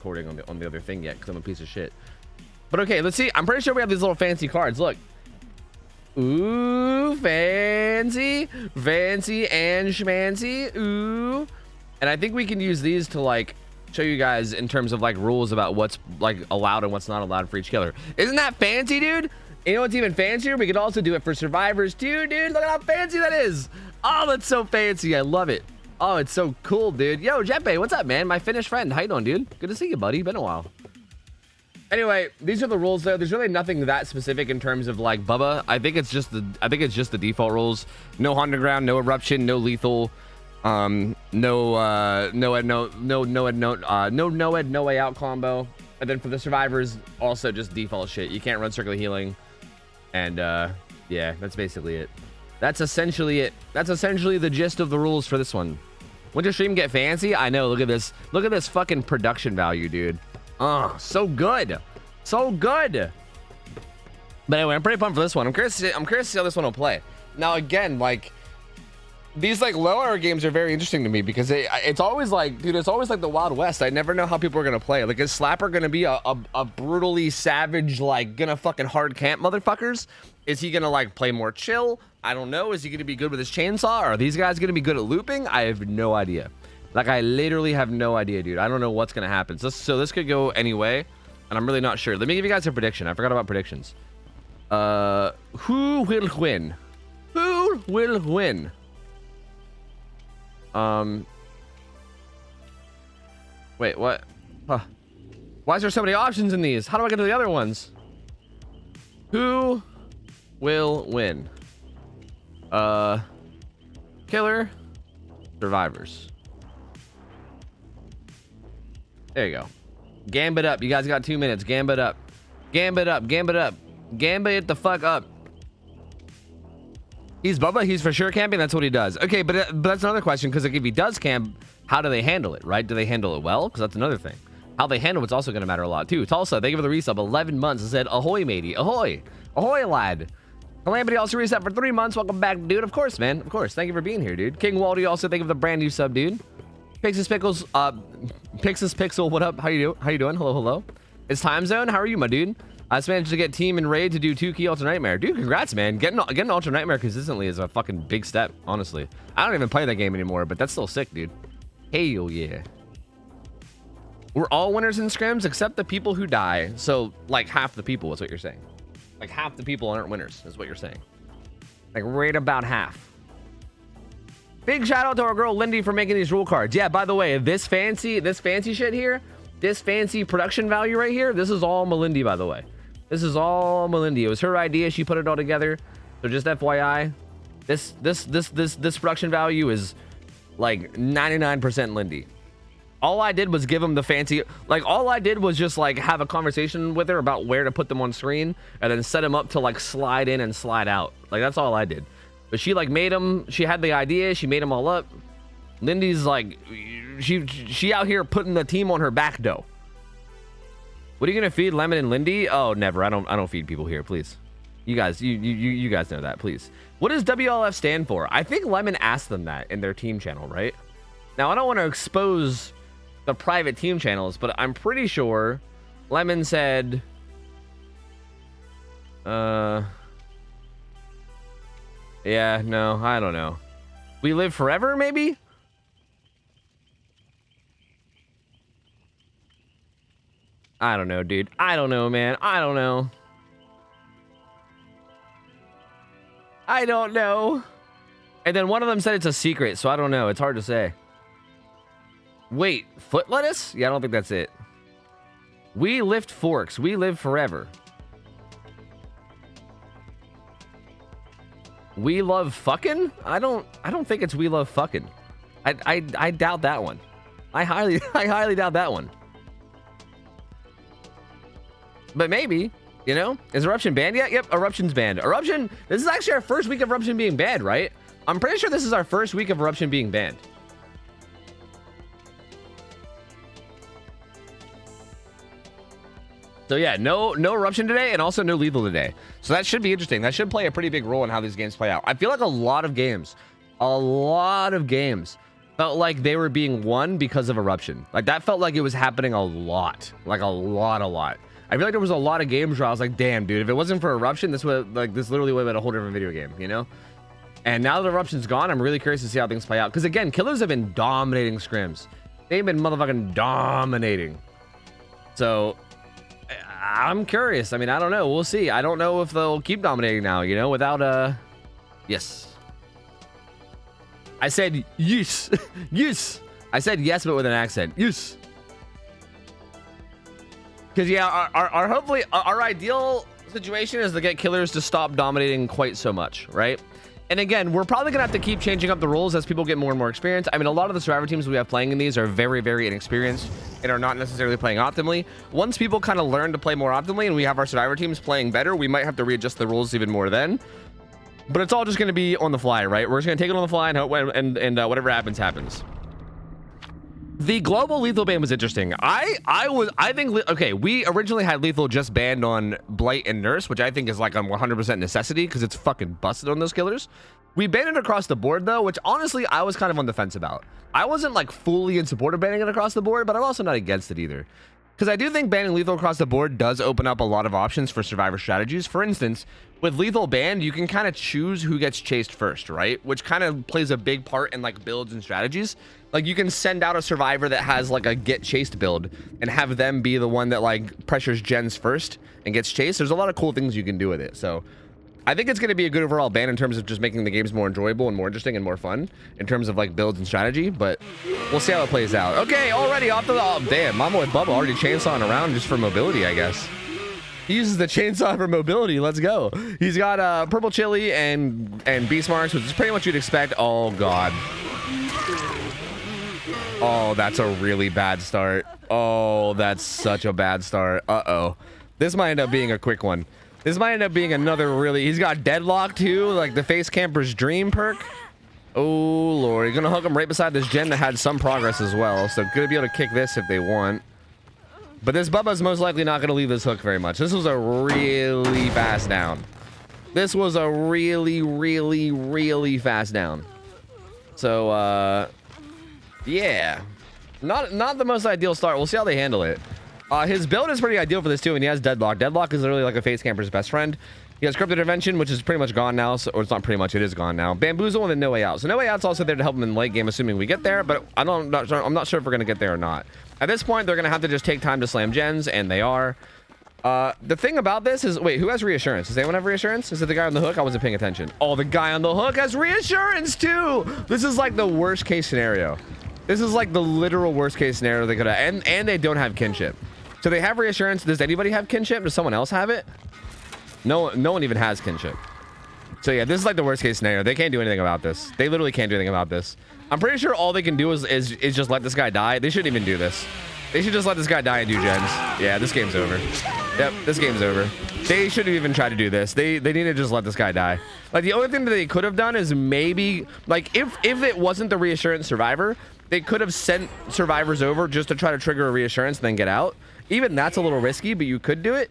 recording on the other thing yet because I'm a piece of shit. But okay, let's see. I'm pretty sure we have these little fancy cards. Look. Ooh, fancy and schmancy. Ooh. And I think we can use these to like show you guys in terms of like rules about what's like allowed and what's not allowed for each killer. Isn't that fancy, dude? You know what's even fancier? We could also do it for survivors too, dude. Look at how fancy that is. Oh, that's so fancy. I love it. Oh, it's so cool, dude. Yo, Jeppe, what's up, man? My Finnish friend. How you doing, dude? Good to see you, buddy. Been a while. Anyway, these are the rules though. There's really nothing that specific in terms of like Bubba. I think it's just the default rules. No underground, no eruption, no lethal, no way out combo. And then for the survivors, also just default shit. You can't run circular healing. And yeah, that's basically it. That's essentially it. That's essentially the gist of the rules for this one. Winter Stream get fancy? I know, look at this. Look at this fucking production value, dude. Oh, so good. So good. But anyway, I'm pretty pumped for this one. I'm curious to see how this one will play. Now, again, like, these like low hour games are very interesting to me because it's always like, dude, it's always like the Wild West. I never know how people are gonna play. Like, is Slapper gonna be a brutally savage, like, gonna fucking hard camp motherfuckers? Is he gonna like play more chill? I don't know. Is he gonna be good with his chainsaw? Are these guys gonna be good at looping? I have no idea. Like, I literally have no idea, dude. I don't know what's gonna happen. So this could go any way, and I'm really not sure. Let me give you guys a prediction. I forgot about predictions. Who will win? Who will win? Wait, what? Huh. Why is there so many options in these? How do I get to the other ones? Who will win? Killer, survivors. There you go. Gambit up. You guys got 2 minutes. Gambit up. Gambit up. Gambit up. Gambit the fuck up. He's Bubba. He's for sure camping. That's what he does. Okay, but that's another question, because like, if he does camp, how do they handle it, right? Do they handle it well? Because that's another thing. How they handle it's also going to matter a lot, too. Tulsa, thank you for the resub. 11 months. I said, ahoy, matey. Ahoy. Ahoy, lad. Calamity also reset for 3 months. Welcome back, dude. Of course, man. Of course. Thank you for being here, dude. King Waldy also, thank you for the brand new sub, dude. Pixis Pickles, Pixis Pixel, what up? How you doing? Hello, hello. It's time zone. How are you, my dude? I just managed to get team and raid to do 2 key Ultra Nightmare. Dude, congrats, man. Getting Ultra Nightmare consistently is a fucking big step, honestly. I don't even play that game anymore, but that's still sick, dude. Hell yeah. We're all winners in scrims except the people who die. So, like, half the people is what you're saying. Like, half the people aren't winners is what you're saying. Like, right about half. Big shout out to our girl Lindy for making these rule cards. Yeah, by the way, this fancy shit here, this fancy production value right here, this is all Melindy, by the way. This is all Melindy. It was her idea. She put it all together. So just FYI, this production value is like 99% Lindy. All I did was give him the fancy, like all I did was just like have a conversation with her about where to put them on screen and then set them up to like slide in and slide out. Like that's all I did. But she like made them, she had the idea, she made them all up. Lindy's like, she out here putting the team on her back though. What are you gonna feed Lemon and Lindy? Oh, never. I don't feed people here, please. You guys, you guys know that, please. What does WLF stand for? I think Lemon asked them that in their team channel, right? Now I don't want to expose the private team channels, but I'm pretty sure Lemon said, yeah, no, I don't know. We live forever, maybe? I don't know, dude. I don't know, man. I don't know. I don't know. And then one of them said it's a secret, so I don't know. It's hard to say. Wait, foot lettuce? Yeah, I don't think that's it. We lift forks. We live forever. We love fucking? I don't think it's we love fucking. I doubt that one. I highly doubt that one. But maybe, you know? Is Eruption banned yet? Yep, Eruption's banned. Eruption, this is actually our first week of Eruption being banned, right? I'm pretty sure this is our first week of Eruption being banned. So yeah, no Eruption today and also no Lethal today. So that should be interesting. That should play a pretty big role in how these games play out. I feel like a lot of games felt like they were being won because of eruption. Like that felt like it was happening a lot, like a lot. I feel like there was a lot of games where I was like, damn, dude, if it wasn't for eruption, this would like this literally would have been a whole different video game, you know? And now that eruption's gone, I'm really curious to see how things play out. Because again, killers have been dominating scrims. They've been motherfucking dominating. So I'm curious. I mean, I don't know. We'll see. I don't know if they'll keep dominating now, you know, without yes. I said yes. Yes. I said yes, but with an accent. Yes. Because yeah, our hopefully our ideal situation is to get killers to stop dominating quite so much, right? And again, we're probably gonna have to keep changing up the rules as people get more and more experience. I mean, a lot of the survivor teams we have playing in these are very, very inexperienced and are not necessarily playing optimally. Once people kind of learn to play more optimally and we have our survivor teams playing better, we might have to readjust the rules even more then. But it's all just gonna be on the fly, right? We're just gonna take it on the fly and hope and whatever happens, happens. The global lethal ban was interesting. I think okay, we originally had lethal just banned on Blight and Nurse, which I think is like a 100% necessity because it's fucking busted on those killers. We banned it across the board though, which honestly I was kind of on the fence about. I wasn't like fully in support of banning it across the board, but I'm also not against it either. Because I do think banning lethal across the board does open up a lot of options for survivor strategies. For instance, with lethal banned, you can kind of choose who gets chased first, right? Which kind of plays a big part in like builds and strategies. Like you can send out a survivor that has like a get chased build and have them be the one that like pressures gens first and gets chased. There's a lot of cool things you can do with it. So I think it's going to be a good overall ban in terms of just making the games more enjoyable and more interesting and more fun in terms of like builds and strategy, but we'll see how it plays out. Okay, already off the, oh, damn, my boy Bubba already chainsawing around just for mobility, I guess. He uses the chainsaw for mobility. Let's go. He's got purple chili and beast marks, which is pretty much you'd expect. Oh God. Oh, that's a really bad start. Oh, that's such a bad start. Uh-oh. This might end up being a quick one. This might end up being another really... He's got deadlock too, like the face camper's dream perk. Oh, Lord. You're going to hook him right beside this gen that had some progress as well. So gonna be able to kick this if they want. But this Bubba's most likely not going to leave this hook very much. This was a really fast down. This was a really fast down. So, yeah. Not the most ideal start. We'll see how they handle it. His build is pretty ideal for this too, and he has deadlock. Deadlock is literally like a face camper's best friend. He has crypto intervention, which is pretty much gone now. So, or it's not pretty much, it is gone now. Bamboozle and then no way out. So no way out's also there to help him in the late game, assuming we get there. But I'm not sure if we're gonna get there or not. At this point, they're gonna have to just take time to slam gens, and they are. The thing about this is, wait, who has reassurance? Does anyone have reassurance? Is it the guy on the hook? I wasn't paying attention. Oh, the guy on the hook has reassurance too. This is like the worst case scenario. This is like the literal worst case scenario they could have, and they don't have kinship. So they have reassurance. Does anybody have kinship? Does someone else have it? No one even has kinship. So yeah, this is like the worst case scenario. They can't do anything about this. They literally can't do anything about this. I'm pretty sure all they can do is just let this guy die. They shouldn't even do this. They should just let this guy die and do gens. Yeah, this game's over. Yep, this game's over. They shouldn't even try to do this. They need to just let this guy die. Like the only thing that they could have done is maybe like if it wasn't the reassurance survivor, they could have sent survivors over just to try to trigger a reassurance and then get out. Even that's a little risky, but you could do it.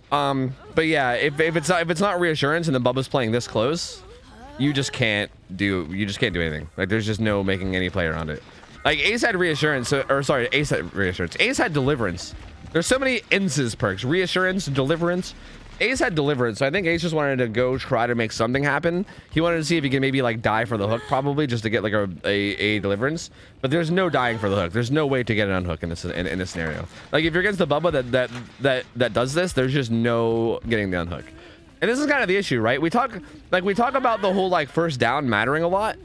But yeah, if it's not reassurance and the Bubba's playing this close, you just can't do anything. Like there's just no making any play around it. Like Ace had reassurance, or sorry, Ace had reassurance. Ace had deliverance. There's so many Ince's perks: reassurance, deliverance. Ace had deliverance, so I think Ace just wanted to go try to make something happen. He wanted to see if he could maybe like die for the hook, probably just to get like a deliverance. But there's no dying for the hook. There's no way to get an unhook in this scenario. Like if you're against the Bubba that does this, there's just no getting the unhook. And this is kind of the issue, right? We talk about the whole like first down mattering a lot,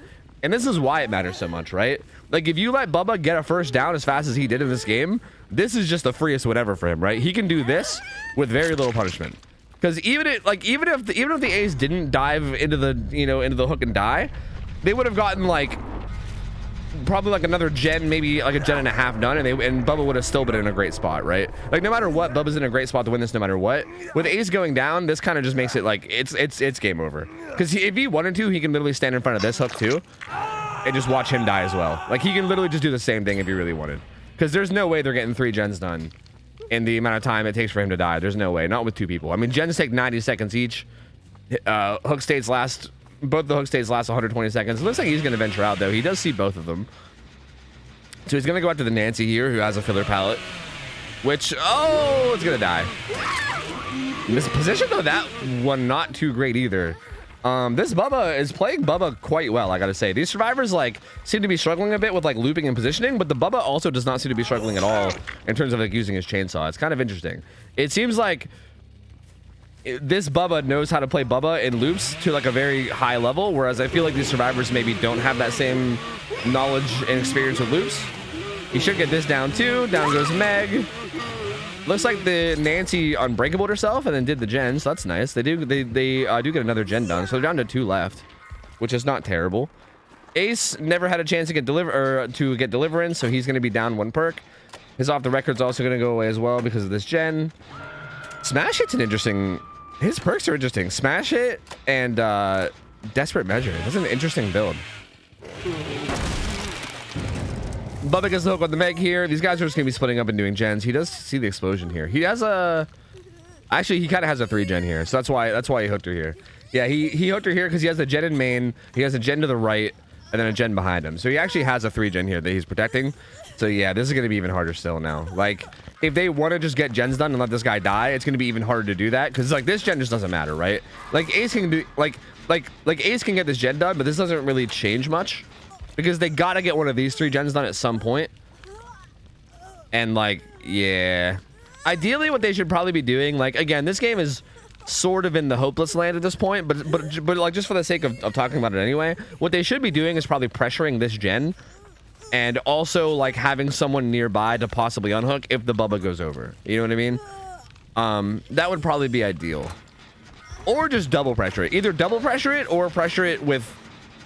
and this is why it matters so much, right? Like if you let Bubba get a first down as fast as he did in this game, this is just the freest whatever for him, right? He can do this with very little punishment. Because even if the Ace didn't dive into the hook and die, they would have gotten like probably like another gen, maybe like a gen and a half done, and Bubba would have still been in a great spot, right? Like no matter what, Bubba's in a great spot to win this no matter what. With Ace going down, this kind of just makes it like it's game over. Because if he wanted to, he can literally stand in front of this hook too, and just watch him die as well. Like he can literally just do the same thing if he really wanted. Because there's no way they're getting 3 gens done in the amount of time it takes for him to die. There's no way. Not with 2 people. I mean, gens take 90 seconds each. Hook states last... Both the hook states last 120 seconds. It looks like he's going to venture out, though. He does see both of them. So he's gonna go after the Nancy here, who has a filler pallet, which, oh, it's gonna die. In this position though, that one not too great either. This Bubba is playing Bubba quite well, I gotta say. These survivors like seem to be struggling a bit with like looping and positioning, but the Bubba also does not seem to be struggling at all in terms of like using his chainsaw. It's kind of interesting. It seems like this Bubba knows how to play Bubba in loops to like a very high level, whereas I feel like these survivors maybe don't have that same knowledge and experience with loops. He should get this down too. Down goes Meg. Looks like the Nancy unbreakable herself and then did the gen, so that's nice. They do get another gen done, so they're down to 2 left, which is not terrible. Ace never had a chance to get deliverance, so he's going to be down 1 perk. His off the record's also going to go away as well because of this gen. Smash Hit's an interesting. His perks are interesting. Smash Hit and Desperate Measure. That's an interesting build. Bubba gets the hook on the Meg here. These guys are just going to be splitting up and doing gens. He does see the explosion here. He has a... Actually, he kind of has a 3 gen here. So that's why he hooked her here. Yeah, he hooked her here because he has a gen in main. He has a gen to the right and then a gen behind him. So he actually has a 3 gen here that he's protecting. So yeah, this is going to be even harder still now. Like, if they want to just get gens done and let this guy die, it's going to be even harder to do that. Because like this gen just doesn't matter, right? Like Ace can do... Like Ace can get this gen done, but this doesn't really change much. Because they gotta get one of these 3 gens done at some point. And like, yeah. Ideally what they should probably be doing, like, again, this game is sort of in the hopeless land at this point, but like just for the sake of talking about it anyway, what they should be doing is probably pressuring this gen and also like having someone nearby to possibly unhook if the Bubba goes over. You know what I mean? That would probably be ideal. Or just double pressure it. Either double pressure it or pressure it with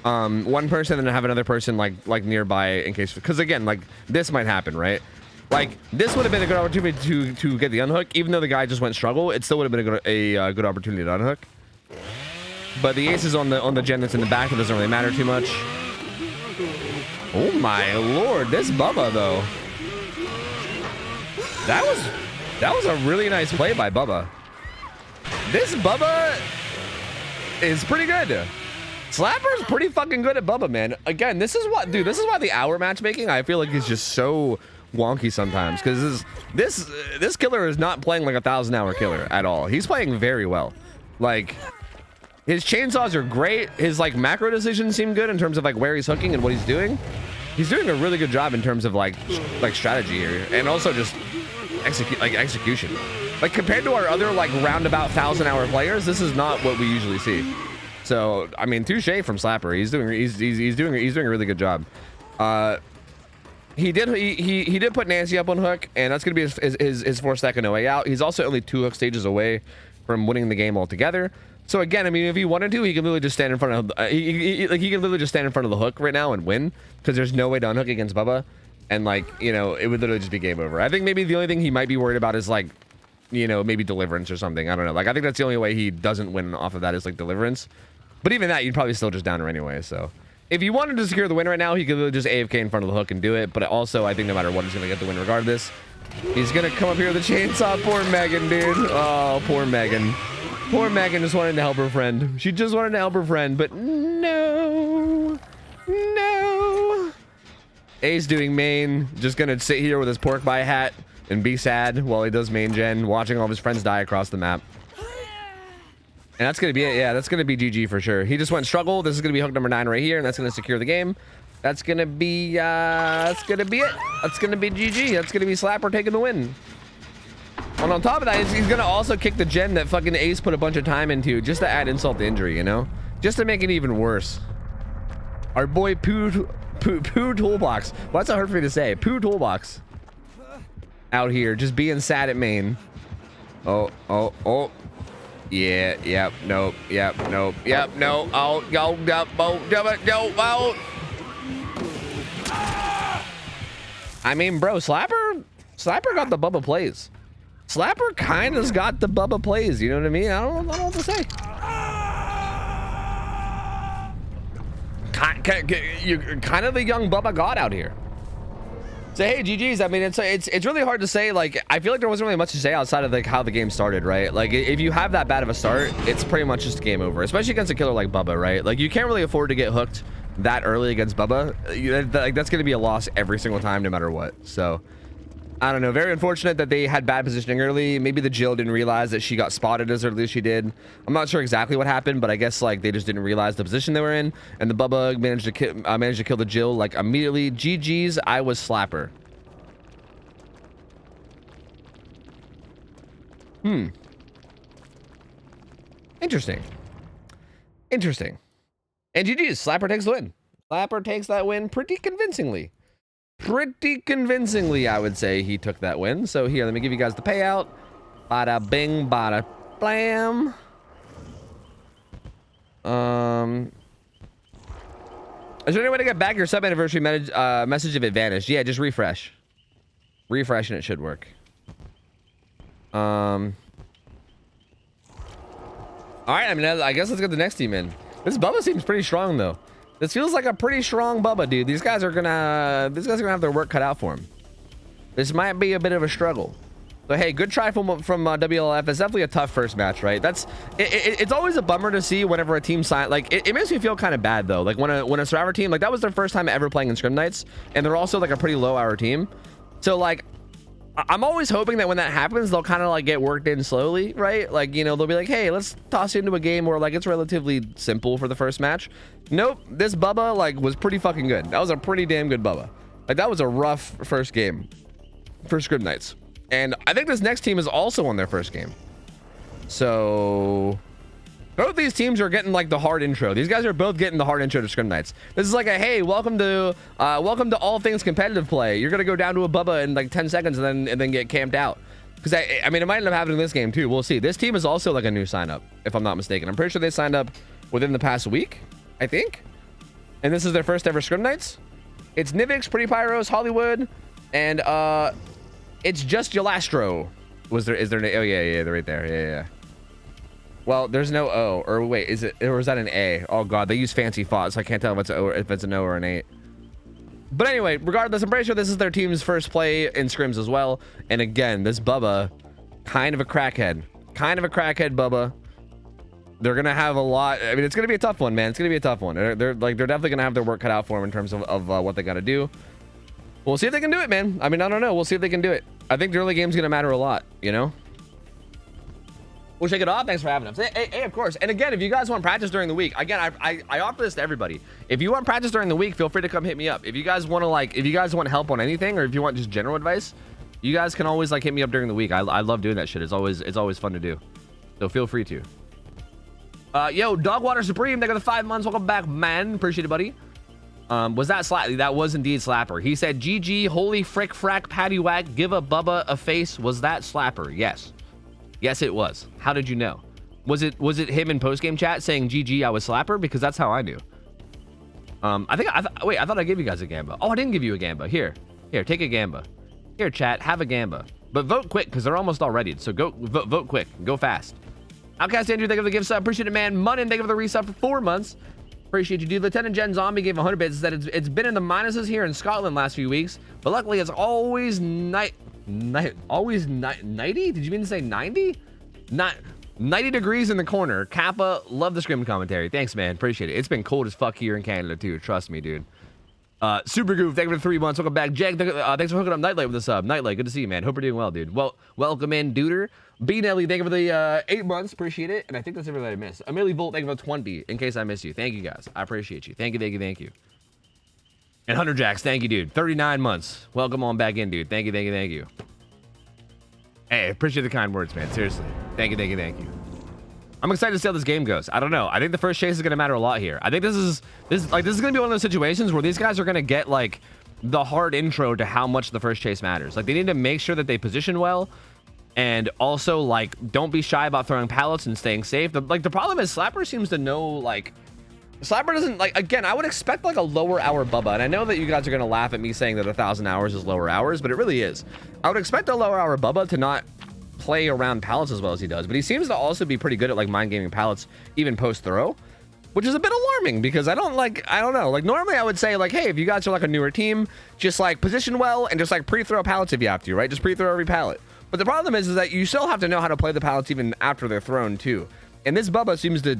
one person and have another person like nearby in case, because again, like this might happen, right? Like this would have been a good opportunity to get the unhook, even though the guy just went struggle. It still would have been a good opportunity to unhook. But the ace is on the gen that's in the back. It doesn't really matter too much. Oh my lord, this Bubba though. That was a really nice play by Bubba. This Bubba is pretty good. Slapper's pretty fucking good at Bubba, man. Again, this is why the hour matchmaking I feel like is just so wonky sometimes, because this killer is not playing like a 1,000-hour killer at all. He's playing very well. Like his chainsaws are great. His like macro decisions seem good in terms of like where he's hooking and what he's doing. He's doing a really good job in terms of like strategy here, and also just execution. Like compared to our other like roundabout 1,000-hour players, this is not what we usually see. So I mean, touche from Slapper. He's doing a really good job. He did put Nancy up on hook, and that's gonna be his 4 stack of no way out. He's also only 2 hook stages away from winning the game altogether. So again, I mean, if he wanted to, he could literally just stand in front of he could literally just stand in front of the hook right now and win, because there's no way to unhook against Bubba, and like, you know, it would literally just be game over. I think maybe the only thing he might be worried about is like, you know, maybe deliverance or something. I don't know. Like I think that's the only way he doesn't win off of that is like deliverance. But even that, you'd probably still just down her anyway. So if you wanted to secure the win right now, he could literally just AFK in front of the hook and do it. But also, I think no matter what, he's going to get the win regardless. He's going to come up here with a chainsaw. Poor Megan, dude. Oh, poor Megan. Poor Megan just wanted to help her friend. She just wanted to help her friend, but no. No. Ace doing main. Just going to sit here with his pork pie hat and be sad while he does main gen, watching all of his friends die across the map. And that's going to be it. Yeah, that's going to be GG for sure. He just went struggle. This is going to be hook number 9 right here, and that's going to secure the game. That's going to be, that's going to be it. That's going to be GG. That's going to be Slapper taking the win. And on top of that, he's going to also kick the gen that fucking Ace put a bunch of time into just to add insult to injury, you know? Just to make it even worse. Our boy Poo Toolbox. Well, that's hard for me to say. Poo Toolbox. Out here, just being sad at main. Oh. Yeah, yep, nope, yep, nope, yep, no, oh, go, yep, oh, out. I mean, bro, Slapper got the Bubba plays. Slapper kind of's got the Bubba plays, you know what I mean? I don't know what to say. You're kind of the young Bubba God out here. So hey, GG's. I mean, it's really hard to say. Like, I feel like there wasn't really much to say outside of like how the game started, right? Like, if you have that bad of a start, it's pretty much just game over, especially against a killer like Bubba, right? Like, you can't really afford to get hooked that early against Bubba, like that's going to be a loss every single time, no matter what. So I don't know. Very unfortunate that they had bad positioning early. Maybe the Jill didn't realize that she got spotted as early as she did. I'm not sure exactly what happened, but I guess like they just didn't realize the position they were in, and the Bubba managed to kill the Jill like immediately. GG's, I was Slapper. Interesting. Interesting. And GG's, Slapper takes the win. Slapper takes that win pretty convincingly. Pretty convincingly, I would say he took that win. So here, let me give you guys the payout. Bada bing, bada blam. Is there any way to get back your sub anniversary message if it vanished? Yeah, just refresh. Refresh and it should work. All right, I mean, I guess let's get the next team in. This Bubba seems pretty strong though. This feels like a pretty strong Bubba, dude. These guys are gonna have their work cut out for them. This might be a bit of a struggle. So hey, good try from WLF. It's definitely a tough first match, right? It's always a bummer to see whenever a team sign, like it makes me feel kind of bad though. Like when a Survivor team, like that was their first time ever playing in Scrim Nights, and they're also like a pretty low hour team. So like I'm always hoping that when that happens, they'll kind of like get worked in slowly, right? Like, you know, they'll be like, hey, let's toss you into a game where like it's relatively simple for the first match. Nope, this Bubba like was pretty fucking good. That was a pretty damn good Bubba. Like that was a rough first game for Scrim Nights. And I think this next team is also on their first game. So both these teams are getting like the hard intro. These guys are both getting the hard intro to Scrim Nights. This is like a, hey, welcome to all things competitive play. You're gonna go down to a Bubba in like 10 seconds and then get camped out. Because I mean, it might end up happening in this game too. We'll see. This team is also like a new sign up, if I'm not mistaken. I'm pretty sure they signed up within the past week, I think. And this is their first ever Scrim Nights. It's Nivix, Pretty Pyros, Hollywood, and it's just Yolastro. Is there? Oh yeah, they're right there. Yeah. Well, there's no O, or wait, is it, or is that an A? Oh god, they use fancy fonts, so I can't tell if it's an O or an A. But anyway, regardless, I'm pretty sure this is their team's first play in scrims as well. And again, this Bubba, kind of a crackhead Bubba. They're gonna have a lot. I mean, it's gonna be a tough one, man. It's gonna be a tough one. They're definitely gonna have their work cut out for them in terms of what they gotta do. We'll see if they can do it, man. I mean, I don't know. We'll see if they can do it. I think the early game's gonna matter a lot, you know. We'll shake it off. Thanks for having us. Hey, of course. And again, if you guys want practice during the week, again, I offer this to everybody. If you want practice during the week, feel free to come hit me up. If you guys want to if you guys want help on anything, or if you want just general advice, you guys can always hit me up during the week. I love doing that shit. It's always fun to do. So feel free to. Yo, Dogwater Supreme, they got the 5 months. Welcome back, man. Appreciate it, buddy. Was that Slapper? That was indeed Slapper. He said, GG, holy frick frack patty whack, give a Bubba a face. Was that Slapper? Yes. Yes, it was. How did you know? Was it him in post-game chat saying GG, I was Slapper? Because that's how I knew. Wait, I thought I gave you guys a Gamba. Oh, I didn't give you a Gamba. Here, take a Gamba. Here, chat, have a Gamba. But vote quick, because they're almost all ready. So go vote quick. Go fast. Outcast Andrew, thank you for the gift sub. Appreciate it, man. Munin, thank you for the resub for 4 months. Appreciate you, dude. Lieutenant Jen Zombie gave 100 bits. Said it's been in the minuses here in Scotland last few weeks, but luckily it's always always 90. Did you mean to say 90? Not 90 degrees in the corner. Kappa, love the scrim commentary. Thanks, man. Appreciate it. It's been cold as fuck here in Canada too. Trust me, dude. Super Goof, thank you for 3 months. Welcome back, Jag. Thanks for hooking up Nightlight with the sub. Nightlight, good to see you, man. Hope you're doing well, dude. Well, welcome in, Duder. B Nelly, thank you for the 8 months. Appreciate it. And I think that's everybody I missed. Amelie Volt, thank you for 20. In case I missed you, thank you guys. I appreciate you. Thank you. And Hunter Jacks, thank you, dude. 39 months. Welcome on back in, dude. Thank you. Hey, appreciate the kind words, man. Seriously. Thank you. I'm excited to see how this game goes. I don't know. I think the first chase is going to matter a lot here. I think this is going to be one of those situations where these guys are going to get like the hard intro to how much the first chase matters. Like they need to make sure that they position well, and also like don't be shy about throwing pallets and staying safe. The problem is Slapper seems to know Slapper doesn't again, I would expect like a lower hour Bubba, and I know that you guys are going to laugh at me saying that 1,000 hours is lower hours, but it really is. I would expect a lower hour Bubba to not play around pallets as well as he does, but he seems to also be pretty good at mind gaming pallets even post throw, which is a bit alarming because I don't know, normally I would say hey, if you guys are a newer team, just position well and just pre-throw pallets if you have to, right? Just pre-throw every pallet. But the problem is that you still have to know how to play the pallets even after they're thrown too, and this Bubba seems to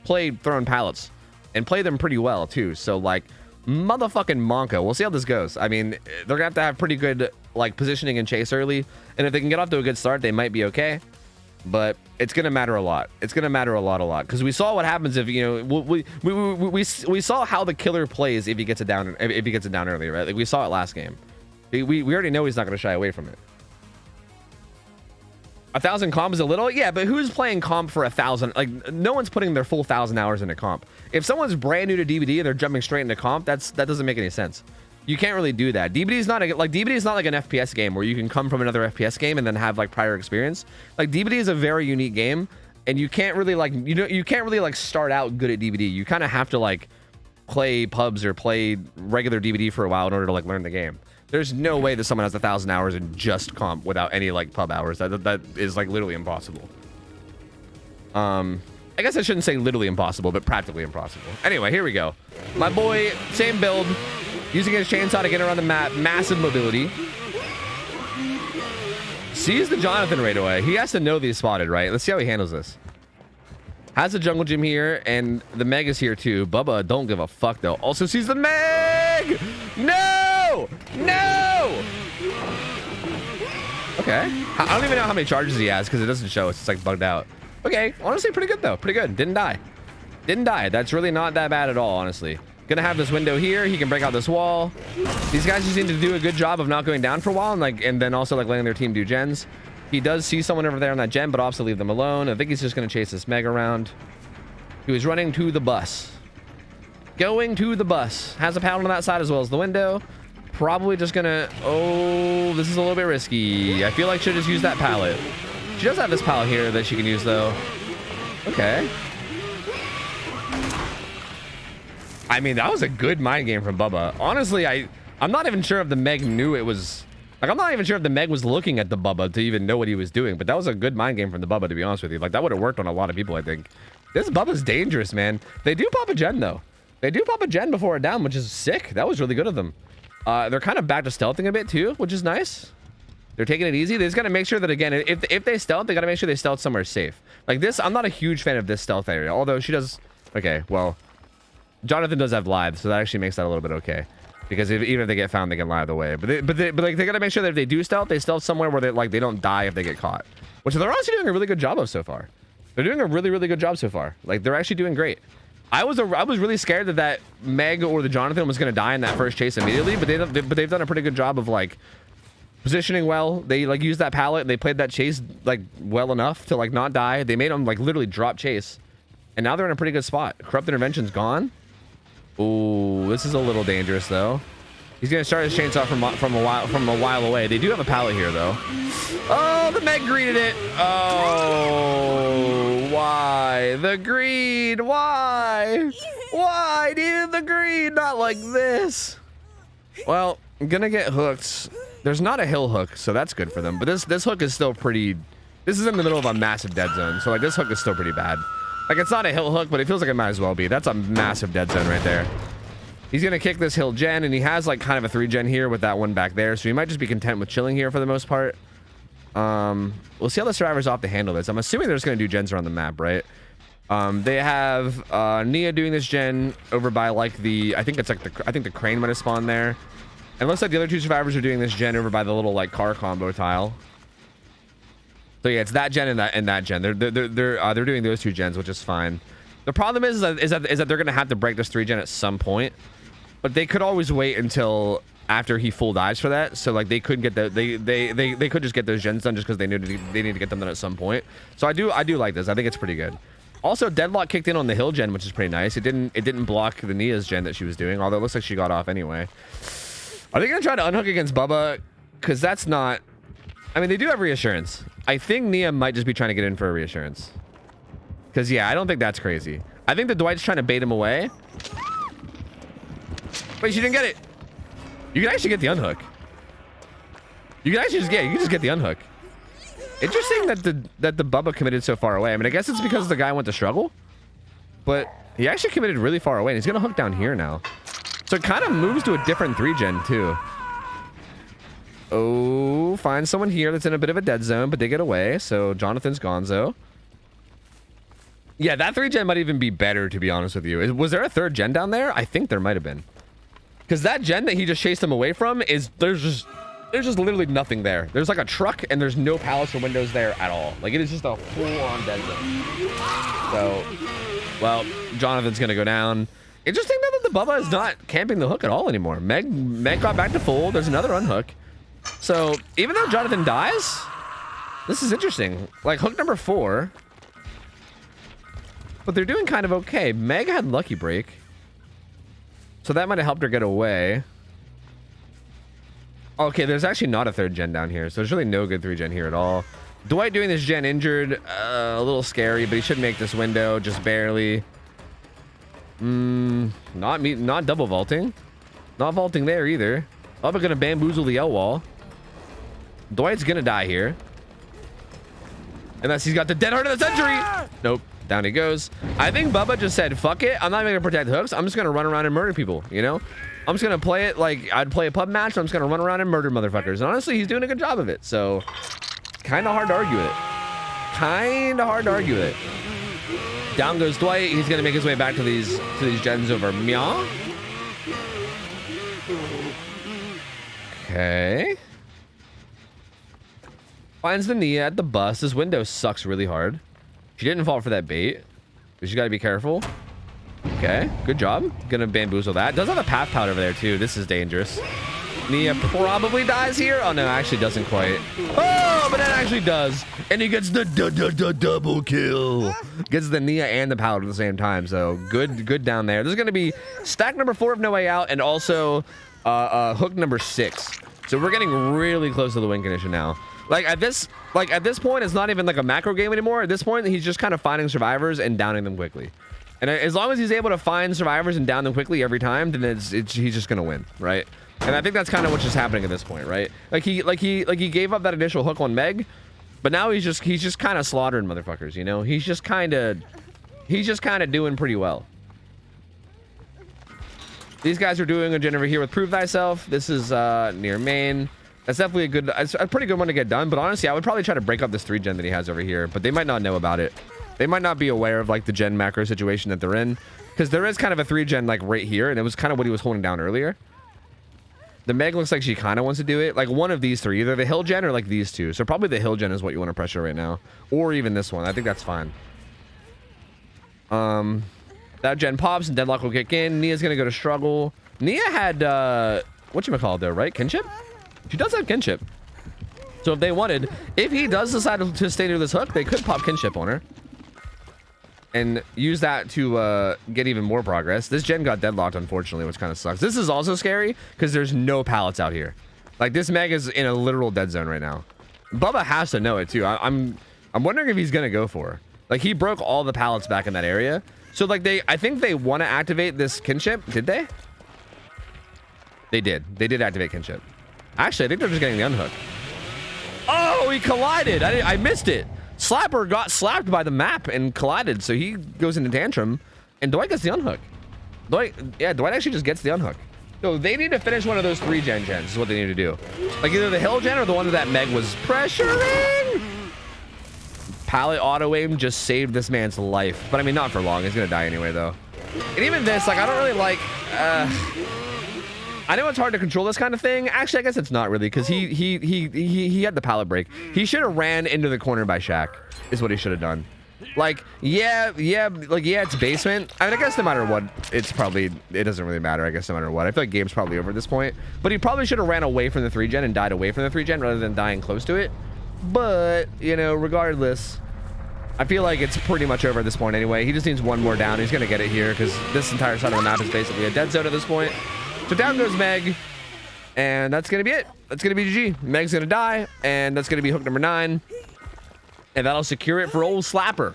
play thrown pallets and play them pretty well too. So like motherfucking Monka. We'll see how this goes. I mean, they're gonna have pretty good like positioning and chase early, and if they can get off to a good start, they might be okay. But it's gonna matter a lot. It's gonna matter a lot because we saw what happens if, you know, we saw how the killer plays if he gets it down early, right? Like we saw it last game. We already know he's not gonna shy away from it. 1,000 comp is a little, yeah, but who's playing comp for 1,000? Like no one's putting their full 1,000 hours into comp. If someone's brand new to DBD and they're jumping straight into comp, that doesn't make any sense. You can't really do that. DBD is not like an FPS game where you can come from another FPS game and then have like prior experience. Like DBD is a very unique game, and you can't really like start out good at DBD. You kind of have to like play pubs or play regular DBD for a while in order to like learn the game. There's no way that someone has 1,000 hours in just comp without any like pub hours. That is like literally impossible. I guess I shouldn't say literally impossible, but practically impossible. Anyway, here we go. My boy, same build. Using his chainsaw to get around the map. Massive mobility. Sees the Jonathan right away. He has to know that he's spotted, right? Let's see how he handles this. Has the jungle gym here, and the Meg is here too. Bubba don't give a fuck though. Also sees the Meg! No! No! Okay. I don't even know how many charges he has because it doesn't show. It's just like bugged out. Okay. Honestly, pretty good though. Pretty good. Didn't die. Didn't die. That's really not that bad at all, honestly. Gonna have this window here. He can break out this wall. These guys just need to do a good job of not going down for a while, and then also like letting their team do gens. He does see someone over there on that gen, but also leave them alone. I think he's just gonna chase this Meg around. He was running to the bus. Going to the bus. Has a pallet on that side as well as the window. Probably just gonna... Oh, this is a little bit risky. I feel like she'll just use that pallet. She does have this pallet here that she can use though. Okay. I mean, that was a good mind game from Bubba. Honestly, I'm not even sure if the Meg knew it was... Like, I'm not even sure if the Meg was looking at the Bubba to even know what he was doing. But that was a good mind game from the Bubba, to be honest with you. Like, that would have worked on a lot of people, I think. This Bubba's dangerous, man. They do pop a gen, though. They do pop a gen before a down, which is sick. That was really good of them. They're kind of back to stealthing a bit, too, which is nice. They're taking it easy. They just got to make sure that, again, if they stealth, they got to make sure they stealth somewhere safe. Like this, I'm not a huge fan of this stealth area. Although she does... Okay, well... Jonathan does have live, so that actually makes that a little bit okay. Because even if they get found, they can live away. But like they gotta make sure that if they do stealth, they stealth somewhere where they don't die if they get caught. Which they're honestly doing a really good job of so far. They're doing a really good job so far. Like they're actually doing great. I was really scared that Meg or the Jonathan was gonna die in that first chase immediately, but they've done a pretty good job of like positioning well. They like used that pallet and they played that chase like well enough to like not die. They made them like literally drop chase, and now they're in a pretty good spot. Corrupt intervention's gone. Ooh, this is a little dangerous though. He's gonna start his chainsaw from a while away. They do have a pallet here though. Oh, the Meg greeted it. Oh, why the greed? Why? Why did the greed not like this? Well, I'm gonna get hooked. There's not a hill hook, so that's good for them. But this hook is still pretty. This is in the middle of a massive dead zone, so like this hook is still pretty bad. Like, it's not a hill hook, but it feels like it might as well be. That's a massive dead zone right there. He's going to kick this hill gen, and he has, like, kind of a 3 gen here with that one back there. So he might just be content with chilling here for the most part. We'll see how the survivors off to handle this. I'm assuming they're just going to do gens around the map, right? They have Nia doing this gen over by, like, the... I think it's, like, I think the crane might have spawned there. And it looks like the other 2 survivors are doing this gen over by the little, like, car combo tile. So yeah, it's that gen and that gen. They're doing those 2 gens, which is fine. The problem is that they're gonna have to break this 3 gen at some point, but they could always wait until after he full dives for that. So like they could get the they could just get those gens done just because they need to get them done at some point. So I do like this. I think it's pretty good. Also, Deadlock kicked in on the hill gen, which is pretty nice. It didn't block the Nia's gen that she was doing, although it looks like she got off anyway. Are they gonna try to unhook against Bubba? Because that's not. I mean, they do have reassurance. I think Nia might just be trying to get in for a reassurance. Because, yeah, I don't think that's crazy. I think that Dwight's trying to bait him away. Wait, she didn't get it. You can actually get the unhook. You can actually just get the unhook. Interesting that the Bubba committed so far away. I mean, I guess it's because the guy went to struggle. But he actually committed really far away. And he's going to hook down here now. So it kind of moves to a different 3 gen, too. Oh, find someone here that's in a bit of a dead zone, but they get away. So Jonathan's gonzo. Yeah, that 3-gen might even be better, to be honest with you. Was there a 3rd gen down there? I think there might have been. Because that gen that he just chased him away from is... There's just literally nothing there. There's like a truck and there's no pallets or windows there at all. Like, it is just a full-on dead zone. So, well, Jonathan's going to go down. Interesting though that the Bubba is not camping the hook at all anymore. Meg got back to full. There's another unhook. So, even though Jonathan dies... This is interesting. Like, hook number 4... But they're doing kind of okay. Meg had lucky break. So that might have helped her get away. Okay, there's actually not a 3rd gen down here. So there's really no good 3-gen here at all. Dwight doing this gen injured. A little scary, but he should make this window just barely. Not double vaulting. Not vaulting there either. Bubba gonna bamboozle the L wall. Dwight's gonna die here. Unless he's got the dead heart of the century. Nope. Down he goes. I think Bubba just said, fuck it. I'm not even gonna protect hooks. I'm just gonna run around and murder people, you know? I'm just gonna play it like I'd play a pub match. I'm just gonna run around and murder motherfuckers. And honestly, he's doing a good job of it. So, kind of hard to argue with it. Kind of hard to argue with it. Down goes Dwight. He's gonna make his way back to these gens over Meow. Okay. Finds the Nia at the bus. This window sucks really hard. She didn't fall for that bait. But she got to be careful. Okay, good job. Gonna bamboozle that. Does have a path pout over there too. This is dangerous. Nia probably dies here. Oh no, actually doesn't quite. Oh, but it actually does. And he gets the double kill. Gets the Nia and the pallet at the same time. So good down there. This is gonna be stack number 4 of No Way Out and also hook number 6. So we're getting really close to the win condition now. Like at this point, it's not even like a macro game anymore. At this point, he's just kind of finding survivors and downing them quickly. And as long as he's able to find survivors and down them quickly every time, then he's just gonna win, right? And I think that's kind of what's just happening at this point, right? Like he gave up that initial hook on Meg, but now he's just kind of slaughtering motherfuckers, you know? He's just kind of doing pretty well. These guys are doing a gen over here with Prove Thyself. This is near main. That's definitely a pretty good one to get done. But honestly, I would probably try to break up this 3-gen that he has over here. But they might not know about it. They might not be aware of like the gen macro situation that they're in. Because there is kind of a 3-gen like right here. And it was kind of what he was holding down earlier. The Meg looks like she kind of wants to do it. Like one of these 3. Either the hill gen or like these 2. So probably the hill gen is what you want to pressure right now. Or even this one. I think that's fine. That gen pops and Deadlock will kick in. Nia's going to go to struggle. Nia had, whatchamacallit though, right? Kinship? She does have kinship. So if they wanted, if he does decide to stay near this hook, they could pop kinship on her. And use that to get even more progress. This gen got deadlocked, unfortunately, which kind of sucks. This is also scary because there's no pallets out here. Like this Meg is in a literal dead zone right now. Bubba has to know it too. I'm wondering if he's gonna go for her. Like he broke all the pallets back in that area. So like I think they want to activate this kinship. Did they? They did. They did activate kinship. Actually, I think they're just getting the unhook. Oh, he collided. I missed it. Slapper got slapped by the map and collided, so he goes into tantrum, and Dwight gets the unhook. Dwight actually just gets the unhook. So they need to finish one of those 3-gen gens is what they need to do. Like either the hill gen or the one that Meg was pressuring. Pallet auto aim just saved this man's life. But I mean, not for long. He's going to die anyway, though. And even this, like, I don't really like... I know it's hard to control this kind of thing. Actually, I guess it's not really, because he had the pallet break. He should have ran into the corner by Shaq, is what he should have done. Like, yeah, it's basement. I mean, I guess no matter what, it doesn't really matter, I guess, no matter what. I feel like game's probably over at this point. But he probably should have ran away from the 3-gen and died away from the 3-gen rather than dying close to it. But, you know, regardless, I feel like it's pretty much over at this point anyway. He just needs one more down. He's going to get it here because this entire side of the map is basically a dead zone at this point. So down goes Meg, and that's going to be it. That's going to be GG. Meg's going to die, and that's going to be hook number 9. And that'll secure it for old Slapper.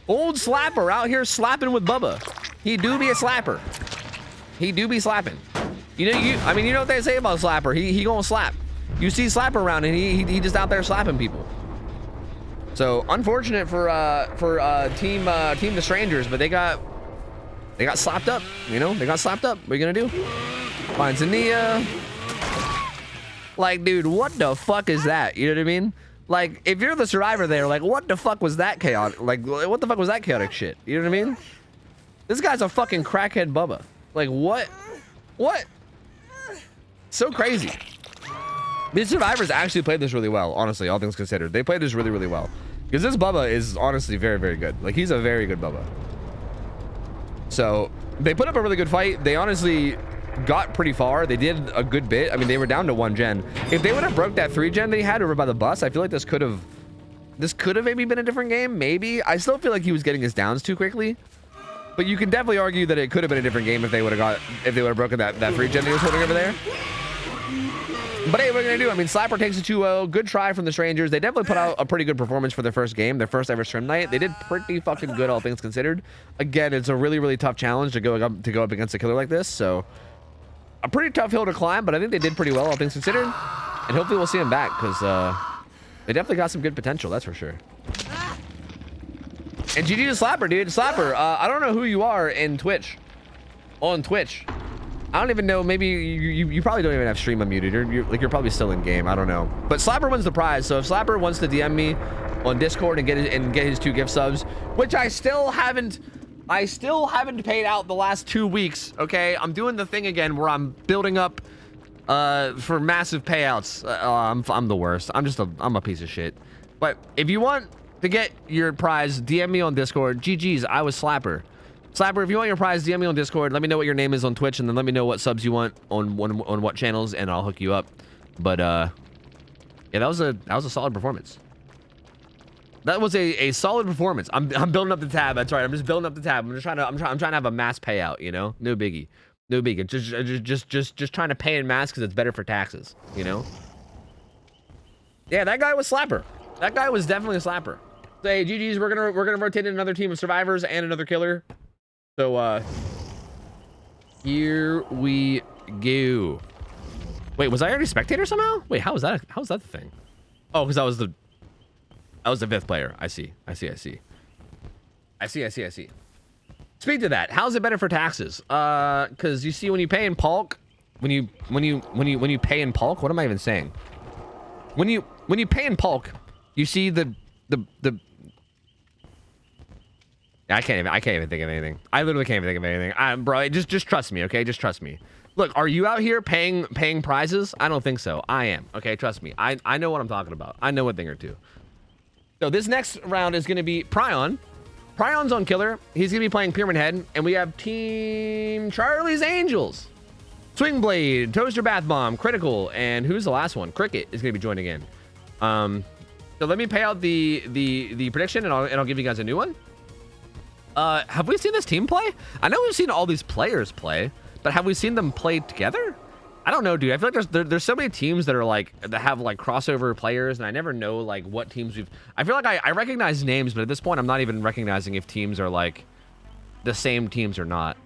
Old Slapper out here slapping with Bubba. He do be a slapper. He do be slapping. You know, you know what they say about Slapper. He gonna slap. You see Slapper around, and he just out there slapping people. So unfortunate for team the Strangers, but they got slapped up. You know, they got slapped up. What are you gonna do? Finds Nia. Like, dude, what the fuck is that? You know what I mean? Like, if you're the survivor there, like, what the fuck was that chaotic? Like, what the fuck was that chaotic shit? You know what I mean? This guy's a fucking crackhead Bubba. Like, what? What? So crazy. These survivors actually played this really well, honestly, all things considered. They played this really, really well. Because this Bubba is honestly very, very good. Like, he's a very good Bubba. So, they put up a really good fight. They honestly got pretty far. They did a good bit. I mean, they were down to 1 gen. If they would have broke that 3 gen they had over by the bus, I feel like this could have maybe been a different game. Maybe. I still feel like he was getting his downs too quickly. But you can definitely argue that it could have been a different game if they would have broken that 3 gen he was holding over there. But hey, what are we gonna do? I mean, Slapper takes a 2-0. Good try from the Strangers. They definitely put out a pretty good performance for their first game, their first ever stream night. They did pretty fucking good, all things considered. Again, it's a really, really tough challenge to go up against a killer like this. So, a pretty tough hill to climb, but I think they did pretty well, all things considered. And hopefully we'll see them back, because they definitely got some good potential, that's for sure. And GG to Slapper, dude. Slapper, I don't know who you are in Twitch. On Twitch. I don't even know. Maybe you probably don't even have stream unmuted. You're probably still in game. I don't know. But Slapper wins the prize. So if Slapper wants to DM me on Discord and get his 2 gift subs, which I still haven't paid out the last 2 weeks. Okay, I'm doing the thing again where I'm building up for massive payouts. I'm the worst. I'm a piece of shit. But if you want to get your prize, DM me on Discord. GG's. I was Slapper. Slapper, if you want your prize, DM me on Discord. Let me know what your name is on Twitch, and then let me know what subs you want on what channels, and I'll hook you up. But yeah, that was a solid performance. That was a solid performance. I'm building up the tab. That's right. I'm just building up the tab. I'm trying to have a mass payout. You know, no biggie, no biggie. Just trying to pay in mass because it's better for taxes. You know. Yeah, that guy was Slapper. That guy was definitely a Slapper. So hey, GG's. We're gonna rotate in another team of survivors and another killer. So, here we go. Wait, was I already spectator somehow? Wait, how was that the thing? Oh, because I was the 5th player. I see. Speak to that. How's it better for taxes? Because you see, when you pay in bulk, when you pay in bulk, what am I even saying? When you pay in bulk, you see the I can't even think of anything. I literally can't even think of anything. Bro, just trust me, okay? Just trust me. Look, are you out here paying prizes? I don't think so. I am. Okay, trust me. I know what I'm talking about. I know a thing or two. So this next round is going to be Pryon. Pryon's on killer. He's going to be playing Pyramid Head, and we have Team Charlie's Angels. Swing Blade, Toaster Bath Bomb, Critical, and who's the last one? Cricket is going to be joining in. So let me pay out the prediction, and I'll give you guys a new one. Have we seen this team play? I know we've seen all these players play, but have we seen them play together? I don't know, dude. I feel like there's so many teams that are like that have like crossover players, and I never know like what teams we've. I feel like I recognize names, but at this point, I'm not even recognizing if teams are like the same teams or not.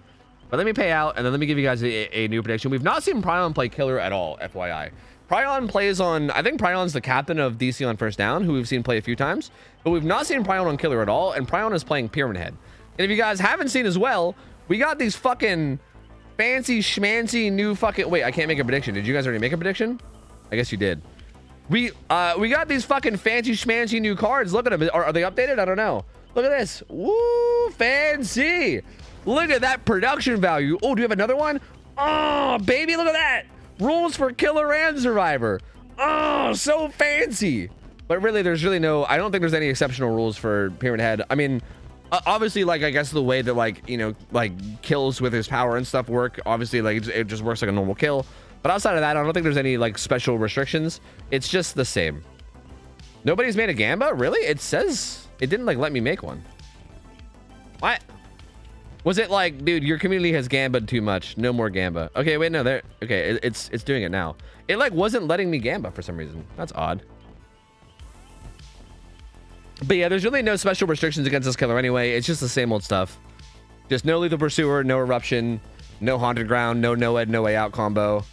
But let me pay out, and then let me give you guys a new prediction. We've not seen Pryon play killer at all, FYI. Pryon plays on, I think Pryon's the captain of DC on First Down, who we've seen play a few times, but we've not seen Pryon on killer at all, and Pryon is playing Pyramid Head. And if you guys haven't seen as well, we got these fucking fancy schmancy new fucking... Wait, I can't make a prediction. Did you guys already make a prediction? I guess you did. We got these fucking fancy schmancy new cards. Look at them. Are they updated? I don't know. Look at this. Woo, fancy. Look at that production value. Oh, do you have another one? Oh, baby, look at that. Rules for killer and survivor. Oh, so fancy. But really, there's really no... I don't think there's any exceptional rules for Pyramid Head. I mean... obviously, like, I guess the way that, like, you know, like, kills with his power and stuff work, obviously, like, it just works like a normal kill. But outside of that, I don't think there's any, like, special restrictions. It's just the same. Nobody's made a Gamba? Really? It says... It didn't, like, let me make one. What? Was it like, dude, your community has Gamba'd too much. No more Gamba. Okay, wait, no, there... Okay, it's doing it now. It, like, wasn't letting me Gamba for some reason. That's odd. But yeah, there's really no special restrictions against this killer anyway. It's just the same old stuff. Just no Lethal Pursuer, no Eruption, no Haunted Ground, no No-Ed, No Way Out combo.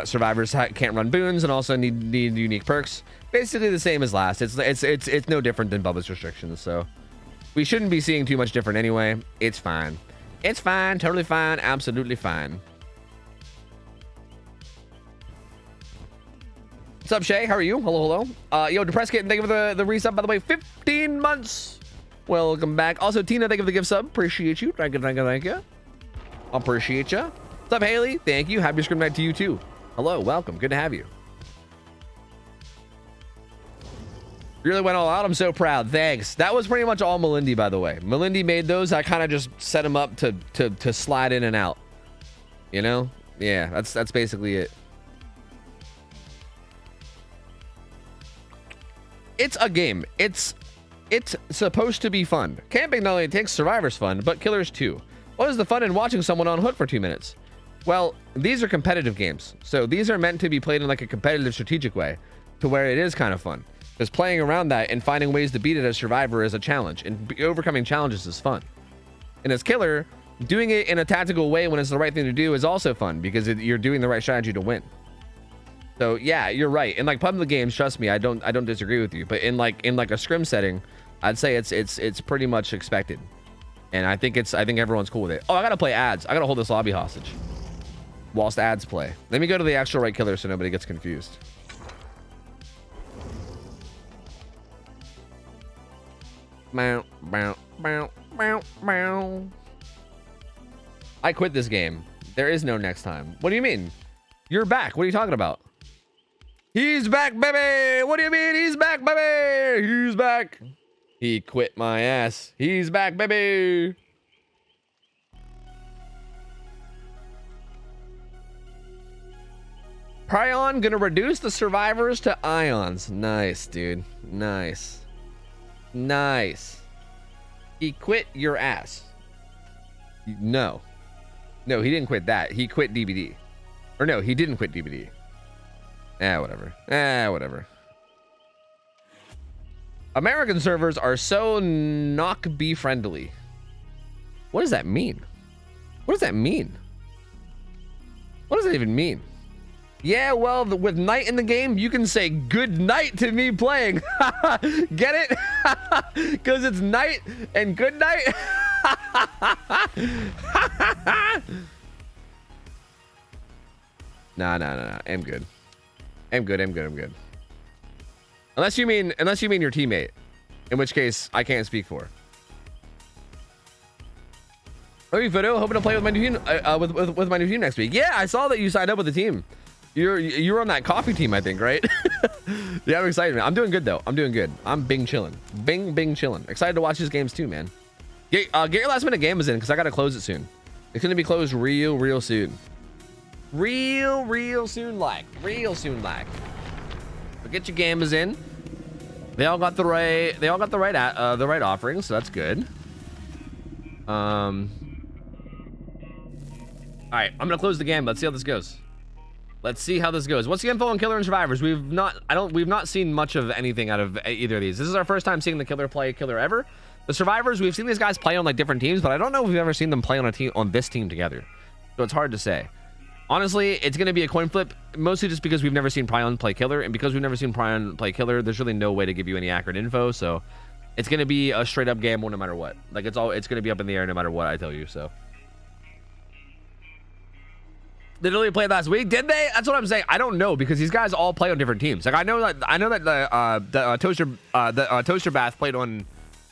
Survivors can't run boons and also need unique perks. Basically the same as last. It's no different than Bubba's restrictions, so we shouldn't be seeing too much different anyway. It's fine. It's fine, totally fine, absolutely fine. What's up, Shay? How are you? Hello, hello. Yo, Depressed Kitten, thank you for the resub, by the way. 15 months. Welcome back. Also, Tina, thank you for the gift sub. Appreciate you. Thank you, thank you, thank you. Appreciate you. What's up, Haley? Thank you. Happy scrim night to you, too. Hello, welcome. Good to have you. Really went all out. I'm so proud. Thanks. That was pretty much all Melindy, by the way. Melindy made those. I kind of just set them up to slide in and out. You know? Yeah, that's basically it. It's a game. It's supposed to be fun. Camping not only takes survivors fun, but killers too. What is the fun in watching someone on hook for 2 minutes? Well, these are competitive games. So these are meant to be played in like a competitive strategic way to where it is kind of fun. Because playing around that and finding ways to beat it as survivor is a challenge, and overcoming challenges is fun. And as killer, doing it in a tactical way when it's the right thing to do is also fun because you're doing the right strategy to win. So yeah, you're right. In like public games, trust me, I don't disagree with you. But in like a scrim setting, I'd say it's pretty much expected. And I think everyone's cool with it. Oh, I gotta play ads. I gotta hold this lobby hostage whilst ads play. Let me go to the actual right killer so nobody gets confused. Bow, bow, bow, bow, bow. I quit this game. There is no next time. What do you mean? You're back. What are you talking about? He's back, baby. What do you mean? He's back, baby. He's back. He quit my ass. He's back, baby. Prion gonna reduce the survivors to ions. Nice, dude. Nice. Nice. He quit your ass. No. No, he didn't quit that. He quit DBD. Or no, he didn't quit DBD. Whatever. Whatever. American servers are so knock be friendly. What does that mean? What does that mean? What does that even mean? Yeah, well, with night in the game, you can say good night to me playing. Get it? Because it's night and good night. Nah. I'm good. I'm good. Unless you mean your teammate, in which case I can't speak for. Okay, Photo, hoping to play with my new team, with my new team next week. Yeah, I saw that you signed up with the team. You're on that coffee team, I think, right? Yeah, I'm excited, man. I'm doing good though. I'm doing good. I'm Bing chilling. Bing chilling. Excited to watch these games too, man. Get your last minute game is in because I gotta close it soon. It's gonna be closed real soon. Real soon like. But get your gamers in. They all got the right offerings, so that's good. All right, I'm gonna close the game. Let's see how this goes. What's the info on killer and survivors? We've not seen much of anything out of either of these. This is our first time seeing the killer play killer ever. The survivors, we've seen these guys play on like different teams, but I don't know if we've ever seen them play on this team together. So it's hard to say. Honestly, it's going to be a coin flip, mostly just because we've never seen Prion play killer, and because we've never seen Prion play killer, there's really no way to give you any accurate info. So it's going to be a straight up gamble no matter what. Like it's going to be up in the air no matter what I tell you. So they literally played last week, did they? That's what I'm saying. I don't know because these guys all play on different teams. Like I know that the Toaster Bath played on.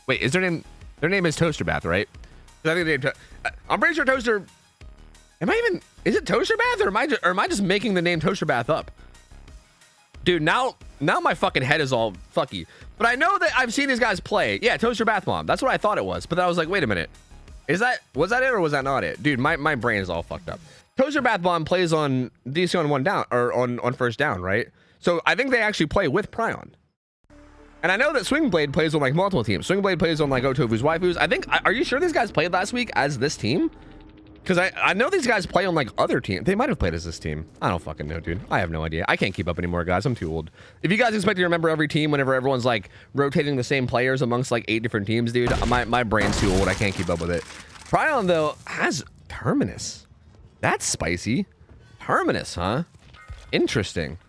Wait, is their name? Their name is Toaster Bath, right? I think I'm pretty sure Toaster. Is it Toaster Bath or am I just making the name Toaster Bath up? Dude, now my fucking head is all fucky. But I know that I've seen these guys play. Yeah, Toaster Bath Mom. That's what I thought it was. But then I was like, wait a minute. Was that it or was that not it? Dude, my brain is all fucked up. Toaster Bath Bomb plays on DC on one down or on first down, right? So I think they actually play with Prion. And I know that Swingblade plays on like multiple teams. Swingblade plays on like OhTofu's waifus. Are you sure these guys played last week as this team? Because I know these guys play on like other teams. They might have played as this team. I don't fucking know, dude. I have no idea. I can't keep up anymore, guys. I'm too old. If you guys expect to remember every team whenever everyone's like rotating the same players amongst like 8 different teams, dude, my brain's too old. I can't keep up with it. Prion though has Terminus. That's spicy. Terminus, huh? Interesting.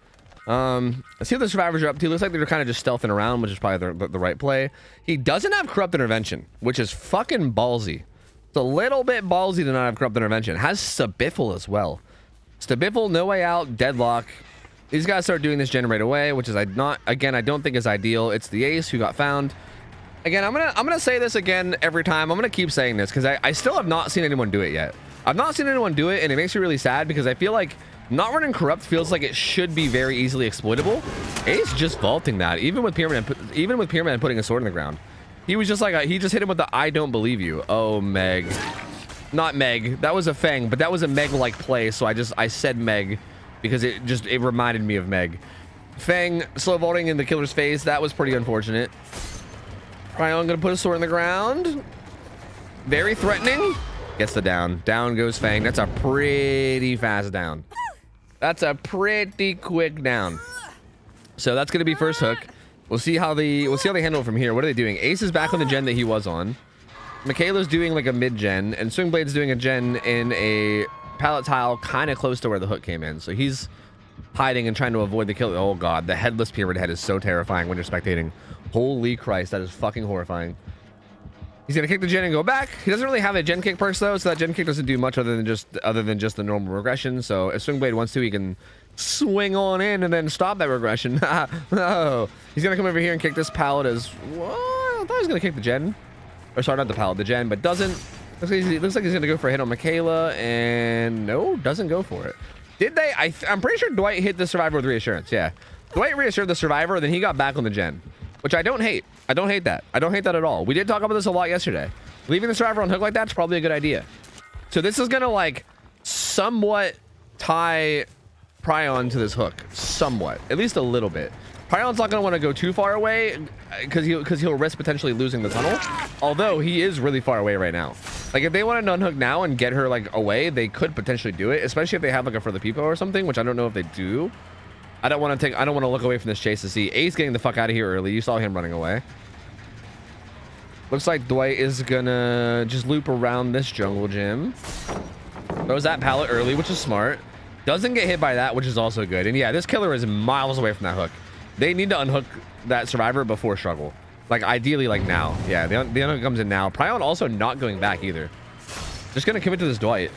Let's see what the survivors are up to. Looks like they're kind of just stealthing around, which is probably the right play. He doesn't have corrupt intervention, which is fucking ballsy. It's a little bit ballsy to not have corrupt intervention. Has Stabiffle as well. Stabiffle, no way out, deadlock. These guys start doing this gen right away, which is I don't think is ideal. It's the ace who got found. Again, I'm gonna say this again every time. I'm gonna keep saying this because I still have not seen anyone do it yet. I've not seen anyone do it, and it makes me really sad because I feel like not running corrupt feels like it should be very easily exploitable. Ace just vaulting that, even with Pyramid putting a sword in the ground. He was just like he just hit him with the I don't believe you. Oh, Meg. Not Meg. That was a Fang, but that was a Meg-like play, so I said Meg because it reminded me of Meg. Fang slow vaulting in the killer's face. That was pretty unfortunate. Pryon gonna put a sword in the ground. Very threatening. Gets the down. Down goes Fang. That's a pretty fast down. That's a pretty quick down. So that's gonna be first hook. We'll see how they handle it from here. What are they doing? Ace is back on the gen that he was on. Michaela's doing like a mid gen, and Swingblade's doing a gen in a pallet tile kind of close to where the hook came in. So he's hiding and trying to avoid the kill. Oh god, the headless pyramid head is so terrifying when you're spectating. Holy Christ, that is fucking horrifying. He's gonna kick the gen and go back. He doesn't really have a gen kick perks though, so that gen kick doesn't do much other than just the normal regression. So if Swingblade wants to, he can swing on in and then stop that regression. No, he's gonna come over here and kick this pallet as what? I thought he was gonna kick the gen, or sorry, not the pallet, the gen, but doesn't. Looks like he's gonna go for a hit on Michaela, and no, doesn't go for it. Did they? I'm pretty sure Dwight hit the survivor with reassurance. Yeah, Dwight reassured the survivor, then he got back on the gen, which I don't hate. I don't hate that. I don't hate that at all. We did talk about this a lot yesterday. Leaving the survivor on hook like that's probably a good idea. So this is gonna like somewhat tie Pryon to this hook, somewhat, at least a little bit. Pryon's not gonna want to go too far away because he'll risk potentially losing the tunnel. Although he is really far away right now. Like if they want to unhook now and get her like away, they could potentially do it, especially if they have like a further peepo or something, which I don't know if they do. I don't want to look away from this chase to see Ace getting the fuck out of here early. You saw him running away. Looks like Dwight is gonna just loop around this jungle gym. Throws that pallet early, which is smart. Doesn't get hit by that, which is also good. And yeah, this killer is miles away from that hook. They need to unhook that survivor before struggle. Like ideally like now. Yeah, the unhook comes in now. Pryon also not going back either. Just gonna commit to this Dwight.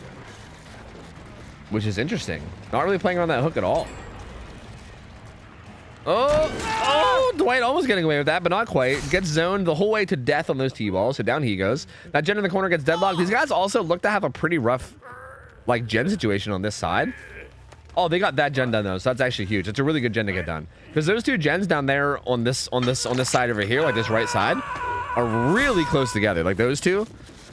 Which is interesting. Not really playing around that hook at all. Oh, Dwight almost getting away with that, but not quite. Gets zoned the whole way to death on those T-balls, so down he goes. That gen in the corner gets deadlocked. These guys also look to have a pretty rough, like, gen situation on this side. Oh, they got that gen done though, so that's actually huge. It's a really good gen to get done. Because those two gens down there on this side over here, like this right side, are really close together, like those two.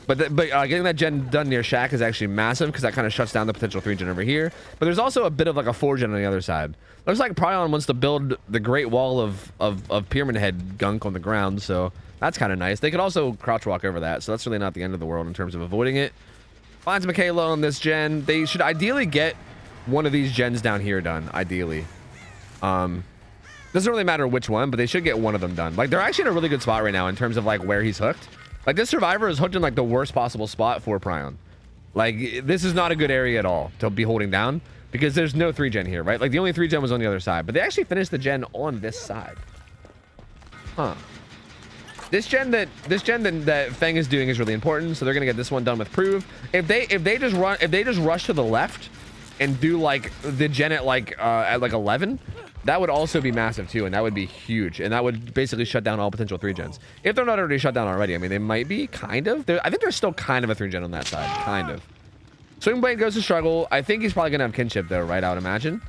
But getting that gen done near Shack is actually massive because that kind of shuts down the potential 3 gen over here. But there's also a bit of like a 4 gen on the other side. Looks like Pryon wants to build the great wall of pyramid head gunk on the ground, so that's kind of nice. They could also crouch walk over that, so that's really not the end of the world in terms of avoiding it. Finds Michaela on this gen. They should ideally get one of these gens down here done, ideally. Doesn't really matter which one, but they should get one of them done. Like they're actually in a really good spot right now in terms of like where he's hooked. Like this survivor is hooked in like the worst possible spot for Pryon. Like this is not a good area at all to be holding down because there's no 3 gen here, right? Like the only 3 gen was on the other side, but they actually finished the gen on this side. Huh. This gen that Feng is doing is really important, so they're gonna get this one done with Prove. If they just rush to the left and do like the gen at like 11, that would also be massive too, and that would be huge, and that would basically shut down all potential 3 gens. If they're not already shut down already, I mean, they might be, kind of. I think there's still kind of a 3 gen on that side, kind of. Swingblade goes to struggle. I think he's probably gonna have kinship though, right? I would imagine.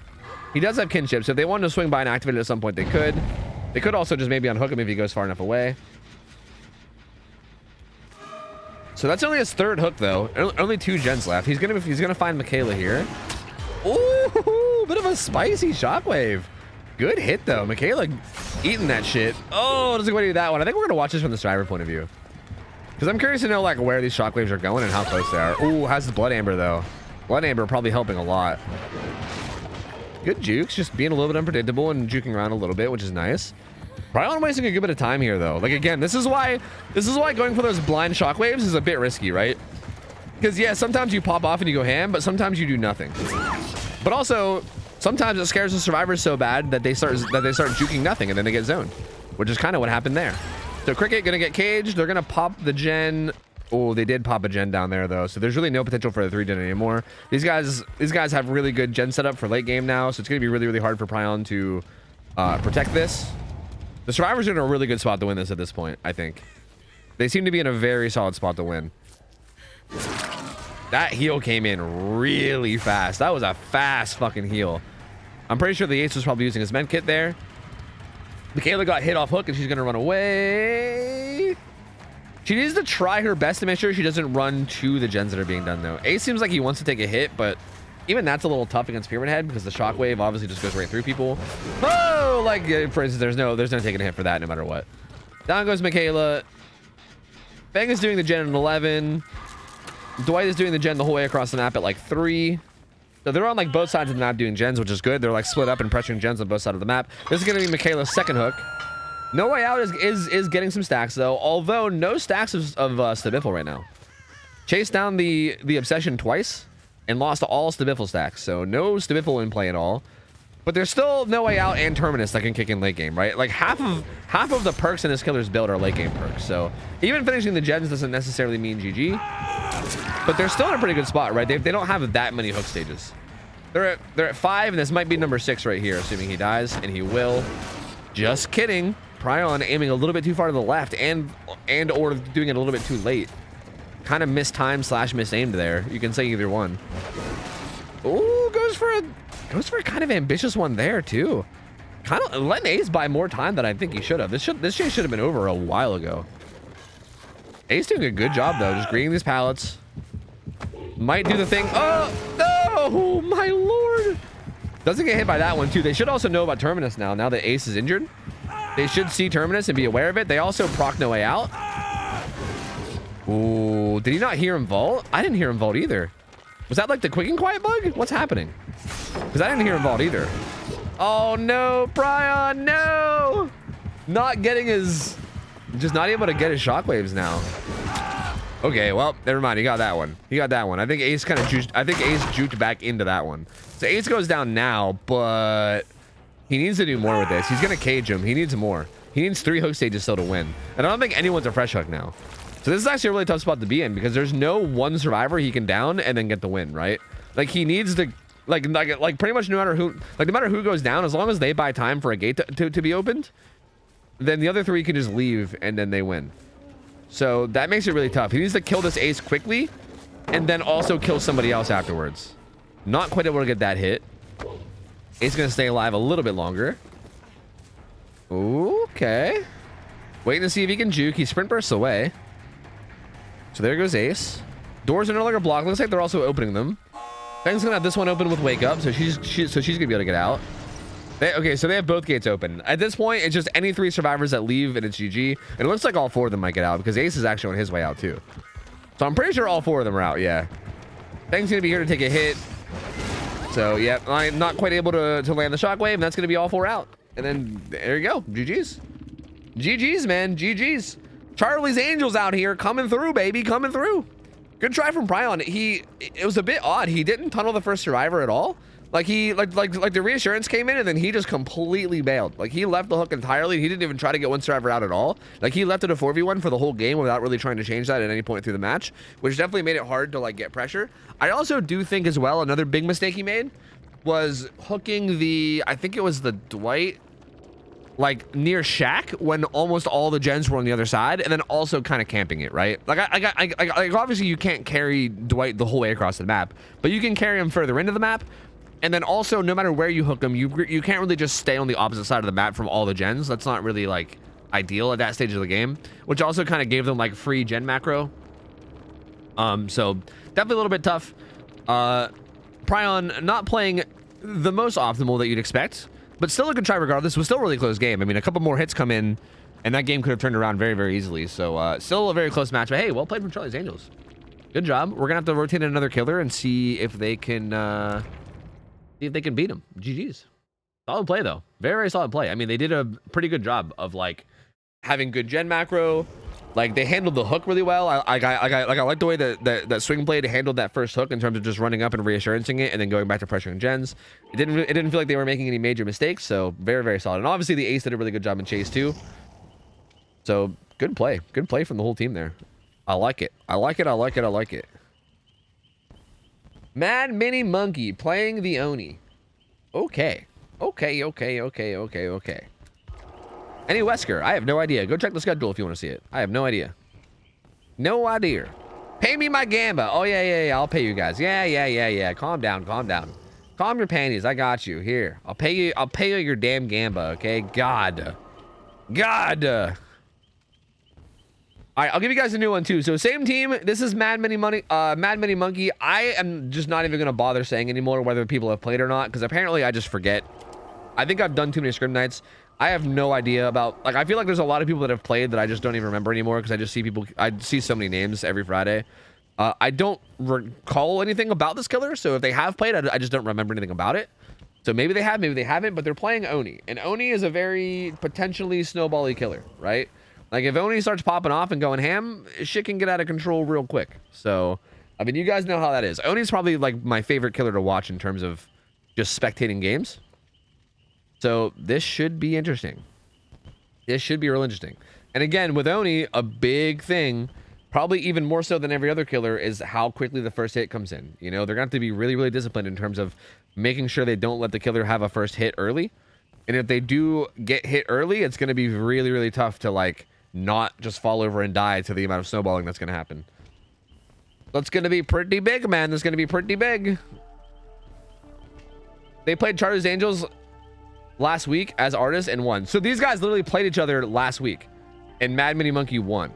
He does have kinship, so if they wanted to swing by and activate it at some point, they could. They could also just maybe unhook him if he goes far enough away. So that's only his 3rd hook though. Only 2 gens left. He's gonna find Michaela here. Ooh, bit of a spicy shockwave. Good hit though. Michaela eating that shit. Oh, doesn't want to do that one. I think we're gonna watch this from the survivor point of view, because I'm curious to know like where these shockwaves are going and how close they are. Ooh, has the blood amber though. Blood amber probably helping a lot. Good jukes, just being a little bit unpredictable and juking around a little bit, which is nice. Pryon wasting a good bit of time here though. Like again, this is why going for those blind shockwaves is a bit risky, right? Because yeah, sometimes you pop off and you go ham, but sometimes you do nothing. But also, sometimes it scares the survivors so bad that they start juking nothing and then they get zoned, which is kind of what happened there. So Cricket gonna get caged. They're gonna pop the gen Oh, they did pop a gen down there though, so there's really no potential for a 3 gen anymore. These guys have really good gen setup for late game now, so it's gonna be really hard for Pryon to protect this. The survivors are in a really good spot to win this at this point. I think they seem to be in a very solid spot to win. That heal came in really fast. That was a fast fucking heal. I'm pretty sure the ace was probably using his med kit there. Michaela got hit off hook and she's gonna run away. She needs to try her best to make sure she doesn't run to the gens that are being done though. Ace seems like he wants to take a hit, but even that's a little tough against Pyramid Head because the shockwave obviously just goes right through people. Oh, like for instance, there's no taking a hit for that no matter what. Down goes Michaela. Bang is doing the gen at 11. Dwight is doing the gen the whole way across the map at like 3. So they're on like both sides of the map doing gens, which is good. They're like split up and pressuring gens on both sides of the map. This is going to be Michaela's second hook. No Way Out is getting some stacks though, although no stacks of Stabiffle right now. Chased down the Obsession twice and lost all Stabiffle stacks, so no Stabiffle in play at all. But there's still No Way Out and Terminus that can kick in late game, right? Like half of the perks in this killer's build are late game perks. So even finishing the gens doesn't necessarily mean GG. But they're still in a pretty good spot, right? They don't have that many hook stages. They're at 5, and this might be number 6 right here, assuming he dies, and he will. Just kidding. Pryon aiming a little bit too far to the left and or doing it a little bit too late. Kind of mistimed / misaimed there. You can say either one. Ooh, goes for a kind of ambitious one there too. Kind of letting Ace buy more time than I think he should have. This chase should have been over a while ago. Ace doing a good job though, just greeting these pallets. Might do the thing. Oh no, my lord! Doesn't get hit by that one too. They should also know about Terminus now that Ace is injured. They should see Terminus and be aware of it. They also proc No Way Out. Ooh, did he not hear him vault? I didn't hear him vault either. Was that like the quick and quiet bug? What's happening? Because I didn't hear him vault either. Oh no, Pryon, no! Not getting his... Just not able to get his shockwaves now. Okay, well, never mind. He got that one. He got that one. I think Ace kind of juiced... I think Ace juked back into that one. So Ace goes down now, but... He needs to do more with this. He's going to cage him. He needs more. He needs 3 hook stages still to win. And I don't think anyone's a fresh hook now. So this is actually a really tough spot to be in because there's no one survivor he can down and then get the win, right? Like he needs to... Like pretty much no matter who goes down, as long as they buy time for a gate to be opened, then the other 3 can just leave and then they win. So that makes it really tough. He needs to kill this Ace quickly and then also kill somebody else afterwards. Not quite able to get that hit. Ace gonna stay alive a little bit longer. Okay. Waiting to see if he can juke. He sprint bursts away. So there goes Ace. Doors are no longer blocked. Looks like they're also opening them. Fang's gonna have this one open with Wake Up, so she's gonna be able to get out. Okay, so they have both gates open. At this point, it's just any 3 survivors that leave and it's GG. And it looks like all 4 of them might get out because Ace is actually on his way out too. So I'm pretty sure all 4 of them are out, yeah. Fang's gonna be here to take a hit. So yeah, I'm not quite able to land the shockwave, and that's gonna be all 4 out. And then there you go, GG's. GG's, man, GG's. Charlie's Angels out here coming through, baby, coming through. Good try from Pryon. It was a bit odd. He didn't tunnel the first survivor at all. Like the reassurance came in and then he just completely bailed. Like he left the hook entirely. He didn't even try to get one survivor out at all. Like he left it a 4v1 for the whole game without really trying to change that at any point through the match, which definitely made it hard to like get pressure. I also do think as well, another big mistake he made was hooking I think it was the Dwight, like near Shack when almost all the gens were on the other side, and then also kind of camping it, right? Like like obviously you can't carry Dwight the whole way across the map, but you can carry him further into the map. And then also, no matter where you hook him, you can't really just stay on the opposite side of the map from all the gens. That's not really like ideal at that stage of the game, which also kind of gave them like free gen macro. So definitely a little bit tough. Pryon not playing the most optimal that you'd expect, but still a good try regardless. It was still a really close game. I mean, a couple more hits come in and that game could have turned around very, very easily. So still a very close match, but hey, well played from Charlie's Angels. Good job. We're gonna have to rotate in another killer and see if they can beat him. GG's. Solid play though. Very, very solid play. I mean, they did a pretty good job of like having good gen macro. Like they handled the hook really well. I like the way that Swing Blade handled that first hook in terms of just running up and reassuranceing it and then going back to pressuring gens. It didn't feel like they were making any major mistakes. So very, very solid. And obviously the Ace did a really good job in chase too. So good play from the whole team there. I like it. I like it. I like it. I like it. Mad Mini Monkey playing the Oni. Okay. Okay, okay, okay, okay, okay. Any Wesker? I have no idea. Go check the schedule if you want to see it. I have no idea. No idea. Pay me my gamba. Oh, yeah. I'll pay you guys. Yeah. Calm down. Calm down. Calm your panties. I got you. Here. I'll pay you your damn gamba, okay? God. All right, I'll give you guys a new one too. So same team. This is Mad Mini Monkey. I am just not even gonna bother saying anymore whether people have played or not, because apparently I just forget. I think I've done too many scrim nights. I have no idea about, like, I feel like there's a lot of people that have played that I just don't even remember anymore, because I just see people, I see so many names every Friday. I don't recall anything about this killer, so if they have played, I just don't remember anything about it. So maybe they have, maybe they haven't, but they're playing Oni, and Oni is a very potentially snowbally killer, right? Like, if Oni starts popping off and going ham, shit can get out of control real quick. So, I mean, you guys know how that is. Oni's probably, like, my favorite killer to watch in terms of just spectating games. So, this should be interesting. This should be real interesting. And again, with Oni, a big thing, probably even more so than every other killer, is how quickly the first hit comes in. You know, they're going to have to be really, really disciplined in terms of making sure they don't let the killer have a first hit early. And if they do get hit early, it's going to be really, really tough to, like, not just fall over and die to the amount of snowballing that's going to happen. That's going to be pretty big, man. That's going to be pretty big. They played Charlie's Angels last week as artists and won. So these guys literally played each other last week, and Mad Mini Monkey won.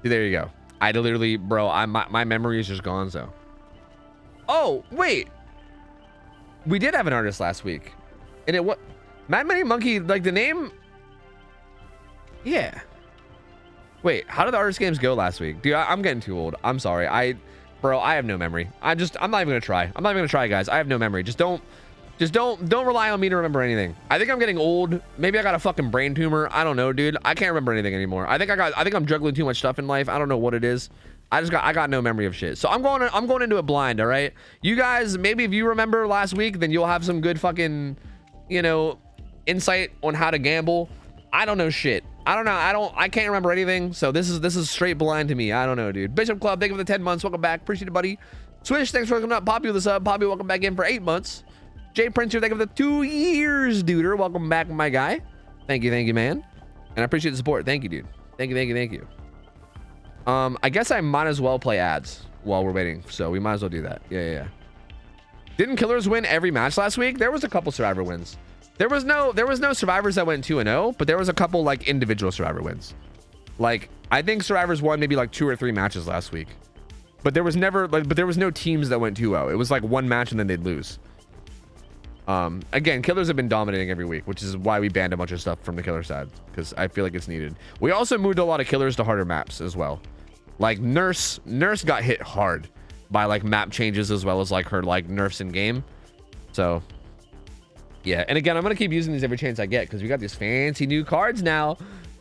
There you go. I literally, bro, my memory is just gone. So, oh wait, we did have an artist last week, and it what Mad Mini Monkey, like the name. Yeah. Wait, how did the artist games go last week? Dude, I'm getting too old. I'm sorry. Bro, I have no memory. I'm not even gonna try. I'm not even gonna try, guys. I have no memory. Just don't rely on me to remember anything. I think I'm getting old. Maybe I got a fucking brain tumor. I don't know, dude. I can't remember anything anymore. I think I'm juggling too much stuff in life. I don't know what it is. I got no memory of shit. So I'm going into it blind, all right? You guys, maybe if you remember last week, then you'll have some good fucking, you know, insight on how to gamble. I don't know shit. I don't know. I can't remember anything. So this is straight blind to me. I don't know, dude. Bishop Club, thank you for the 10 months. Welcome back. Appreciate it, buddy. Swish, thanks for coming up. Poppy with the sub. Poppy, welcome back in for 8 months. Jay Prince here, thank you for the 2 years, duder. Welcome back, my guy. Thank you, man. And I appreciate the support. Thank you, dude. Thank you. I guess I might as well play ads while we're waiting. So we might as well do that. Yeah. Didn't killers win every match last week? There was a couple survivor wins. There was no survivors that went 2-0, but there was a couple like individual survivor wins. Like, I think survivors won maybe like 2 or 3 matches last week. But there was never like, but there was no teams that went 2-0. It was like one match and then they'd lose. Again, killers have been dominating every week, which is why we banned a bunch of stuff from the killer side, because I feel like it's needed. We also moved a lot of killers to harder maps as well. Like Nurse got hit hard by like map changes as well as like her like nerfs in game. So yeah, and again, I'm gonna keep using these every chance I get, because we got these fancy new cards now.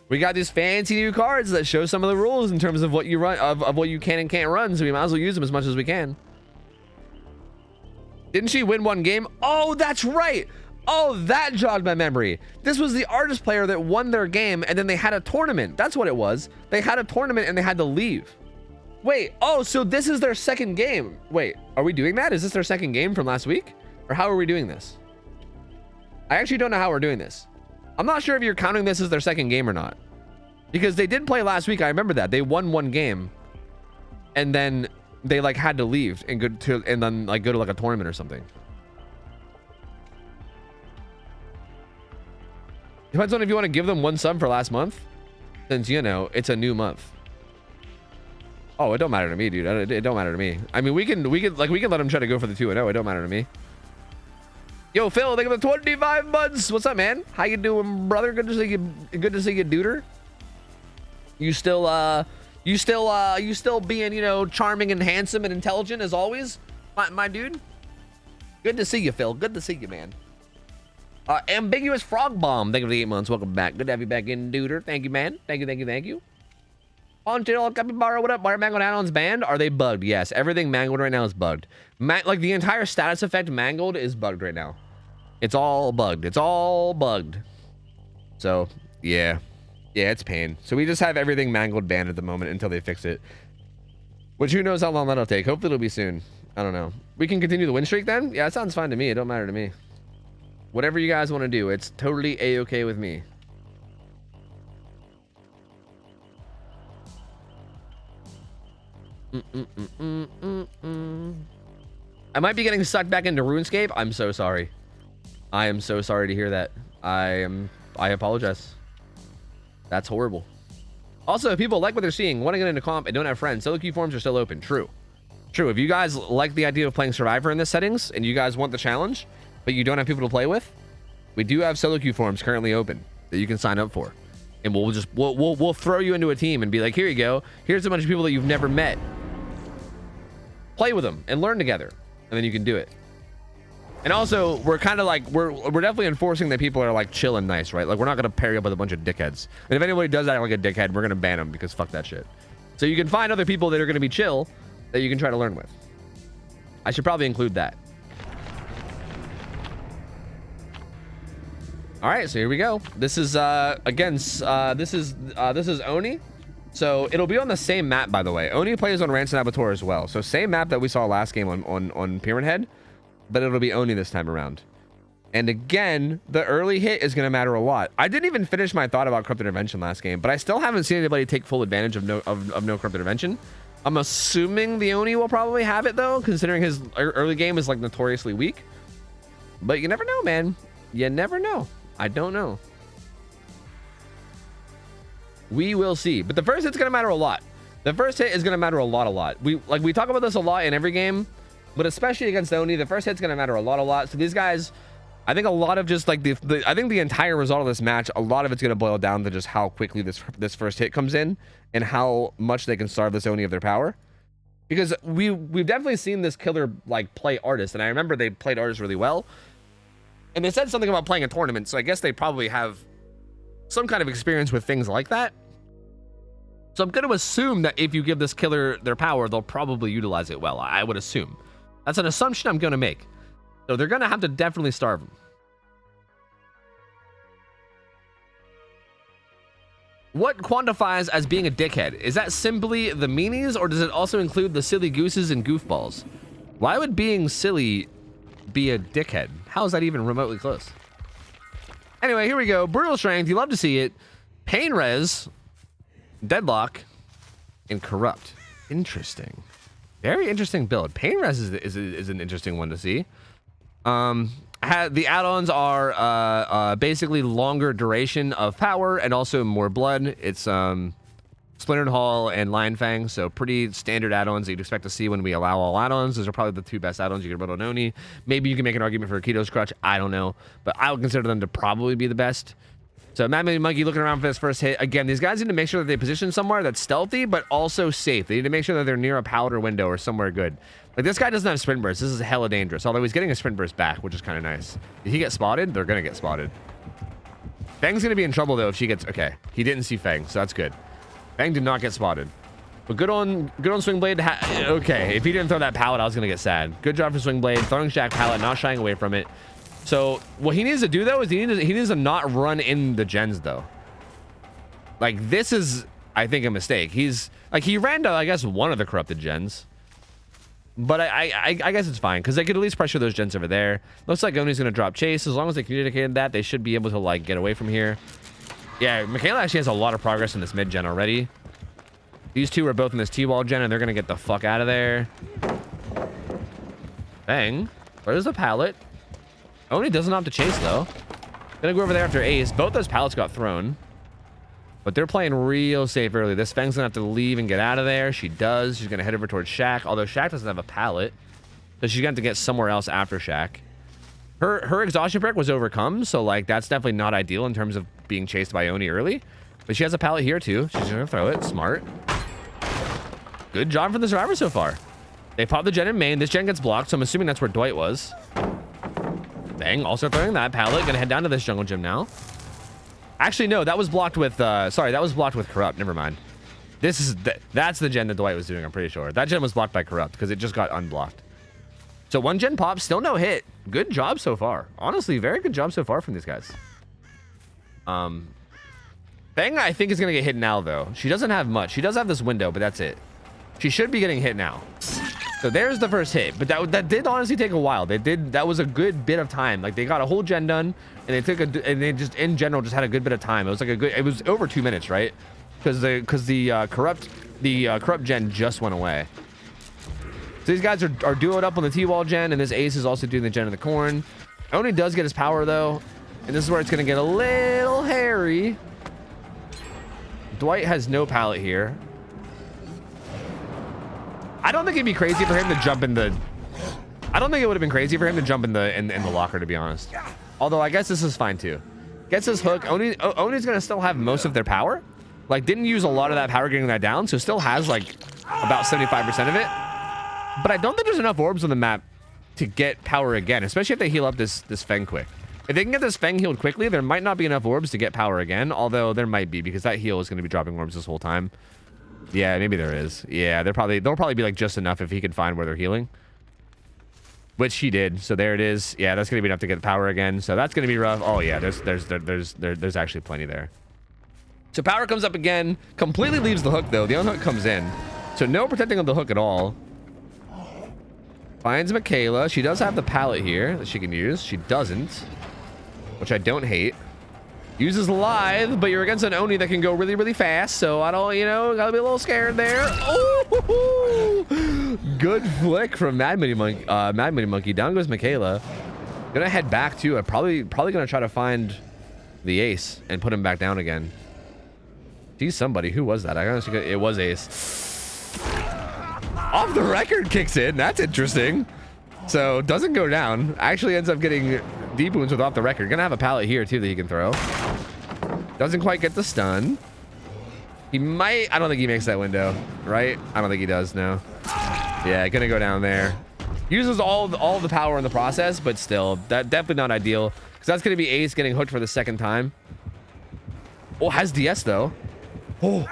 We got these fancy new cards that show some of the rules in terms of what you run, of what you can and can't run. So we might as well use them as much as we can. Didn't she win 1 game? Oh, that's right. Oh, that jogged my memory. This was the artist player that won their game, and then they had a tournament. That's what it was. They had a tournament and they had to leave. Wait, oh, so this is their second game. Wait, are we doing that? Is this their second game from last week? Or how are we doing this? I actually don't know how we're doing this. I'm not sure if you're counting this as their second game or not. Because they did play last week. I remember that. They won 1 game. And then they like had to leave and go to, and then like go to like a tournament or something. Depends on if you want to give them 1 sub for last month, since, you know, it's a new month. Oh, it don't matter to me, dude. It don't matter to me. I mean, we can let them try to go for the 2-0. It don't matter to me. Yo, Phil, thank you for the 25 months. What's up, man? How you doing, brother? Good to see you. Good to see you, duder. You still being, you know, charming and handsome and intelligent as always, my dude. Good to see you, Phil. Good to see you, man. Ambiguous Frog Bomb, thank you for the 8 months. Welcome back. Good to have you back in, duder. Thank you, man. Thank you. On channel, Capybara, what up? Why are Mangled add-ons banned? Are they bugged? Yes, everything Mangled right now is bugged. Like the entire status effect Mangled is bugged right now. It's all bugged. So, yeah. Yeah, it's pain. So we just have everything mangled banned at the moment until they fix it. Which who knows how long that'll take. Hopefully it'll be soon. I don't know. We can continue the win streak then? Yeah, it sounds fine to me. It don't matter to me. Whatever you guys want to do, it's totally a-okay with me. I might be getting sucked back into RuneScape. I'm so sorry. I am so sorry to hear that. I apologize. That's horrible. Also, if people like what they're seeing, want to get into comp and don't have friends, solo queue forums are still open. True. True. If you guys like the idea of playing Survivor in this settings and you guys want the challenge, but you don't have people to play with, we do have solo queue forums currently open that you can sign up for. And we'll throw you into a team and be like, here you go. Here's a bunch of people that you've never met. Play with them and learn together. And then you can do it. And also, we're kind of like, we're definitely enforcing that people are like chill and nice, right? Like, we're not going to pair you up with a bunch of dickheads. And if anybody does act like a dickhead, we're going to ban them because fuck that shit. So you can find other people that are going to be chill that you can try to learn with. I should probably include that. All right, so here we go. This is this is Oni. So it'll be on the same map, by the way. Oni plays on Ransom Abattoir as well. So same map that we saw last game on Pyramid Head, but it'll be Oni this time around. And again, the early hit is going to matter a lot. I didn't even finish my thought about Corrupt Intervention last game, but I still haven't seen anybody take full advantage of no Corrupt Intervention. I'm assuming the Oni will probably have it though, considering his early game is like notoriously weak. But you never know, man. You never know. I don't know. We will see. But the first hit's going to matter a lot. The first hit is going to matter a lot. We talk about this a lot in every game, but especially against Oni, the first hit's going to matter a lot. So these guys, I think a lot of just like I think the entire result of this match, a lot of it's going to boil down to just how quickly this first hit comes in and how much they can starve this Oni of their power. Because we've definitely seen this killer like play artist, and I remember they played artist really well. And they said something about playing a tournament, so I guess they probably have some kind of experience with things like that. So I'm going to assume that if you give this killer their power, they'll probably utilize it well. I would assume. That's an assumption I'm going to make. So they're going to have to definitely starve him. What quantifies as being a dickhead? Is that simply the meanies, or does it also include the silly gooses and goofballs? Why would being silly be a dickhead? How is that even remotely close? Anyway, here we go. Brutal Strength. You love to see it. Pain Res. Deadlock. And Corrupt. Interesting. Very interesting build. Pain Res is an interesting one to see. The add-ons are basically longer duration of power and also more blood. It's Splintered Hall and Lion Fang, so pretty standard add-ons that you'd expect to see when we allow all add-ons. Those are probably the two best add-ons you can build on Oni. Maybe you can make an argument for Akito's Crutch. I don't know, but I would consider them to probably be the best. So Madman Monkey looking around for this first hit. Again, these guys need to make sure that they position somewhere that's stealthy, but also safe. They need to make sure that they're near a powder window or somewhere good. Like, this guy doesn't have sprint burst. This is hella dangerous, although he's getting a sprint burst back, which is kind of nice. Did he get spotted? They're going to get spotted. Fang's going to be in trouble, though, if she gets... Okay, he didn't see Fang, so that's good. Fang did not get spotted. But good on Swingblade. Okay, if he didn't throw that pallet, I was going to get sad. Good job for Swingblade. Throwing Shack pallet, not shying away from it. So what he needs to do, though, is he needs to not run in the gens, though. Like, this is, I think, a mistake. He's... Like, he ran to, I guess, one of the corrupted gens. But I guess it's fine, because they could at least pressure those gens over there. Looks like Oni's going to drop Chase. As long as they communicated that, they should be able to, like, get away from here. Yeah, Michaela actually has a lot of progress in this mid-gen already. These two are both in this T-wall gen, and they're going to get the fuck out of there. Bang. Where's the pallet? Oni doesn't have to chase, though. Gonna go over there after Ace. Both those pallets got thrown. But they're playing real safe early. This Fang's gonna have to leave and get out of there. She does. She's gonna head over towards Shaq, although Shaq doesn't have a pallet. So she's gonna have to get somewhere else after Shaq. Her exhaustion perk was overcome, so like that's definitely not ideal in terms of being chased by Oni early. But she has a pallet here too. She's gonna throw it. Smart. Good job for the survivor so far. They popped the gen in main. This gen gets blocked, so I'm assuming that's where Dwight was. Bang, also throwing that pallet. Gonna head down to this jungle gym now. Actually, no, that was blocked with, sorry, that was blocked with Corrupt. Never mind. That's the gen that Dwight was doing, I'm pretty sure. That gen was blocked by Corrupt because it just got unblocked. So one gen pop, still no hit. Good job so far. Honestly, very good job so far from these guys. Feng, I think, is going to get hit now, though. She doesn't have much. She does have this window, but that's it. She should be getting hit now. So there's the first hit. But that did honestly take a while. That was a good bit of time. Like, they got a whole gen done, and they just, in general, just had a good bit of time. It was like it was over 2 minutes, right? Because the corrupt gen just went away. So these guys are duoed up on the T-wall gen, and this ace is also doing the gen of the corn. Oni does get his power, though. And this is where it's going to get a little hairy. Dwight has no pallet here. I don't think it'd be crazy for him to jump in the... I don't think it would have been crazy for him to jump in the locker, to be honest. Although, I guess this is fine, too. Gets his hook. Oni's going to still have most of their power. Like, didn't use a lot of that power getting that down, so still has, like, about 75% of it. But I don't think there's enough orbs on the map to get power again, especially if they heal up this Feng quick. If they can get this Feng healed quickly, there might not be enough orbs to get power again, although there might be, because that heal is going to be dropping orbs this whole time. Yeah, maybe there is. Yeah, they'll probably be like just enough if he can find where they're healing. Which he did. So there it is. Yeah, that's going to be enough to get power again. So that's going to be rough. Oh yeah, there's actually plenty there. So power comes up again, completely leaves the hook though. The unhook comes in. So no protecting of the hook at all. Finds Michaela. She does have the pallet here that she can use. She doesn't, which I don't hate. Uses lithe, but you're against an Oni that can go really, really fast. So I don't, gotta be a little scared there. Oh, good flick from Mad Mini Monkey. Down goes Michaela. Gonna head back to. Probably gonna try to find the ace and put him back down again. Geez, somebody. Who was that? I honestly, it was Ace. Off the record kicks in. That's interesting. So doesn't go down. Actually ends up getting deep wounds with off the record. Gonna have a pallet here too that he can throw. Doesn't quite get the stun. He might. I don't think he makes that window, right? I don't think he does. No. Yeah, gonna go down there. Uses all the power in the process, but still, that definitely not ideal, because that's gonna be Ace getting hooked for the second time. Oh, has DS though. Oh.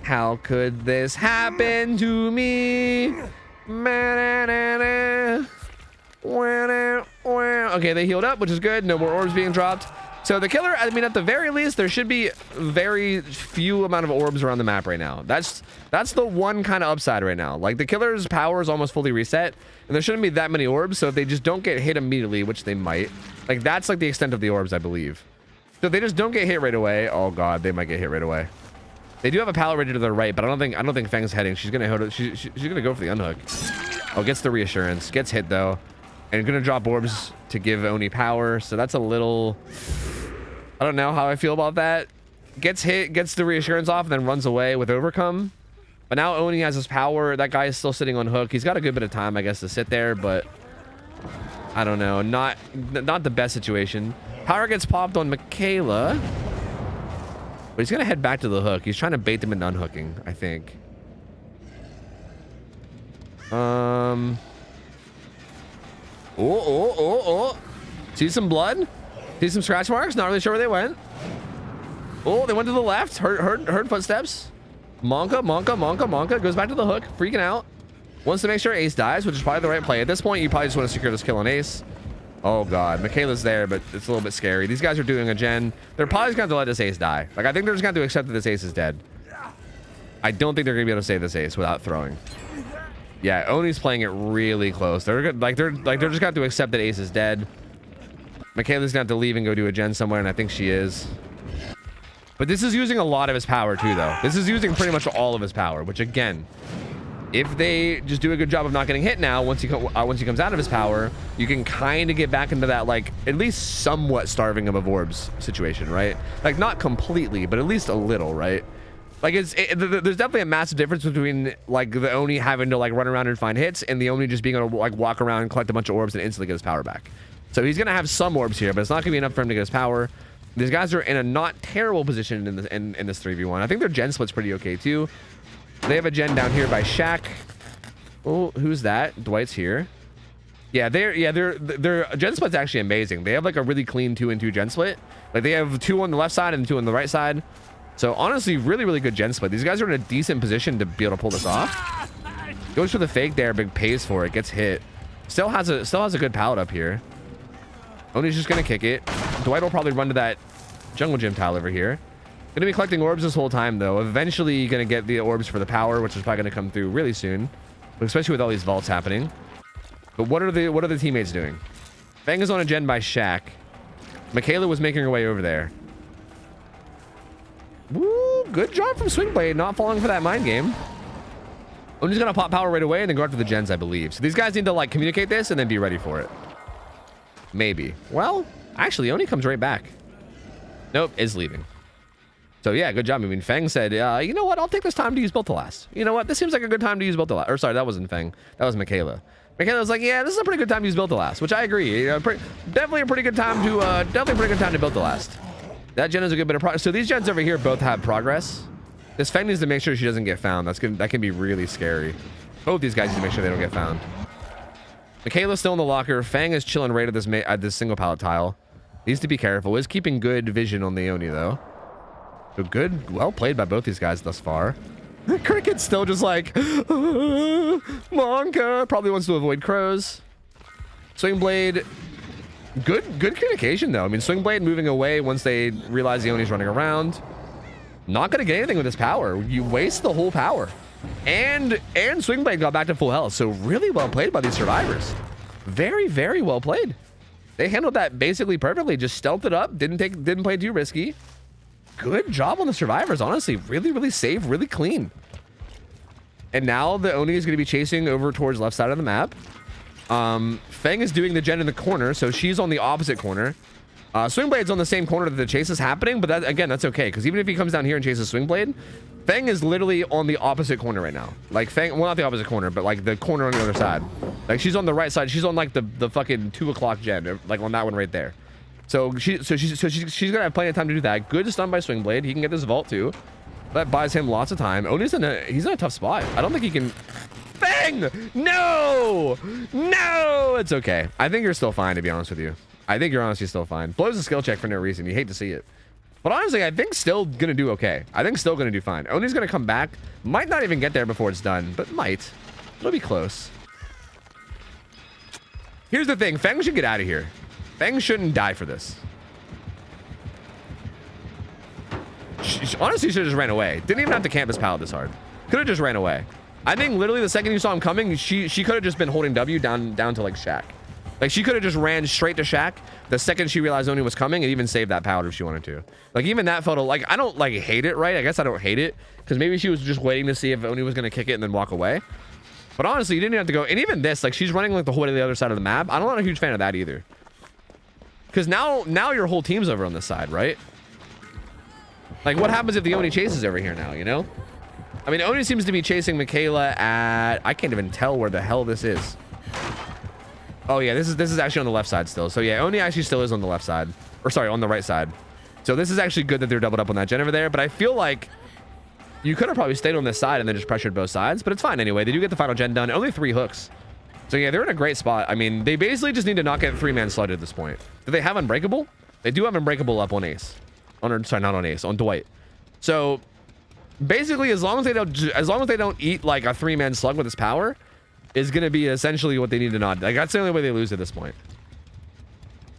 How could this happen to me? Okay, they healed up, which is good. No more orbs being dropped. So the killer, I mean, at the very least, there should be very few amount of orbs around the map right now. That's the one kind of upside right now. Like, the killer's power is almost fully reset, and there shouldn't be that many orbs. So if they just don't get hit immediately, which they might, like, that's like the extent of the orbs, I believe. So if they just don't get hit right away. Oh god, they might get hit right away. They do have a pallet ready to the right, but I don't think Feng's heading. She's gonna she's gonna go for the unhook. Oh, gets the reassurance. Gets hit though, and gonna drop orbs to give Oni power. So that's a little. I don't know how I feel about that. Gets hit, gets the reassurance off, and then runs away with overcome. But now Oni has his power. That guy is still sitting on hook. He's got a good bit of time, I guess, to sit there, but I don't know. Not the best situation. Power gets popped on Michaela. But he's going to head back to the hook. He's trying to bait them into unhooking, I think. Oh. See some blood? See some scratch marks? Not really sure where they went. Oh, they went to the left. Heard footsteps. Monka goes back to the hook, freaking out. Wants to make sure Ace dies, which is probably the right play. At this point, you probably just want to secure this kill on Ace. Oh god, Michaela's there, but it's a little bit scary. These guys are doing a gen. They're probably just going to let this Ace die. Like, I think they're just going to accept that this Ace is dead. I don't think they're going to be able to save this Ace without throwing. Yeah, Oni's playing it really close. They're just going to have to accept that Ace is dead. Michaela's going to have to leave and go do a gen somewhere, and I think she is. But this is using a lot of his power too, though. This is using pretty much all of his power, which again, if they just do a good job of not getting hit now, once he comes out of his power, you can kind of get back into that, like, at least somewhat starving him of orbs situation, right? Like, not completely, but at least a little, right? Like, there's definitely a massive difference between, like, the Oni having to, like, run around and find hits, and the Oni just being able to, like, walk around and collect a bunch of orbs and instantly get his power back. So he's going to have some orbs here, but it's not going to be enough for him to get his power. These guys are in a not terrible position in this 3v1. I think their gen split's pretty okay, too. They have a gen down here by Shaq. Oh, who's that? Dwight's here. Yeah, their gen split's actually amazing. They have like a really clean 2-and-2 gen split. Like, they have 2 on the left side and 2 on the right side. So honestly, really good gen split. These guys are in a decent position to be able to pull this off. Goes for the fake there, but pays for it. Gets hit. Still has a good pallet up here. Oni's just gonna kick it. Dwight will probably run to that jungle gym tile over here. Gonna be collecting orbs this whole time though. Eventually gonna get the orbs for the power, which is probably gonna come through really soon, especially with all these vaults happening. But what are the teammates doing? Fang is on a gen by Shaq. Michaela was making her way over there. Woo, good job from Swingblade, not falling for that mind game. Oni's gonna pop power right away and then go after the gens, I believe. So these guys need to like communicate this and then be ready for it. Maybe. Well, actually, Oni comes right back. Nope, is leaving. So yeah, good job. I mean, Fang said, you know what? I'll take this time to use Built to Last. You know what? This seems like a good time to use Built to Last. Or sorry, that wasn't Fang. That was Michaela. Michaela was like, yeah, this is a pretty good time to use Built to Last, which I agree. Definitely a pretty good time to Built to Last. That gen is a good bit of progress. So these gens over here both have progress. This Fang needs to make sure she doesn't get found. That's good. That can be really scary. Both these guys need to make sure they don't get found. Michaela's still in the locker. Fang is chilling right at this single pallet tile. Needs to be careful. Is keeping good vision on the Oni though. So good, well played by both these guys thus far. Cricket's still just like, Monka. Probably wants to avoid crows. Swingblade, good communication though. I mean, Swingblade moving away once they realize the Oni's running around. Not gonna get anything with his power. You waste the whole power. And Swingblade got back to full health. So really well played by these survivors. Very, very well played. They handled that basically perfectly. Just stealthed it up. Didn't play too risky. Good job on the survivors, honestly. Really, really safe, really clean. And now the Oni is going to be chasing over towards left side of the map. Fang is doing the gen in the corner, so she's on the opposite corner. Swingblade's on the same corner that the chase is happening, but again, that's okay, because even if he comes down here and chases Swingblade, Fang is literally on the opposite corner right now. Like Fang, well, not the opposite corner, but like the corner on the other side. Like she's on the right side. She's on like the fucking 2 o'clock gen, like on that one right there. So she's gonna have plenty of time to do that. Good stun by Swingblade. He can get this vault too. That buys him lots of time. Oni's he's in a tough spot. I don't think he can. Fang! No! No! It's okay. I think you're still fine, to be honest with you. I think you're honestly still fine. Blows a skill check for no reason. You hate to see it. But honestly, I think still gonna do okay. I think still gonna do fine. Oni's gonna come back. Might not even get there before it's done, but might. It'll be close. Here's the thing. Fang should get out of here. Fang shouldn't die for this. She honestly should have just ran away. Didn't even have to camp his pallet this hard. Could have just ran away. I think literally the second you saw him coming, she could have just been holding W down to like Shaq. Like she could have just ran straight to Shaq the second she realized Oni was coming and even saved that pallet if she wanted to. Like even that felt like, I don't like hate it, right? I guess I don't hate it because maybe she was just waiting to see if Oni was going to kick it and then walk away. But honestly, you didn't have to go. And even this, like she's running like the whole way to the other side of the map. I'm not a huge fan of that either. Because now your whole team's over on this side, right? Like, what happens if the Oni chases over here now, you know? I mean, Oni seems to be chasing Michaela at... I can't even tell where the hell this is. Oh, yeah, this is actually on the left side still. So, yeah, Oni actually still is on the left side. Or, sorry, on the right side. So, this is actually good that they're doubled up on that gen over there. But I feel like you could have probably stayed on this side and then just pressured both sides. But it's fine anyway. They do get the final gen done. Only 3 hooks. So, yeah, they're in a great spot. I mean, they basically just need to not get 3-man sludge at this point. Do they have Unbreakable? They do have Unbreakable up on Ace. Sorry, not on Ace. On Dwight. So, basically, as long as they don't eat, like, a 3-man slug with his power, is going to be essentially what they need to not... Like, that's the only way they lose at this point.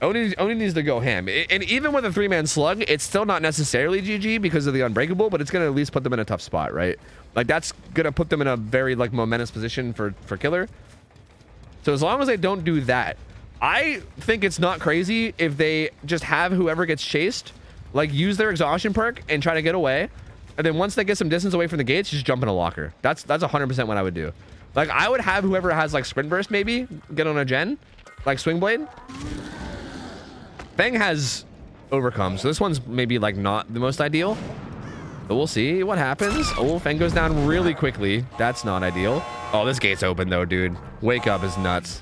Oni needs to go ham. And even with a 3-man slug, it's still not necessarily GG because of the Unbreakable, but it's going to at least put them in a tough spot, right? Like, that's going to put them in a very, like, momentous position for killer. So as long as they don't do that, I think it's not crazy if they just have whoever gets chased, like, use their exhaustion perk and try to get away. And then once they get some distance away from the gates, just jump in a locker. That's 100% what I would do. Like, I would have whoever has, like, sprint burst maybe get on a gen, like Swingblade. Fang has overcome, so this one's maybe, like, not the most ideal. But we'll see what happens. Oh, Fang goes down really quickly. That's not ideal. Oh, this gate's open, though, dude. Wake up is nuts.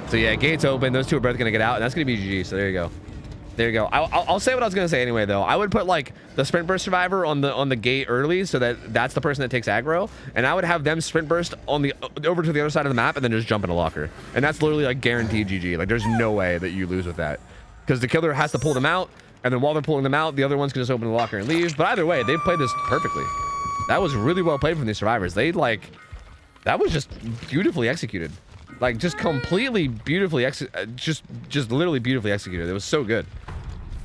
So, yeah, gate's open. Those two are both going to get out, and that's going to be GG. So, there you go. There you go. I'll say what I was going to say anyway, though. I would put, like, the sprint burst survivor on the gate early so that's the person that takes aggro. And I would have them sprint burst on over to the other side of the map and then just jump in a locker. And that's literally, like, guaranteed GG. Like, there's no way that you lose with that. Because the killer has to pull them out. And then while they're pulling them out, the other ones can just open the locker and leave. But either way, they played this perfectly. That was really well played from these survivors. That was just beautifully executed. Like just completely beautifully just literally beautifully executed. It was so good.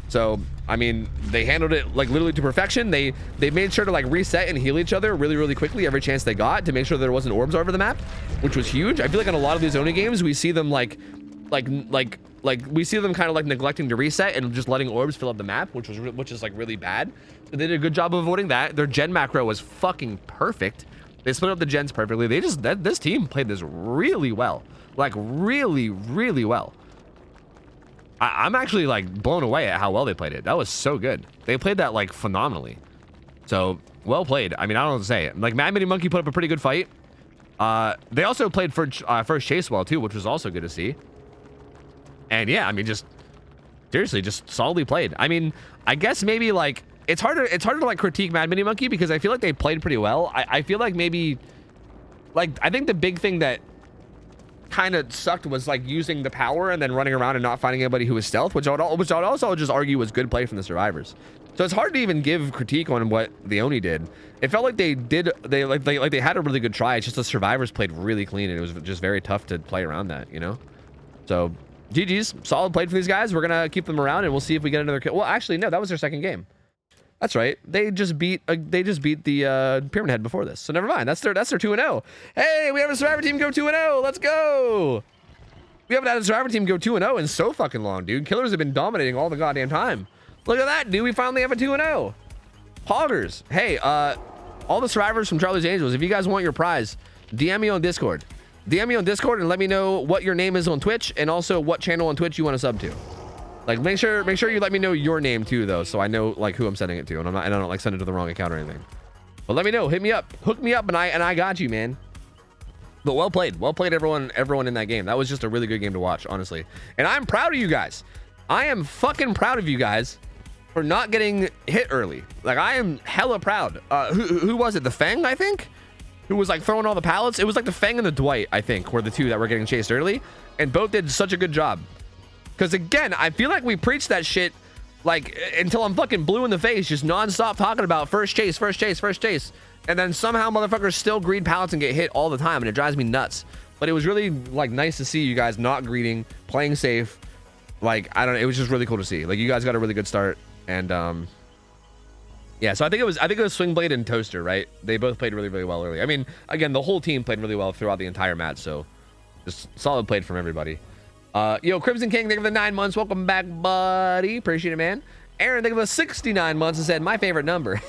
So I mean, they handled it like literally to perfection. They made sure to like reset and heal each other really quickly every chance they got to make sure there wasn't orbs all over the map, which was huge. I feel like in a lot of these Oni games we see them like we see them kind of like neglecting to reset and just letting orbs fill up the map, which is like really bad. So they did a good job of avoiding that. Their gen macro was fucking perfect. They split up the gens perfectly. They just this team played this really well, like really well. I'm actually like blown away at how well they played it. That was so good. They played that like phenomenally. So well played. I mean, I don't know what to say. Like Mad Mini Monkey put up a pretty good fight. They also played first chase well too, which was also good to see. And yeah, I mean, just seriously, just solidly played. I mean, I guess maybe like it's harder to like critique Mad Mini Monkey because I feel like they played pretty well. I feel like maybe like I think the big thing that kind of sucked was like using the power and then running around and not finding anybody who was stealth, which I would also just argue was good play from the survivors. So it's hard to even give critique on what the Oni did. It felt like they had a really good try. It's just the survivors played really clean and it was just very tough to play around that, you know. So GG's, solid played for these guys. We're gonna keep them around and we'll see if we get another kill. Well, actually no, that was their second game. That's right. They just beat the Pyramid Head before this. So never mind. That's their 2-0. Hey, we have a survivor team go 2-0. Let's go. We haven't had a survivor team go 2-0 in so fucking long, dude. Killers have been dominating all the goddamn time. Look at that, dude. We finally have a 2-0. Hoggers. Hey, all the survivors from Charlie's Angels, if you guys want your prize, DM me on Discord. DM me on Discord and let me know what your name is on Twitch and also what channel on Twitch you want to sub to. Like make sure you let me know your name too though, so I know like who I'm sending it to, and I don't like send it to the wrong account or anything. But let me know, hit me up, hook me up, and I got you, man. But well played everyone in that game. That was just a really good game to watch, honestly. And I'm proud of you guys. I am fucking proud of you guys for not getting hit early. Like I am hella proud. Who was it? The Fang, I think, who was like throwing all the pallets. It was like the Fang and the Dwight, I think, were the two that were getting chased early, and both did such a good job. Because again, I feel like we preached that shit like until I'm fucking blue in the face, just nonstop talking about first chase. And then somehow motherfuckers still greed pallets and get hit all the time, and it drives me nuts. But it was really like nice to see you guys not greeding, playing safe. Like, I don't know, it was just really cool to see. Like you guys got a really good start. And yeah, so I think it was Swingblade and Toaster, right? They both played really well early. I mean, again, the whole team played really well throughout the entire match, so just solid played from everybody. Yo, Crimson King, thank you for the 9 months. Welcome back, buddy. Appreciate it, man. Aaron, thank you for the 69 months and said, my favorite number.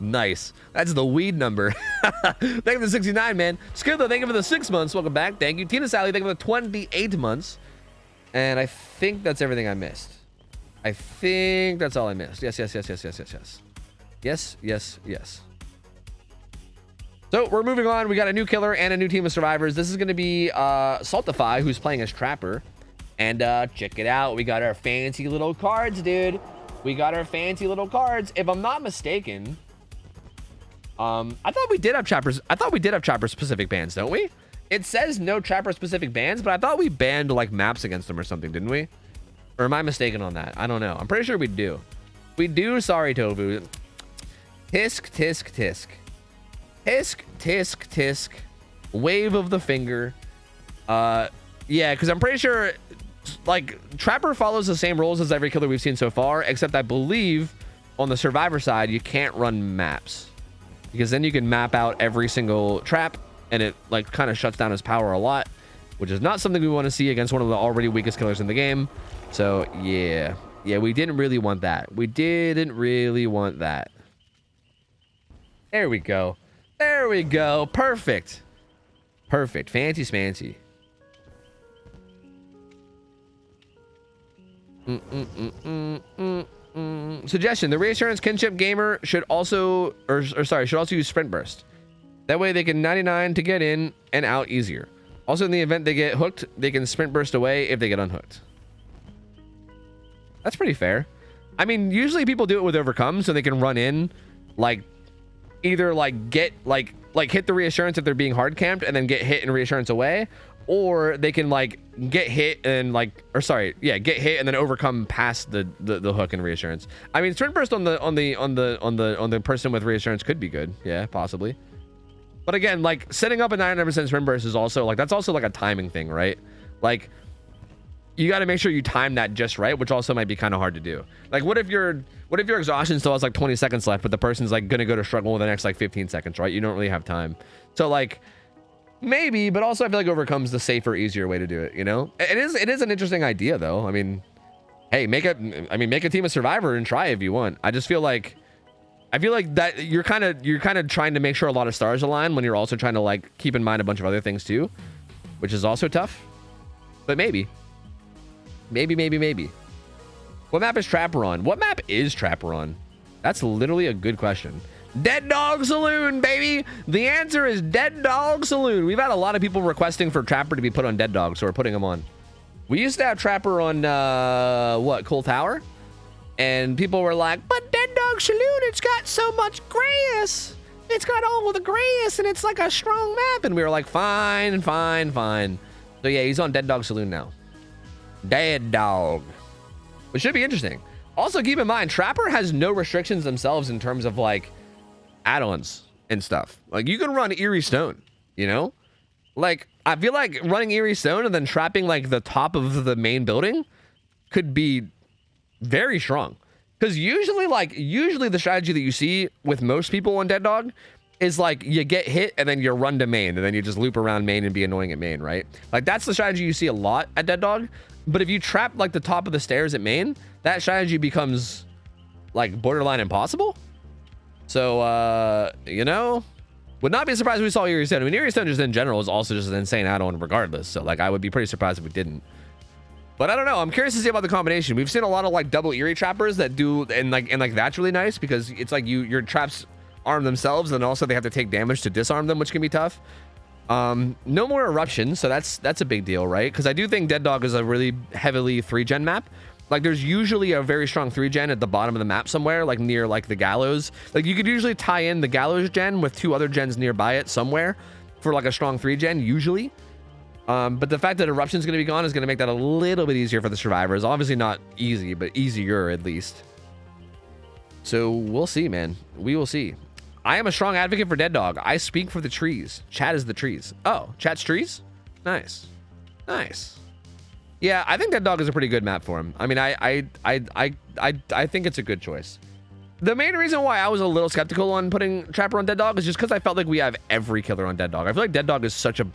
Nice. That's the weed number. Thank you for the 69, man. Skillo, thank you for the 6 months. Welcome back. Thank you. Tina Sally, thank you for the 28 months. And I think that's everything I missed. I think that's all I missed. Yes. So we're moving on. We got a new killer and a new team of survivors. This is going to be Saltify, who's playing as Trapper. And check it out. We got our fancy little cards, dude. We got our fancy little cards. If I'm not mistaken, I thought we did have Trappers. I thought we did have Trapper specific bans, don't we? It says no Trapper specific bans, but I thought we banned like maps against them or something, didn't we? Or am I mistaken on that? I don't know. I'm pretty sure we do. We do. Sorry, Tofu. Tisk, tisk, tisk. Tisk, tisk, tisk. Wave of the finger. Yeah, because I'm pretty sure like Trapper follows the same rules as every killer we've seen so far, except I believe on the survivor side you can't run maps, because then you can map out every single trap and it like kind of shuts down his power a lot, which is not something we want to see against one of the already weakest killers in the game. So yeah, we didn't really want that. We didn't really want that. There we go. There we go. Perfect. Fancy smancy. Suggestion: the reassurance kinship gamer should also should also use sprint burst. That way they can 99 to get in and out easier. Also, in the event they get hooked, they can sprint burst away if they get unhooked. That's pretty fair. I mean, usually people do it with overcome so they can run in, like either like get like hit the reassurance if they're being hard camped and then get hit and reassurance away, or they can like get hit and get hit and then overcome past the hook and reassurance. I mean, sprint burst on the person with reassurance could be good. Yeah, possibly. But again, like setting up a 99% scrim burst is also like, that's also like a timing thing, right? Like you got to make sure you time that just right, which also might be kind of hard to do. Like what if your exhaustion still has like 20 seconds left, but the person's like gonna go to struggle in the next like 15 seconds, right? You don't really have time. So like maybe, but also I feel like overcome's the safer, easier way to do it, you know? It is an interesting idea though. I mean, hey, make a team of Survivor and try if you want. I feel like that you're kind of trying to make sure a lot of stars align when you're also trying to like keep in mind a bunch of other things too, which is also tough. But maybe. What map is Trapper on? What map is Trapper on? That's literally a good question. Dead Dog Saloon, baby. The answer is Dead Dog Saloon. We've had a lot of people requesting for Trapper to be put on Dead Dog, so we're putting him on. We used to have Trapper on what, Coal Tower? And people were like, but Dead Dog Saloon, it's got so much grass. It's got all of the grass and it's like a strong map. And we were like, fine. So yeah, he's on Dead Dog Saloon now. Dead Dog. Which should be interesting. Also, keep in mind, Trapper has no restrictions themselves in terms of like add-ons and stuff. Like you can run Eerie Stone, you know? Like I feel like running Eerie Stone and then trapping like the top of the main building could be very strong. Because usually the strategy that you see with most people on Dead Dog is like you get hit and then you run to main and then you just loop around main and be annoying at main, right? Like that's the strategy you see a lot at Dead Dog. But if you trap like the top of the stairs at main, that strategy becomes like borderline impossible. So, you know, would not be surprised if we saw Eerie Stone. I mean, Eerie Stone just in general is also just an insane add-on regardless. So like, I would be pretty surprised if we didn't. But I don't know. I'm curious to see about the combination. We've seen a lot of like double Eerie trappers that do, and like that's really nice because it's like your traps arm themselves and also they have to take damage to disarm them, which can be tough. No more eruptions, so that's a big deal, right? Because I do think Dead Dog is a really heavily 3-gen map. Like there's usually a very strong 3-gen at the bottom of the map somewhere, like near like the gallows. Like you could usually tie in the gallows gen with 2 other gens nearby it somewhere for like a strong 3-gen usually. But the fact that eruption is going to be gone is going to make that a little bit easier for the survivors. Obviously not easy, but easier at least. So we'll see, man. We will see. I am a strong advocate for Dead Dog. I speak for the trees. Chat is the trees. Oh, chat's trees? Nice. Yeah, I think Dead Dog is a pretty good map for him. I mean, I think it's a good choice. The main reason why I was a little skeptical on putting Trapper on Dead Dog is just because I felt like we have every killer on Dead Dog. I feel like Dead Dog is such a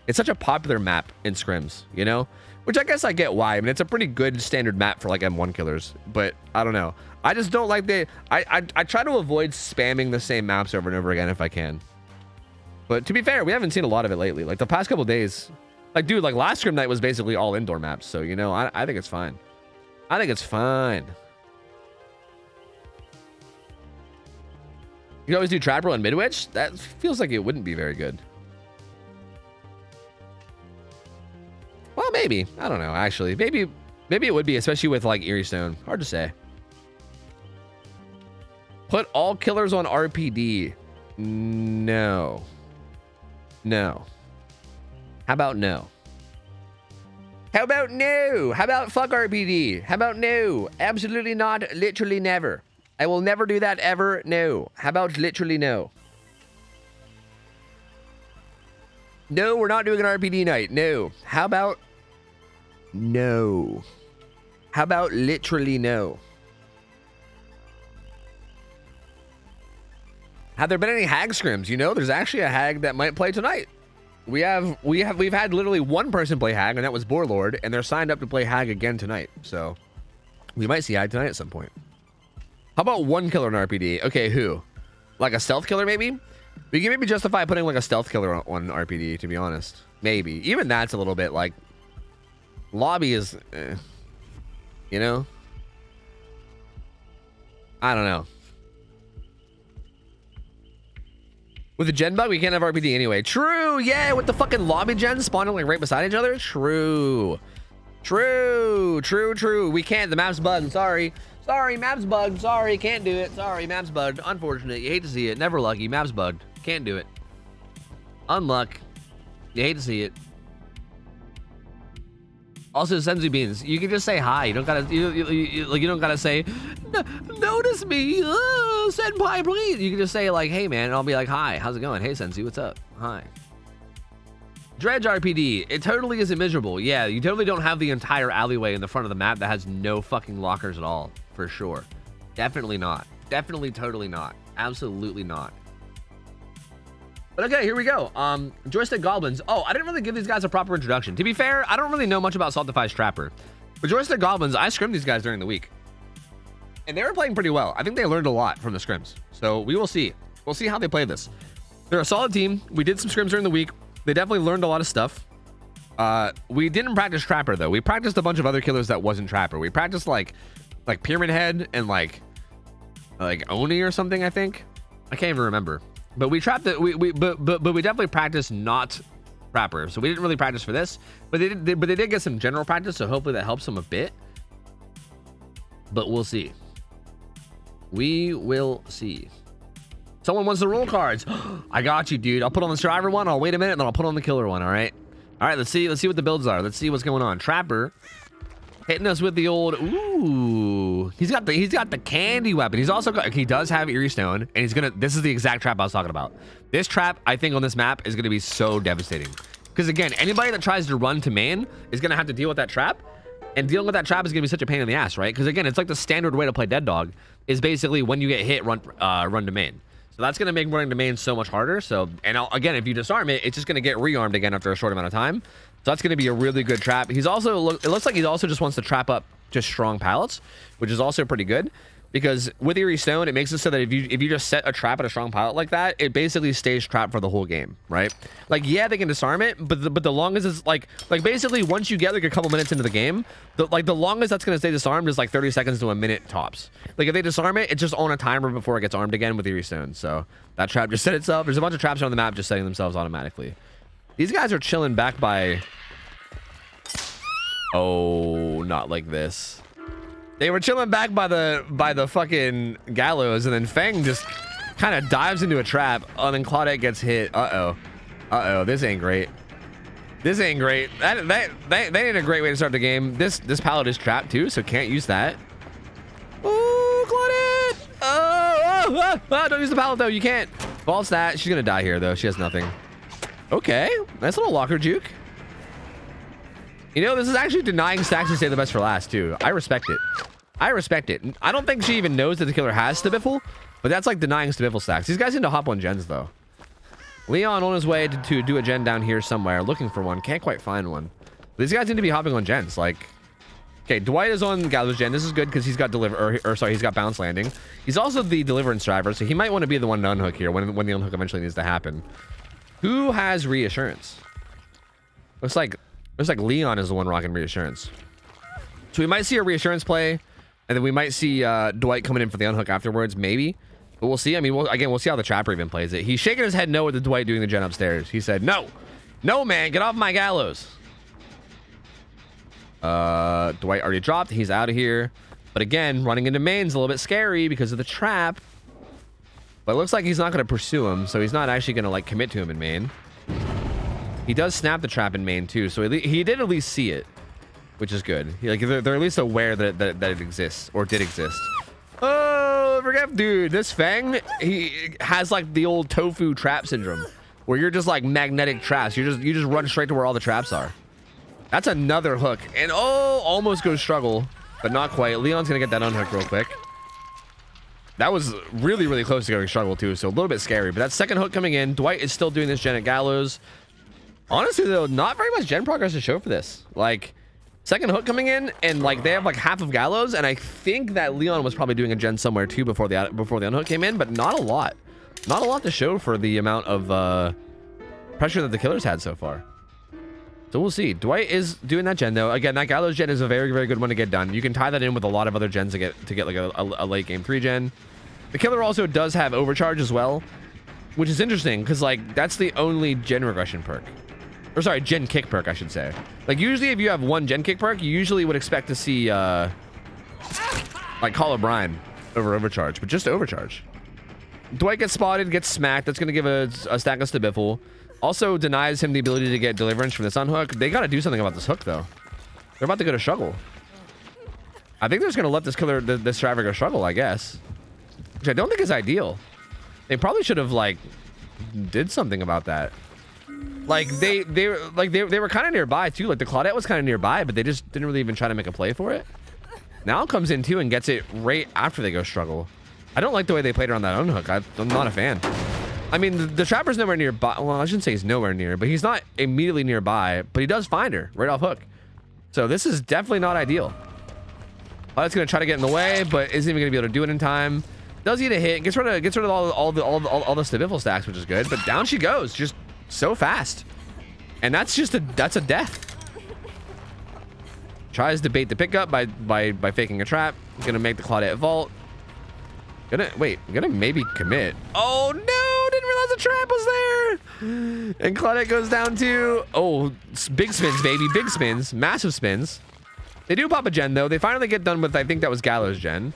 it's such a popular map in scrims, you know? Which I guess I get why. I mean, it's a pretty good standard map for like M1 killers, but I don't know. I just don't like I try to avoid spamming the same maps over and over again if I can. But to be fair, we haven't seen a lot of it lately. Like the past couple days, like dude, like last scrim night was basically all indoor maps. So, you know, I think it's fine. I think it's fine. You can always do Trapper on Midwich? That feels like it wouldn't be very good. Well, maybe. I don't know, actually. Maybe it would be, especially with like Eerie Stone. Hard to say. Put all killers on RPD. No. How about no? How about no? How about fuck RPD? How about no? Absolutely not. Literally never. I will never do that ever. No. How about literally no? No, we're not doing an RPD night. No. How about no? How about literally no? Have there been any hag scrims? You know, there's actually a hag that might play tonight. We've had literally one person play hag, and that was Boarlord, and they're signed up to play hag again tonight. So we might see hag tonight at some point. How about one killer in RPD? Okay, who? Like a stealth killer, maybe? We can maybe justify putting like a stealth killer on RPD, to be honest. Maybe. Even that's a little bit like... Lobby is... you know? I don't know. With the gen bug, we can't have RPD anyway. True, yeah, with the fucking lobby gens spawning like right beside each other. True. We can't. The map's bugged. Sorry, map's bugged. Sorry, can't do it. Sorry, map's bugged. Unfortunate. You hate to see it. Never lucky. Map's bugged. Can't do it. Unluck. You hate to see it. Also, Senzu Beans, you can just say hi. You don't gotta, you don't gotta say, notice me, senpai, please. You can just say like, hey man, and I'll be like, hi, how's it going? Hey Senzu, what's up? Hi. Dredge RPD, it totally isn't miserable. Yeah, you totally don't have the entire alleyway in the front of the map that has no fucking lockers at all, for sure. Definitely not. Definitely, totally not. Absolutely not. But okay, here we go. Joystick Goblins. Oh, I didn't really give these guys a proper introduction. To be fair, I don't really know much about Saltify's Trapper. But Joystick Goblins, I scrimmed these guys during the week. And they were playing pretty well. I think they learned a lot from the scrims. So we will see. We'll see how they play this. They're a solid team. We did some scrims during the week. They definitely learned a lot of stuff. We didn't practice Trapper, though. We practiced a bunch of other killers that wasn't Trapper. We practiced like Pyramid Head and like Oni or something, I think. I can't even remember. But we trapped it. But we definitely practiced not Trapper. So we didn't really practice for this. But they did get some general practice. So hopefully that helps them a bit. But we'll see. We will see. Someone wants the roll cards. I got you, dude. I'll put on the survivor one. I'll wait a minute, and then I'll put on the killer one. All right. All right. Let's see what the builds are. Let's see what's going on. Trapper hitting us with the old. Ooh. He's got the candy weapon. He's also got. He does have Eerie Stone, and he's gonna. This is the exact trap I was talking about. This trap, I think, on this map is gonna be so devastating. Because again, anybody that tries to run to main is gonna have to deal with that trap. And dealing with that trap is going to be such a pain in the ass, right? Because again, it's like the standard way to play Dead Dog is basically when you get hit, run to main. So that's going to make running to main so much harder. So, and again, if you disarm it, it's just going to get rearmed again after a short amount of time. So that's going to be a really good trap. He's also, it looks like he also just wants to trap up just strong pallets, which is also pretty good. Because with Eerie Stone, it makes it so that if you just set a trap at a strong pallet like that, it basically stays trapped for the whole game, right? Like, yeah, they can disarm it, but the longest is like basically once you get like a couple minutes into the game, the longest that's gonna stay disarmed is like 30 seconds to a minute tops. Like if they disarm it, it's just on a timer before it gets armed again with Eerie Stone. So that trap just set itself. There's a bunch of traps on the map just setting themselves automatically. These guys are chilling back by. Oh, not like this. They were chilling back by the fucking gallows, and then Feng just kind of dives into a trap. And then Claudette gets hit. Uh-oh. This ain't great. This ain't great. That ain't a great way to start the game. This pallet is trapped too, so can't use that. Oh, Claudette! Oh, don't use the pallet though. You can't. False that. She's gonna die here though. She has nothing. Okay, nice little locker juke. You know, this is actually denying stacks to stay the best for last, too. I respect it. I respect it. I don't think she even knows that the killer has Stabiffle, but that's like denying Stabiffle stacks. These guys need to hop on gens, though. Leon on his way to do a gen down here somewhere, looking for one. Can't quite find one. These guys need to be hopping on gens. Like, okay, Dwight is on Gallows gen. This is good because he's got he's got Bounce Landing. He's also the Deliverance driver, so he might want to be the one to unhook here when the unhook eventually needs to happen. Who has Reassurance? Looks like Leon is the one rocking Reassurance. So we might see a Reassurance play, and then we might see Dwight coming in for the unhook afterwards, maybe. But we'll see. I mean, we'll see how the Trapper even plays it. He's shaking his head no with the Dwight doing the gen upstairs. He said, no. No, man. Get off my gallows. Dwight already dropped. He's out of here. But again, running into main's a little bit scary because of the trap. But it looks like he's not going to pursue him, so he's not actually going to, like, commit to him in main. He does snap the trap in main too, so he did at least see it, which is good. They're at least aware that it exists or did exist. Oh, forget, dude. This Feng, he has like the old tofu trap syndrome, where you're just like magnetic traps. You just run straight to where all the traps are. That's another hook, and oh, almost goes struggle, but not quite. Leon's gonna get that unhook real quick. That was really, really close to going struggle too, so a little bit scary. But that second hook coming in. Dwight is still doing this gen at Gallows. Honestly, though, not very much gen progress to show for this. Like, second hook coming in, and like they have like half of Gallows, and I think that Leon was probably doing a gen somewhere too before the unhook came in, but not a lot. Not a lot to show for the amount of pressure that the killers had so far. So we'll see. Dwight is doing that gen though. Again, that Gallows gen is a very, very good one to get done. You can tie that in with a lot of other gens to get like a late game 3 gen. The killer also does have Overcharge as well, which is interesting because like that's the only gen regression perk. Or sorry, gen kick perk, I should say. Like usually if you have one gen kick perk, you usually would expect to see like Call O'Brien over Overcharge, but just Overcharge. Dwight gets spotted, gets smacked. That's going to give a stack of Stabiffle. Also denies him the ability to get Deliverance from this unhook. They got to do something about this hook though. They're about to go to struggle. I think they're just gonna let this killer, this driver go struggle, I guess. Which I don't think is ideal. They probably should have like did something about that. Like they were kind of nearby too. Like the Claudette was kind of nearby, but they just didn't really even try to make a play for it. Now comes in too and gets it right after they go struggle. I don't like the way they played around that unhook. I'm not a fan. I mean, the trapper's nowhere nearby. Well, I shouldn't say he's nowhere near, but he's not immediately nearby. But he does find her right off hook. So this is definitely not ideal. Claudette's gonna try to get in the way, but isn't even gonna be able to do it in time. Does get a hit. Gets rid of all the Stabiffle stacks, which is good. But down she goes, just so fast. And that's a death. Tries to bait the pickup by faking a trap. Gonna make the Claudette vault. Gonna maybe commit. Oh no! Didn't realize the trap was there. And Claudette goes down too. Oh, big spins, baby, big spins, massive spins. They do pop a gen though. They finally get done with, I think that was Gallows gen.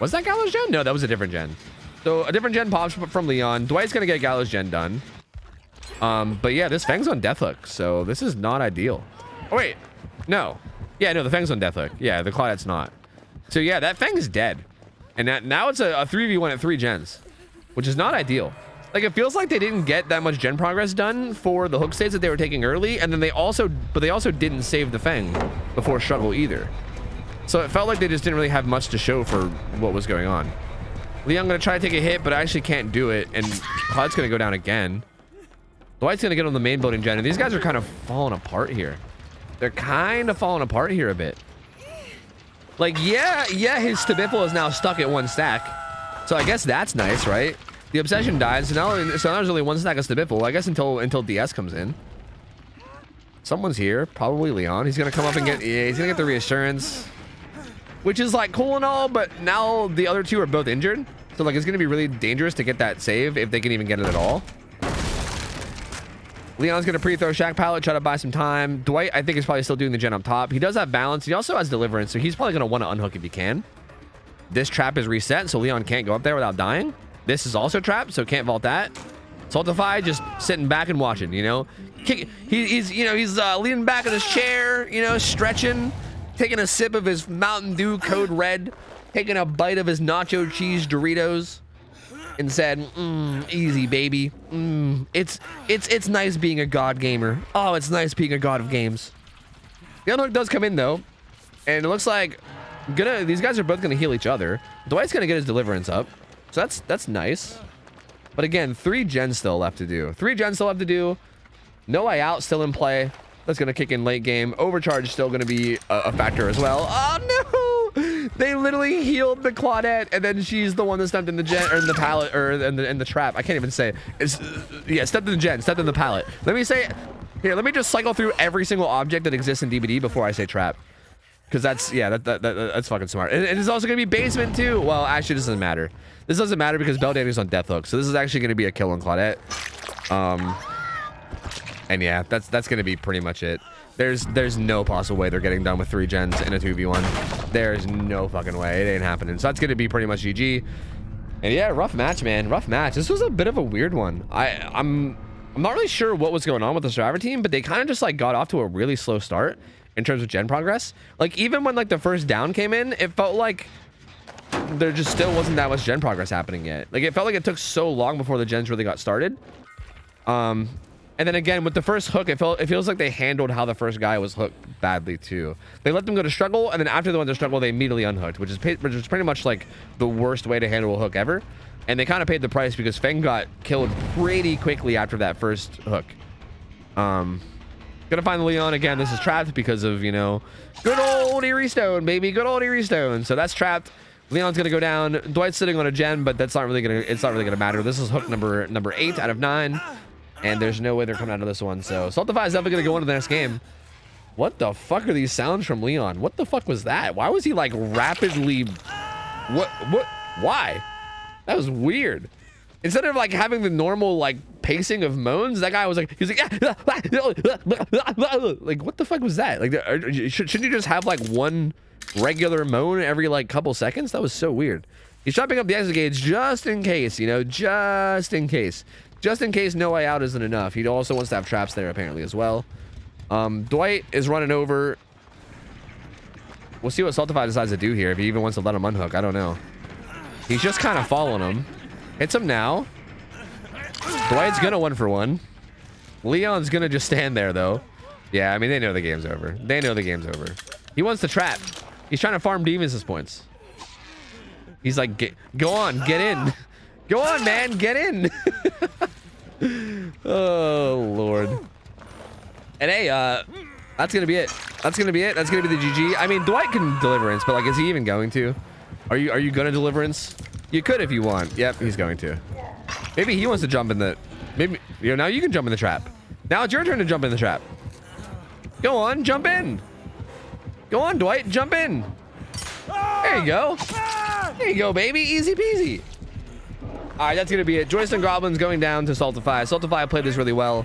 Was that Gallows gen? No, that was a different gen. So a different gen pops from Leon. Dwight's gonna get Gallows gen done. But yeah, this Fang's on death hook, so this is not ideal. Oh wait, no. Yeah, no, the Fang's on death hook. Yeah, the Claudette's not. So yeah, that Fang is dead. And now it's a 3v1 at 3 gens, which is not ideal. Like, it feels like they didn't get that much gen progress done for the hook states that they were taking early, and then they also didn't save the Fang before struggle either. So it felt like they just didn't really have much to show for what was going on. Leon gonna try to take a hit, but I actually can't do it, and Cloud's gonna go down again. Dwight's gonna get on the main building gen, and these guys are kind of falling apart here. They're kind of falling apart here a bit. Like, yeah, his Stabiffle is now stuck at 1 stack. So I guess that's nice, right? The obsession died, so now there's only 1 stack of Stabiffle, I guess until DS comes in. Someone's here, probably Leon. He's gonna come up and he's gonna get the reassurance. Which is like cool and all, but now the other 2 are both injured. So like it's gonna be really dangerous to get that save if they can even get it at all. Leon's gonna pre-throw Shack Pallet, try to buy some time. Dwight, I think, is probably still doing the gen up top. He does have balance. He also has deliverance, so he's probably gonna want to unhook if he can. This trap is reset, so Leon can't go up there without dying. This is also trapped, so can't vault that. Saltify just sitting back and watching, you know. He's leaning back in his chair, you know, stretching, taking a sip of his Mountain Dew Code Red, taking a bite of his nacho cheese Doritos. And said, easy, baby. It's nice being a god gamer. Oh, it's nice being a god of games. The unhook does come in though, and it looks like these guys are both gonna heal each other. Dwight's gonna get his deliverance up, so that's nice. But again, 3 gens still left to do. 3 gens still left to do. No way out still in play. That's gonna kick in late game. Overcharge still gonna be a factor as well. Oh no! They literally healed the Claudette, and then she's the one that stepped in the gen, or in the pallet, or in the trap. I can't even say it. Yeah, stepped in the gen, stepped in the pallet. Let me say, here, let me just cycle through every single object that exists in DBD before I say trap. Because that's fucking smart. And it's also gonna be basement too. Well, actually, this doesn't matter. This doesn't matter because Bell Danny's on death hook, so this is actually gonna be a kill on Claudette. And yeah, that's gonna be pretty much it. There's no possible way they're getting done with 3 gens in a 2v1. There's no fucking way. It ain't happening. So that's gonna be pretty much GG. And yeah, rough match, man. Rough match. This was a bit of a weird one. I'm not really sure what was going on with the survivor team, but they kind of just like got off to a really slow start in terms of gen progress. Like even when like the first down came in, it felt like there just still wasn't that much gen progress happening yet. Like it felt like it took so long before the gens really got started. And then again, with the first hook, it feels like they handled how the first guy was hooked badly too. They let them go to struggle, and then after they went to struggle, they immediately unhooked, which is pretty much like the worst way to handle a hook ever. And they kind of paid the price because Feng got killed pretty quickly after that first hook. Gonna find the Leon again. This is trapped because of, you know, good old Eerie Stone, baby, good old Eerie Stone. So that's trapped. Leon's gonna go down. Dwight's sitting on a gen, but it's not really gonna matter. This is hook number 8 out of 9. And there's no way they're coming out of this one. So Saltify is definitely going to go into the next game. What the fuck are these sounds from Leon? What the fuck was that? Why was he like rapidly... What? Why? That was weird. Instead of like having the normal like pacing of moans, that guy was like... He was like... Like, what the fuck was that? Like, shouldn't you just have like one regular moan every like couple seconds? That was so weird. He's chopping up the exit gauge just in case, you know, just in case. Just in case no way out isn't enough. He also wants to have traps there apparently as well. Dwight is running over. We'll see what Saltify decides to do here. If he even wants to let him unhook, I don't know. He's just kind of following him. Hits him now. Dwight's gonna 1-for-1. Leon's gonna just stand there though. Yeah, I mean, they know the game's over. They know the game's over. He wants to trap. He's trying to farm Demons' points. He's like, go on, get in. Go on, man, get in. Oh, Lord. And hey, that's gonna be it. That's gonna be it. That's gonna be the GG. I mean, Dwight can deliverance, but like, is he even going to? Are you gonna deliverance? You could if you want. Yep, he's going to. Maybe he wants to jump in the. Maybe now you can jump in the trap. Now it's your turn to jump in the trap. Go on, jump in. Go on, Dwight, jump in. There you go. There you go, baby. Easy peasy. All right, that's gonna be it. Joyce and Goblins going down to Saltify. Saltify played this really well.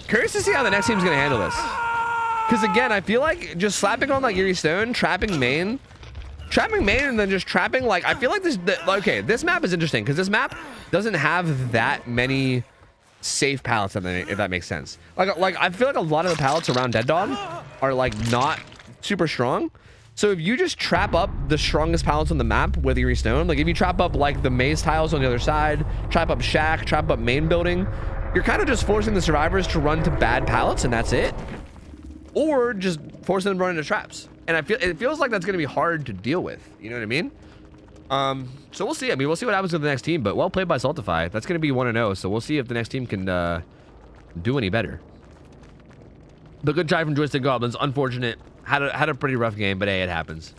Curious to see how the next team's gonna handle this. Because again, I feel like just slapping on like Eerie Stone, trapping main, and then just trapping like, I feel like okay, this map is interesting because this map doesn't have that many safe pallets, if that makes sense. Like I feel like a lot of the pallets around Dead Dog are like not super strong. So if you just trap up the strongest pallets on the map with Eerie Stone, like if you trap up like the maze tiles on the other side, trap up shack, trap up main building, you're kind of just forcing the survivors to run to bad pallets and that's it. Or just forcing them to run into traps. And it feels like that's going to be hard to deal with. You know what I mean? So we'll see. I mean, we'll see what happens with the next team, but well played by Saltify. That's going to be 1-0. So we'll see if the next team can do any better. But good try from Joystick Goblins. Unfortunate. Had a pretty rough game, but hey, it happens.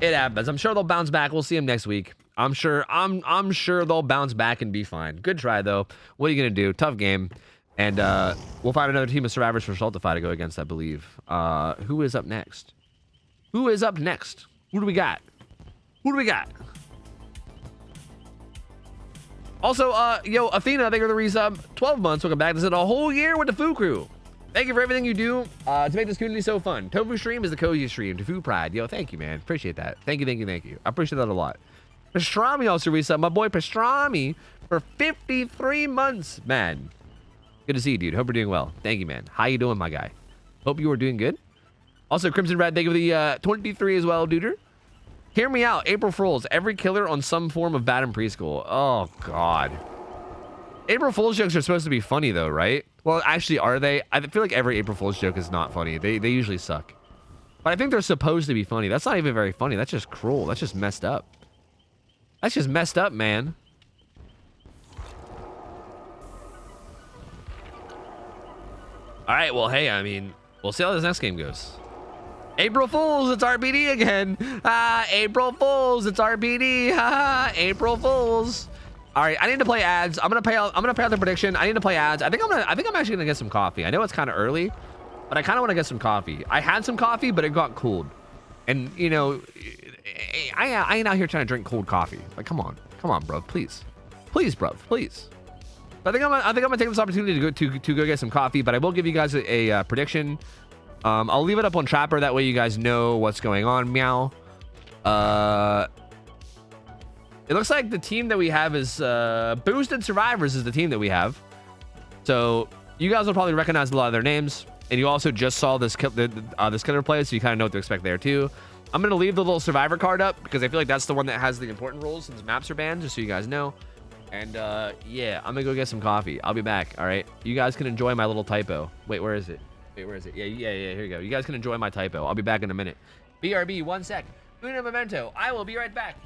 It happens. I'm sure they'll bounce back. We'll see them next week. I'm sure they'll bounce back and be fine. Good try though. What are you gonna do? Tough game. And we'll find another team of survivors for Saltify to go against, I believe. Who is up next? Who is up next? Who do we got? Who do we got? Also, yo, Athena, thank you for the resub. 12 months. Welcome back. This is a whole year with the Foo Crew. Thank you for everything you do to make this community so fun. Tofu stream is the cozy stream. Tofu pride. Yo, thank you, man. Appreciate that. Thank you, thank you, thank you. I appreciate that a lot. Pastrami also resub. My boy Pastrami for 53 months, man. Good to see you, dude. Hope you're doing well. Thank you, man. How you doing, my guy? Hope you are doing good. Also, Crimson Red, thank you for the 23 as well, duder. Hear me out. April Fools. Every killer on some form of bad in preschool. Oh, God. April Fool's jokes are supposed to be funny, though, right? Well, actually, are they? I feel like every April Fool's joke is not funny. They usually suck. But I think they're supposed to be funny. That's not even very funny. That's just cruel. That's just messed up. That's just messed up, man. All right, well, hey, I mean, we'll see how this next game goes. April Fools, it's RPD again. April Fools, it's RPD. April Fools. All right, I need to play ads. I'm gonna pay out the prediction. I need to play ads. I think I'm actually gonna get some coffee. I know it's kind of early, but I kind of want to get some coffee. I had some coffee, but it got cooled. And you know, I ain't out here trying to drink cold coffee. Like, come on, bro, please, bro, please. I think I'm gonna take this opportunity to go get some coffee, but I will give you guys a prediction. I'll leave it up on Trapper, that way you guys know what's going on. Meow. It looks like the team that we have is Boosted Survivors is the team that we have. So you guys will probably recognize a lot of their names, and you also just saw this killer play, so you kind of know what to expect there too. I'm gonna leave the little survivor card up because I feel like that's the one that has the important rules since maps are banned, just so you guys know. And yeah, I'm gonna go get some coffee. I'll be back. All right, you guys can enjoy my little typo. Wait, where is it? Yeah, here you go. You guys can enjoy my typo. I'll be back in a minute. BRB, 1 sec. Uno momento. I will be right back.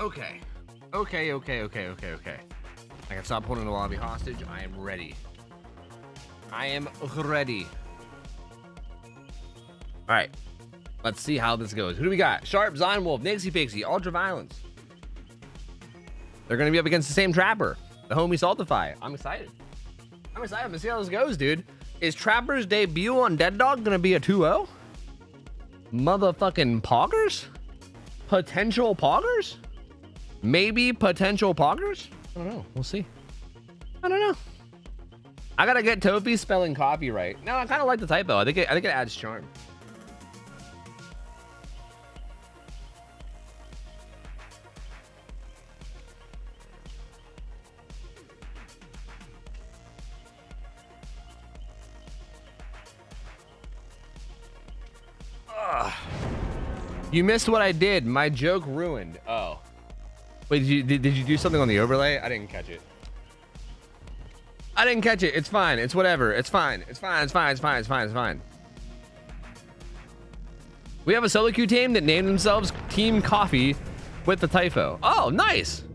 Okay. Okay. I can stop holding the lobby hostage. I am ready. I am ready. All right. Let's see how this goes. Who do we got? Sharp, Zion Wolf, Nixie Pixie, Ultra Violence. They're going to be up against the same Trapper, the homie Saltify. I'm excited. I'm excited to see how this goes, dude. Is Trapper's debut on Dead Dog going to be a 2-0? Motherfucking poggers? Potential poggers? Maybe potential poggers? I don't know. We'll see. I don't know. I gotta get Tofi spelling copy right. No, I kind of like the typo. I think it adds charm. Ugh. You missed what I did. My joke ruined. Oh. Wait, did you do something on the overlay? I didn't catch it. I didn't catch it. It's fine. It's whatever. It's fine. It's fine. It's fine. It's fine. It's fine. It's fine. We have a solo queue team that named themselves Team Coffee with the typo. Oh, nice.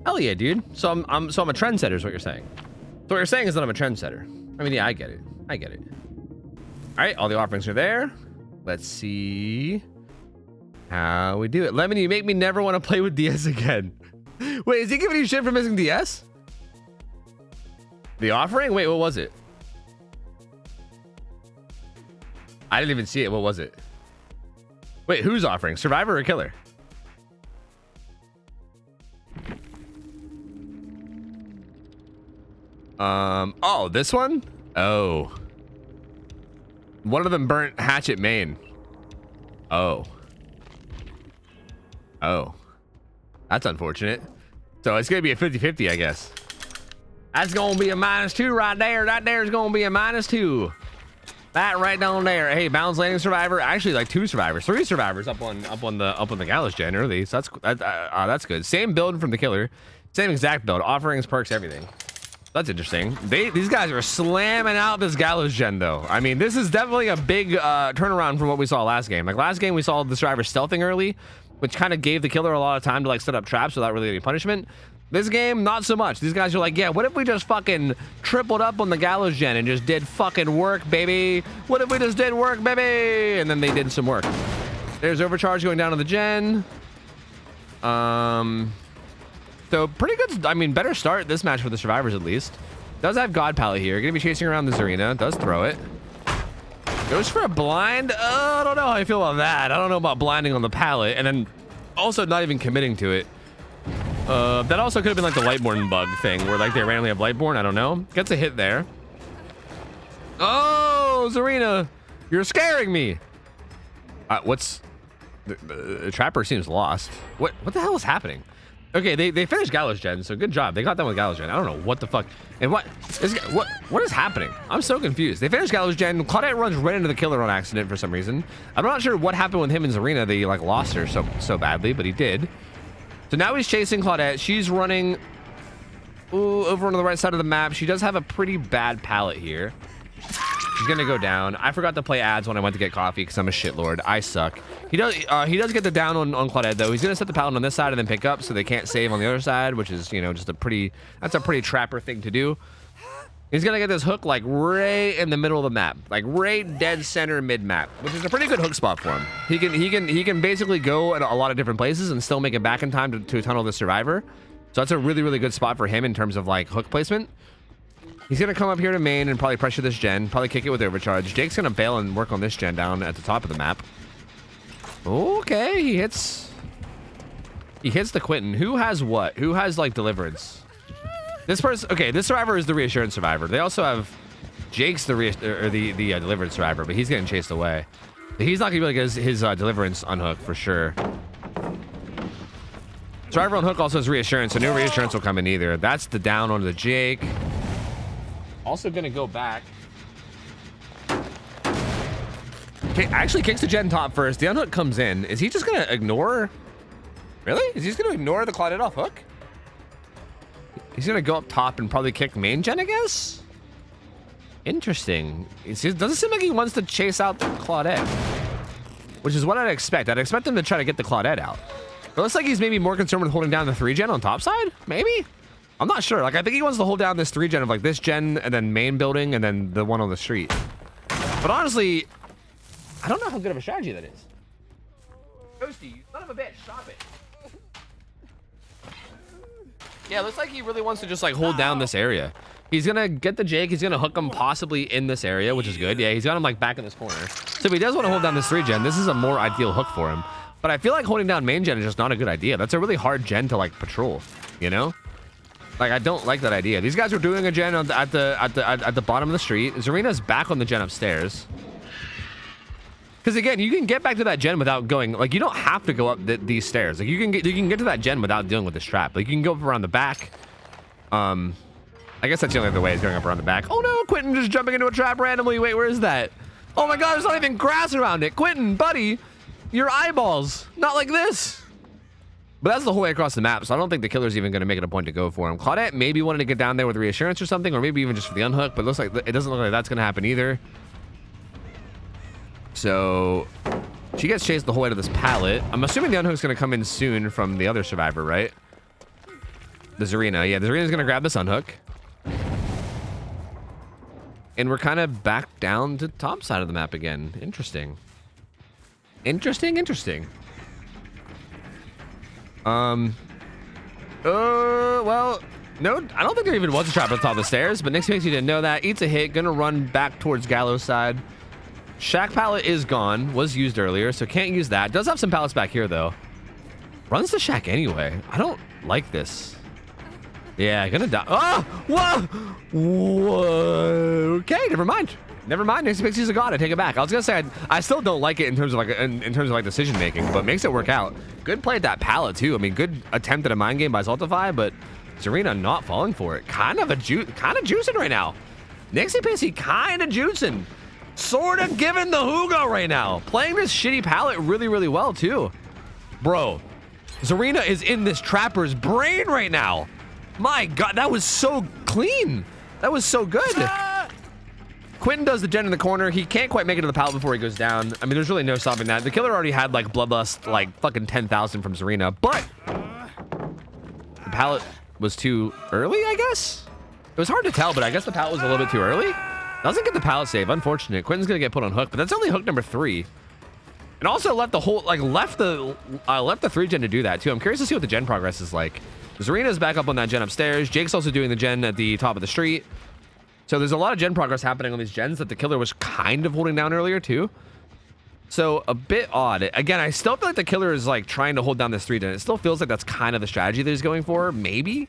Hell yeah, dude. So I'm a trendsetter is what you're saying. So what you're saying is that I'm a trendsetter. I mean, yeah, I get it. I get it. All right, all the offerings are there. Let's see how we do it. Lemon, you make me never want to play with DS again. Wait, is he giving you shit for missing DS? The offering? Wait, what was it? I didn't even see it. What was it? Wait, who's offering? Survivor or Killer? Oh, this one? Oh. One of them burnt Hatchet main. Oh. Oh. That's unfortunate. So it's gonna be a 50-50, I guess. That's gonna be a -2 right there. That there's gonna be a -2. That right down there. Hey, Bounds Landing survivor. Actually, like 2 survivors, 3 survivors up on the Gallows gen early. So that's good. Same build from the Killer, same exact build. Offerings, perks, everything. That's interesting. These guys are slamming out this Gallows gen though. I mean, this is definitely a big turnaround from what we saw last game. Like last game, we saw the survivor stealthing early, which kind of gave the Killer a lot of time to like set up traps without really any punishment. This game, not so much. These guys are like, yeah, what if we just fucking tripled up on the Gallows gen and just did fucking work, baby? What if we just did work, baby? And then they did some work. There's Overcharge going down on the gen. So pretty good, I mean, better start this match for the survivors at least. Does have God Palette here. Gonna be chasing around this arena. Does throw it. Goes for a blind. I don't know how I feel about that. I don't know about blinding on the pallet. And then also not even committing to it. That also could have been like the Lightborn bug thing where like they randomly have Lightborn. I don't know. Gets a hit there. Oh, Zarina, you're scaring me. What's the Trapper seems lost. What the hell is happening? Okay, they finished Gallows gen, so good job. They got done with Gallows gen. I don't know what the fuck. And what is happening? I'm so confused. They finished Gallows gen. Claudette runs right into the Killer on accident for some reason. I'm not sure what happened with him and Zarina. They like lost her so badly, but he did. So now he's chasing Claudette. She's running over on the right side of the map. She does have a pretty bad palette here. She's gonna go down. I forgot to play ads when I went to get coffee because I'm a shitlord. I suck. He does get the down on Claudette though. He's gonna set the pallet on this side and then pick up so they can't save on the other side, which is, you know, just that's a pretty Trapper thing to do. He's gonna get this hook like right in the middle of the map, like right dead center mid map, which is a pretty good hook spot for him. He can basically go in a lot of different places and still make it back in time to tunnel the survivor. So that's a really good spot for him in terms of like hook placement. He's gonna come up here to main and probably pressure this gen, probably kick it with Overcharge. Jake's gonna bail and work on this gen down at the top of the map. Okay, he hits the Quentin. Who has what? Who has like Deliverance? This person, okay, this survivor is the Reassurance survivor. They also have Jake's the Deliverance survivor, but he's getting chased away. He's not gonna be able to get his Deliverance unhook for sure. Survivor on hook also has Reassurance, so no Reassurance will come in either. That's the down onto the Jake. Also gonna go back. Okay, actually kicks the gen top first. The unhook comes in. Is he just gonna ignore? Really? Is he just gonna ignore the Claudette off hook? He's gonna go up top and probably kick main gen, I guess? Interesting. It doesn't seem like he wants to chase out the Claudette, which is what I'd expect. I'd expect him to try to get the Claudette out. It looks like he's maybe more concerned with holding down the 3 gen on top side. Maybe. I'm not sure. Like, I think he wants to hold down this 3 gen of like this gen and then main building and then the one on the street. But honestly, I don't know how good of a strategy that is. Ghosty, you son of a bitch, stop it. Yeah, it looks like he really wants to just like hold down this area. He's gonna get the Jake, he's gonna hook him possibly in this area, which is good. Yeah, he's got him like back in this corner. So if he does want to hold down this 3 gen, this is a more ideal hook for him. But I feel like holding down main gen is just not a good idea. That's a really hard gen to like patrol, you know? Like, I don't like that idea. These guys were doing a gen at the bottom of the street. Zarina's back on the gen upstairs. Because again, you can get back to that gen without going, like, you don't have to go up these stairs. Like, you can get to that gen without dealing with this trap. Like, you can go up around the back. I guess that's the only other way is going up around the back. Oh no, Quentin just jumping into a trap randomly. Wait, where is that? Oh my god, there's not even grass around it. Quentin, buddy, your eyeballs. Not like this. But that's the whole way across the map, so I don't think the killer's even going to make it a point to go for him. Claudette maybe wanted to get down there with reassurance or something, or maybe even just for the unhook, but it looks like it doesn't look like that's going to happen either. So she gets chased the whole way to this pallet. I'm assuming the unhook's going to come in soon from the other survivor, right? The Zarina. Yeah, the Zarina's going to grab this unhook. And we're kind of back down to top side of the map again. Interesting. Interesting. Well, no, I don't think there even was a trap at the top of the stairs, but Nix makes you didn't know that. Eats a hit, gonna run back towards Gallows side. Shack pallet is gone, was used earlier, so can't use that. Does have some pallets back here though. Runs the shack anyway. I don't like this. Yeah, gonna die. Oh, whoa. Okay, never mind. Nix thinks he's a god. I take it back. I was gonna say I still don't like it in terms of like decision making, but makes it work out. Good play at that pallet too. I mean, good attempt at a mind game by Zoltify, but Zarina not falling for it. Kind of juicing right now. Nixie Pissy kind of juicing. Sort of giving the Hugo right now. Playing this shitty pallet really, really well too. Bro, Zarina is in this trapper's brain right now. My god, that was so clean. That was so good. Quentin does the gen in the corner. He can't quite make it to the pallet before he goes down. I mean, there's really no stopping that. The killer already had like bloodlust, like fucking 10,000 from Zarina, but the pallet was too early, I guess? It was hard to tell, but I guess the pallet was a little bit too early. Doesn't get the pallet save. Unfortunate. Quentin's gonna get put on hook, but that's only hook number 3. And also left the whole, like left the 3 gen to do that too. I'm curious to see what the gen progress is like. Zarina's back up on that gen upstairs. Jake's also doing the gen at the top of the street. So there's a lot of gen progress happening on these gens that the killer was kind of holding down earlier too. So a bit odd. Again, I still feel like the killer is like trying to hold down this 3 gen. It still feels like that's kind of the strategy that he's going for. Maybe.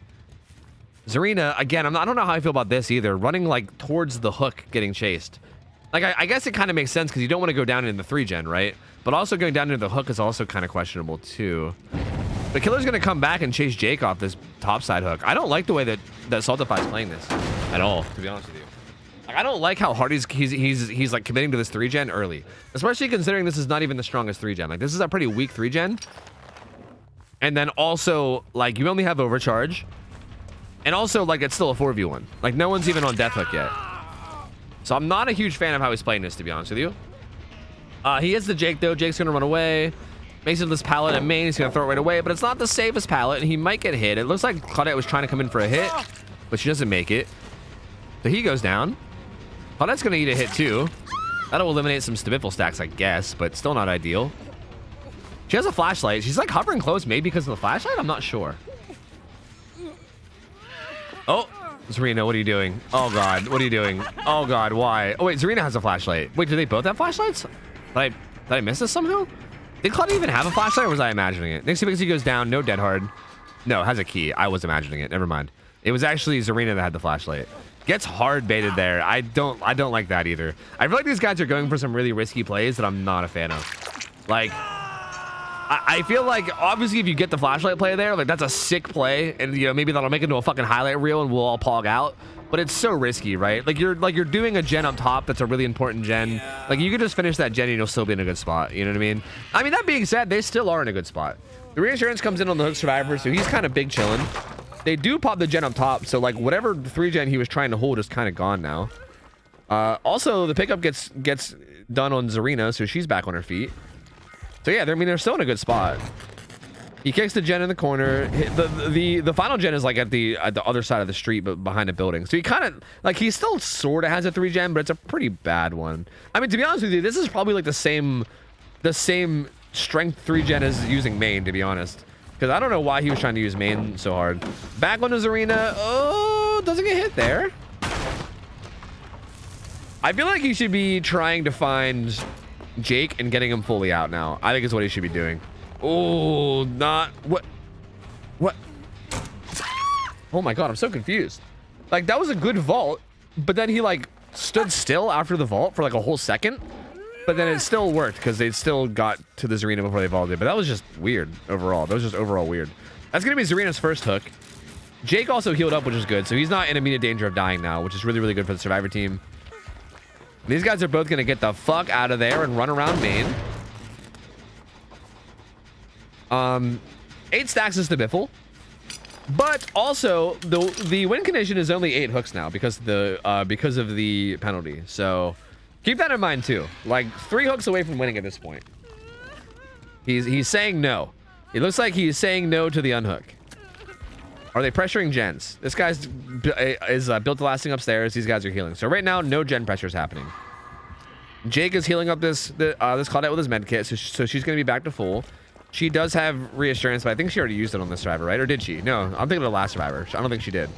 Zarina, again, I don't know how I feel about this either. Running like towards the hook getting chased. Like I guess it kind of makes sense because you don't want to go down in the 3 gen, right? But also going down into the hook is also kind of questionable too. The killer's going to come back and chase Jake off this topside hook. I don't like the way that Saltify's playing this at all, to be honest with you. Like, I don't like how hard he's like committing to this 3 gen early, especially considering this is not even the strongest 3 gen. Like this is a pretty weak 3 gen. And then also like you only have overcharge. And also like it's still a 4v1. Like no one's even on death hook yet. So I'm not a huge fan of how he's playing this, to be honest with you. He hits the Jake though. Jake's going to run away. Makes it to this pallet at main. He's going to throw it right away, but it's not the safest pallet, and he might get hit. It looks like Claudette was trying to come in for a hit, but she doesn't make it. So he goes down. Claudette's going to eat a hit too. That'll eliminate some Stabiffle stacks, I guess, but still not ideal. She has a flashlight. She's like hovering close, maybe because of the flashlight? I'm not sure. Oh, Zarina, what are you doing? Oh god, what are you doing? Oh god, why? Oh wait, Zarina has a flashlight. Wait, do they both have flashlights? Did I miss this somehow? Did Claudia even have a flashlight, or was I imagining it? Next because he goes down, no dead hard. No, has a key. I was imagining it. Never mind. It was actually Zarina that had the flashlight. Gets hard baited there. I don't like that either. I feel like these guys are going for some really risky plays that I'm not a fan of. Like, I feel like obviously if you get the flashlight play there, like that's a sick play, and you know maybe that'll make it into a fucking highlight reel and we'll all pog out. But it's so risky, right? Like you're doing a gen up top that's a really important gen. Like you could just finish that gen and you'll still be in a good spot. You know what I mean? I mean, that being said, they still are in a good spot. The reassurance comes in on the hook survivor, so he's kind of big chilling. They do pop the gen up top, so like whatever 3 gen he was trying to hold is kind of gone now. Also, the pickup gets done on Zarina, so she's back on her feet. So yeah, I mean, they're still in a good spot. He kicks the gen in the corner. The final gen is like at the other side of the street, but behind a building. So he kind of like he still sort of has a 3 gen, but it's a pretty bad one. I mean, to be honest with you, this is probably like the same strength 3 gen as using main, to be honest. Because I don't know why he was trying to use main so hard. Back on his arena. Oh, doesn't get hit there. I feel like he should be trying to find Jake and getting him fully out now. I think is what he should be doing. Oh, not what? Oh my god, I'm so confused. Like that was a good vault, but then he like stood still after the vault for like a whole second, but then it still worked because they still got to the Zarina before they vaulted. But that was just weird overall. That was just overall weird. That's gonna be Zarina's first hook. Jake also healed up, which is good, so he's not in immediate danger of dying now, which is really, really good for the Survivor team. These guys are both gonna get the fuck out of there and run around main. 8 stacks is the biffle, but also the win condition is only 8 hooks now because of the penalty. So keep that in mind too. Like 3 hooks away from winning at this point. He's saying no. It looks like he's saying no to the unhook. Are they pressuring gens? This guy's is built to lasting upstairs. These guys are healing. So right now, no gen pressure is happening. Jake is healing up this Claudette with his med kit, so she's gonna be back to full. She does have reassurance, but I think she already used it on this survivor, right? Or did she? No, I'm thinking of the last survivor. I don't think she did.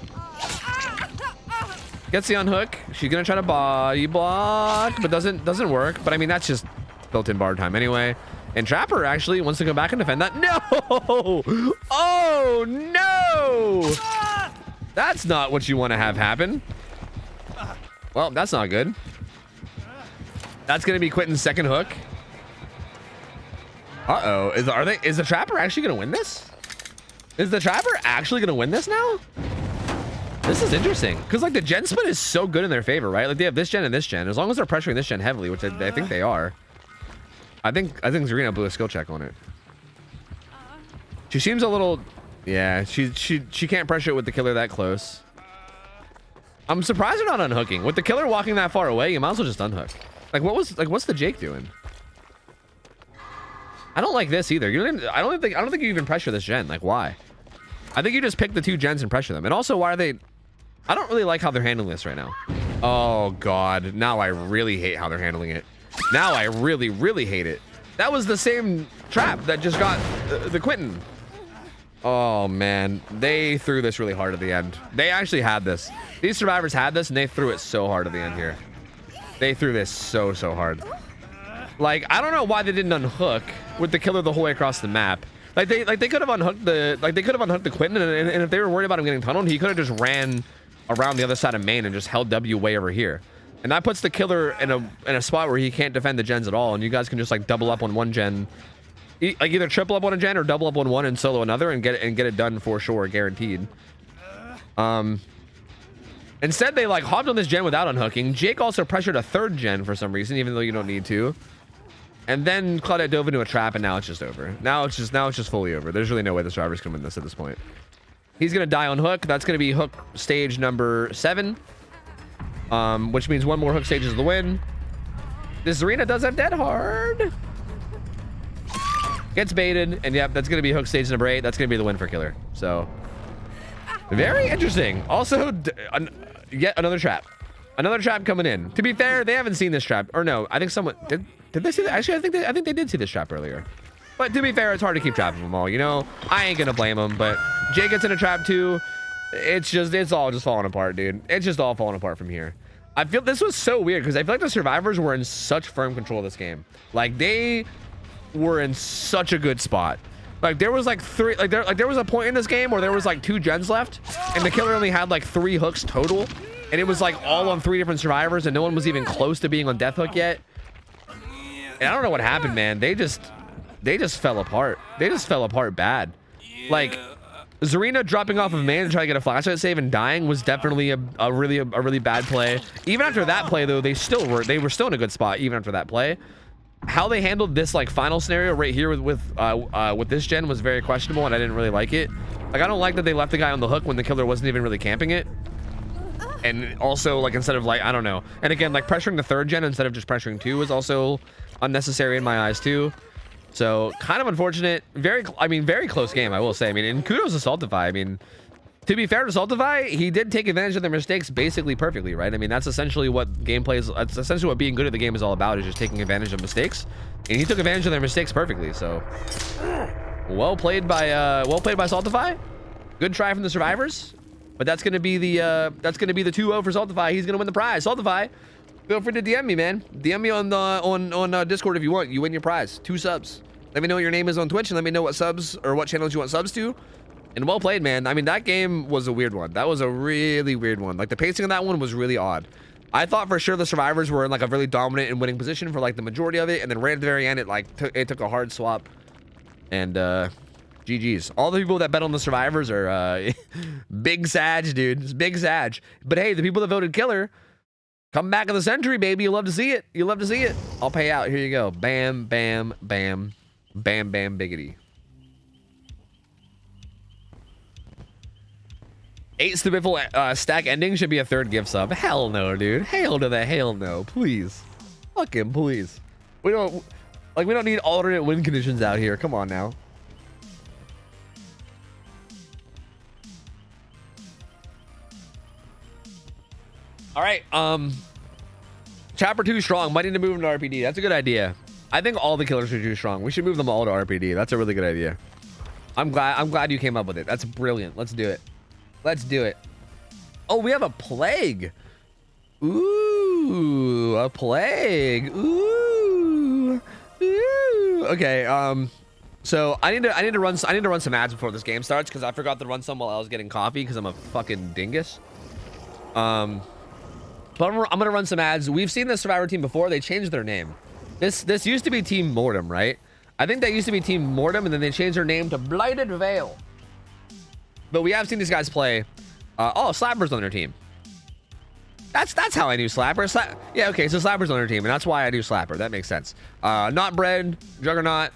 Gets the unhook. She's gonna try to body block, but doesn't work. But I mean, that's just built-in bar time anyway. And Trapper actually wants to go back and defend that. No! Oh no! That's not what you want to have happen. Well, that's not good. That's gonna be Quentin's second hook. Uh-oh. Is the Trapper actually gonna win this? Is the Trapper actually gonna win this now? This is interesting. Because like the gen split is so good in their favor, right? Like they have this gen and this gen. As long as they're pressuring this gen heavily, which I think they are. I think Zarina blew a skill check on it. She seems a little, yeah, she can't pressure it with the killer that close. I'm surprised they're not unhooking. With the killer walking that far away, you might as well just unhook. Like what's the Jake doing? I don't like this either. I don't think you even pressure this gen. Like why? I think you just pick the 2 gens and pressure them. And also, why are they? I don't really like how they're handling this right now. Oh god, now I really hate how they're handling it. Now I really, really hate it. That was the same trap that just got the Quentin. Oh man, they threw this really hard at the end. They actually had this. These survivors had this, and they threw it so hard at the end here. They threw this so hard. Like I don't know why they didn't unhook with the killer the whole way across the map. Like they could have unhooked the Quentin, and if they were worried about him getting tunneled, he could have just ran around the other side of main and just held W way over here. And that puts the killer in a spot where he can't defend the gens at all, and you guys can just like double up on one gen, like either triple up on a gen or double up on one and solo another, and get it done for sure, guaranteed. Instead they like hopped on this gen without unhooking. Jake also pressured a 3rd gen for some reason, even though you don't need to. And then Claudette dove into a trap, and now it's just over. Now it's just fully over. There's really no way the survivors can win this at this point. He's gonna die on hook. That's gonna be hook stage number 7. Which means 1 more hook stage is the win. This arena does have dead hard. Gets baited, and yep, that's gonna be hook stage number 8. That's gonna be the win for killer. So very interesting. Also, yet another trap. Another trap coming in. To be fair, they haven't seen this trap, or no? I think someone did they see that? Actually, I think they did see this trap earlier. But to be fair, it's hard to keep track of them all. You know, I ain't gonna blame them. But Jay gets in a trap too. It's all just falling apart, dude. It's just all falling apart from here. I feel this was so weird because I feel like the survivors were in such firm control of this game. Like they were in such a good spot. Like there was like there was a point in this game where there was like 2 gens left, and the killer only had like 3 hooks total. And it was like all on 3 different survivors, and no one was even close to being on death hook yet. And I don't know what happened, man. They just fell apart. They just fell apart bad. Like Zarina dropping off of man to try to get a flashlight save and dying was definitely a really bad play. Even after that play though, they were still in a good spot even after that play. How they handled this like final scenario right here with this gen was very questionable, and I didn't really like it. Like I don't like that they left the guy on the hook when the killer wasn't even really camping it. And also, like, instead of, like, I don't know. And again, like, pressuring the 3rd gen instead of just pressuring 2 is also unnecessary in my eyes, too. So kind of unfortunate. Very close game, I will say. I mean, and kudos to Saltify. I mean, to be fair to Saltify, he did take advantage of their mistakes basically perfectly, right? I mean, that's essentially what gameplay is. That's essentially what being good at the game is all about, is just taking advantage of mistakes. And he took advantage of their mistakes perfectly. So well played by Saltify. Good try from the survivors. But that's gonna be the 2-0 for Saltify. He's gonna win the prize. Saltify, feel free to DM me, man. DM me on Discord if you want. You win your prize. 2 subs. Let me know what your name is on Twitch and let me know what subs or what channels you want subs to. And well played, man. I mean, that game was a weird one. That was a really weird one. Like, the pacing of that one was really odd. I thought for sure the survivors were in like a really dominant and winning position for like the majority of it, and then right at the very end, it took a hard swap. And GG's. All the people that bet on the survivors are big Sag, dude. It's big Sag. But hey, the people that voted killer, come back in the century, baby. You love to see it. You love to see it. I'll pay out. Here you go. Bam, bam, bam, bam, bam, biggity. 8 Stupidful stack ending should be a 3rd gift sub. Hell no, dude. Hail to the hell no. Please. Fucking please. We don't need alternate win conditions out here. Come on now. All right. Chopper 2 strong. Might need to move him to RPD. That's a good idea. I think all the killers are too strong. We should move them all to RPD. That's a really good idea. I'm glad you came up with it. That's brilliant. Let's do it. Let's do it. Oh, we have a plague. Ooh, a plague. Ooh. Ooh. Okay. So I need to run some ads before this game starts because I forgot to run some while I was getting coffee because I'm a fucking dingus. But I'm gonna run some ads. We've seen the Survivor team before. They changed their name. This used to be Team Mortem, right? I think that used to be Team Mortem, and then they changed their name to Blighted Veil. But we have seen these guys play. Oh, Slapper's on their team. That's how I knew Slapper. Yeah, okay, so Slapper's on their team, and that's why I knew Slapper. That makes sense. Not Bread, Juggernaut,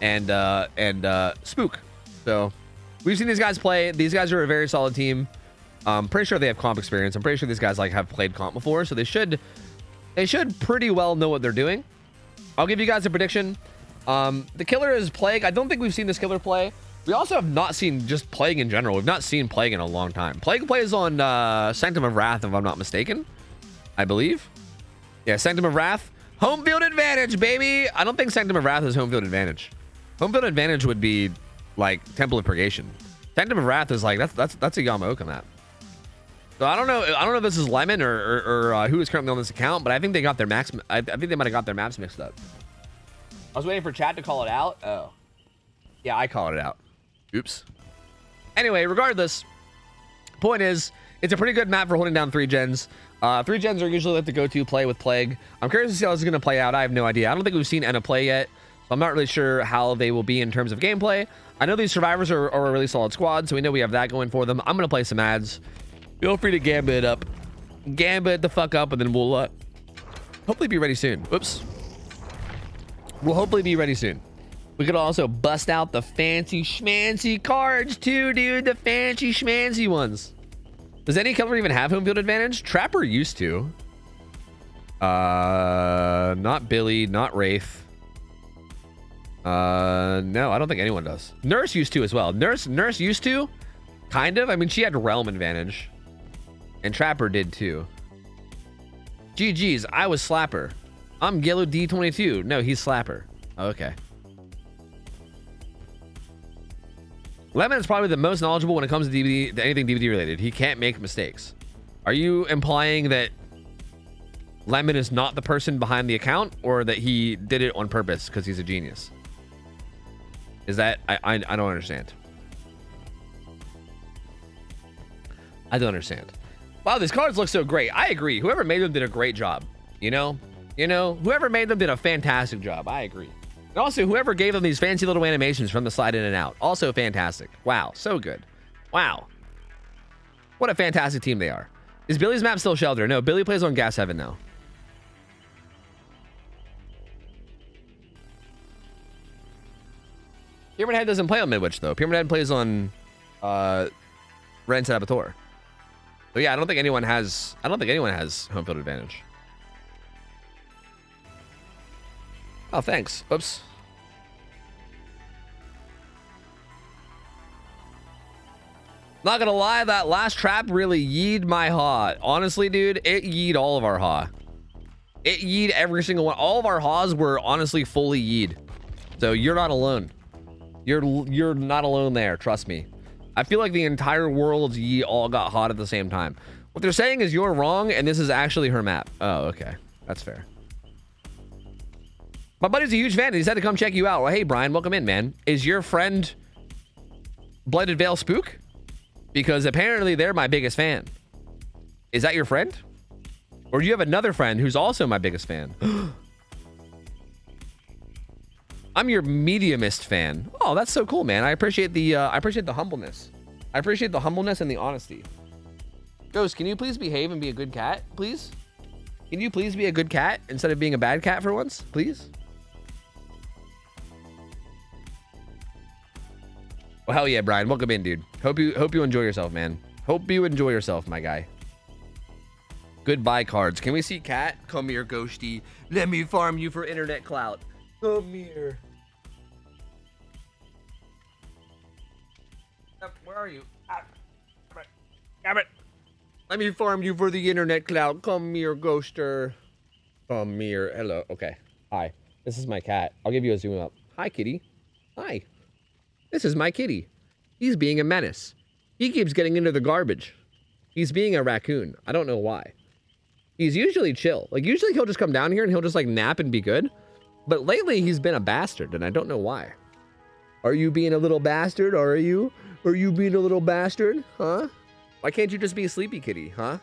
and Spook. So we've seen these guys play. These guys are a very solid team. I'm pretty sure they have comp experience. I'm pretty sure these guys have played comp before, so they should pretty well know what they're doing. I'll give you guys a prediction. The killer is Plague. I don't think we've seen this killer play. We also have not seen just Plague in general. We've not seen Plague in a long time. Plague plays on Sanctum of Wrath, if I'm not mistaken. I believe. Yeah, Sanctum of Wrath. Home field advantage, baby. I don't think Sanctum of Wrath is home field advantage. Home field advantage would be like Temple of Purgation. Sanctum of Wrath is like that's a Yamaoka on that. So I don't know if this is Lemon or who is currently on this account, but I think they got their max. I think they might have got their maps mixed up. I was waiting for chat to call it out. Oh, yeah, I called it out. Oops. Anyway, regardless, point is, it's a pretty good map for holding down 3 gens. 3 gens are usually like the go-to play with Plague. I'm curious to see how this is going to play out. I have no idea. I don't think we've seen Enna play yet, so I'm not really sure how they will be in terms of gameplay. I know these survivors are a really solid squad, so we know we have that going for them. I'm going to play some ads. Feel free to gambit up. Gambit the fuck up, and then we'll hopefully be ready soon. Oops. We'll hopefully be ready soon. We could also bust out the fancy schmancy cards too, dude. The fancy schmancy ones. Does any killer even have home field advantage? Trapper used to. Not Billy, not Wraith. No, I don't think anyone does. Nurse used to as well. Nurse used to. Kind of. I mean, she had realm advantage. And Trapper did too. GG's, I was Slapper. I'm Yellow D22. No, he's Slapper. Okay. Lemon is probably the most knowledgeable when it comes to DVD, anything DVD related. He can't make mistakes. Are you implying that Lemon is not the person behind the account, or that he did it on purpose because he's a genius? Is that I don't understand. I don't understand. Wow, these cards look so great. I agree. Whoever made them did a great job. You know, whoever made them did a fantastic job. I agree. And also, whoever gave them these fancy little animations from the slide in and out, also fantastic. Wow, so good. Wow. What a fantastic team they are. Is Billy's map still Shelter? No, Billy plays on Gas Heaven now. Pyramid Head doesn't play on Midwich, though. Pyramid Head plays on Ren Saboteur. So yeah, I don't think anyone has home field advantage. Oh, thanks. Oops. Not gonna lie, that last trap really yeed my haw. Honestly, dude, it yeed all of our haw. It yeed every single one. All of our haws were honestly fully yeed. So you're not alone. You're not alone there, trust me. I feel like the entire world's ye all got hot at the same time. What they're saying is you're wrong, and this is actually her map. Oh, okay. That's fair. My buddy's a huge fan, and he's had to come check you out. Well, hey, Brian, welcome in, man. Is your friend Blighted Veil Spook? Because apparently they're my biggest fan. Is that your friend? Or do you have another friend who's also my biggest fan? I'm your mediumist fan. Oh, that's so cool, man. I appreciate the humbleness. I appreciate the humbleness and the honesty. Ghost, can you please behave and be a good cat, please? Can you please be a good cat instead of being a bad cat for once, please? Well, hell yeah, Brian. Welcome in, dude. Hope you enjoy yourself, man. Hope you enjoy yourself, my guy. Goodbye cards. Can we see cat? Come here, Ghosty. Let me farm you for internet clout. Come here. Where are you? Damn it. Let me farm you for the internet clout. Come here, Ghoster. Come here. Hello. Okay. Hi. This is my cat. I'll give you a zoom up. Hi, kitty. Hi. This is my kitty. He's being a menace. He keeps getting into the garbage. He's being a raccoon. I don't know why. He's usually chill. Like, usually he'll just come down here and he'll just, like, nap and be good. But lately, he's been a bastard, and I don't know why. Are you being a little bastard? Are you? Are you being a little bastard? Huh? Why can't you just be a sleepy kitty, huh?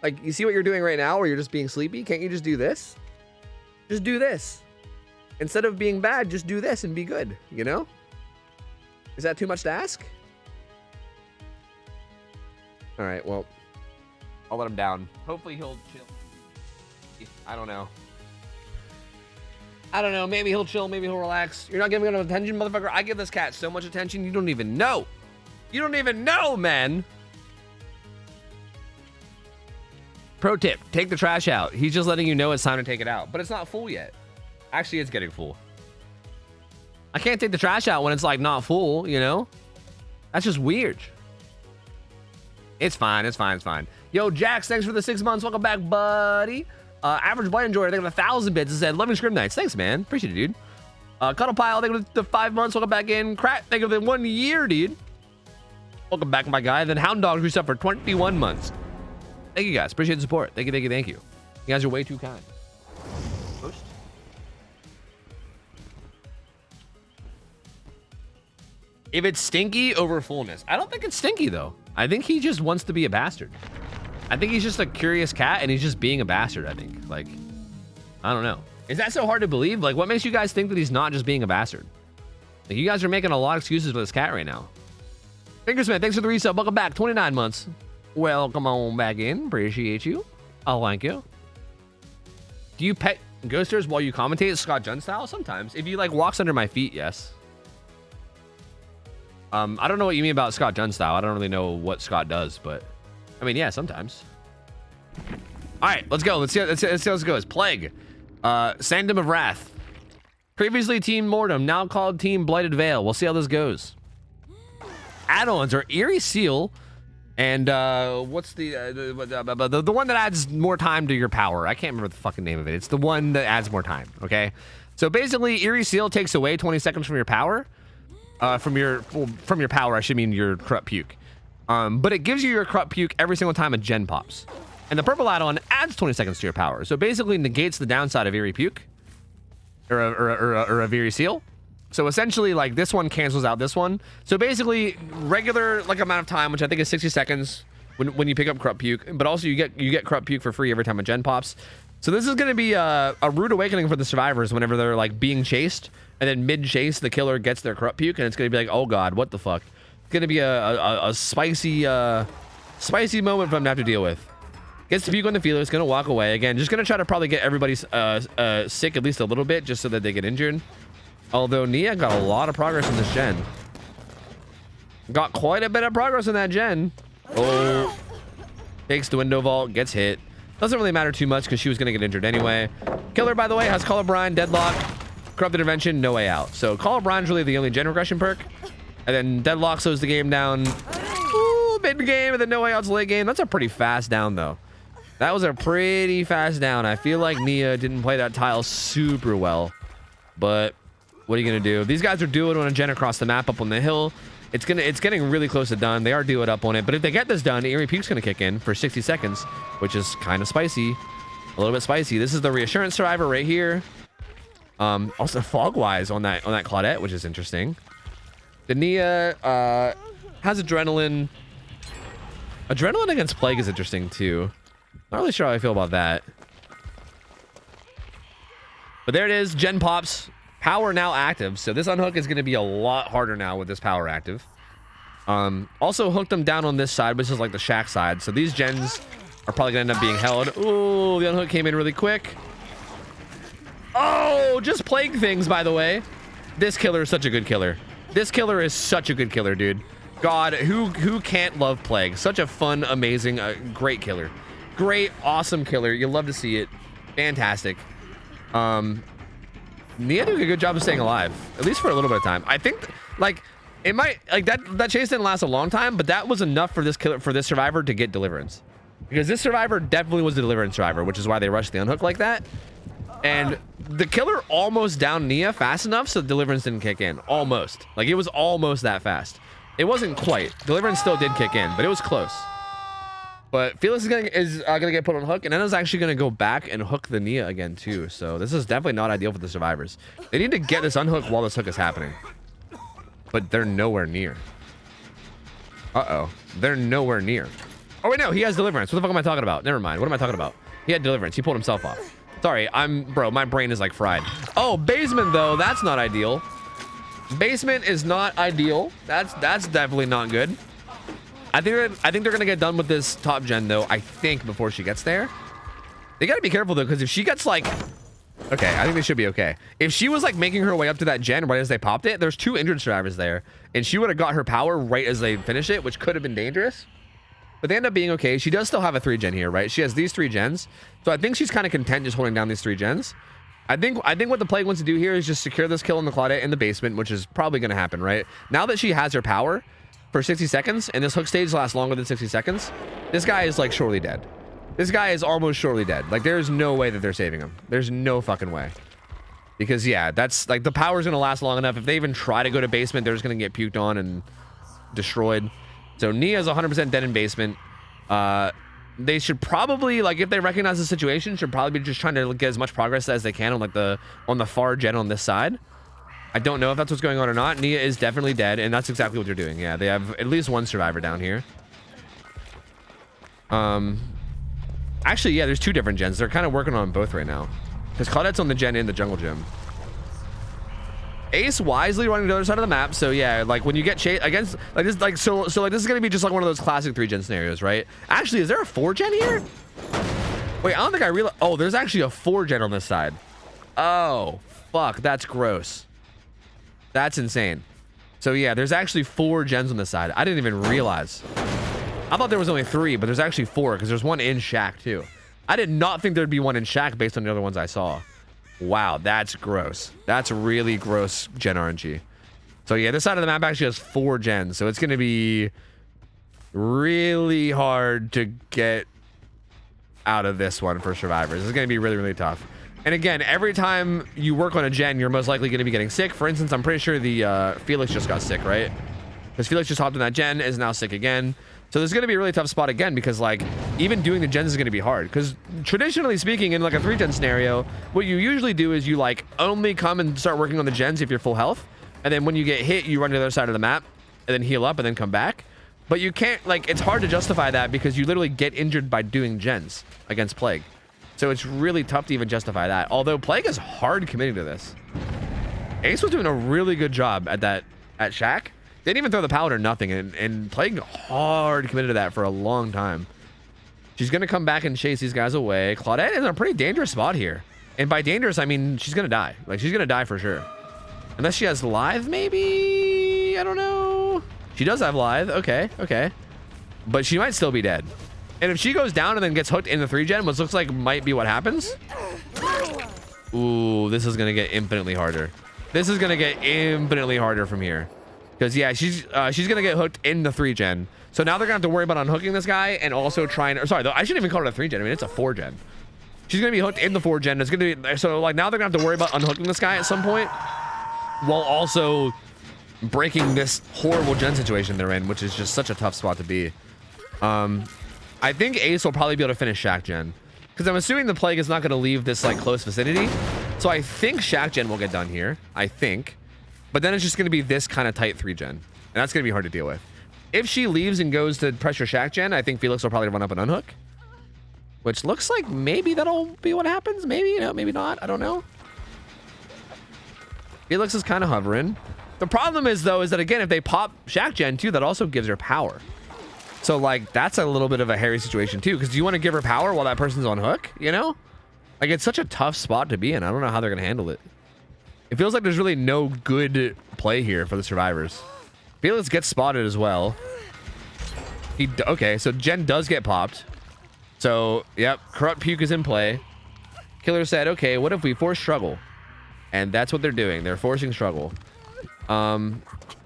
Like, you see what you're doing right now where you're just being sleepy? Can't you just do this? Just do this. Instead of being bad, just do this and be good, you know? Is that too much to ask? All right, well, I'll let him down. Hopefully he'll chill. I don't know. I don't know. Maybe he'll chill. Maybe he'll relax. You're not giving enough attention, motherfucker. I give this cat so much attention. You don't even know. You don't even know, man. Pro tip, take the trash out. He's just letting you know it's time to take it out. But it's not full yet. Actually, it's getting full. I can't take the trash out when it's like not full, you know? That's just weird. It's fine. It's fine. It's fine. Yo, Jax, thanks for the 6 months. Welcome back, buddy. Average Blight Enjoyer, thank you for 1,000 bits. It said, loving Scrim Nights. Thanks, man. Appreciate it, dude. Cuddle Pile, thank you for the 5 months. Welcome back in. Crack, thank you for the 1 year, dude. Welcome back, my guy. Then Hound Dogs reset for 21 months. Thank you, guys. Appreciate the support. Thank you, thank you, thank you. You guys are way too kind. Post. If it's stinky over fullness. I don't think it's stinky, though. I think he just wants to be a bastard. I think he's just a curious cat, and he's just being a bastard, I think. Like, I don't know. Is that so hard to believe? Like, what makes you guys think that he's not just being a bastard? Like, you guys are making a lot of excuses for this cat right now. Fingersmith, thanks for the resub. Welcome back. 29 months. Welcome on back in. Appreciate you. I'll thank you. Do you pet ghosters while you commentate Scott Jun style? Sometimes. If he, like, walks under my feet, yes. I don't know what you mean about Scott Jun style. I don't really know what Scott does, but I mean, yeah, sometimes. All right, let's go. Let's see how this goes. Plague, Sanctum of Wrath, previously Team Mortem, now called Team Blighted Veil. We'll see how this goes. Add-ons are Eerie Seal, and what's the one that adds more time to your power? I can't remember the fucking name of it. It's the one that adds more time. Okay, so basically, Eerie Seal takes away 20 seconds from your power. From your power, I should mean your corrupt puke. But it gives you your corrupt puke every single time a gen pops. And the purple add-on adds 20 seconds to your power. So basically negates the downside of Eerie Puke. Or a Eerie Seal. So essentially, like, this one cancels out this one. So basically, regular, like, amount of time, which I think is 60 seconds when you pick up corrupt puke. But also you get corrupt puke for free every time a gen pops. So this is going to be a rude awakening for the survivors whenever they're, like, being chased. And then mid-chase, the killer gets their corrupt puke, and it's going to be like, oh god, what the fuck? It's going to be a spicy moment for them to have to deal with. Gets the puke on the feeler, it's going to walk away. Again, just going to try to probably get everybody sick at least a little bit, just so that they get injured. Although Nia got a lot of progress in this gen. Got quite a bit of progress in that gen. Oh. Takes the window vault, gets hit. Doesn't really matter too much, because she was going to get injured anyway. Killer, by the way, has Call of Brine, Deadlock, Corrupt Intervention, No Way Out. So Call of Brine's really the only gen regression perk. And then Deadlock slows the game down. Ooh, mid game and then no way out's late game. That's a pretty fast down though. That was a pretty fast down. I feel like Nia didn't play that tile super well, but what are you gonna do? These guys are doing on a gen across the map up on the hill. It's getting really close to done. They are doing up on it, but if they get this done, Eerie Puke's gonna kick in for 60 seconds, which is kind of spicy, a little bit spicy. This is the reassurance survivor right here. Also fog-wise on that Claudette, which is interesting. The Nia has adrenaline. Adrenaline against Plague is interesting too. Not really sure how I feel about that. But there it is. Gen pops. Power now active. So this unhook is going to be a lot harder now with this power active. Also hooked them down on this side, which is like the shack side. So these gens are probably going to end up being held. Ooh, the unhook came in really quick. Oh, just Plague things, by the way. This killer is such a good killer. This killer is such a good killer, dude. God, who can't love Plague? Such a fun, amazing, great killer. Great, awesome killer. You'll love to see it. Fantastic. Nia doing a good job of staying alive, at least for a little bit of time. I think, like, it might, like, that chase didn't last a long time, but that was enough for this killer, for this survivor to get deliverance. Because this survivor definitely was the deliverance survivor, which is why they rushed the unhook like that. And the killer almost downed Nia fast enough so deliverance didn't kick in. Almost. Like, it was almost that fast. It wasn't quite. Deliverance still did kick in, but it was close. But Felix is gonna get put on hook, and then is actually gonna go back and hook the Nia again too. So this is definitely not ideal for the survivors. They need to get this unhook while this hook is happening. But they're nowhere near. Uh-oh. They're nowhere near. Oh wait, no, he has deliverance. What the fuck am I talking about? Never mind. What am I talking about? He had deliverance. He pulled himself off. Sorry, bro, my brain is like fried. Oh, basement though, that's not ideal. Basement is not ideal. That's definitely not good. I think they're gonna get done with this top gen though. I think before she gets there, they gotta be careful though, because if she gets like, okay, I think they should be okay. If she was like making her way up to that gen right as they popped it, there's 2 injured survivors there, and she would have got her power right as they finish it, which could have been dangerous. But they end up being okay. She does still have a 3 gen here, right? She has these 3 gens, so I think she's kind of content just holding down these 3 gens. I think what the Plague wants to do here is just secure this kill on the Claudette in the basement, which is probably gonna happen, right? Now that she has her power for 60 seconds, and this hook stage lasts longer than 60 seconds, this guy is like surely dead. This guy is almost surely dead. Like, there's no way that they're saving him. There's no fucking way. Because yeah, that's like, the power's gonna last long enough. If they even try to go to basement, they're just gonna get puked on and destroyed. So Nia's 100% dead in basement. They should probably, like, if they recognize the situation, should probably be just trying to get as much progress as they can on like on the far gen on this side. I don't know if that's what's going on or not. Nia is definitely dead, and that's exactly what they're doing. Yeah, they have at least 1 survivor down here. Actually, yeah, there's 2 different gens. They're kind of working on both right now, because Claudette's on the gen in the jungle gym. Ace wisely running to the other side of the map. So yeah, like when you get chased against like this, like so like this is gonna be just like one of those classic 3 gen scenarios, right? Actually, is there a 4 gen here? Wait, I don't think I realized. Oh, there's actually a 4 gen on this side. Oh, fuck, that's gross. That's insane. So yeah, there's actually 4 gens on this side. I didn't even realize. I thought there was only 3, but there's actually 4 because there's 1 in shack too. I did not think there'd be 1 in shack based on the other ones I saw. Wow, that's gross. That's really gross gen RNG. So yeah, this side of the map actually has 4 gens, so it's gonna be really hard to get out of this one for survivors. It's gonna be really, really tough. And again, every time you work on a gen, you're most likely gonna be getting sick. For instance, I'm pretty sure the Felix just got sick, right? Because Felix just hopped on that gen, is now sick again. So there's gonna be a really tough spot again, because like even doing the gens is gonna be hard. Because traditionally speaking, in like a 3 gen scenario, what you usually do is you like only come and start working on the gens if you're full health, and then when you get hit, you run to the other side of the map and then heal up and then come back. But you can't, like, it's hard to justify that because you literally get injured by doing gens against Plague. So it's really tough to even justify that. Although Plague is hard committing to this. Ace was doing a really good job at Shack. Didn't even throw the pallet or nothing, and Plague hard committed to that for a long time. She's gonna come back and chase these guys away. Claudette is in a pretty dangerous spot here. And by dangerous, I mean she's gonna die. Like, she's gonna die for sure. Unless she has live, maybe? I don't know. She does have live. Okay, okay. But she might still be dead. And if she goes down and then gets hooked in the 3 gen, which looks like might be what happens. Ooh, this is gonna get infinitely harder. This is gonna get infinitely harder from here. Because yeah, she's gonna get hooked in the 3 gen. So now they're gonna have to worry about unhooking this guy and also trying, or sorry, I shouldn't even call it a 3 gen. I mean, it's a 4 gen. She's gonna be hooked in the 4 gen. It's gonna be, so like now they're gonna have to worry about unhooking this guy at some point while also breaking this horrible gen situation they're in, which is just such a tough spot to be. I think Ace will probably be able to finish Shack gen because I'm assuming the plague is not gonna leave this like close vicinity. So I think Shack gen will get done here, I think. But then it's just gonna be this kind of tight 3 gen. And that's gonna be hard to deal with. If she leaves and goes to pressure Shack gen, I think Felix will probably run up and unhook. Which looks like maybe that'll be what happens. Maybe, you know, maybe not. I don't know. Felix is kind of hovering. The problem is, though, is that, again, if they pop Shack gen, too, that also gives her power. So, like, that's a little bit of a hairy situation, too. Because do you want to give her power while that person's on hook, you know? Like, it's such a tough spot to be in. I don't know how they're going to handle it. It feels like there's really no good play here for the survivors. Felix gets spotted as well. Okay, so Jen does get popped. So, yep, Corrupt Puke is in play. Killer said, okay, what if we force struggle? And that's what they're doing. They're forcing struggle.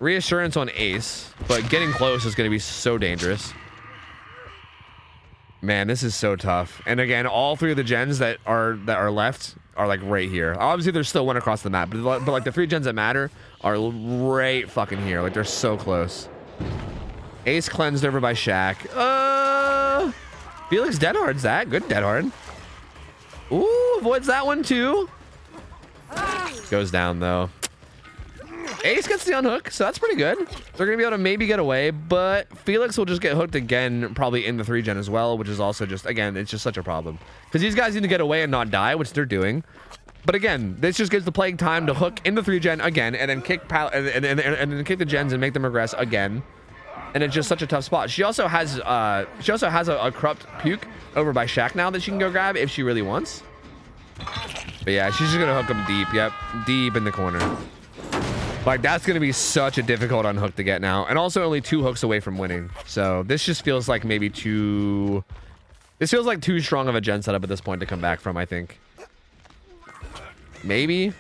Reassurance on Ace, but getting close is going to be so dangerous. Man, this is so tough. And again, all 3 of the gens that are left are like right here. Obviously, there's still one across the map, but like the 3 gens that matter are right fucking here. Like they're so close. Ace cleansed over by Shack. Felix dead hards that. Good dead hard. Ooh, avoids that one too. Goes down though. Ace gets the unhook, so that's pretty good. They're gonna be able to maybe get away, but Felix will just get hooked again, probably in the 3 gen as well, which is also just, again, it's just such a problem. Because these guys need to get away and not die, which they're doing. But again, this just gives the plague time to hook in the 3 gen again, and then kick and then kick the gens and make them regress again. And it's just such a tough spot. She also has a corrupt puke over by Shack now that she can go grab if she really wants. But yeah, she's just gonna hook him deep. Yep, deep in the corner. Like that's gonna be such a difficult unhook to get now, and also only 2 hooks away from winning. So this just feels like maybe too. This feels like too strong of a gen setup at this point to come back from. I think. Maybe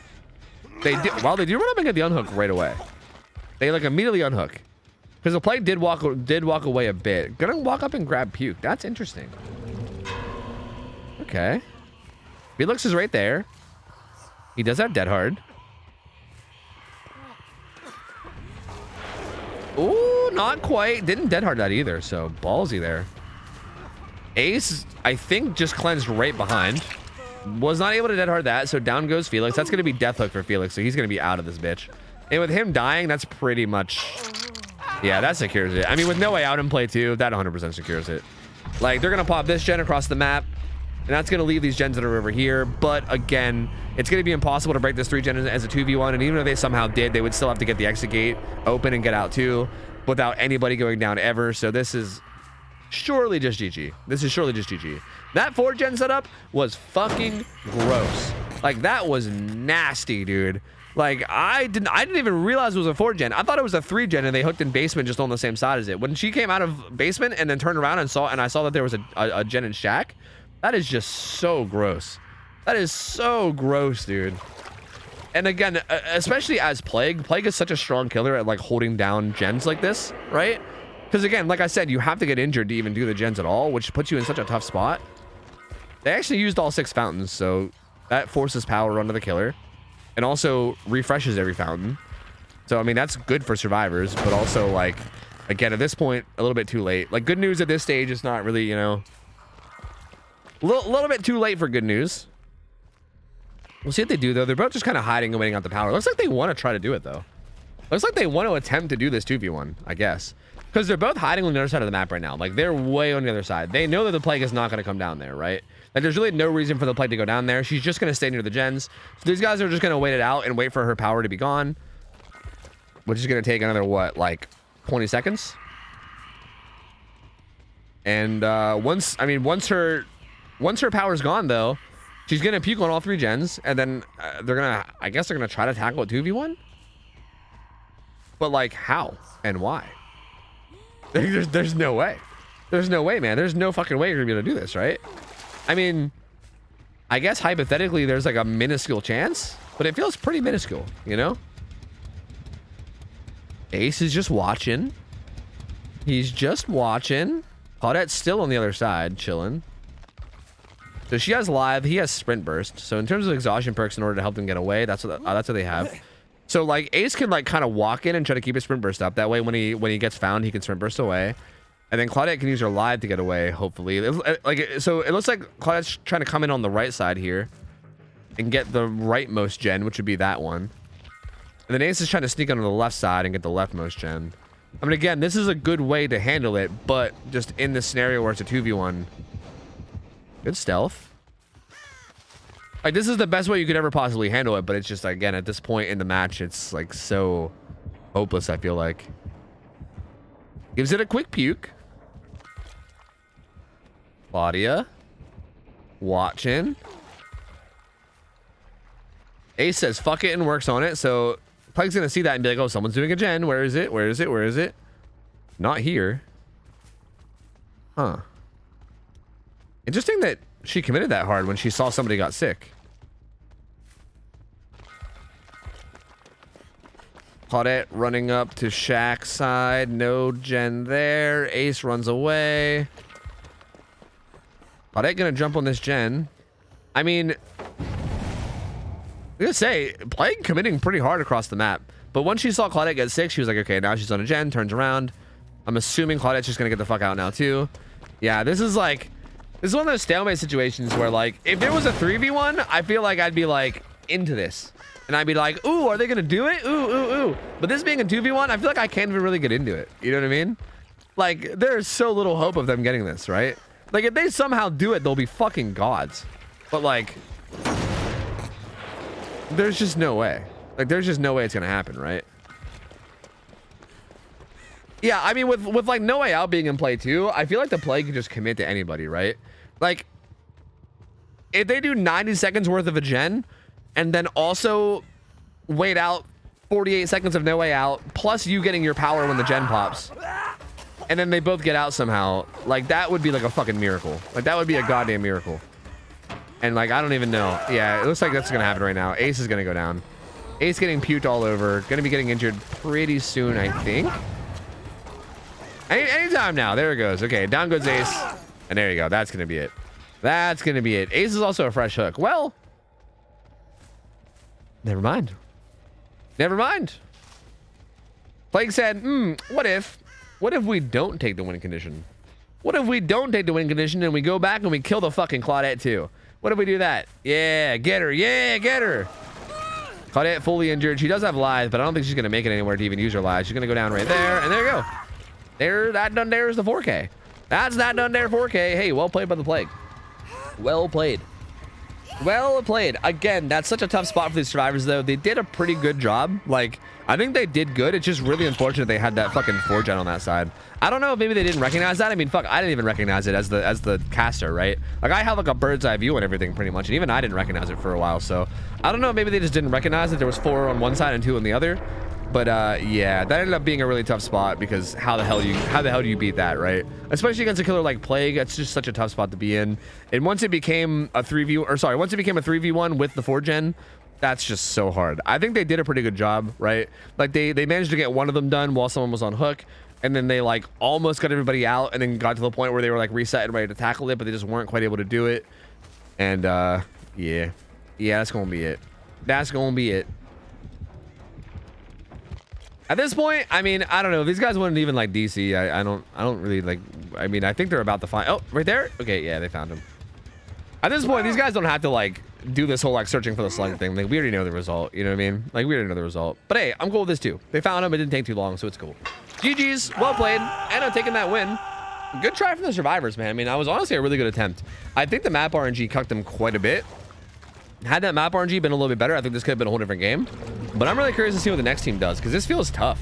they do. Well, they do run up and get the unhook right away. They like immediately unhook. Because the plague did walk away a bit. Gonna walk up and grab puke. That's interesting. Okay. Felix is right there. He does have dead hard. Ooh, not quite. Didn't dead hard that either. So ballsy there. Ace, I think, just cleansed right behind. Was not able to dead hard that. So down goes Felix. That's gonna be death hook for Felix. So he's gonna be out of this bitch. And with him dying, that's pretty much. Yeah, that secures it. I mean, with no way out in play too, that 100% secures it. Like, they're going to pop this gen across the map, and that's going to leave these gens that are over here. But again, it's going to be impossible to break this 3 gen as a 2v1, and even if they somehow did, they would still have to get the exit gate open and get out too without anybody going down ever. So this is surely just GG. This is surely just GG. That 4 gen setup was fucking gross. Like, that was nasty, dude. Like, I didn't even realize it was a 4 gen. I thought it was a 3 gen and they hooked in basement just on the same side as it. When she came out of basement and then turned around and I saw that there was a gen in Shack, that is just so gross. That is so gross, dude. And again, especially as Plague is such a strong killer at like holding down gens like this, right? Because again, like I said, you have to get injured to even do the gens at all, which puts you in such a tough spot. They actually used all 6 fountains, so that forces power onto the killer. And also refreshes every fountain. So, I mean, that's good for survivors, but also, like, again, at this point, a little bit too late. Like, good news at this stage is not really, you know, a little bit too late for good news. We'll see what they do, though. They're both just kind of hiding and waiting out the power. Looks like they want to try to do it, though. Looks like they want to attempt to do this 2v1, I guess. Because they're both hiding on the other side of the map right now. Like, they're way on the other side. They know that the plague is not going to come down there, right? Like, there's really no reason for the plague to go down there. She's just going to stay near the gens. So these guys are just going to wait it out and wait for her power to be gone. Which is going to take another, what, like 20 seconds? And once her power's gone, though, she's going to puke on all 3 gens. And then I guess they're going to try to tackle a 2v1? But, like, how and why? There's no way. There's no way, man. There's no fucking way you're going to be able to do this, right? I mean, I guess hypothetically there's like a minuscule chance, but it feels pretty minuscule, you know? Ace is just watching. He's just watching. Claudette's still on the other side, chilling. So she has live. He has sprint burst. So in terms of exhaustion perks, in order to help them get away, that's what they have. So like Ace can like kind of walk in and try to keep his sprint burst up. That way, when he gets found, he can sprint burst away. And then Claudette can use her live to get away. Hopefully, so it looks like Claudette's trying to come in on the right side here and get the rightmost gen, which would be that one. And then Ace is trying to sneak onto the left side and get the leftmost gen. I mean, again, this is a good way to handle it, but just in this scenario where it's a 2v1. Good stealth. Like, this is the best way you could ever possibly handle it, but it's just, again, at this point in the match, it's, like, so hopeless, I feel like. Gives it a quick puke. Claudia. Watching. Ace says, fuck it, and works on it, so Plague's gonna see that and be like, oh, someone's doing a gen. Where is it? Where is it? Where is it? Not here. Huh. Interesting that she committed that hard when she saw somebody got sick. Claudette running up to Shaq's side. No gen there. Ace runs away. Claudette gonna jump on this gen. I mean, I'm gonna say, Plague committing pretty hard across the map. But once she saw Claudette get sick, she was like, okay, now she's on a gen, turns around. I'm assuming Claudette's just gonna get the fuck out now too. Yeah, this is one of those stalemate situations where, like, if there was a 3v1, I feel like I'd be like into this. And I'd be like, ooh, are they gonna do it? Ooh, ooh, ooh. But this being a 2v1, I feel like I can't even really get into it. You know what I mean? Like, there's so little hope of them getting this, right? Like, if they somehow do it, they'll be fucking gods. But, like, there's just no way. Like, there's just no way it's gonna happen, right? Yeah, I mean, with like No Way Out being in play too, I feel like the Plague can just commit to anybody, right? Like, if they do 90 seconds worth of a gen, and then also wait out 48 seconds of No Way Out, plus you getting your power when the gen pops, and then they both get out somehow, like, that would be like a fucking miracle. Like, that would be a goddamn miracle. And, like, I don't even know. Yeah, it looks like that's gonna happen right now. Ace is gonna go down. Ace getting puked all over. Gonna be getting injured pretty soon, I think. Anytime now. There it goes. Okay, down goes Ace. And there you go. That's gonna be it. That's gonna be it. Ace is also a fresh hook. Well, never mind. Never mind. Plague said, what if we don't take the win condition? What if we don't take the win condition and we go back and we kill the fucking Claudette too? What if we do that? Yeah, get her. Yeah, get her. Claudette fully injured. She does have lives, but I don't think she's going to make it anywhere to even use her lives. She's going to go down right there, and there you go. That done there is the 4K. That's that done there 4K. Hey, well played by the Plague. Well played. Well played. Again, that's such a tough spot for these survivors, though. They did a pretty good job. Like, I think they did good. It's just really unfortunate they had that fucking 4-gen on that side. I don't know if maybe they didn't recognize that. I mean, fuck, I didn't even recognize it as the caster, right? Like, I have like a bird's eye view and everything pretty much, and even I didn't recognize it for a while. So I don't know, maybe they just didn't recognize that there was 4 on one side and 2 on the other. But yeah, that ended up being a really tough spot, because how the hell do you beat that, right? Especially against a killer like Plague. It's just such a tough spot to be in. And once it became a 3v1 with the 4-gen, that's just so hard. I think they did a pretty good job, right? Like, they managed to get one of them done while someone was on hook, and then they like almost got everybody out, and then got to the point where they were like reset and ready to tackle it, but they just weren't quite able to do it. And yeah, that's gonna be it. That's gonna be it. At this point, I mean, I don't know. These guys wouldn't even like DC. I don't really like. I mean, I think they're about to find. Oh, right there. Okay, yeah, they found him. At this point, these guys don't have to like do this whole like searching for the slug thing. Like, we already know the result. You know what I mean? Like, we already know the result. But hey, I'm cool with this too. They found him. It didn't take too long, so it's cool. GG's. Well played. And I'm taking that win. Good try from the survivors, man. I mean, I was honestly a really good attempt. I think the map RNG cucked them quite a bit. Had that map RNG been a little bit better, I think this could have been a whole different game. But I'm really curious to see what the next team does, because this feels tough.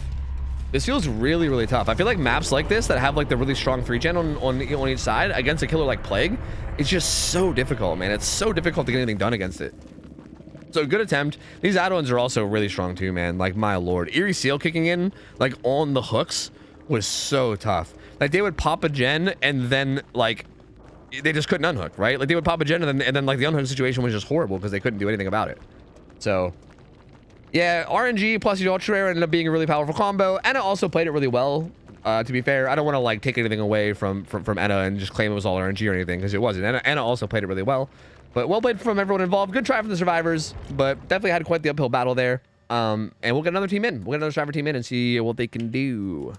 This feels really, really tough. I feel like maps like this that have like the really strong 3-gen on each side against a killer like Plague, it's just so difficult, man. It's so difficult to get anything done against it. So good attempt. These add-ons are also really strong too, man. Like, my lord. Eerie Seal kicking in like on the hooks was so tough. Like, they would pop a gen and then like they just couldn't unhook, right? Like, they would pop a gen and then like the unhook situation was just horrible because they couldn't do anything about it. So yeah, RNG plus the Ultra Rare ended up being a really powerful combo, and it also played it really well. To be fair, I don't want to like take anything away from Enna and just claim it was all RNG or anything, because it wasn't. Enna also played it really well, but well played from everyone involved. Good try from the survivors, but definitely had quite the uphill battle there. And we'll get another team in. We'll get another survivor team in and see what they can do.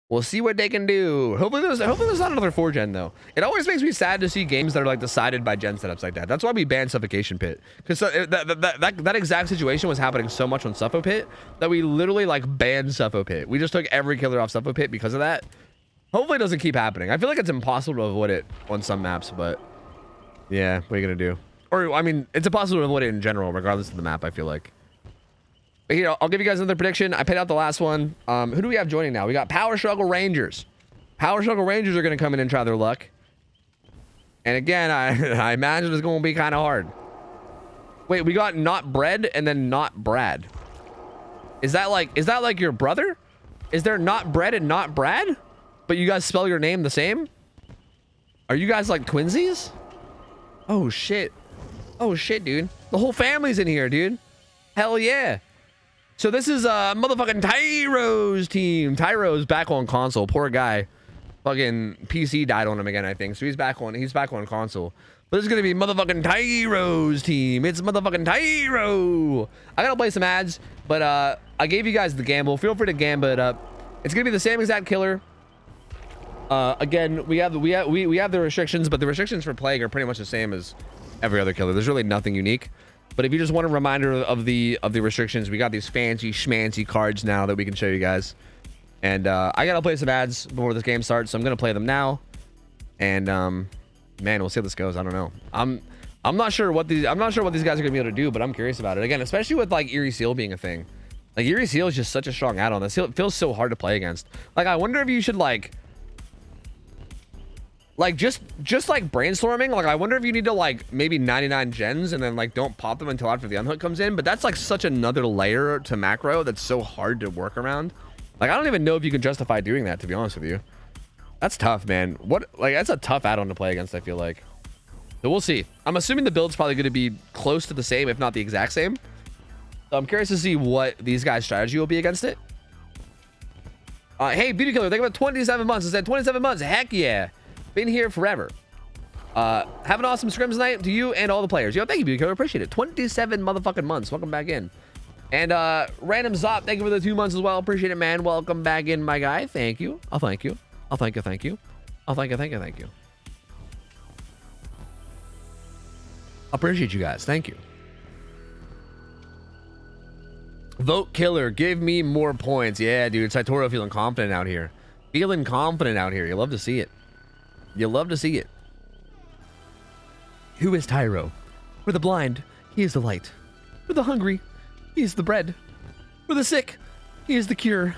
We'll see what they can do. Hopefully there's not another 4-gen though. It always makes me sad to see games that are like decided by gen setups like that. That's why we banned Suffocation Pit, because that exact situation was happening so much on Suffo Pit that we literally like banned Suffo Pit. We just took every killer off Suffo Pit because of that. Hopefully it doesn't keep happening. I feel like it's impossible to avoid it on some maps, but yeah, what are you gonna do? Or I mean, it's impossible to avoid it in general, regardless of the map, I feel like. But here, I'll give you guys another prediction. I paid out the last one. Who do we have joining now? We got Power Struggle Rangers. Power Struggle Rangers are going to come in and try their luck. And again, I imagine it's going to be kind of hard. Wait, we got Not Bread and then Not Brad. Is that like your brother? Is there Not Bread and Not Brad? But you guys spell your name the same? Are you guys like twinsies? Oh shit. Oh shit, dude. The whole family's in here, dude. Hell yeah. So this is motherfucking Tyro's team. Tyro's back on console. Poor guy. Fucking PC died on him again, I think. So he's back on console. But this is gonna be motherfucking Tyro's team. It's motherfucking Tyro. I gotta play some ads, but I gave you guys the gamble. Feel free to gamble it up. It's gonna be the same exact killer. Again, we have the restrictions, but the restrictions for Plague are pretty much the same as every other killer. There's really nothing unique. But if you just want a reminder of the restrictions, we got these fancy schmancy cards now that we can show you guys. And I gotta play some ads before this game starts, so I'm gonna play them now. And man, we'll see how this goes. I don't know. I'm not sure what these guys are gonna be able to do, but I'm curious about it. Again, especially with like Eerie Seal being a thing. Like Eerie Seal is just such a strong add-on. That feels so hard to play against. Like I wonder if you should like just like brainstorming, like I wonder if you need to like maybe 99 gens and then like don't pop them until after the unhook comes in. But that's like such another layer to macro that's so hard to work around. Like I don't even know if you can justify doing that, to be honest with you. That's tough, man. That's a tough add-on to play against, I feel like. So we'll see. I'm assuming the build's probably going to be close to the same, if not the exact same. So I'm curious to see what these guys' strategy will be against it. Hey, Beauty Killer, think about 27 months. I said 27 months. Heck yeah. Been here forever. Have an awesome scrims night to you and all the players. Yo, thank you, Beauty Killer. Appreciate it. 27 motherfucking months. Welcome back in. And Random Zop, thank you for the 2 months as well. Appreciate it, man. Welcome back in, my guy. Thank you. I'll thank you. I'll thank you. Thank you. I'll thank you. Thank you. Thank you. Appreciate you guys. Thank you. Vote Killer. Give me more points. Yeah, dude. Saitoro feeling confident out here. Feeling confident out here. You love to see it. You love to see it. Who is Tyro? For the blind, he is the light. For the hungry, he is the bread. For the sick, he is the cure.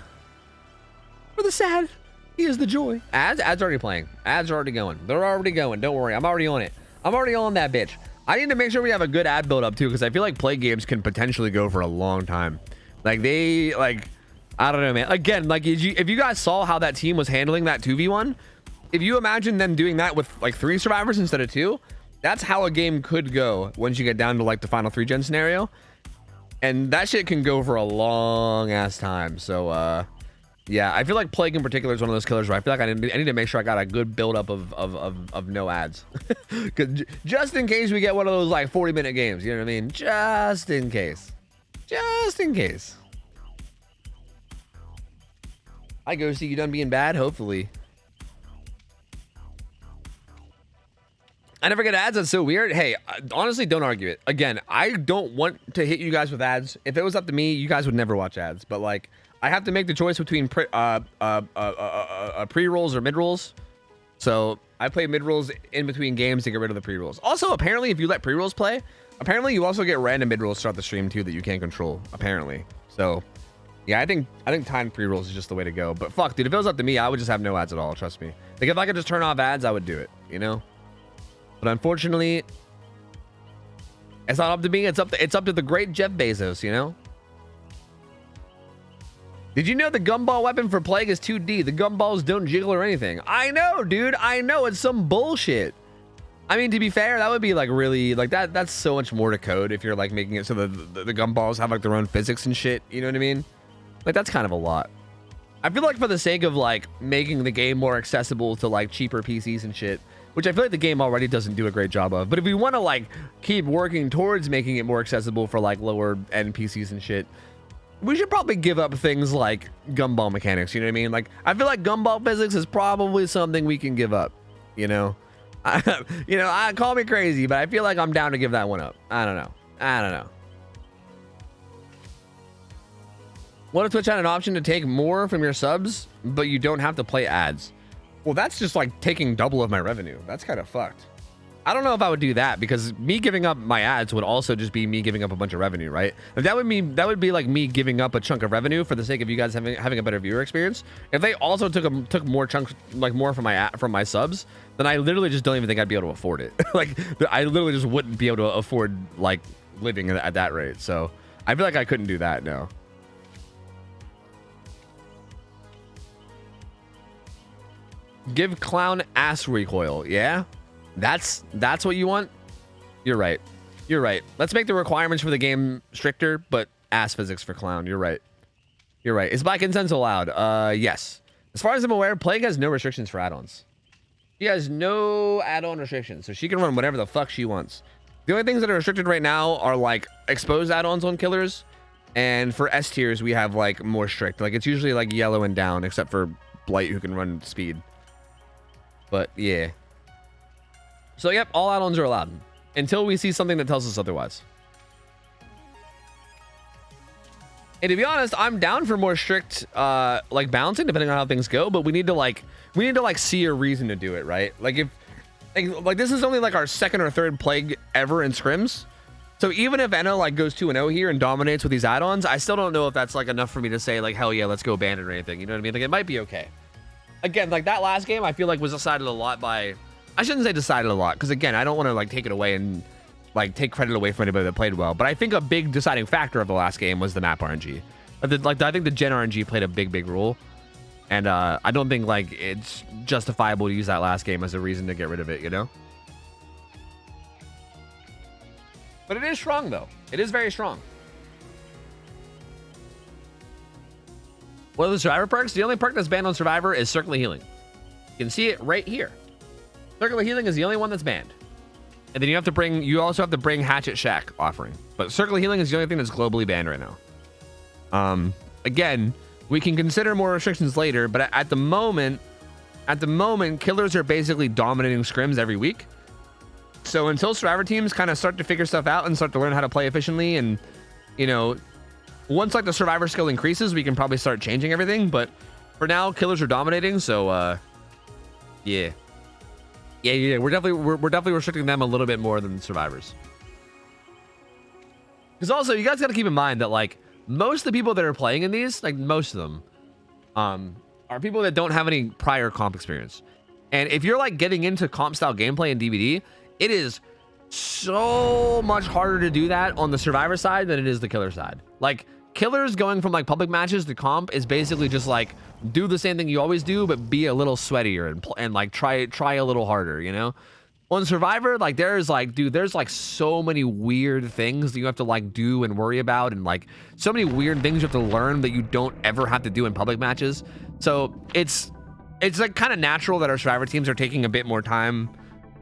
For the sad, he is the joy. Ads already playing. Ads are already going. They're already going. Don't worry. I'm already on it. I'm already on that bitch. I need to make sure we have a good ad build up too, because I feel like play games can potentially go for a long time. Like I don't know, man. Again, like if you guys saw how that team was handling that 2v1, if you imagine them doing that with like 3 survivors instead of 2, that's how a game could go once you get down to like the final 3-gen scenario. And that shit can go for a long ass time. So yeah, I feel like Plague in particular is one of those killers where I feel like I need to make sure I got a good buildup of no ads. Cause just in case we get one of those like 40-minute games, you know what I mean? Just in case. Just in case. Hi Ghosty, you done being bad? Hopefully. I never get ads. That's so weird. Hey, honestly, don't argue it. Again, I don't want to hit you guys with ads. If it was up to me, you guys would never watch ads. But like, I have to make the choice between pre-rolls or mid-rolls. So I play mid-rolls in between games to get rid of the pre-rolls. Also, apparently, if you let pre-rolls play, apparently you also get random mid-rolls throughout the stream too that you can't control. Apparently. So yeah, I think timed pre-rolls is just the way to go. But fuck, dude, if it was up to me, I would just have no ads at all. Trust me. Like if I could just turn off ads, I would do it. You know. But unfortunately, it's not up to me. It's up to the great Jeff Bezos, you know? Did you know the gumball weapon for Plague is 2D? The gumballs don't jiggle or anything. I know, dude. I know. It's some bullshit. I mean, to be fair, that would be like really like that's so much more to code if you're like making it so the gumballs have like their own physics and shit. You know what I mean? Like that's kind of a lot. I feel like for the sake of like making the game more accessible to like cheaper PCs and shit, which I feel like the game already doesn't do a great job of, but if we want to like keep working towards making it more accessible for like lower end PCs and shit, we should probably give up things like gumball mechanics. You know what I mean? Like, I feel like gumball physics is probably something we can give up. You know, I call me crazy, but I feel like I'm down to give that one up. I don't know. What if Twitch had an option to take more from your subs, but you don't have to play ads? Well, that's just like taking double of my revenue. That's kind of fucked. I don't know if I would do that, because me giving up my ads would also just be me giving up a bunch of revenue, right? That would be like me giving up a chunk of revenue for the sake of you guys having a better viewer experience. If they also took more chunks, like more from my subs, then I literally just don't even think I'd be able to afford it. Like, I literally just wouldn't be able to afford like living at that rate. So I feel like I couldn't do that. No. Give clown ass recoil. Yeah, that's what you want. You're right. Let's make the requirements for the game stricter, but ass physics for clown. You're right. Is by consent allowed? Yes. As far as I'm aware, Plague has no restrictions for add-ons. She has no add-on restrictions, so she can run whatever the fuck she wants. The only things that are restricted right now are like exposed add-ons on killers, and for S tiers we have like more strict. Like, it's usually like yellow and down, except for Blight, who can run speed. But yeah. So yep, all add-ons are allowed until we see something that tells us otherwise. And to be honest, I'm down for more strict like balancing depending on how things go, but we need to see a reason to do it, right? Like, if like this is only like our second or third Plague ever in scrims. So even if Enna like goes 2-0 here and dominates with these add-ons, I still don't know if that's like enough for me to say like, hell yeah, let's go bandit or anything. You know what I mean? Like, it might be okay. Again, like that last game, I feel like was decided a lot by, I shouldn't say decided a lot, because again, I don't want to like take it away and like take credit away from anybody that played well. But I think a big deciding factor of the last game was the map RNG. I think the gen RNG played a big role, and I don't think like it's justifiable to use that last game as a reason to get rid of it. You know. But it is strong though. It is very strong. What are the Survivor perks? The only perk that's banned on Survivor is Circle of Healing. You can see it right here. Circle of Healing is the only one that's banned. And then you also have to bring Hatchet Shack offering. But Circle of Healing is the only thing that's globally banned right now. Again, we can consider more restrictions later, but at the moment, killers are basically dominating scrims every week. So until Survivor teams kind of start to figure stuff out and start to learn how to play efficiently, and, you know, once like the Survivor skill increases, we can probably start changing everything. But for now, killers are dominating. So yeah. We're definitely restricting them a little bit more than Survivors. Because also, you guys got to keep in mind that like most of the people that are playing in these, like most of them, are people that don't have any prior comp experience. And if you're like getting into comp style gameplay in DVD, it is so much harder to do that on the Survivor side than it is the killer side. Like, killers going from like public matches to comp is basically just like do the same thing you always do, but be a little sweatier and like try a little harder, you know. On Survivor, like there's like so many weird things that you have to like do and worry about, and like so many weird things you have to learn that you don't ever have to do in public matches. So it's like kind of natural that our Survivor teams are taking a bit more time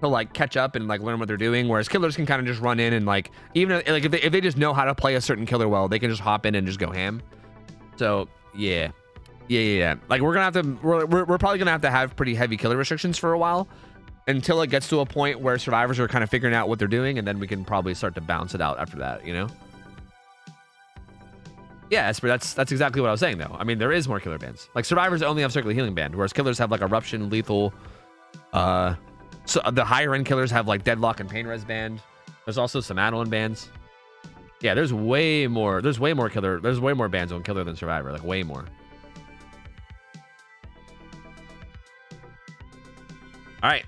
to like catch up and like learn what they're doing, whereas killers can kind of just run in and like, even if they just know how to play a certain killer well, they can just hop in and just go ham. So yeah. Like we're probably gonna have pretty heavy killer restrictions for a while, until it gets to a point where Survivors are kind of figuring out what they're doing, and then we can probably start to bounce it out after that, you know. Yeah, that's exactly what I was saying though. I mean, there is more killer bans. Like Survivors only have Circle of Healing banned, whereas killers have like Eruption, Lethal. So the higher end killers have like Deadlock and Pain Res banned. There's also some add-on bans. Yeah, there's way more bans on killer than Survivor, like way more. All right,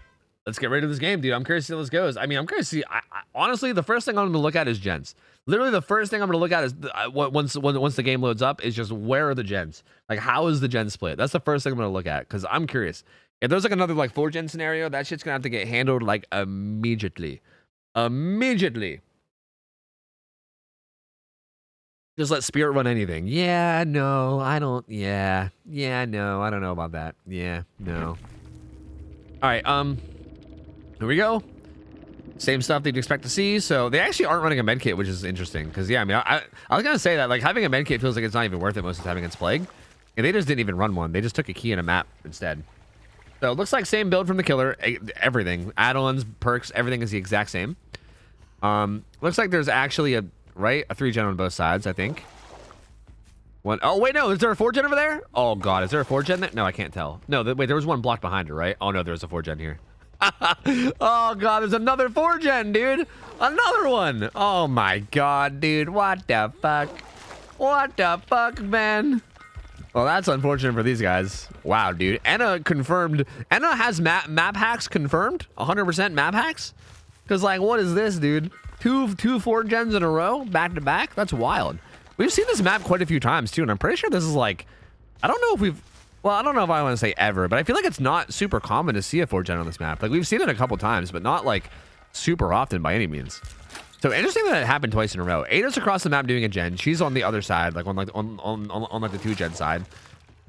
let's get ready to this game, dude. I'm curious to see how this goes. I mean, I'm curious to see. Honestly, the first thing I'm going to look at is gens. Literally, the first thing I'm going to look at is once the game loads up is just where are the gens? Like, how is the gen split? That's the first thing I'm going to look at, because I'm curious. If there's like another like 4-gen scenario, that shit's going to have to get handled like immediately. Just let Spirit run anything. Yeah, no, I don't. Yeah, no, I don't know about that. Yeah, no. All right, here we go. Same stuff that you'd expect to see. So they actually aren't running a med kit, which is interesting. Because yeah, I mean, I was gonna say that like having a med kit feels like it's not even worth it most of the time against Plague. And they just didn't even run one. They just took a key and a map instead. So it looks like same build from the killer. Everything, add-ons, perks, everything is the exact same. Looks like there's actually a 3-gen on both sides, I think. One. Oh wait, no, is there a 4-gen over there? Oh god, is there a 4-gen there? No, I can't tell. No, wait, there was one blocked behind her, right? Oh no, there's a 4-gen here. Oh god, there's another 4-gen, dude. Another one. Oh my god, dude. What the fuck? What the fuck, man? Well, that's unfortunate for these guys. Wow, dude. Enna confirmed. Enna has map hacks confirmed. 100% map hacks. Because, like, what is this, dude? Two 4-gens in a row, back to back. That's wild. We've seen this map quite a few times too, and I'm pretty sure this is like, I don't know if we've. Well, I don't know if I want to say ever, but I feel like it's not super common to see a 4-gen on this map. Like, we've seen it a couple times, but not like super often by any means. So interesting that it happened twice in a row. Ada's across the map doing a gen. She's on the other side, like on like the 2-gen side.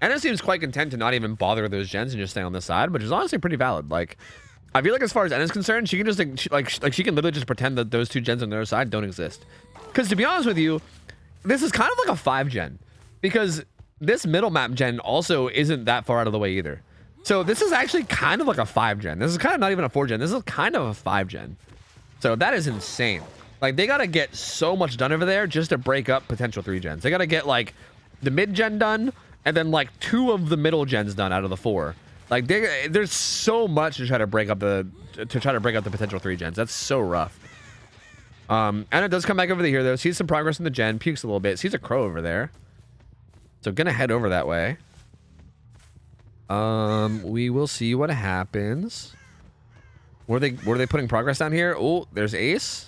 Anna seems quite content to not even bother with those gens and just stay on this side, which is honestly pretty valid. Like, I feel like as far as Anna's concerned, she can just she can literally just pretend that those 2 gens on the other side don't exist. Because to be honest with you, this is kind of like a 5-gen, because this middle map gen also isn't that far out of the way either. So this is actually kind of like a 5-gen. This is kind of not even a 4-gen. This is kind of a 5-gen. So that is insane. Like, they got to get so much done over there just to break up potential 3-gens. They got to get, like, the mid-gen done, and then, like, 2 of the middle gens done out of the 4. Like, there's so much to try to break up the potential 3-gens. That's so rough. And it does come back over here, though. Sees some progress in the gen. Pukes a little bit. Sees a crow over there. So, gonna head over that way. We will see what happens. Were they putting progress down here? Oh, there's Ace.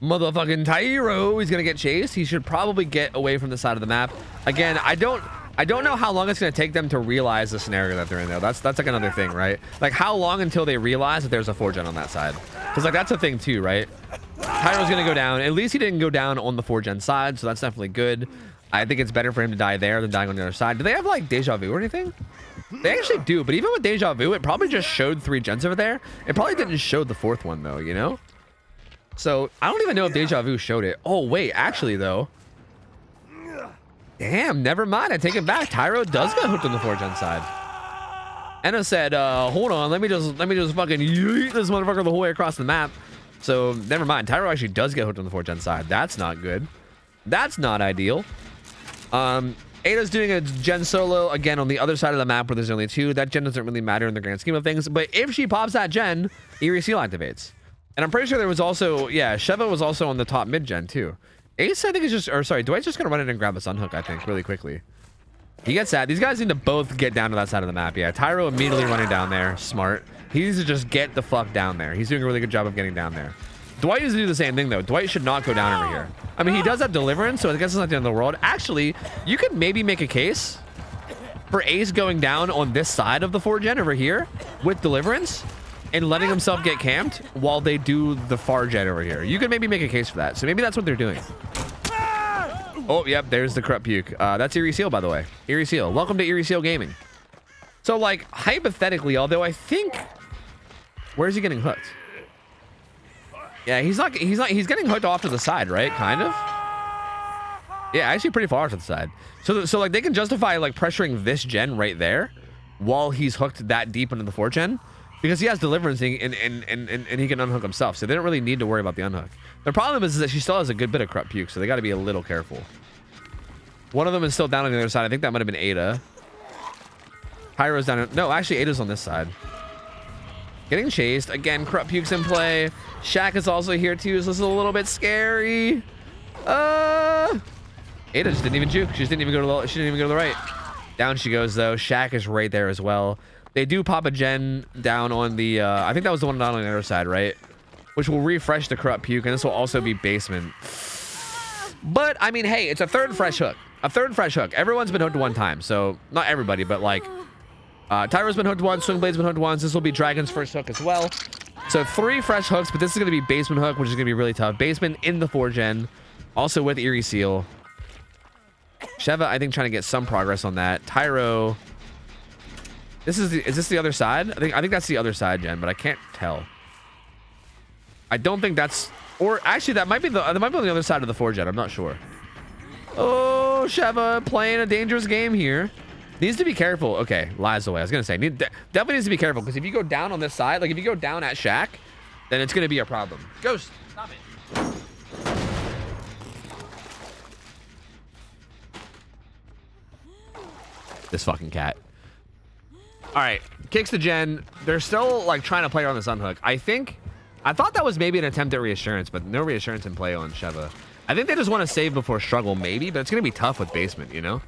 Motherfucking Tyro, he's gonna get chased. He should probably get away from the side of the map. Again, I don't know how long it's gonna take them to realize the scenario that they're in, though. That's like another thing, right? Like, how long until they realize that there's a 4-gen on that side? Because like that's a thing too, right? Tyro's gonna go down. At least he didn't go down on the 4-gen side, so that's definitely good. I think it's better for him to die there than dying on the other side. Do they have like deja vu or anything? They actually do, but even with deja vu, it probably just showed 3 gens over there. It probably didn't show the 4th one though, you know? So, I don't even know if Deja Vu showed it. Oh, wait, actually, though. Damn, never mind. I take it back. Tyro does get hooked on the 4-gen side. Enna said, hold on, let me just fucking yeet this motherfucker the whole way across the map. So, never mind. Tyro actually does get hooked on the 4-gen side. That's not good. That's not ideal. Ada's doing a gen solo, again, on the other side of the map where there's only 2. That gen doesn't really matter in the grand scheme of things. But if she pops that gen, Eerie Seal activates. And I'm pretty sure there was also, yeah, Sheva was also on the top mid-gen, too. Ace, I think, is just, or sorry, Dwight's just going to run in and grab a Sunhook, I think, really quickly. He gets that. These guys need to both get down to that side of the map. Yeah, Tyro immediately running down there. Smart. He needs to just get the fuck down there. He's doing a really good job of getting down there. Dwight needs to do the same thing, though. Dwight should not go down over here. I mean, he does have Deliverance, so I guess it's not the end of the world. Actually, you could maybe make a case for Ace going down on this side of the 4-gen over here with Deliverance and letting himself get camped while they do the far gen over here. You could maybe make a case for that. So maybe that's what they're doing. Oh, yep, there's the corrupt puke. That's Eerie Seal, by the way. Eerie Seal. Welcome to Eerie Seal Gaming. So, like, hypothetically, although I think... Where's he getting hooked? Yeah, he's getting hooked off to the side, right? Kind of? Yeah, actually pretty far to the side. So like, they can justify, like, pressuring this gen right there while he's hooked that deep into the 4-gen. Because he has Deliverance and he can unhook himself. So they don't really need to worry about the unhook. The problem is that she still has a good bit of corrupt puke, so they got to be a little careful. One of them is still down on the other side. I think that might have been Ada. Pyro's down. No, actually, Ada's on this side. Getting chased. Again, corrupt puke's in play. Shaq is also here too, so this is a little bit scary. Ada just didn't even juke. She didn't even go to the right. Down she goes, though. Shaq is right there as well. They do pop a gen down on the, I think that was the one down on the other side, right? Which will refresh the corrupt puke, and this will also be basement. But, I mean, hey, it's a third fresh hook. A third fresh hook. Everyone's been hooked one time, so not everybody, but like, Tyro's been hooked once, Swingblade's been hooked once. This will be Dragon's first hook as well. So 3 fresh hooks, but this is going to be basement hook, which is going to be really tough. Basement in the 4-gen, also with Eerie Seal. Sheva, I think, trying to get some progress on that. Tyro. Is this the other side? I think that's the other side, Jen, but I can't tell. I don't think that's, or actually that might be on the other side of the 4 Jen. I'm not sure. Oh, Sheva playing a dangerous game here. Needs to be careful. Okay, lies away. I was gonna say, definitely needs to be careful because if you go down on this side, like if you go down at Shack, then it's gonna be a problem. Ghost, stop it. This fucking cat. All right, kicks the Gen. They're still like trying to play on this unhook. I thought that was maybe an attempt at reassurance, but no reassurance in play on Sheva. I think they just want to save before struggle, maybe, but it's gonna be tough with basement, you know.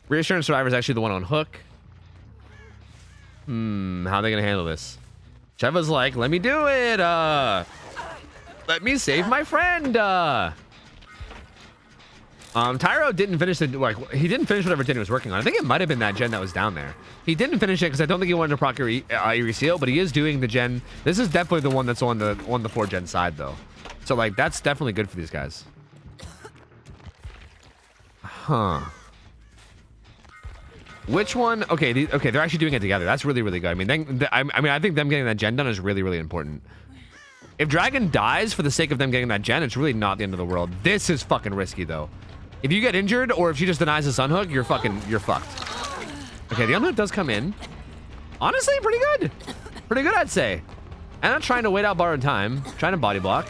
Reassurance Survivor is actually the one on hook. How are they gonna handle this? Sheva's like, let me do it. Let me save my friend. Tyro didn't finish he didn't finish whatever Gen he was working on. I think it might have been that Gen that was down there. He didn't finish it because I don't think he wanted to proc Eerie Seal, but he is doing the Gen. This is definitely the one that's on the 4 Gen side though. So like that's definitely good for these guys. Huh. Which one? Okay, okay, they're actually doing it together. That's really, really good. I mean, I think them getting that Gen done is really, really important. If Dragon dies for the sake of them getting that Gen, it's really not the end of the world. This is fucking risky though. If you get injured or if she just denies this unhook, you're fucked. Okay, the unhook does come in. Honestly, pretty good. Pretty good, I'd say. And I'm trying to wait out borrowed time. Trying to body block.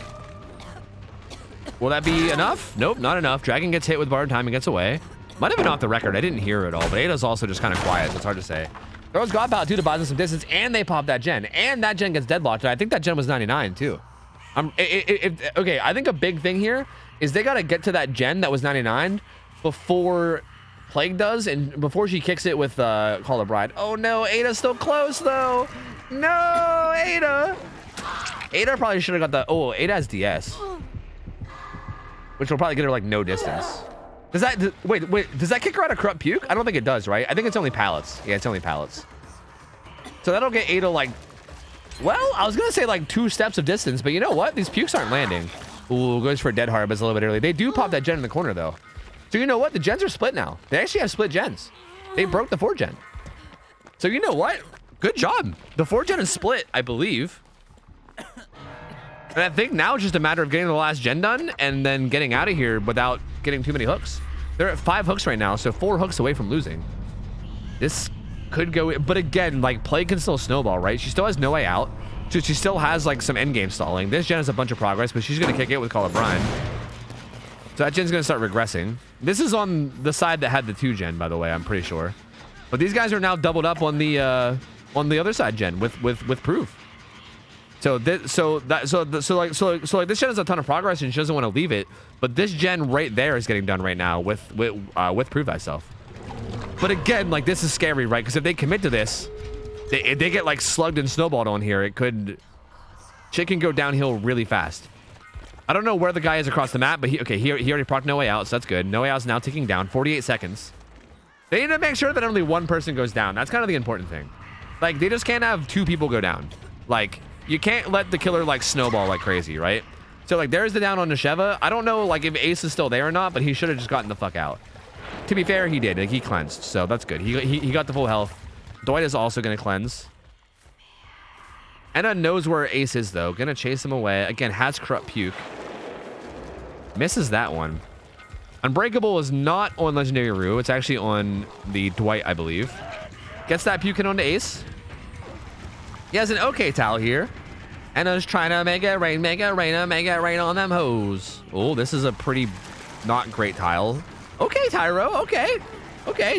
Will that be enough? Nope, not enough. Dragon gets hit with borrowed time and gets away. Might have been off the record. I didn't hear it all, but Ada's also just kind of quiet, so it's hard to say. Throws God Power too to buy them some distance, and they pop that Gen. And that Gen gets deadlocked. And I think that Gen was 99 too. Okay, I think a big thing here is they got to get to that Gen that was 99 before Plague does, and before she kicks it with Call of Bride. Oh no, Ada's still close though. No, Ada. Ada probably should have got the. Oh, Ada has DS, which will probably get her like no distance. Does that wait? Does that kick her out of Corrupt Puke? I don't think it does, right? I think it's only pallets. Yeah, it's only pallets. So that'll get Ada like. Well, I was gonna say like 2 steps of distance, but you know what? These pukes aren't landing. Ooh, goes for a Dead Heart, but it's a little bit early. They do pop that Gen in the corner though. So you know what? The Gens are split now. They actually have split Gens. They broke the 4 Gen. So you know what? Good job. The 4 Gen is split, I believe. And I think now it's just a matter of getting the last Gen done and then getting out of here without getting too many hooks. They're at 5 hooks right now, so 4 hooks away from losing. This could go, but again, like Plague can still snowball, right? She still has no way out. So she still has like some endgame stalling. This Gen has a bunch of progress, but she's gonna kick it with Call of Brine. So that Gen's gonna start regressing. This is on the side that had the 2 Gen, by the way, I'm pretty sure. But these guys are now doubled up on the other side Gen with Proof. So this Gen has a ton of progress and she doesn't want to leave it, but this Gen right there is getting done right now with Prove Thyself. But again, like this is scary, right? Because if they commit to this, they get like slugged and snowballed on here. Shit can go downhill really fast. I don't know where the guy is across the map, but he already procced No Way Out, so that's good. No Way Out's now ticking down, 48 seconds. They need to make sure that only 1 person goes down. That's kind of the important thing. Like they just can't have 2 people go down. Like you can't let the killer like snowball like crazy, right? So like there's the down on Nesheva. I don't know like if Ace is still there or not, but he should have just gotten the fuck out. To be fair, he did. Like, he cleansed, so that's good. He got the full health. Dwight is also gonna cleanse. Anna knows where Ace is though. Gonna chase him away. Again, has Corrupt Puke. Misses that one. Unbreakable is not on Legendary Rue. It's actually on the Dwight, I believe. Gets that Puke in onto Ace. He has an okay towel here. Anna's trying to make it rain on them hoes. Oh, this is a pretty not great tile. Okay, Tyro. Okay,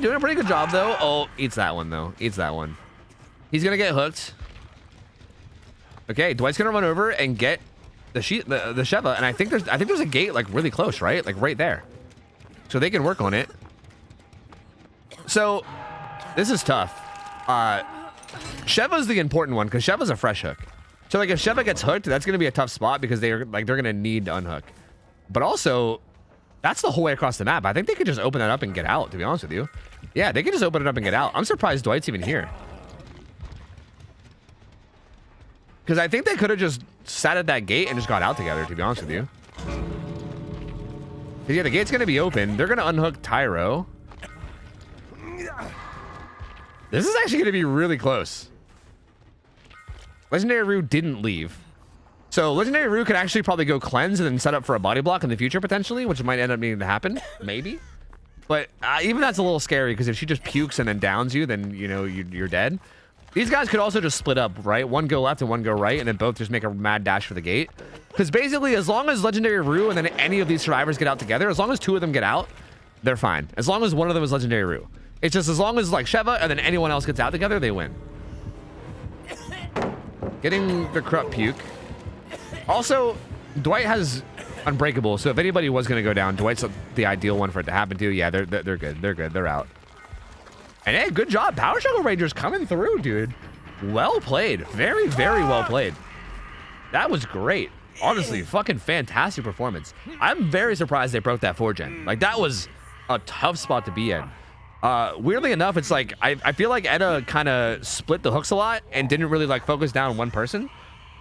doing a pretty good job though. Oh, eats that one though. Eats that one. He's gonna get hooked. Okay, Dwight's gonna run over and get the Sheva, and I think there's a gate like really close, right? Like right there. So they can work on it. So this is tough. Sheva's the important one because Sheva's a fresh hook. So like if Sheva gets hooked, that's gonna be a tough spot because they're gonna need to unhook. But also, that's the whole way across the map. I think they could just open that up and get out, to be honest with you. Yeah, they could just open it up and get out. I'm surprised Dwight's even here. Because I think they could have just sat at that gate and just got out together, to be honest with you. Yeah, the gate's going to be open. They're going to unhook Tyro. This is actually going to be really close. Legendary Rue didn't leave. So Legendary Rue could actually probably go cleanse and then set up for a body block in the future potentially, which might end up needing to happen. Maybe. But even that's a little scary because if she just pukes and then downs you, then, you know, you're dead. These guys could also just split up, right? One go left and one go right, and then both just make a mad dash for the gate. Because basically, as long as Legendary Rue and then any of these survivors get out together, as long as two of them get out, they're fine. As long as one of them is Legendary Rue. It's just as long as, like, Sheva and then anyone else gets out together, they win. Getting the corrupt puke. Also, Dwight has Unbreakable, so if anybody was going to go down, Dwight's the ideal one for it to happen to. Yeah, they're good. They're good. They're out. And hey, good job. Power Struggle Rangers coming through, dude. Well played. Very, very well played. That was great. Honestly, fucking fantastic performance. I'm very surprised they broke that 4-gen. Like, that was a tough spot to be in. Weirdly enough, it's like, I feel like Edda kind of split the hooks a lot and didn't really, like, focus down on one person.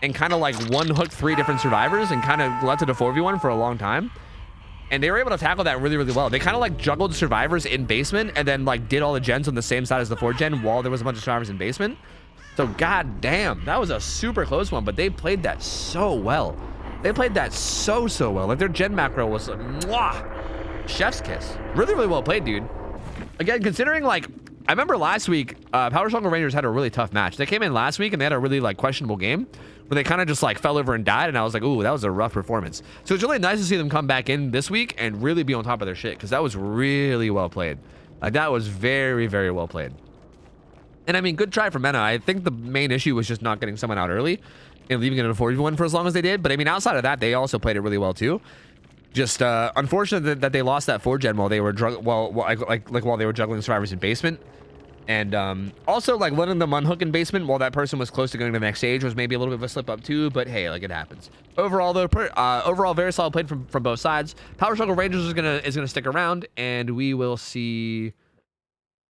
And kind of, like, one-hooked 3 different survivors and kind of led to the 4v1 for a long time. And they were able to tackle that really, really well. They kind of, like, juggled survivors in basement and then, like, did all the gens on the same side as the 4-gen while there was a bunch of survivors in basement. So, god damn, that was a super close one, but they played that so well. They played that so well. Like, their gen macro was like, mwah! Chef's kiss. Really, really well played, dude. Again, considering, like, I remember last week, Power Struggle Rangers had a really tough match. They came in last week and they had a really, like, questionable game where they kind of just, like, fell over and died, and I was like, ooh, that was a rough performance. So it's really nice to see them come back in this week and really be on top of their shit, because that was really well played. Like, that was very, very well played. And I mean, good try for Mena. I think the main issue was just not getting someone out early and leaving it in a 4v1 for as long as they did. But I mean, outside of that, they also played it really well too. Just unfortunate that they lost that 4-gen while they were while they were juggling survivors in basement. And also, like, letting them unhook in basement while that person was close to going to the next stage was maybe a little bit of a slip up too. But hey, like, it happens. Overall, though, overall very solid played from both sides. Power Struggle Rangers is gonna stick around, and we will see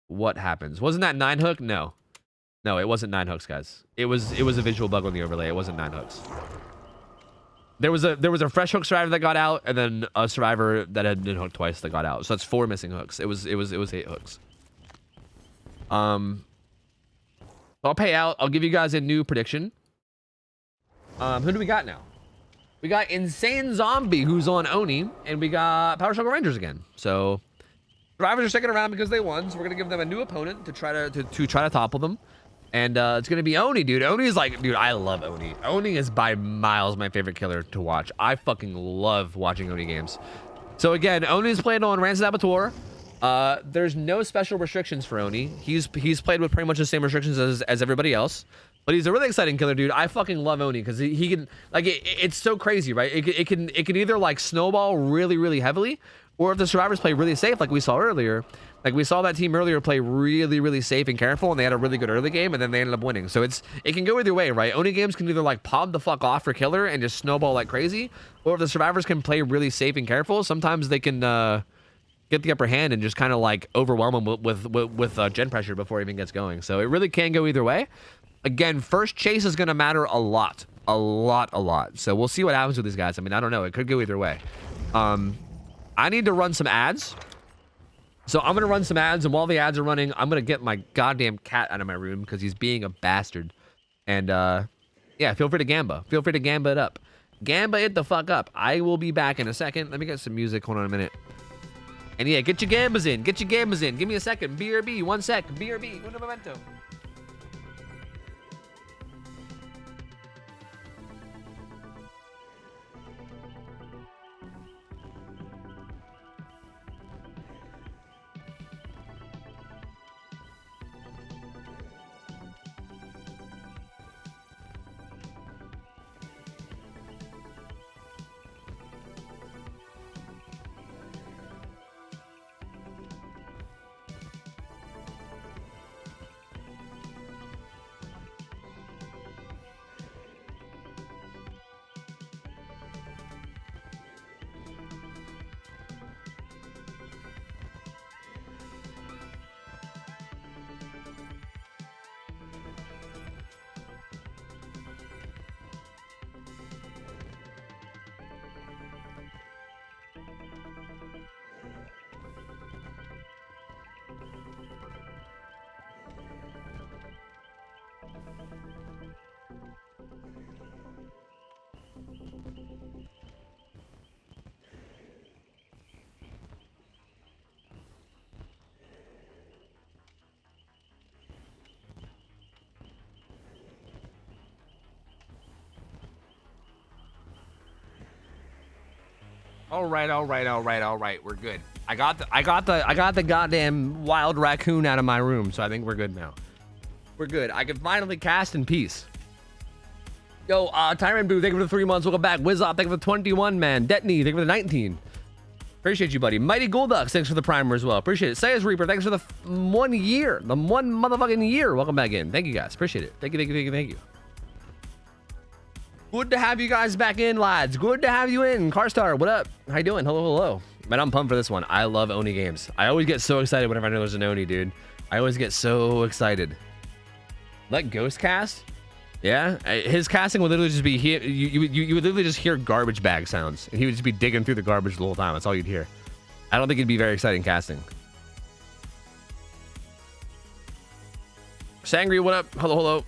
what happens. Wasn't that 9 hook? No, it wasn't 9 hooks, guys. It was a visual bug on the overlay. It wasn't 9 hooks. There was a fresh hook survivor that got out, and then a survivor that had been hooked twice that got out. So that's 4 missing hooks. It was 8 hooks. I'll pay out. I'll give you guys a new prediction. Who do we got now? We got Insane Zombie, who's on Oni, and we got Power Struggle Rangers again. So survivors are sticking around because they won, so we're gonna give them a new opponent to try to topple them. And it's gonna be Oni, dude. Oni is like, dude, I love Oni. Oni is by miles my favorite killer to watch. I fucking love watching Oni games. So again, Oni is played on Rancid Abattoir. There's no special restrictions for Oni. He's played with pretty much the same restrictions as everybody else. But he's a really exciting killer, dude. I fucking love Oni because he can, like, it's so crazy, right? It can either, like, snowball really, really heavily, or if the survivors play really safe, like we saw earlier. Like, we saw that team earlier play really, really safe and careful, and they had a really good early game, and then they ended up winning. So it can go either way, right? Oni games can either, like, pop the fuck off for killer and just snowball like crazy, or if the survivors can play really safe and careful, sometimes they can get the upper hand and just kind of, like, overwhelm them with gen pressure before it even gets going. So it really can go either way. Again, first chase is going to matter a lot. A lot. So we'll see what happens with these guys. I mean, I don't know. It could go either way. I need to run some ads. So I'm going to run some ads, and while the ads are running, I'm going to get my goddamn cat out of my room because he's being a bastard. And, yeah, feel free to Gamba. Feel free to Gamba it up. Gamba it the fuck up. I will be back in a second. Let me get some music. Hold on a minute. And, yeah, get your Gambas in. Get your Gambas in. Give me a second. BRB. 1 sec. BRB. Un momento. All right. We're good. I got the goddamn wild raccoon out of my room, so I think we're good now. We're good. I can finally cast in peace. Yo, Tyrant Boo, thank you for the 3 months. Welcome back. Wizop, thank you for the 21, man. Detney, thank you for the 19. Appreciate you, buddy. Mighty Golducks, thanks for the primer as well. Appreciate it. Sayas Reaper, thanks for the 1 year. The 1 motherfucking year. Welcome back in. Thank you, guys. Appreciate it. Thank you. Good to have you guys back in, lads. Good to have you in. Carstar, what up? How you doing? Hello. Man, I'm pumped for this one. I love Oni games. I always get so excited whenever I know there's an Oni, dude. I always get so excited. Let Ghost cast? Yeah, his casting would literally just be you would literally just hear garbage bag sounds, and he would just be digging through the garbage the whole time. That's all you'd hear. I don't think it'd be very exciting casting. Sangry, what up? Hello.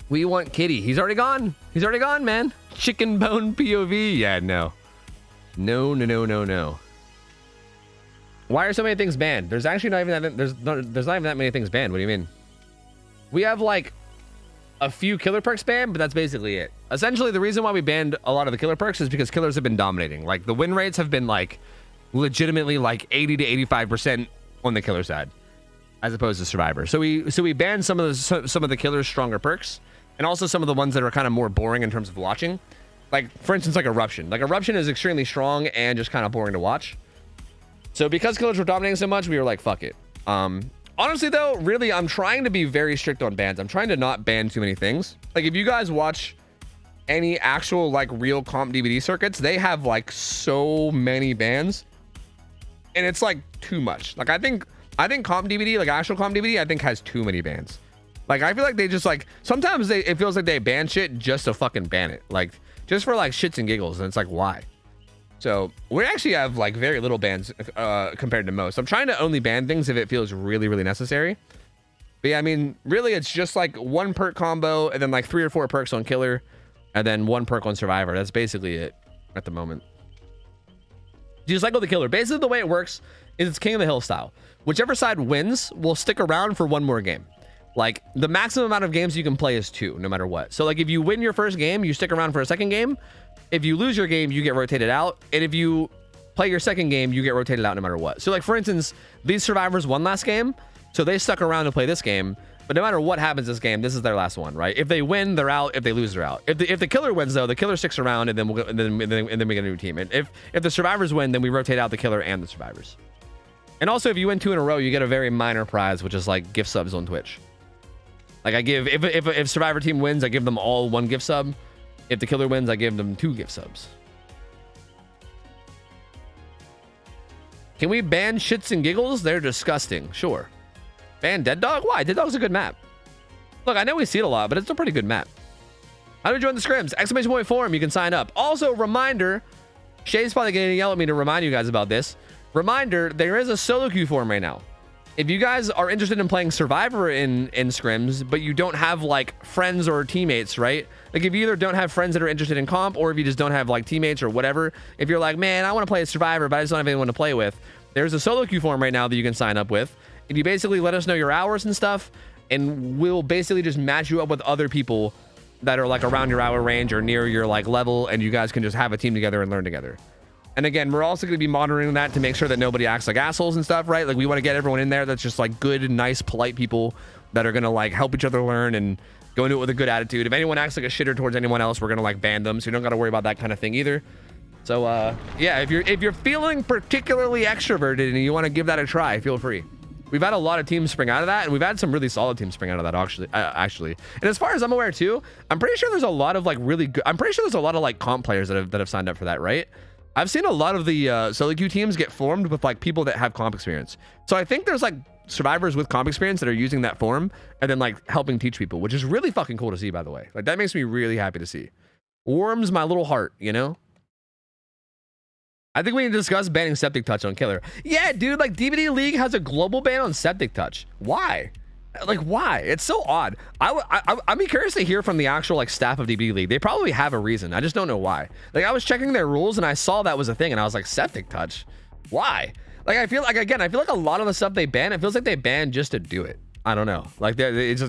We want Kitty. He's already gone. He's already gone, man. Chicken bone POV. Yeah, no. No. Why are so many things banned? There's actually not even that. There's not even that many things banned. What do you mean? We have like a few killer perks banned, but that's basically it. Essentially, the reason why we banned a lot of the killer perks is because killers have been dominating. Like the win rates have been like legitimately like 80 to 85% on the killer side, as opposed to survivor. So we banned some of the killers' stronger perks, and also some of the ones that are kind of more boring in terms of watching. Like for instance, like Eruption. Like Eruption is extremely strong and just kind of boring to watch. So because killers were dominating so much, we were like, fuck it. Honestly though, really, I'm trying to be very strict on bans. I'm trying to not ban too many things. Like if you guys watch any actual like real comp DVD circuits, they have like so many bans, and it's like too much. Like I think comp DVD, like actual comp DVD, I think has too many bans. Like I feel like they just like sometimes it feels like they ban shit just to fucking ban it, like just for like shits and giggles, and it's like why? So we actually have like very little bans compared to most. I'm trying to only ban things if it feels really, really necessary. But yeah, I mean, really, it's just like 1 perk combo and then like 3 or 4 perks on killer and then 1 perk on survivor. That's basically it at the moment. You cycle the killer. Basically, the way it works is it's King of the Hill style. Whichever side wins will stick around for 1 more game. Like the maximum amount of games you can play is 2, no matter what. So like if you win your first game, you stick around for a second game. If you lose your game, you get rotated out. And if you play your second game, you get rotated out no matter what. So like, for instance, these survivors won last game, so they stuck around to play this game. But no matter what happens this game, this is their last one, right? If they win, they're out. If they lose, they're out. If the killer wins, though, the killer sticks around, and then we get a new team. And if the survivors win, then we rotate out the killer and the survivors. And also, if you win 2 in a row, you get a very minor prize, which is like gift subs on Twitch. Like I give, if survivor team wins, I give them all 1 gift sub. If the killer wins, I give them 2 gift subs. Can we ban shits and giggles? They're disgusting. Sure. Ban Dead Dog? Why? Dead Dog's a good map. Look, I know we see it a lot, but it's a pretty good map. How do we join the scrims? ! forum, you can sign up. Also, reminder, Shay's probably going to yell at me to remind you guys about this. Reminder, there is a solo queue forum right now. If you guys are interested in playing Survivor in scrims, but you don't have like friends or teammates, right? Like if you either don't have friends that are interested in comp, or if you just don't have like teammates or whatever, if you're like, man, I want to play a Survivor, but I just don't have anyone to play with, there's a solo queue forum right now that you can sign up with. And you basically let us know your hours and stuff, and we'll basically just match you up with other people that are like around your hour range or near your like level, and you guys can just have a team together and learn together. And again, we're also going to be monitoring that to make sure that nobody acts like assholes and stuff, right? Like we want to get everyone in there that's just like good, nice, polite people that are going to like help each other learn and go into it with a good attitude. If anyone acts like a shitter towards anyone else, we're going to like ban them. So you don't got to worry about that kind of thing either. So yeah, if you're feeling particularly extroverted and you want to give that a try, feel free. We've had a lot of teams spring out of that, and we've had some really solid teams spring out of that actually. And as far as I'm aware too, I'm pretty sure there's a lot of like really good, I'm pretty sure there's a lot of like comp players that have signed up for that, right? I've seen a lot of the solo queue teams get formed with like people that have comp experience. So I think there's like survivors with comp experience that are using that forum and then like helping teach people, which is really fucking cool to see, by the way. Like that makes me really happy to see. Warms my little heart, you know? I think we need to discuss banning Septic Touch on killer. Yeah, dude, like DVD League has a global ban on Septic Touch. Why? Like, why? It's so odd. I'd be curious to hear from the actual like staff of DB League. They probably have a reason. I just don't know why. Like, I was checking their rules and I saw that was a thing and I was like, septic touch? Why? Like, I feel like, again, I feel like a lot of the stuff they ban, it feels like they ban just to do it. I don't know. Like, it's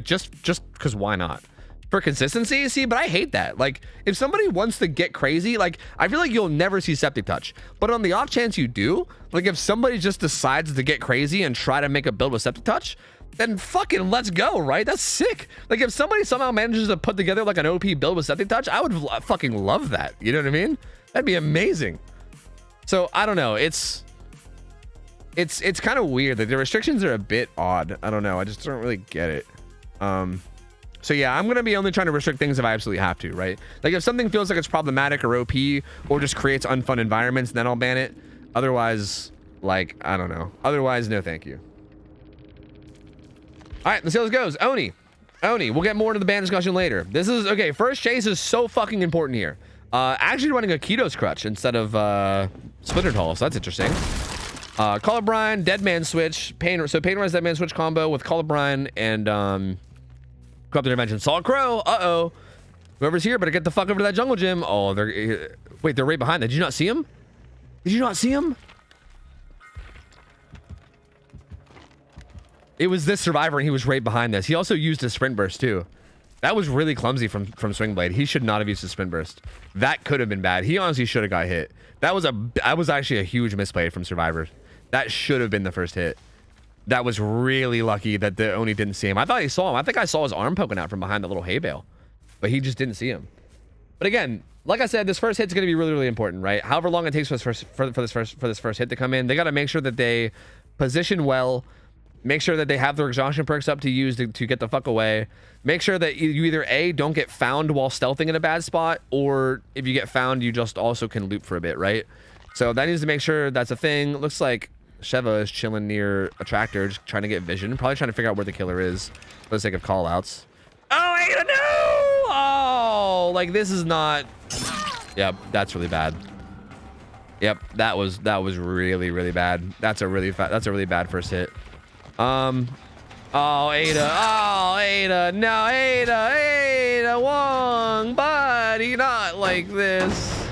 just because why not? For consistency, see, but I hate that. Like, if somebody wants to get crazy, like, I feel like you'll never see septic touch. But on the off chance you do, like, if somebody just decides to get crazy and try to make a build with septic touch, then fucking let's go, right? That's sick. Like, if somebody somehow manages to put together like an OP build with septic touch, I would fucking love that. You know what I mean? That'd be amazing. So I don't know. It's kind of weird. Like, the restrictions are a bit odd. I don't know. I just don't really get it. So yeah, I'm going to be only trying to restrict things if I absolutely have to, right? Like, if something feels like it's problematic or OP or just creates unfun environments, then I'll ban it. Otherwise, like, I don't know. Otherwise, no thank you. All right, let's see how this goes. Oni, we'll get more into the ban discussion later. This is, okay, first chase is so fucking important here. Actually running a Keto's Crutch instead of Splintered Hull, so that's interesting. Call of Brine, Dead Man Switch, Pain Res Dead Man Switch combo with Call of Brine and Corrupt Intervention. Salt Crow, uh-oh. Whoever's here better get the fuck over to that jungle gym. Oh, they're right behind that. Did you not see him? Did you not see him? It was this survivor and he was right behind this. He also used a sprint burst too. That was really clumsy from Swingblade. He should not have used a sprint burst. That could have been bad. He honestly should have got hit. That was actually a huge misplay from Survivor. That should have been the first hit. That was really lucky that the Oni didn't see him. I thought he saw him. I think I saw his arm poking out from behind the little hay bale, but he just didn't see him. But again, like I said, this first hit's going to be really, really important, right? However long it takes for this first hit to come in, they got to make sure that they position well. Make sure that they have their exhaustion perks up to use to get the fuck away. Make sure that you either A, don't get found while stealthing in a bad spot, or if you get found, you just also can loop for a bit, right? So that needs to make sure that's a thing. Looks like Sheva is chilling near a tractor, just trying to get vision. Probably trying to figure out where the killer is for the sake of call-outs. Oh, Ada, no! Oh, like, this is not... Yep, that's really bad. Yep, that was really, really bad. That's a really bad first hit. Oh, Ada, no, Ada Wong, buddy, not like this.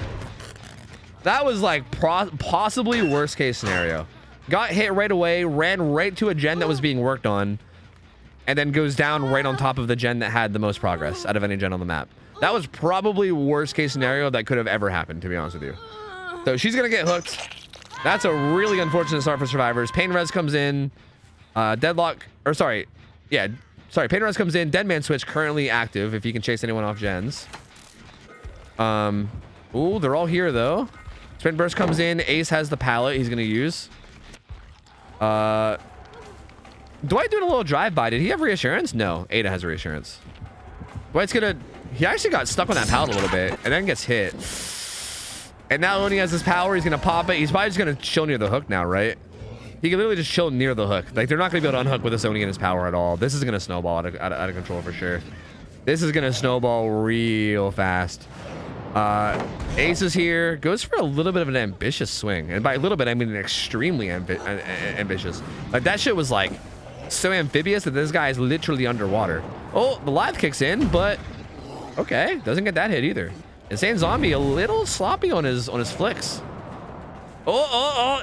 That was like possibly worst case scenario. Got hit right away, ran right to a gen that was being worked on, and then goes down right on top of the gen that had the most progress out of any gen on the map. That was probably worst case scenario that could have ever happened, to be honest with you. So she's gonna get hooked. That's a really unfortunate start for survivors. Pain Res comes in. Deadlock, or sorry, Pain Res comes in. Dead Man Switch currently active if you can chase anyone off gens. Ooh, they're all here though. Sprint Burst comes in. Ace has the pallet he's gonna use. Dwight doing a little drive-by. Did he have reassurance? No, Ada has reassurance. Dwight's gonna... He actually got stuck on that pallet a little bit and then gets hit. And now Oni has his power. He's gonna pop it. He's probably just gonna chill near the hook now, right? He can literally just chill near the hook. Like, they're not going to be able to unhook with this Oni in his power at all. This is going to snowball out of control for sure. This is going to snowball real fast. Ace is here. Goes for a little bit of an ambitious swing. And by a little bit, I mean an extremely ambitious. Like, that shit was, like, so amphibious that this guy is literally underwater. Oh, the live kicks in, but... Okay, doesn't get that hit either. Insane Zombie a little sloppy on his flicks. Oh!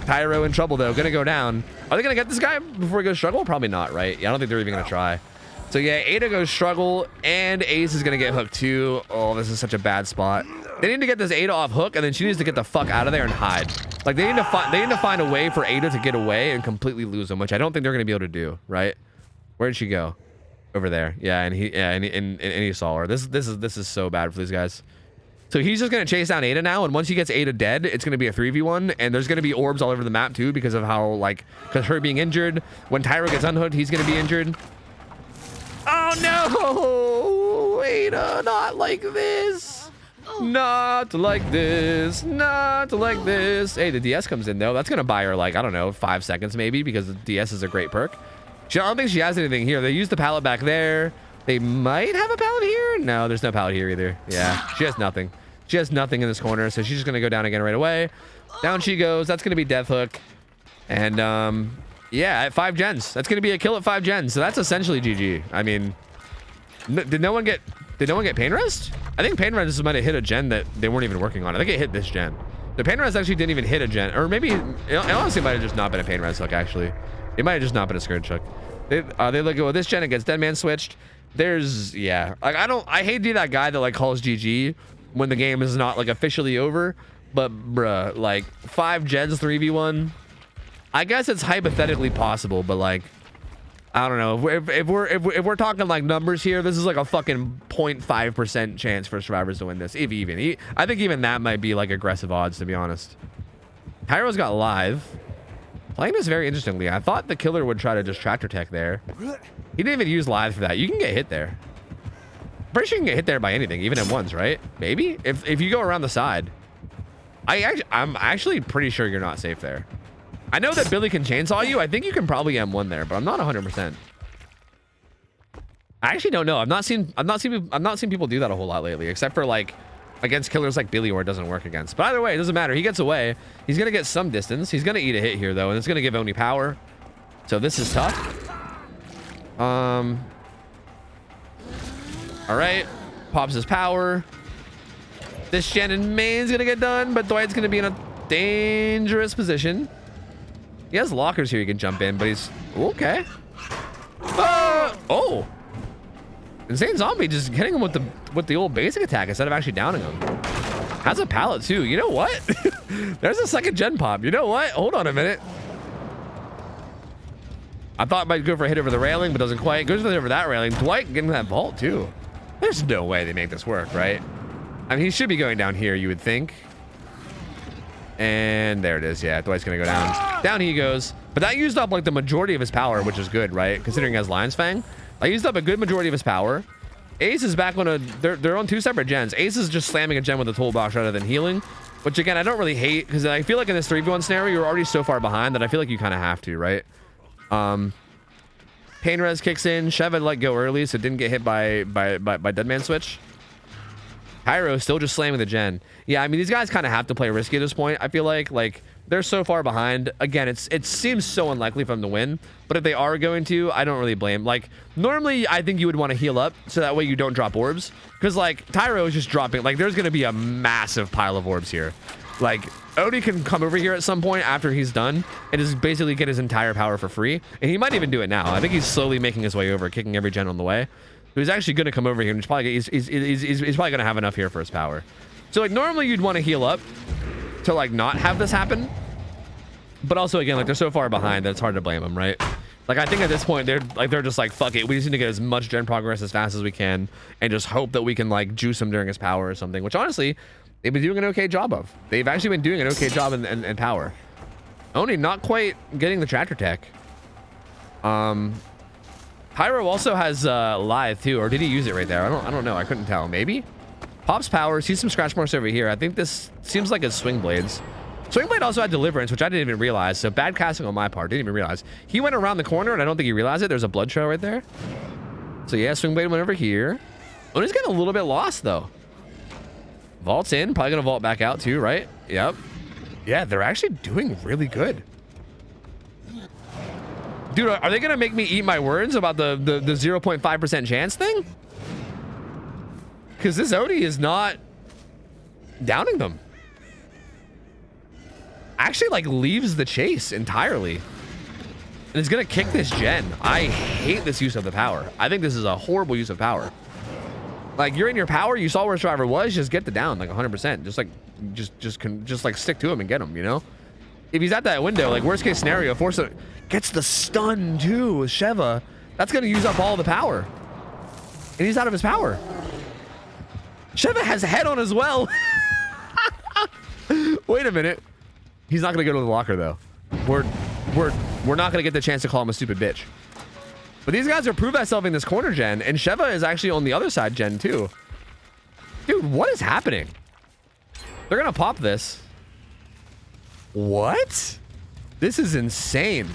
Tyro in trouble though, gonna go down. Are they gonna get this guy before he goes struggle? Probably not, right? Yeah, I don't think they're even gonna try. So yeah, Ada goes struggle and Ace is gonna get hooked too. Oh, this is such a bad spot. They need to get this Ada off hook and then she needs to get the fuck out of there and hide. Like, they need to find a way for Ada to get away and completely lose him, which I don't think they're gonna be able to do, right? Where did she go? Over there. Yeah, and he saw her. This is so bad for these guys. So he's just going to chase down Ada now, and once he gets Ada dead, it's going to be a 3v1, and there's going to be orbs all over the map too because of how, like, because her being injured. When Tyro gets unhooked, he's going to be injured. Oh no! Ada, not like this. Not like this. Not like this. Hey, the DS comes in though. That's going to buy her, like, I don't know, 5 seconds maybe, because the DS is a great perk. I don't think she has anything here. They use the pallet back there. They might have a pallet here. No, there's no pallet here either. Yeah, she has nothing. She has nothing in this corner, so she's just going to go down again right away. Down she goes. That's going to be Death Hook. And Yeah, at 5 gens. That's gonna be a kill at 5 gens. So that's essentially GG. I mean, did no one get pain rest? I think pain rest might have hit a gen that they weren't even working on. I think it hit this gen. The pain rest actually didn't even hit a gen, or maybe it honestly might have just not been a pain rest hook. Actually, it might have just not been a scourge hook. They look at this gen, it gets dead man switched. There's, yeah, like I hate to be that guy that like calls GG when the game is not like officially over, but bruh, like 5 gens 3v1. I guess it's hypothetically possible, but like, I don't know. If we're talking like numbers here, this is like a fucking 0.5% chance for survivors to win this, if even. I think even that might be like aggressive odds, to be honest. Tyro's got live. Playing this very interestingly. I thought the killer would try to just tractor tech there. He didn't even use live for that. You can get hit there. Pretty sure you can get hit there by anything, even M1s, right? Maybe if you go around the side. I'm actually pretty sure you're not safe there. I know that Billy can chainsaw you. I think you can probably M1 there, but I'm not 100%. I actually don't know. I've not seen people do that a whole lot lately, except for like against killers like Billy where it doesn't work against. But either way, it doesn't matter. He gets away. He's gonna get some distance. He's gonna eat a hit here though, and it's gonna give Oni power. So this is tough. All right, pops his power. This Shannon main's gonna get done, but Dwight's gonna be in a dangerous position. He has lockers here he can jump in, but he's okay. Oh, Insane Zombie just hitting him with the old basic attack instead of actually downing him. Has a pallet too. You know what? There's a second gen pop. You know what? Hold on a minute. I thought it might go for a hit over the railing, but doesn't quite. Goes for the hit over that railing. Dwight getting that vault too. There's no way they make this work, right? I mean, he should be going down here, you would think. And there it is. Yeah, Dwight's gonna go down. Down he goes. But that used up like the majority of his power, which is good, right? Considering he has Lion's Fang. I used up a good majority of his power. Ace is back on they're on 2 separate gens. Ace is just slamming a gen with a toolbox rather than healing, which again, I don't really hate because I feel like in this 3v1 scenario, you're already so far behind that I feel like you kind of have to, right? Pain res kicks in. Sheva let go early, so it didn't get hit by Deadman switch. Pyro still just slamming the gen. Yeah, I mean, these guys kind of have to play risky at this point. I feel like they're so far behind. Again, it seems so unlikely for them to win, but if they are going to, I don't really blame. Like, normally, I think you would want to heal up so that way you don't drop orbs. Because, like, Tyro is just dropping. Like, there's going to be a massive pile of orbs here. Like, Odie can come over here at some point after he's done and just basically get his entire power for free. And he might even do it now. I think he's slowly making his way over, kicking every gen on the way. So he's actually going to come over here and he's probably going to have enough here for his power. So, like, normally you'd want to heal up to, like, not have this happen. But also, again, like, they're so far behind that it's hard to blame them, right? Like, I think at this point, they're just like, fuck it. We just need to get as much gen progress as fast as we can and just hope that we can, like, juice him during his power or something, which, honestly, they've been doing an okay job of. They've actually been doing an okay job in power. Only not quite getting the tractor tech. Pyro also has live too, or did he use it right there? I don't know. I couldn't tell. Maybe. Pops power. Sees some scratch marks over here. I think this seems like it's swing blades. Swing blade also had deliverance, which I didn't even realize. So bad casting on my part. Didn't even realize. He went around the corner, and I don't think he realized it. There's a blood trail right there. So yeah, swing blade went over here. Oh, he's getting a little bit lost though. Vault's in. Probably gonna vault back out too, right? Yep. Yeah, they're actually doing really good. Dude, are they gonna make me eat my words about the 0.5% chance thing? Because this Odie is not downing them. Actually, like, leaves the chase entirely. And is gonna kick this gen. I hate this use of the power. I think this is a horrible use of power. Like, you're in your power, you saw where Survivor was, just get the down, like 100%. Just like stick to him and get him, you know? If he's at that window, like, worst case scenario, force it. Gets the stun too with Sheva. That's gonna use up all the power. And he's out of his power. Sheva has a head on as well. Wait a minute. He's not gonna go to the locker though. We're not gonna get the chance to call him a stupid bitch. But these guys are prove thyselfing this corner gen, and Sheva is actually on the other side gen too. Dude, what is happening? They're gonna pop this. What? This is insane.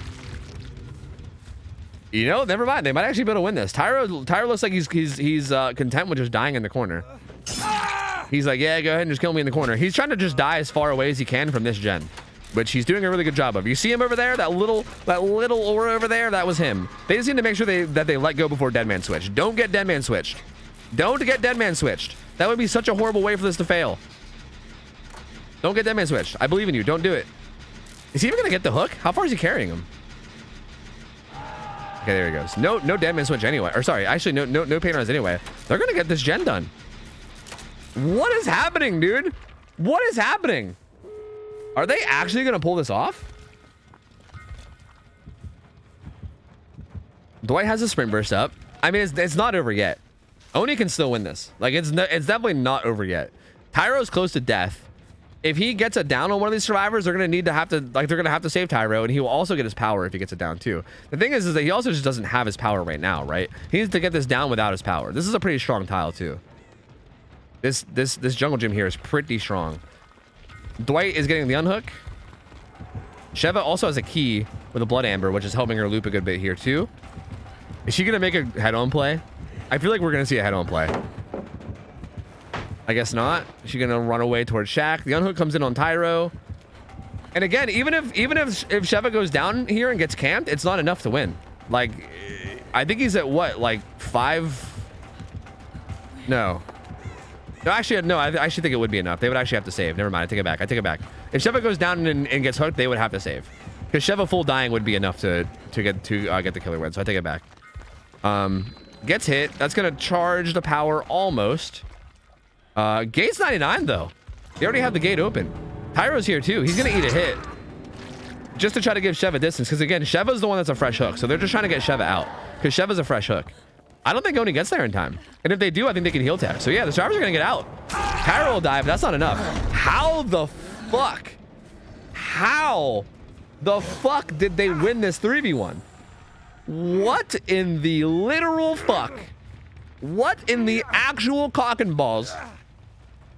You know, never mind. They might actually be able to win this. Tyro looks like he's content with just dying in the corner. He's like, yeah, go ahead and just kill me in the corner. He's trying to just die as far away as he can from this gen. which he's doing a really good job of. You see him over there, that little aura over there, that was him. They just need to make sure that they let go before Deadman switch. Don't get Deadman switched. Don't get Deadman switched. That would be such a horrible way for this to fail. Don't get Deadman switched. I believe in you. Don't do it. Is he even gonna get the hook? How far is he carrying him? Okay, there he goes. No Deadman switch anyway. Or sorry, actually no pain runs anyway. They're gonna get this gen done. What is happening, dude? What is happening? Are they actually gonna pull this off? Dwight has a sprint burst up. I mean, it's not over yet. Oni can still win this. Like, it's definitely not over yet. Tyro's close to death. If he gets it down on one of these survivors, they're gonna they're gonna have to save Tyro, and he will also get his power if he gets it down too. The thing is that he also just doesn't have his power right now, right? He needs to get this down without his power. This is a pretty strong tile too. This jungle gym here is pretty strong. Dwight is getting the unhook. Sheva also has a key with a blood amber, which is helping her loop a good bit here too. Is she gonna make a head-on play? I feel like we're gonna see a head-on play. I guess not. She's gonna run away towards Shaq. The unhook comes in on Tyro. And again, even if Sheva goes down here and gets camped, it's not enough to win. Like, I think he's at what, like 5? No, actually, no. I actually think it would be enough. They would actually have to save. Never mind. I take it back. I take it back. If Sheva goes down and gets hooked, they would have to save. Because Sheva full dying would be enough to get the killer win. So I take it back. Gets hit. That's gonna charge the power almost. Gate's 99 though. They already have the gate open. Tyro's here too. He's gonna eat a hit just to try to give Sheva distance. Because again, Sheva's the one that's a fresh hook. So they're just trying to get Sheva out. Because Sheva's a fresh hook. I don't think Oni gets there in time. And if they do, I think they can heal tech. So yeah, the survivors are gonna get out. Tyro will die, but that's not enough. How the fuck? How the fuck did they win this 3v1? What in the literal fuck? What in the actual cock and balls?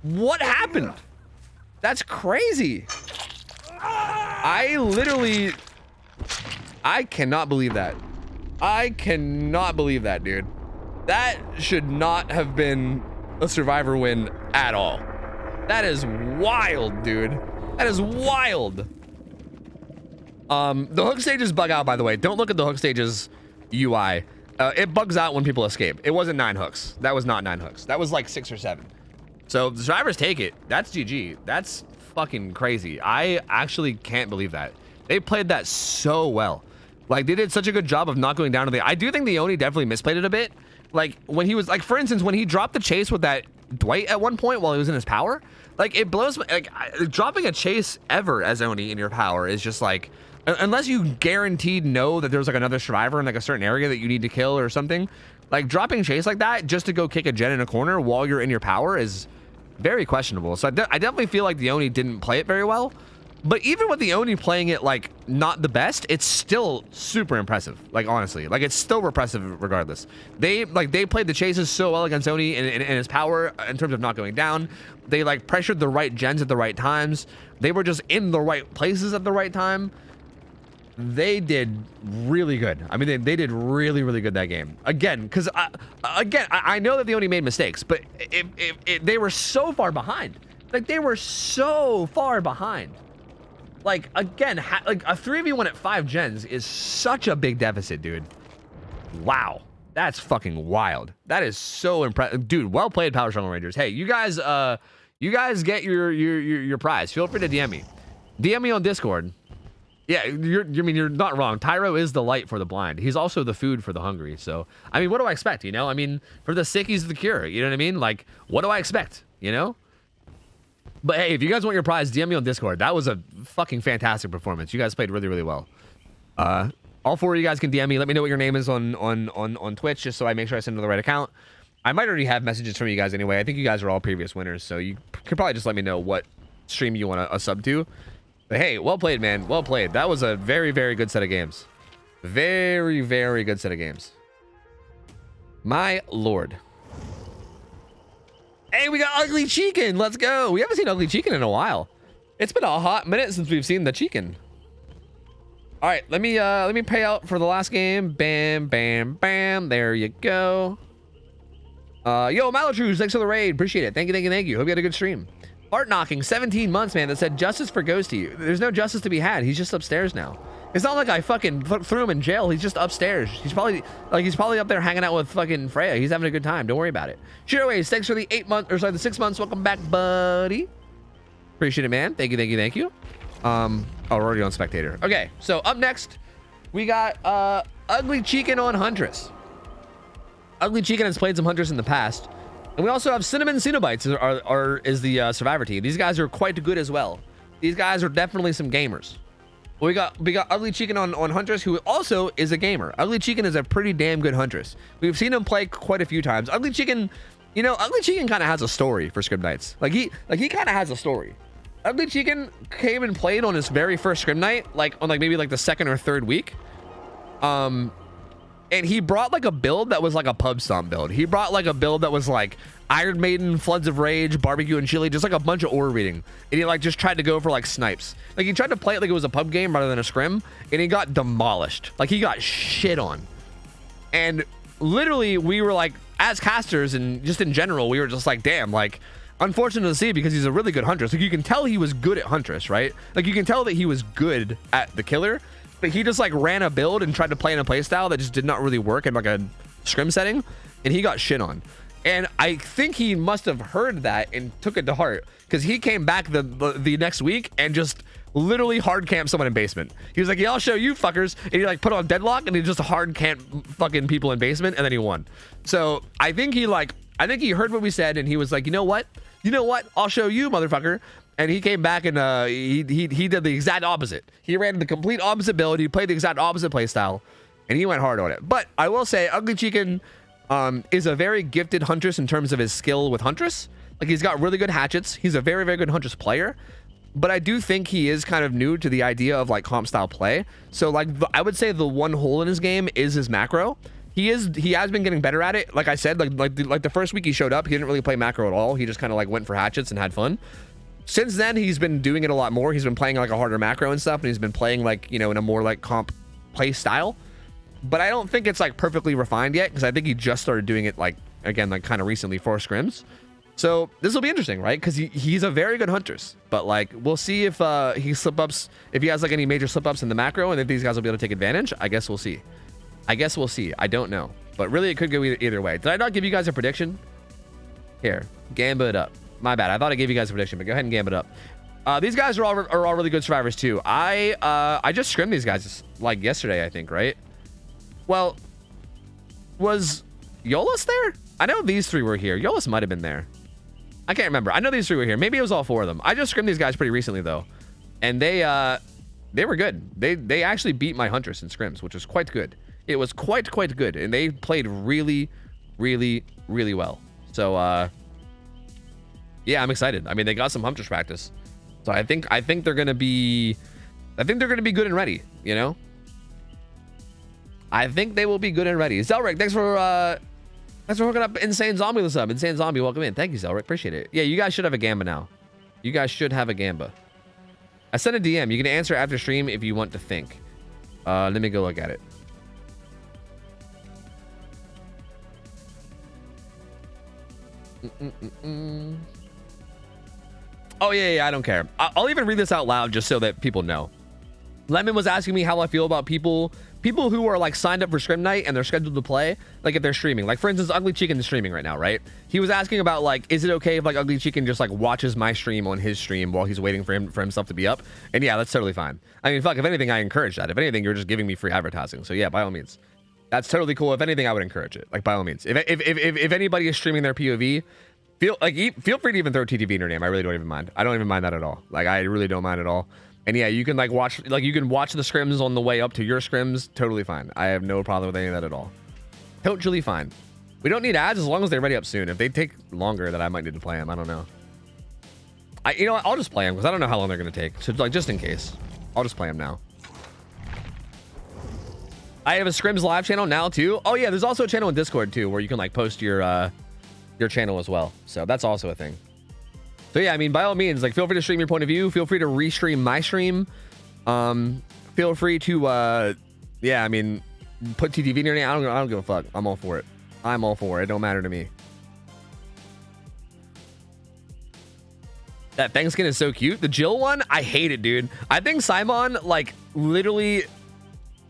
What happened? That's crazy. I cannot believe that. I cannot believe that, dude. That should not have been a survivor win at all. That is wild, dude. That is wild. The hook stages bug out, by the way. Don't look at the hook stages UI. It bugs out when people escape. It wasn't 9 hooks. That was not 9 hooks. That was like 6 or 7. So the survivors take it. That's GG. That's fucking crazy. I actually can't believe that. They played that so well. Like, they did such a good job of not going down to the... I do think the Oni definitely misplayed it a bit. Like, when he was... Like, for instance, when he dropped the chase with that Dwight at one point while he was in his power, like, it blows... Like, dropping a chase ever as Oni in your power is just like... Unless you guaranteed know that there's like another survivor in like a certain area that you need to kill or something, like dropping chase like that just to go kick a gen in a corner while you're in your power is very questionable. So I definitely feel like the Oni didn't play it very well. But even with the Oni playing it like not the best, it's still super impressive. Like, honestly, like it's still repressive regardless. They played the chases so well against Oni in his power in terms of not going down. They like pressured the right gens at the right times. They were just in the right places at the right time. They did really good. I mean, they did really, really good that game. Again, because I know that they only made mistakes, but they were so far behind. Like, they were so far behind. Like, again, like a 3v1 at 5 gens is such a big deficit, dude. Wow. That's fucking wild. That is so impressive. Dude, well played, Power Struggle Rangers. Hey, you guys get your prize. Feel free to DM me. DM me on Discord. Yeah, you're not wrong. Tyro is the light for the blind. He's also the food for the hungry. So, I mean, what do I expect, you know? I mean, for the sick, he's the cure. You know what I mean? Like, what do I expect, you know? But hey, if you guys want your prize, DM me on Discord. That was a fucking fantastic performance. You guys played really, really well. All 4 of you guys can DM me. Let me know what your name is on Twitch, just so I make sure I send to the right account. I might already have messages from you guys anyway. I think you guys are all previous winners, so you could probably just let me know what stream you want a sub to. But hey, well played, man. Well played. That was a very, very good set of games. Very, very good set of games. My lord. Hey, we got Ugly Chicken. Let's go. We haven't seen Ugly Chicken in a while. It's been a hot minute since we've seen the Chicken. All right, let me pay out for the last game. Bam, bam, bam. There you go. Yo, Malatrus, thanks for the raid. Appreciate it. Thank you, thank you, thank you. Hope you had a good stream. Heart knocking 17 months, man, that said justice for Ghosty. There's no justice to be had. He's just upstairs now. It's not like I fucking threw him in jail. He's just upstairs. He's probably up there hanging out with fucking Freya. He's having a good time. Don't worry about it. Shiroways, thanks for the 6 months. Welcome back, buddy. Appreciate it, man. Thank you. Oh, we're already on spectator. Okay, so up next, we got Ugly Chicken on Huntress. Ugly Chicken has played some Huntress in the past. And we also have Cinnamon Cenobites is the survivor team. These guys are quite good as well. These guys are definitely some gamers. We got Ugly Chicken on Huntress, who also is a gamer. Ugly Chicken is a pretty damn good Huntress. We've seen him play quite a few times. Ugly Chicken, you know, Ugly Chicken kind of has a story for Scrim Nights. Like he kind of has a story. Ugly Chicken came and played on his very first Scrim Night, maybe the second or third week. And he brought like a build that was like a pub stomp build. He brought like a build that was like Iron Maiden, Floods of Rage, Barbecue and Chili, just like a bunch of aura reading. And he like just tried to go for like snipes. Like he tried to play it like it was a pub game rather than a scrim, and he got demolished. Like he got shit on. And literally we were like, as casters and just in general, we were just like, damn, like unfortunate to see because he's a really good Huntress. Like you can tell he was good at Huntress, right? Like you can tell that he was good at the killer. But he just like ran a build and tried to play in a playstyle that just did not really work in like a scrim setting, and he got shit on. And I think he must have heard that and took it to heart, because he came back the next week and just literally hard camped someone in basement. He was like, yeah, I'll show you fuckers. And he like put on deadlock and he just hard camped fucking people in basement, and then he won. So I think he heard what we said and he was like, you know what? I'll show you, motherfucker. And he came back and he did the exact opposite. He ran the complete opposite build. He played the exact opposite play style, and he went hard on it. But I will say, Ugly Chicken is a very gifted Huntress in terms of his skill with Huntress. Like he's got really good hatchets. He's a very, very good Huntress player. But I do think he is kind of new to the idea of like comp style play. So like I would say the one hole in his game is his macro. He has been getting better at it. Like I said, like the first week he showed up, he didn't really play macro at all. He just kind of like went for hatchets and had fun. Since then, he's been doing it a lot more. He's been playing like a harder macro and stuff, and he's been playing like, you know, in a more like comp play style. But I don't think it's like perfectly refined yet, because I think he just started doing it like, again, like kind of recently for scrims. So this will be interesting, right? Because he's a very good Huntress, but like we'll see if he slip-ups, if he has like any major slip-ups in the macro, and if these guys will be able to take advantage. I guess we'll see. I don't know, but really it could go either way. Did I not give you guys a prediction? Here, gamba it up. My bad. I thought I gave you guys a prediction, but go ahead and gamba it up. These guys are all really good survivors too. I just scrimmed these guys like yesterday, I think, right? Well, was Yolas there? I know these three were here. Yolas might have been there. I can't remember. I know these three were here. Maybe it was all four of them. I just scrimmed these guys pretty recently though, and they were good. They actually beat my Huntress in scrims, which was quite good. It was quite good, and they played really well. So yeah, I'm excited. I mean, they got some Huntress practice, so I think they're gonna be good and ready. You know, I think they will be good and ready. Zelric, thanks for hooking up Insane Zombie with sub. Insane Zombie, welcome in. Thank you, Zelric. Appreciate it. Yeah, you guys should have a gamba now. You guys should have a gamba. I sent a DM. You can answer after stream if you want to think. Let me go look at it. Oh yeah, I don't care. I'll even read this out loud just so that people know. Lemon was asking me how I feel about people who are like signed up for Scrim Night and they're scheduled to play, like if they're streaming. Like for instance, Ugly Chicken is streaming right now, right? He was asking about like, is it okay if like Ugly Chicken just like watches my stream on his stream while he's waiting for himself to be up? And yeah, that's totally fine. I mean, fuck, if anything, I encourage that. If anything, you're just giving me free advertising. So yeah, by all means, that's totally cool. If anything, I would encourage it. Like by all means, if anybody is streaming their POV, feel free to even throw TTV in your name. I really don't even mind. I don't even mind that at all. Like I really don't mind at all. And yeah, you can like watch, like you can watch the scrims on the way up to your scrims. Totally fine. I have no problem with any of that at all. Totally fine. We don't need ads as long as they're ready up soon. If they take longer, then I might need to play them. I don't know. You know what? I'll just play them because I don't know how long they're going to take. So like just in case, I'll just play them now. I have a scrims live channel now too. Oh yeah, there's also a channel in Discord too where you can like post your channel as well. So that's also a thing. So yeah, I mean, by all means, like feel free to stream your point of view. Feel free to restream my stream. Feel free to, yeah, I mean, put TTV in your name. I don't give a fuck. I'm all for it. I'm all for it. It don't matter to me. That Fang skin is so cute. The Jill one, I hate it, dude. I think Simon, like, literally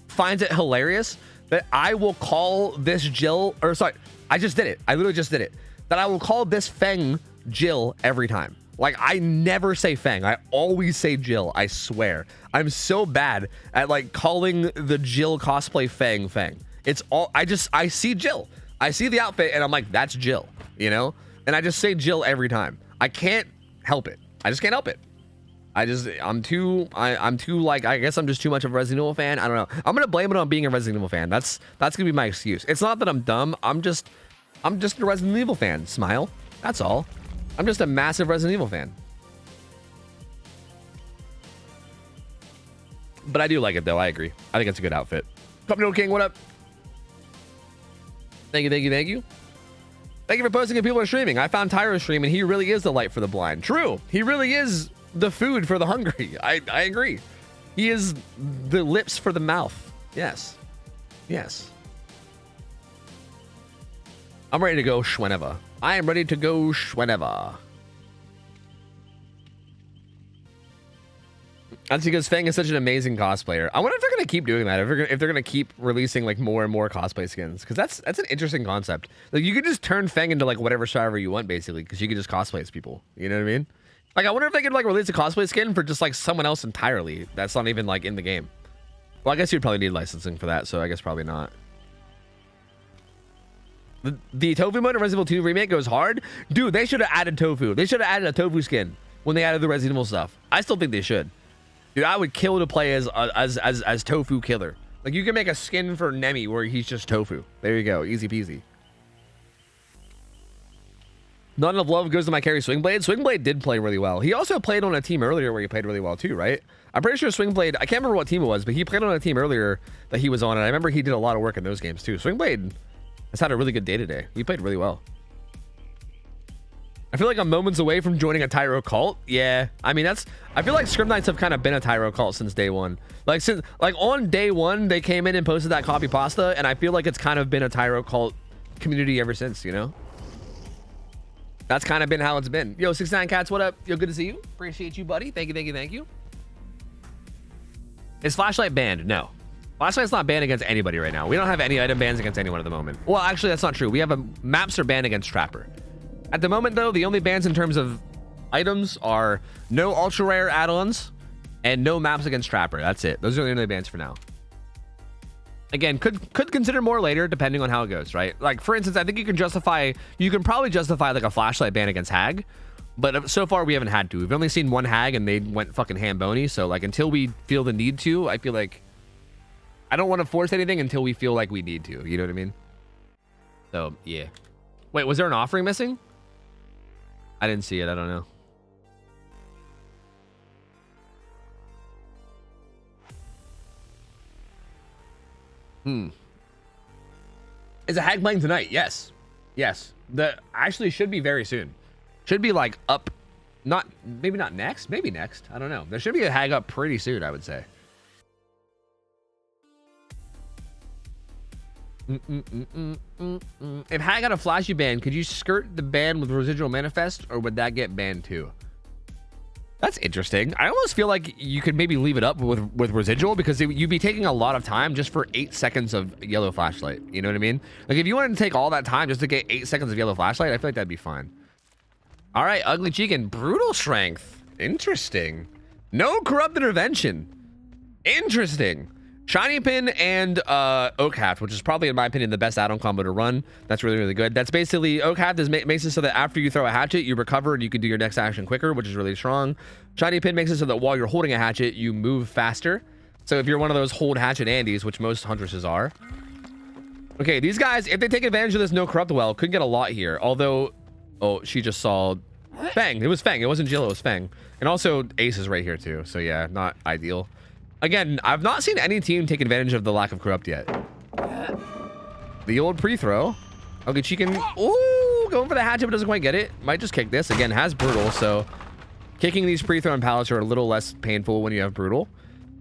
finds it hilarious that I will call this Jill, or sorry, I just did it. I literally just did it. That I will call this Fang Jill every time. Like, I never say Fang. I always say Jill. I swear. I'm so bad at, like, calling the Jill cosplay Fang. It's all, I see Jill. I see the outfit, and I'm like, that's Jill, you know? And I just say Jill every time. I can't help it. I just can't help it. I'm too like, I guess I'm just too much of a Resident Evil fan. I don't know. I'm gonna blame it on being a Resident Evil fan. That's gonna be my excuse. It's not that I'm dumb. I'm just a Resident Evil fan. Smile. That's all. I'm just a massive Resident Evil fan. But I do like it though. I agree. I think it's a good outfit. Cup Noodle King, what up? Thank you. Thank you for posting and people are streaming. I found Tyro's stream and he really is the light for the blind. True. He really is the food for the hungry. I agree. He is the lips for the mouth. Yes. I'm ready to go whenever. I am ready to go whenever. That's because Fang is such an amazing cosplayer. I wonder if they're gonna keep doing that. If they're gonna keep releasing like more and more cosplay skins, because that's an interesting concept. Like you could just turn Fang into like whatever driver you want, basically, because you could just cosplay as people. You know what I mean? Like I wonder if they could like release a cosplay skin for just like someone else entirely that's not even like in the game. Well, I guess you'd probably need licensing for that, so I guess probably not. The tofu mode in Resident Evil 2 remake goes hard. Dude, they should have added tofu. They should have added a tofu skin when they added the Resident Evil stuff. I still think they should. Dude, I would kill to play as Tofu Killer. Like you can make a skin for Nemi where he's just tofu. There you go, easy peasy. Not enough love goes to my carry Swingblade. Swingblade did play really well. He also played on a team earlier where he played really well too, right? I'm pretty sure Swingblade, I can't remember what team it was, but he played on a team earlier that he was on, and I remember he did a lot of work in those games too. Swingblade has had a really good day today. He played really well. I feel like I'm moments away from joining a Tyro cult. Yeah, I mean I feel like Scrim Knights have kind of been a Tyro cult since day one. Like on day one they came in and posted that copy pasta, and I feel like it's kind of been a Tyro cult community ever since. You know, that's kind of been how it's been. Yo, 69 Cats, what up? Yo, good to see you. Appreciate you, buddy. Thank you. Is Flashlight banned? No. Flashlight's not banned against anybody right now. We don't have any item bans against anyone at the moment. Well, actually, that's not true. We have maps are banned against Trapper. At the moment, though, the only bans in terms of items are no ultra rare add-ons and no maps against Trapper. That's it. Those are the only bans for now. Again, could consider more later, depending on how it goes, right? Like, for instance, I think you can probably justify like a Flashlight ban against Hag, but so far we haven't had to. We've only seen one Hag and they went fucking ham-bony. So like, until we feel the need to, I feel like I don't want to force anything until we feel like we need to. You know what I mean? So yeah. Wait, was there an offering missing? I didn't see it. I don't know. Is a Hag playing tonight? Yes. The actually should be very soon. Should be like up. Maybe not next. Maybe next. I don't know. There should be a Hag up pretty soon, I would say. If Hag got a flashy ban, could you skirt the ban with residual manifest, or would that get banned too? That's interesting. I almost feel like you could maybe leave it up with residual, because you'd be taking a lot of time just for 8 seconds of yellow flashlight. You know what I mean? Like if you wanted to take all that time just to get 8 seconds of yellow flashlight, I feel like that'd be fine. All right, Ugly Chicken, brutal strength. Interesting. No corrupt intervention. Interesting. Shiny Pin and OhTofu, which is probably, in my opinion, the best add-on combo to run. That's really, really good. That's basically, OhTofu makes it so that after you throw a hatchet, you recover and you can do your next action quicker, which is really strong. Shiny Pin makes it so that while you're holding a hatchet, you move faster. So if you're one of those hold hatchet Andys, which most Huntresses are. Okay, these guys, if they take advantage of this no corrupt well, could get a lot here. Although, oh, she just saw Fang. It was Fang. It wasn't Jill, it was Fang. And also, Ace is right here too. So yeah, not ideal. Again, I've not seen any team take advantage of the lack of corrupt yet. The old pre-throw. Okay, she can... Ooh, going for the hatchet, but doesn't quite get it. Might just kick this. Again, has brutal, so... Kicking these pre-throw and pallets are a little less painful when you have brutal.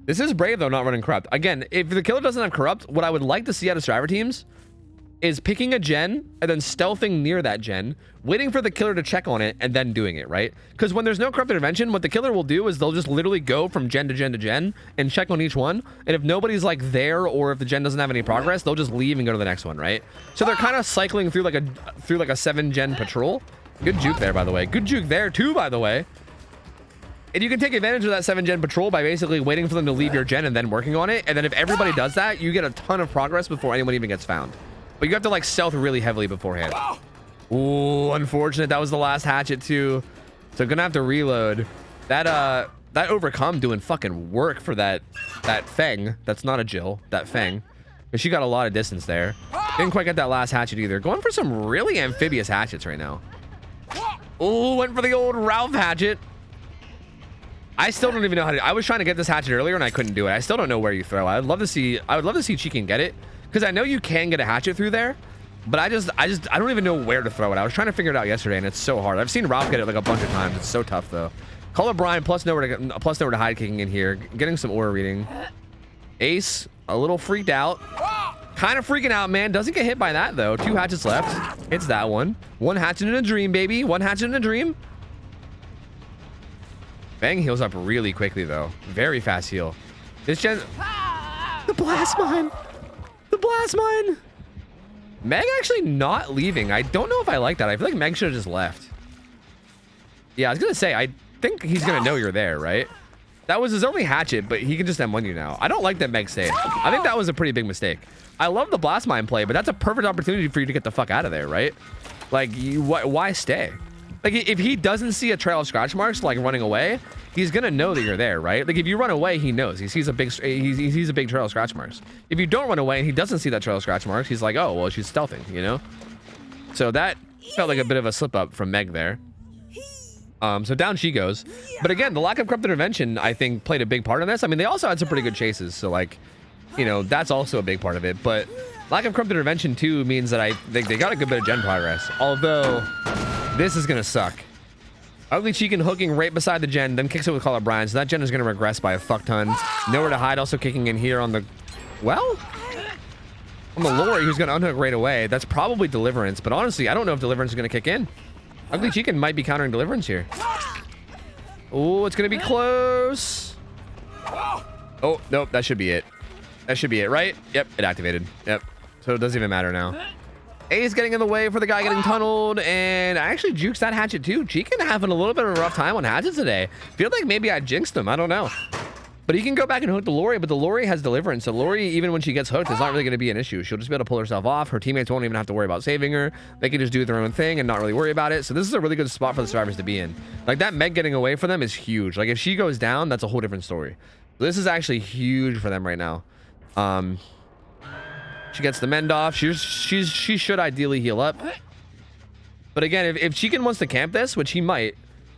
This is brave, though, not running corrupt. Again, if the killer doesn't have corrupt, what I would like to see out of striver teams is picking a gen and then stealthing near that gen, waiting for the killer to check on it and then doing it, right? Because when there's no corrupt intervention, what the killer will do is they'll just literally go from gen to gen to gen and check on each one. And if nobody's like there, or if the gen doesn't have any progress, they'll just leave and go to the next one, right? So they're kind of cycling through like a 7-gen patrol. Good juke there, by the way. Good juke there too, by the way. And you can take advantage of that 7-gen patrol by basically waiting for them to leave your gen and then working on it. And then if everybody does that, you get a ton of progress before anyone even gets found. But you have to like stealth really heavily beforehand. Ooh, unfortunate. That was the last hatchet too. So gonna have to reload. That overcome doing fucking work for that Feng. That's not a Jill. That Feng. But she got a lot of distance there. Didn't quite get that last hatchet either. Going for some really amphibious hatchets right now. Ooh, went for the old Ralph hatchet. I still don't even know how to. I was trying to get this hatchet earlier and I couldn't do it. I still don't know where you throw. I would love to see she can get it, because I know you can get a hatchet through there, but I don't even know where to throw it. I was trying to figure it out yesterday and it's so hard. I've seen Ralph get it like a bunch of times. It's so tough though. Call up Brian plus nowhere to hide kicking in here, getting some aura reading. Ace a little freaked out, kind of freaking out, man. Doesn't get hit by that though. 2 hatchets left. It's that one. 1 hatchet in a dream, baby. 1 hatchet in a dream. Bang heals up really quickly though. Very fast heal. This gen. The blast mine. The blast mine. Meg actually not leaving. I don't know if I like that. I feel like Meg should have just left. Yeah, I was gonna say, I think he's gonna know you're there, right? That was his only hatchet, but he can just M1 you now. I don't like that Meg stayed. I think that was a pretty big mistake. I love the blast mine play, but that's a perfect opportunity for you to get the fuck out of there, right? Like, why stay? Like, if he doesn't see a trail of scratch marks like running away, he's gonna know that you're there, right? Like, if you run away, he knows. He sees a big trail of scratch marks. If you don't run away and he doesn't see that trail of scratch marks, he's like, oh well, she's stealthing, you know. So that felt like a bit of a slip up from Meg there. So down she goes. But again, the lack of corrupt intervention, I think, played a big part in this. I mean, they also had some pretty good chases, so like, you know, that's also a big part of it. But lack of corrupt intervention too means that they got a good bit of gen progress. Although this is gonna suck. Ugly Chicken hooking right beside the gen, then kicks it with Call Up Brian. So that gen is gonna regress by a fuck ton. Nowhere to hide, also kicking in here on the, well, on the Lori, who's gonna unhook right away. That's probably Deliverance, but honestly, I don't know if Deliverance is gonna kick in. Ugly Chicken might be countering Deliverance here. Oh, it's gonna be close. Oh, nope, that should be it. That should be it, right? Yep, it activated. Yep, so it doesn't even matter now. A is getting in the way for the guy getting tunneled, and I actually jukes that hatchet too. Chicken having a little bit of a rough time on hatchets today. Feel like maybe I jinxed him, I don't know. But he can go back and hook the Lori, but the Lori has Deliverance. So Lori, even when she gets hooked, it's not really going to be an issue. She'll just be able to pull herself off. Her teammates won't even have to worry about saving her. They can just do their own thing and not really worry about it. So this is a really good spot for the survivors to be in. Like, that Meg getting away for them is huge. Like, if she goes down, that's a whole different story. This is actually huge for them right now. She gets the mend off. She should ideally heal up. But again, if Chicken wants to camp this, which he might,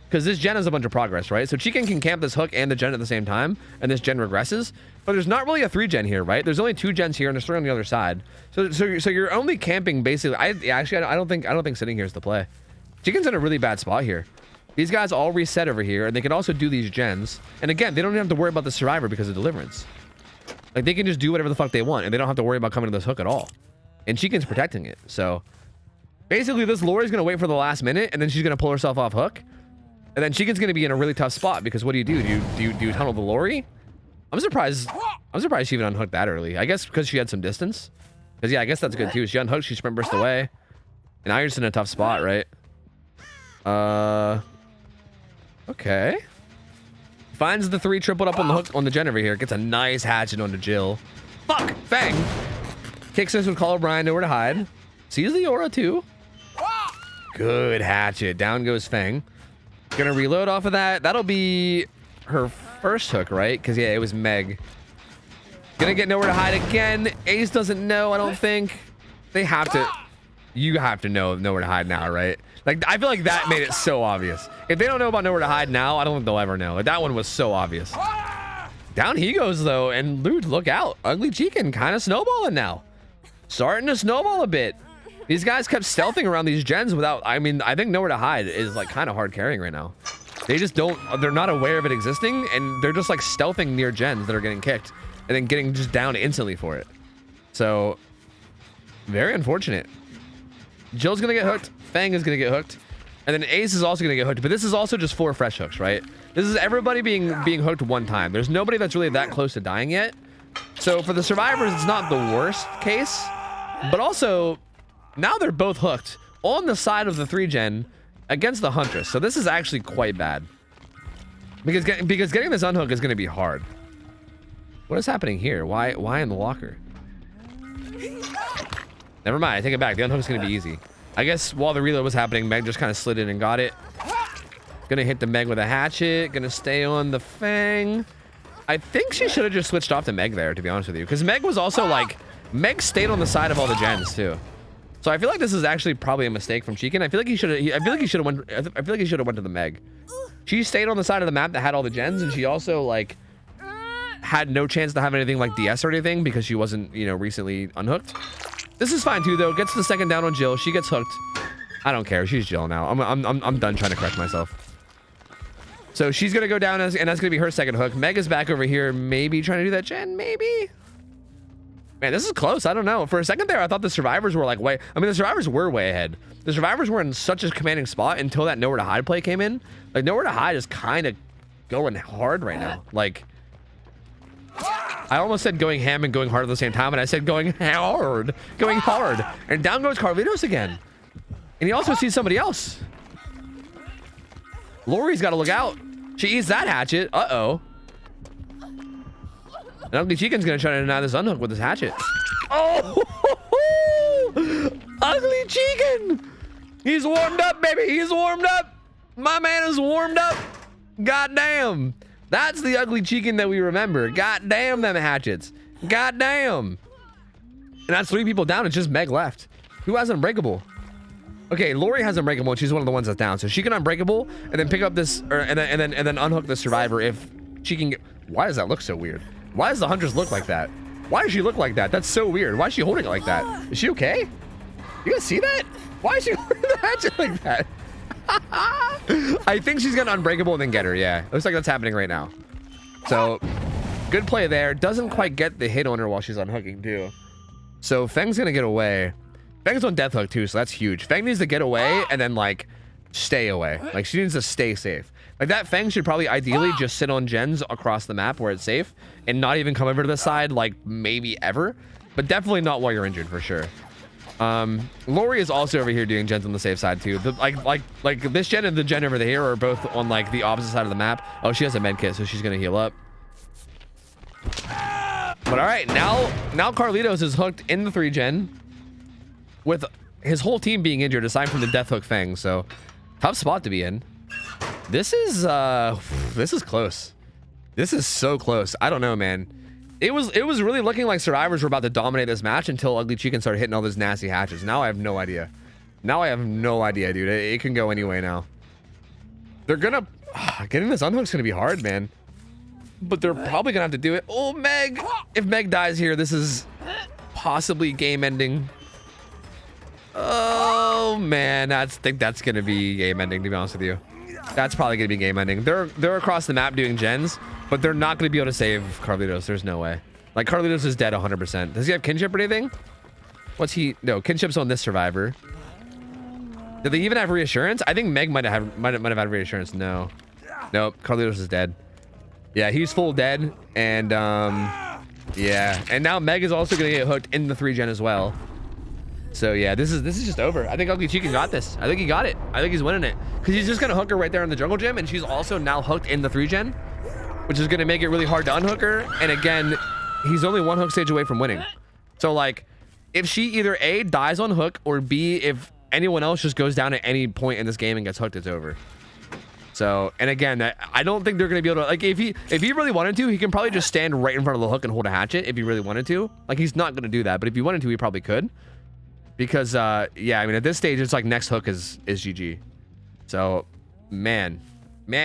because this gen has a bunch of progress, right? So Chicken can camp this hook and the gen at the same time, and this gen regresses. But there's not really a 3-gen here, right? There's only 2 gens here, and there's 3 on the other side. So you're only camping basically. I don't think sitting here is the play. Chicken's in a really bad spot here. These guys all reset over here, and they can also do these gens. And again, they don't have to worry about the survivor because of Deliverance. Like, they can just do whatever the fuck they want, and they don't have to worry about coming to this hook at all. And Chicken's protecting it. So basically, this Lori's gonna wait for the last minute, and then she's gonna pull herself off hook. And then Chicken's gonna be in a really tough spot because what do? Do you tunnel the Lori? I'm surprised she even unhooked that early. I guess because she had some distance. Because yeah, I guess that's good too. She unhooked, she sprint burst away. And now you're just in a tough spot, right? Okay. Finds the 3 tripled up on the hook on the gen over here. Gets a nice hatchet onto Jill. Fuck! Fang! Kicks this with Call O'Brien, nowhere to hide. Sees the aura too. Good hatchet. Down goes Fang. Gonna reload off of that. That'll be her first hook, right? Because yeah, it was Meg. Gonna get nowhere to hide again. Ace doesn't know, I don't think. They have to. You have to know nowhere to hide now, right? Like, I feel like that made it so obvious. If they don't know about nowhere to hide now, I don't think they'll ever know. Like, that one was so obvious. Down he goes though, and dude, look out. Ugly Chicken kind of snowballing now. Starting to snowball a bit. These guys kept stealthing around these gens without, I mean, I think nowhere to hide is like kind of hard carrying right now. They just don't, they're not aware of it existing, and they're just like stealthing near gens that are getting kicked and then getting just down instantly for it. So Very unfortunate. Jill's gonna get hooked. Fang is gonna get hooked. And then Ace is also gonna get hooked. But this is also just 4 fresh hooks, right? This is everybody being hooked one time. There's nobody that's really that close to dying yet. So for the survivors, it's not the worst case. But also, now they're both hooked on the side of the 3-gen against the Huntress. So this is actually quite bad. Because getting this unhook is gonna be hard. What is happening here? Why in the locker? Never mind, I take it back. The unhook's gonna be easy. I guess while the reload was happening, Meg just kind of slid in and got it. Gonna hit the Meg with a hatchet. Gonna stay on the Fang. I think she should have just switched off to Meg there, to be honest with you. Because Meg was also like, Meg stayed on the side of all the gens too. So I feel like this is actually probably a mistake from Chicken. I feel like he should have went to the Meg. She stayed on the side of the map that had all the gens, and she also like had no chance to have anything like DS or anything because she wasn't, you know, recently unhooked. This is fine too, though. Gets the second down on Jill. She gets hooked. I don't care. She's Jill now. I'm done trying to correct myself. So she's gonna go down, and that's gonna be her second hook. Meg is back over here, maybe trying to do that gen, maybe. Man, this is close. I don't know. For a second there, I thought the survivors were like way. I mean, the survivors were way ahead. The survivors were in such a commanding spot until that nowhere to hide play came in. Like nowhere to hide is kind of going hard right now. Like. I almost said going ham and going hard at the same time, and I said going hard. And down goes Carlitos again. And he also sees somebody else. Lori's got to look out. She eats that hatchet. Uh-oh. And Ugly Chicken's going to try to deny this unhook with this hatchet. Oh! Ugly Chicken! He's warmed up, baby. He's warmed up. My man is warmed up. Goddamn. That's the Ugly Chicken that we remember. God damn them hatchets. God damn. And that's 3 people down. It's just Meg left. Who has Unbreakable? Okay, Lori has Unbreakable, and she's one of the ones that's down. So she can Unbreakable and then pick up this, and then unhook the survivor if she can get. Why does that look so weird? Why does the Huntress look like that? Why does she look like that? That's so weird. Why is she holding it like that? Is she okay? You guys see that? Why is she holding the hatchet like that? I think she's gonna Unbreakable and then get her. Yeah, looks like that's happening right now. So good play there. Doesn't quite get the hit on her while she's unhooking too. So Feng's gonna get away. Feng's on death hook too, so that's huge. Feng needs to get away and then like stay away. Like she needs to stay safe. Like that Feng should probably ideally just sit on gens across the map where it's safe and not even come over to the side like maybe ever, but definitely not while you're injured for sure. Lori is also over here doing gens on the safe side too. Like this gen and the gen over here are both on like the opposite side of the map. Oh, she has a med kit, so she's gonna heal up. But all right, now Carlitos is hooked in the 3-gen with his whole team being injured aside from the death hook Fang. So tough spot to be in. This is close. This is so close. I don't know, man. It was really looking like survivors were about to dominate this match until Ugly Chicken started hitting all those nasty hatches. Now I have no idea. Now I have no idea, dude. It can go any way now. They're gonna getting this unhook's gonna be hard, man. But they're probably gonna have to do it. Oh, Meg! If Meg dies here, this is possibly game ending. Oh man, I think that's gonna be game ending, to be honest with you. That's probably gonna be game ending. They're across the map doing gens, but they're not gonna be able to save Carlitos. There's no way. Like Carlitos is dead 100%. Does he have kinship or anything? What's he? No, kinship's on this survivor. Did they even have reassurance? I think Meg might have had reassurance. No, nope. Carlitos is dead. Yeah, he's full dead, and yeah, and now Meg is also gonna get hooked in the 3-gen as well. So yeah, this is just over. I think Ugly Chicken got this. I think he got it. I think he's winning it because he's just gonna hook her right there in the jungle gym, and she's also now hooked in the 3-gen, which is gonna make it really hard to unhook her. And again, he's only 1 hook stage away from winning. So like, if she either A, dies on hook, or B, if anyone else just goes down at any point in this game and gets hooked, it's over. So, and again, I don't think they're gonna be able to, like, if he really wanted to, he can probably just stand right in front of the hook and hold a hatchet if he really wanted to. Like, he's not gonna do that, but if he wanted to, he probably could. Because yeah, I mean, at this stage it's like next hook is GG. So man,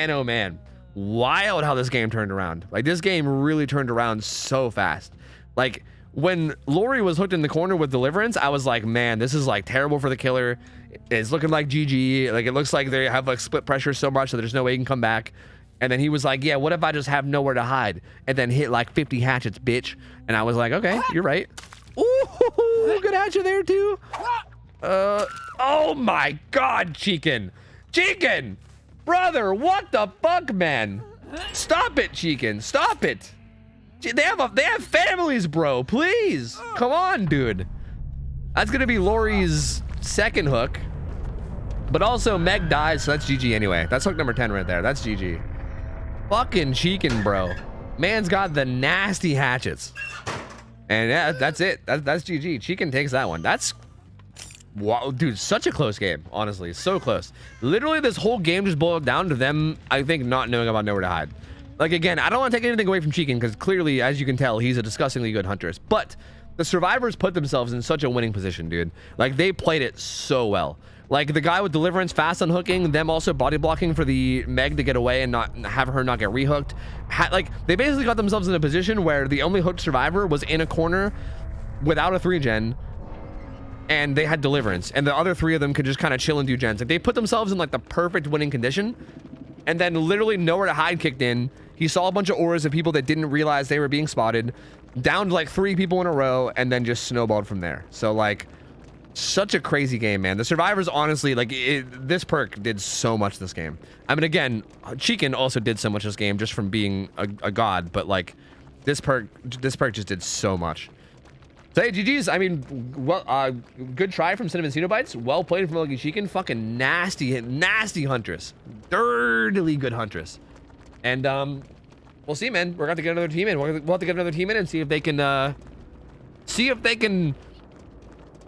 oh man, wild how this game turned around. Like, this game really turned around so fast. Like, when Lori was hooked in the corner with Deliverance, I was like, man, this is like terrible for the killer. It's looking like GG. Like, it looks like they have like split pressure so much that there's no way he can come back. And then he was like, yeah, what if I just have nowhere to hide and then hit like 50 hatchets, bitch? And I was like, okay, you're right. Ooh, Oh, good hatchet there too. Oh my God, Chicken. Chicken, brother, what the fuck, man? Stop it, Chicken. Stop it. They have families, bro. Please, come on, dude. That's gonna be Lori's second hook. But also Meg dies, so that's GG anyway. That's hook number 10 right there. That's GG. Fucking Chicken, bro. Man's got the nasty hatchets. And yeah, that's it. That's GG. Chicken takes that one. That's... Wow, dude, such a close game, honestly. So close. Literally, this whole game just boiled down to them, I think, not knowing about nowhere to hide. Like, again, I don't want to take anything away from Chicken, because clearly, as you can tell, he's a disgustingly good huntress. But the survivors put themselves in such a winning position, dude. Like, they played it so well. Like, the guy with Deliverance fast unhooking, them also body blocking for the Meg to get away and not have her not get rehooked. Like, they basically got themselves in a position where the only hooked survivor was in a corner without a 3-gen, and they had Deliverance, and the other 3 of them could just kind of chill and do gens. Like, they put themselves in, like, the perfect winning condition, and then literally nowhere to hide kicked in. He saw a bunch of auras of people that didn't realize they were being spotted, downed, like, 3 people in a row, and then just snowballed from there. So, like... Such a crazy game, man. The survivors, honestly, like, this perk did so much this game. I mean, again, Chicken also did so much this game just from being a god, but, like, this perk just did so much. So, hey, GG's. I mean, well, good try from Cinnamon Cenobites. Well played from Lucky Chicken. Fucking nasty huntress. Dirtily good huntress. And, we'll see, man. We're going to get another team in. We'll have to get another team in and see if they can,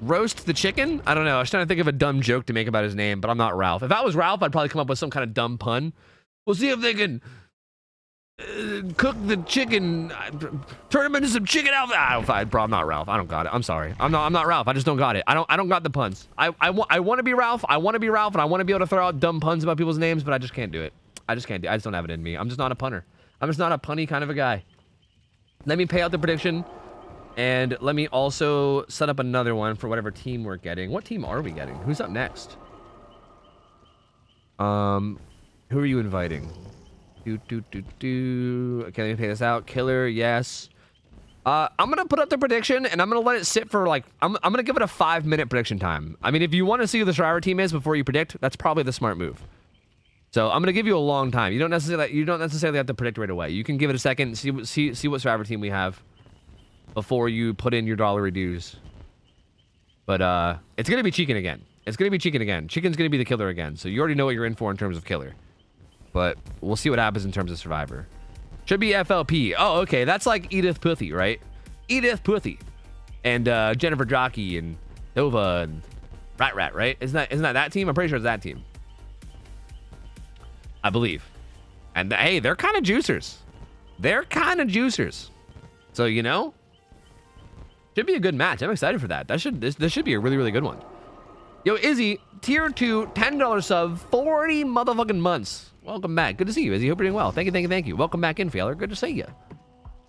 roast the chicken? I don't know. I was trying to think of a dumb joke to make about his name, but I'm not Ralph. If I was Ralph, I'd probably come up with some kind of dumb pun. We'll see if they can cook the chicken, turn him into some chicken alpha. Bro, I'm not Ralph. I don't got it. I'm sorry. I'm not Ralph. I just don't got it. I don't got the puns. I want to be Ralph. I want to be Ralph, and I want to be able to throw out dumb puns about people's names, but I just can't do it. I just don't have it in me. I'm just not a punner. I'm just not a punny kind of a guy. Let me pay out the prediction. And let me also set up another one for whatever team we're getting. What team are we getting? Who's up next? Who are you inviting? Okay, let me pay this out. Killer, yes. I'm gonna put up the prediction and I'm gonna let it sit for like I'm gonna give it a 5-minute prediction time. I mean, if you want to see who the survivor team is before you predict, that's probably the smart move. So I'm gonna give you a long time. You don't necessarily have to predict right away. You can give it a second, see what survivor team we have before you put in your dollar dues. But it's gonna be Chicken again. It's gonna be Chicken again. Chicken's gonna be the killer again. So you already know what you're in for in terms of killer. But we'll see what happens in terms of survivor. Should be FLP. Oh, okay. That's like Edith Puthie, right? Edith Puthie. And Jennifer Jockey and Nova and Rat, right? Isn't that team? I'm pretty sure it's that team. I believe. And hey, they're kind of juicers. So, you know, should be a good match. I'm excited for that. This should be a really, really good one. Yo, Izzy, tier 2, $10 sub, 40 motherfucking months. Welcome back. Good to see you, Izzy. Hope you're doing well. Thank you. Welcome back in, Failer. Good to see you.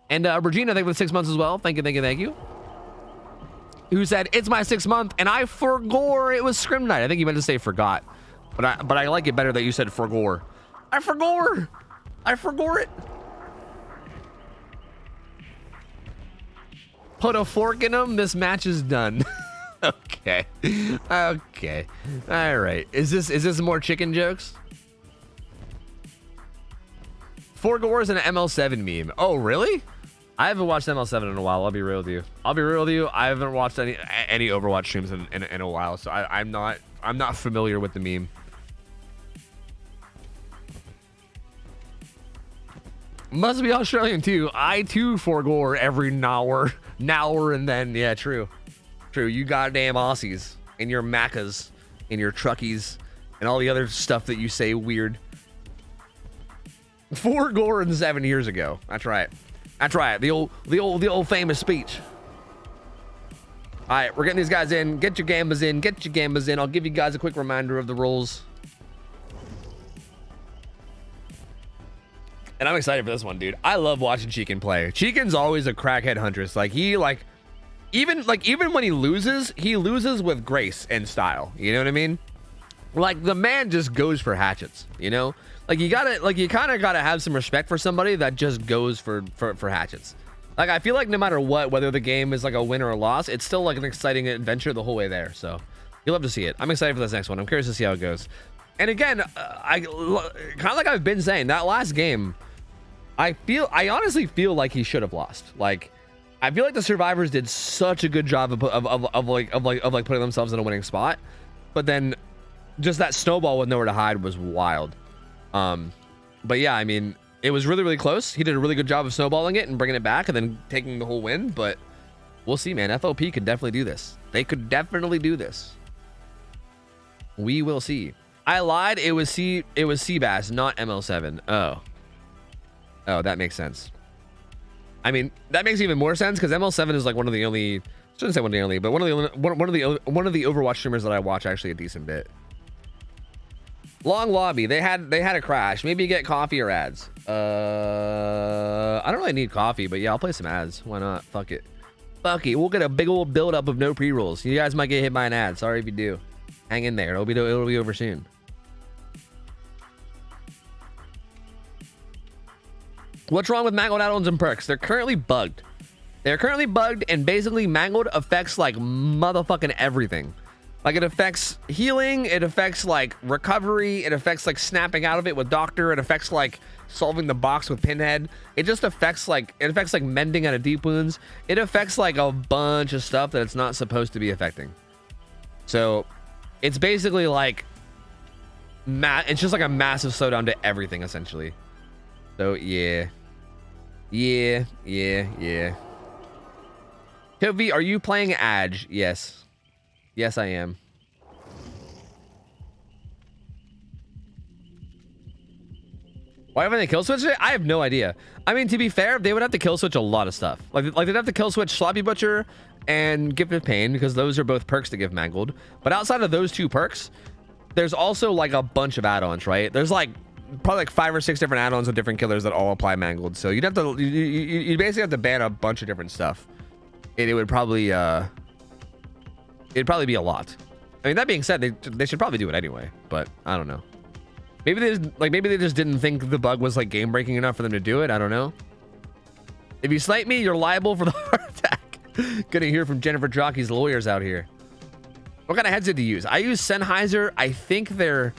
And Regina, thank you for the 6 months as well. Thank you. Who said, it's my 6th month, and I forgore it was Scrim Night. I think you meant to say forgot. But I like it better that you said forgore. I forgore it. Put a fork in him. This match is done. Okay. All right. Is this more chicken jokes? Forgore is an ML7 meme. Oh, really? I haven't watched ML7 in a while. I'll be real with you. I haven't watched any Overwatch streams in a while, so I'm not familiar with the meme. Must be Australian too. I too forgore every now and then. Yeah, true. You goddamn Aussies and your Maccas and your truckies and all the other stuff that you say weird. Forgore 7 years ago. That's right. The old famous speech. All right, we're getting these guys in. Get your gambas in. I'll give you guys a quick reminder of the rules. And I'm excited for this one, dude. I love watching Chicken play. Chicken's always a crackhead huntress. Even when he loses with grace and style. You know what I mean? Like, the man just goes for hatchets, you know? You kind of gotta have some respect for somebody that just goes for hatchets. Like, I feel like no matter what, whether the game is like a win or a loss, it's still like an exciting adventure the whole way there. So you'll love to see it. I'm excited for this next one. I'm curious to see how it goes. And again, I kind of like I've been saying, that last game, I honestly feel like he should have lost. Like, I feel like the survivors did such a good job of putting themselves in a winning spot, but then just that snowball with nowhere to hide was wild. But yeah, I mean, it was really, really close. He did a really good job of snowballing it and bringing it back and then taking the whole win. But we'll see, man. FOP could definitely do this. They could definitely do this. We will see. I lied. It was Seabass, not ML7. Oh, that makes sense. I mean, that makes even more sense because ML7 is like one of the only, shouldn't say one of the only, but one of the Overwatch streamers that I watch actually a decent bit. Long lobby. They had a crash. Maybe get coffee or ads. I don't really need coffee, but yeah, I'll play some ads. Why not? Fuck it. We'll get a big old build up of no pre-rolls. You guys might get hit by an ad. Sorry if you do. Hang in there. It'll be over soon. What's wrong with Mangled add-ons and perks? They're currently bugged. And basically Mangled affects like motherfucking everything. Like, it affects healing, it affects like recovery, it affects like snapping out of it with Doctor, it affects like solving the box with Pinhead. It just affects like mending out of deep wounds. It affects like a bunch of stuff that it's not supposed to be affecting. So it's basically like it's just like a massive slowdown to everything essentially. So yeah. Toby, are you playing Adge? Yes, I am. Why haven't they kill switched it? I have no idea. I mean, to be fair, they would have to kill switch a lot of stuff. Like they'd have to kill switch Sloppy Butcher and Gift of Pain because those are both perks to give Mangled. But outside of those two perks, there's also like a bunch of add-ons, right? There's like probably like 5 or 6 different add-ons with different killers that all apply Mangled. So you'd have to, you basically have to ban a bunch of different stuff. It would probably, it'd probably be a lot. I mean, that being said, they should probably do it anyway, but I don't know. Maybe they just didn't think the bug was like game breaking enough for them to do it. I don't know. If you snipe me, you're liable for the heart attack. Gonna hear from Jennifer Jockey's lawyers out here. What kind of headset do you use? I use Sennheiser. I think they're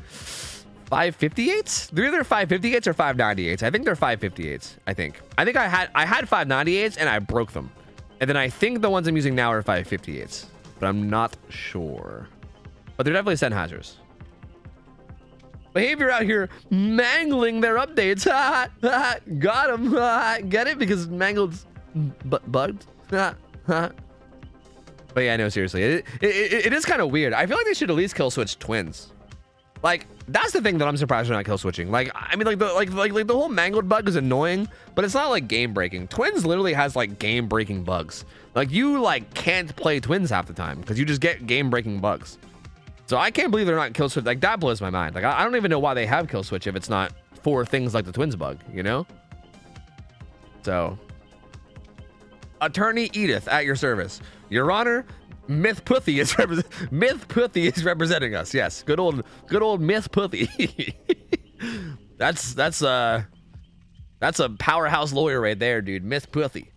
558s. They're either 558s or 598s. I think they're 558s. I think I had 598s and I broke them. And then I think the ones I'm using now are 558s, but I'm not sure. But they're definitely Sennheisers. Behavior out here mangling their updates. Got them. Get it? Because Mangled's bugged. But yeah, no, seriously. It is kind of weird. I feel like they should at least kill switch twins. Like, that's the thing that I'm surprised they're not kill switching. Like, I mean, like the whole Mangled bug is annoying, but it's not like game breaking. Twins literally has like game breaking bugs. Like, you like can't play Twins half the time because you just get game breaking bugs. So I can't believe they're not kill switch. Like, that blows my mind. Like, I don't even know why they have kill switch if it's not for things like the Twins bug, you know? So, Attorney Edith at your service. Your Honor, Myth Puthy is representing us. Yes, good old Myth Puthy. that's a powerhouse lawyer right there, dude. Myth Puthy.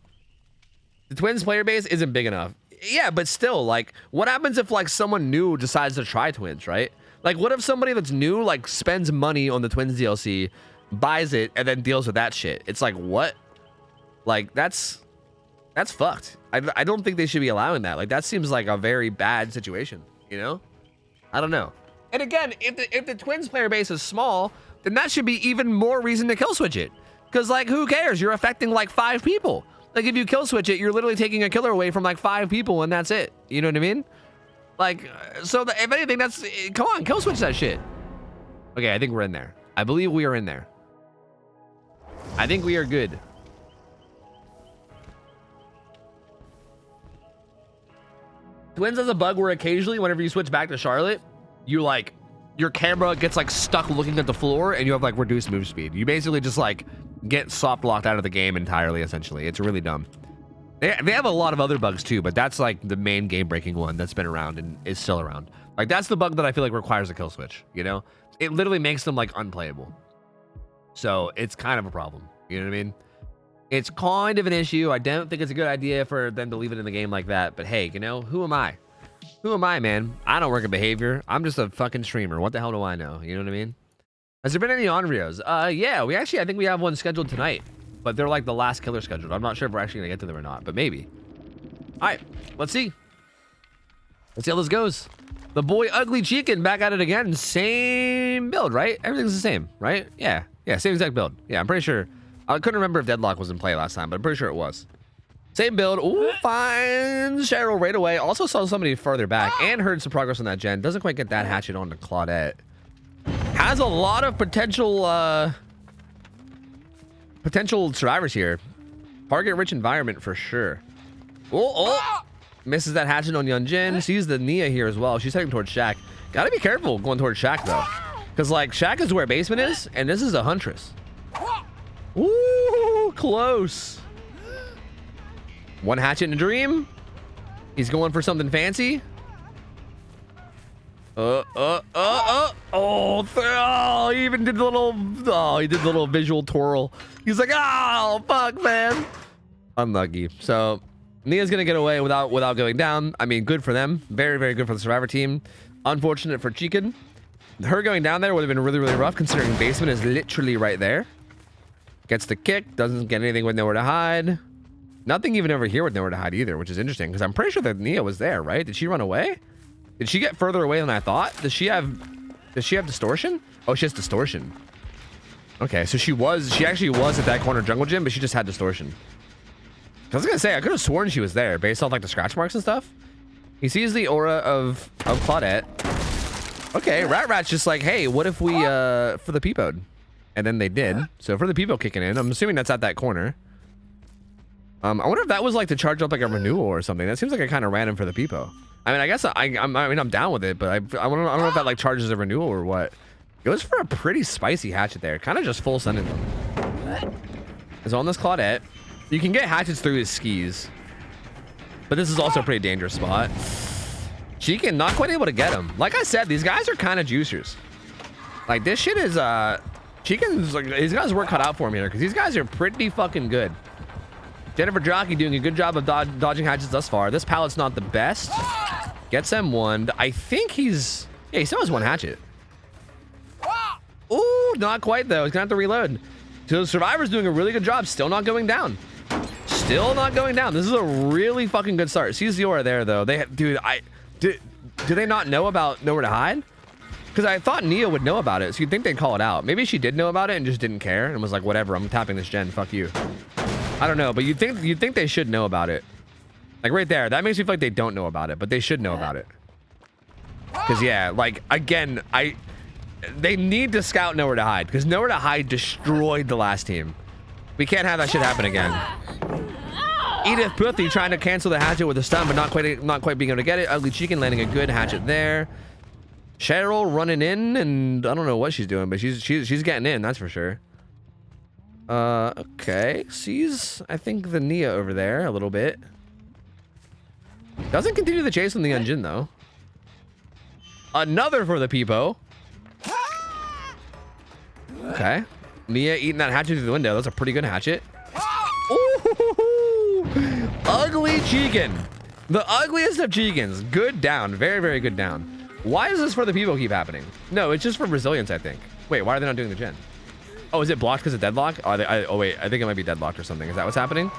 The Twins player base isn't big enough. Yeah, but still, like, what happens if like someone new decides to try Twins, right? Like, what if somebody that's new like spends money on the Twins DLC, buys it, and then deals with that shit? It's like, what? Like, that's fucked. I don't think they should be allowing that. Like, that seems like a very bad situation, you know? I don't know. And again, if the Twins player base is small, then that should be even more reason to kill switch it. Because, like, who cares? You're affecting like 5 people. Like, if you kill switch it, you're literally taking a killer away from like 5 people, and that's it. You know what I mean? Like, so if anything, that's, come on, kill switch that shit. Okay, I think we're in there. I believe we are in there. I think we are good. Twins has a bug where occasionally, whenever you switch back to Charlotte, you like, your camera gets like stuck looking at the floor and you have like reduced move speed. You basically just like get soft locked out of the game entirely, essentially. It's really dumb. They have a lot of other bugs too, but that's like the main game breaking one that's been around and is still around. Like, that's the bug that I feel like requires a kill switch, you know? It literally makes them like unplayable. So it's kind of a problem. You know what I mean? It's kind of an issue. I don't think it's a good idea for them to leave it in the game like that. But hey, you know, who am I? Who am I, man? I don't work in behavior. I'm just a fucking streamer. What the hell do I know? You know what I mean? Has there been any Onryos? Yeah, I think we have one scheduled tonight. But they're like the last killer scheduled. I'm not sure if we're actually gonna get to them or not, but maybe. All right, let's see. Let's see how this goes. The boy Ugly Chicken back at it again. Same build, right? Everything's the same, right? Yeah, same exact build. Yeah, I'm pretty sure. I couldn't remember if Deadlock was in play last time, but I'm pretty sure it was. Same build. Ooh, finds Cheryl right away. Also saw somebody further back and heard some progress on that gen. Doesn't quite get that hatchet onto Claudette. Has a lot of potential survivors here. Target rich environment for sure. Oh, misses that hatchet on Yunjin. Sees the Nia here as well. She's heading towards Shaq. Gotta be careful going towards Shaq though, because like Shaq is where basement is, and this is a huntress. Ooh, close. One hatchet in a dream. He's going for something fancy. He even did the little, he did the little visual twirl. He's like, oh, fuck, man. Unlucky. So Nia's gonna get away without going down. I mean, good for them. Very, very good for the survivor team. Unfortunate for Chicken. Her going down there would have been really, really rough, considering basement is literally right there. Gets the kick, doesn't get anything with nowhere to hide. Nothing even over here with nowhere to hide either, which is interesting, because I'm pretty sure that Nia was there, right? Did she run away? Did she get further away than I thought? Does she have distortion? Oh, she has distortion. Okay, so she actually was at that corner jungle gym, but she just had distortion. I was gonna say, I could have sworn she was there based off like the scratch marks and stuff. He sees the aura of Claudette. Okay, Rat's just like, hey, what if we for the peepo? And then they did. So for the peepo kicking in, I'm assuming that's at that corner. I wonder if that was like to charge up like a renewal or something. That seems like a kind of random for the peepo. I mean, I guess I'm down with it, but I don't know if that like charges a renewal or what. It goes for a pretty spicy hatchet there. Kind of just full sending them. Is on this Claudette. You can get hatchets through his skis, but this is also a pretty dangerous spot. Chicken not quite able to get him. Like I said, these guys are kind of juicers. Like this shit is Chicken's like, he's got his work cut out for him here because these guys are pretty fucking good. Jennifer Jockey doing a good job of dodging hatchets thus far. This pallet's not the best. Gets M1. I think he still has one hatchet. Ooh, not quite though. He's gonna have to reload. So the survivor's doing a really good job. Still not going down. Still not going down. This is a really fucking good start. Sees the aura there though. Do they not know about nowhere to hide? Because I thought Nia would know about it, so you'd think they'd call it out. Maybe she did know about it and just didn't care and was like, whatever, I'm tapping this gen, fuck you. I don't know, but you'd think they should know about it. Like right there, that makes me feel like they don't know about it, but they should know about it. Because yeah, like again, they need to scout nowhere to hide, because nowhere to hide destroyed the last team. We can't have that shit happen again. Edith Puthy trying to cancel the hatchet with a stun, but not quite being able to get it. Ugly Chicken landing a good hatchet there. Cheryl running in, and I don't know what she's doing, but she's getting in, that's for sure. Okay. Sees, I think, the Nia over there a little bit. Doesn't continue the chase on the Yunjin, though. Another for the peepo. Okay. Nia eating that hatchet through the window. That's a pretty good hatchet. Ooh, Ugly Chicken. The ugliest of chickens. Good down. Very, very good down. Why does this for the people keep happening? No, it's just for resilience, I think. Wait, why are they not doing the gen? Oh, is it blocked because of deadlock? Oh, wait, I think it might be deadlocked or something. Is that what's happening?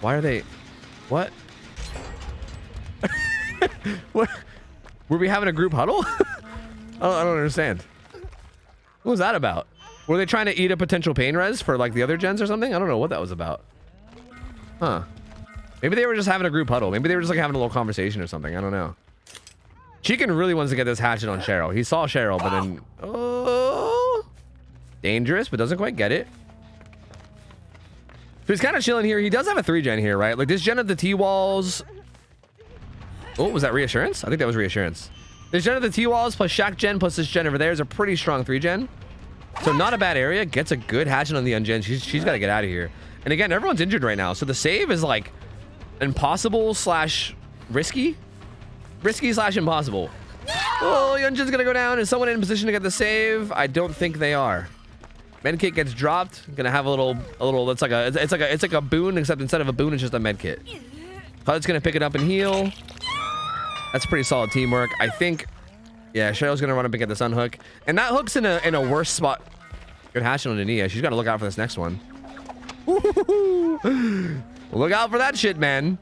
Why are they... What? What? Were we having a group huddle? I don't understand. What was that about? Were they trying to eat a potential pain res for like the other gens or something? I don't know what that was about. Huh. Maybe they were just having a group huddle. Maybe they were just like having a little conversation or something. I don't know. Chicken really wants to get this hatchet on Cheryl. He saw Cheryl, but then... Oh! Dangerous, but doesn't quite get it. So he's kind of chilling here. He does have a 3-gen here, right? Like this gen of the T-walls... Oh, was that reassurance? I think that was reassurance. This gen of the T-walls plus Shaq gen plus this gen over there is a pretty strong 3-gen. So not a bad area. Gets a good hatchet on the Ungen. She's got to get out of here. And again, everyone's injured right now. So the save is like impossible slash risky. Risky slash impossible. Oh, Yunjin's gonna go down. Is someone in position to get the save? I don't think they are. Medkit gets dropped. Gonna have a little. It's like a boon, except instead of a boon, it's just a medkit. Cloud's gonna pick it up and heal. That's pretty solid teamwork. I think. Yeah, Cheryl's gonna run up and get this unhook, and that hook's in a worse spot. Good hatch on Ania. She's gotta look out for this next one. Look out for that shit, man.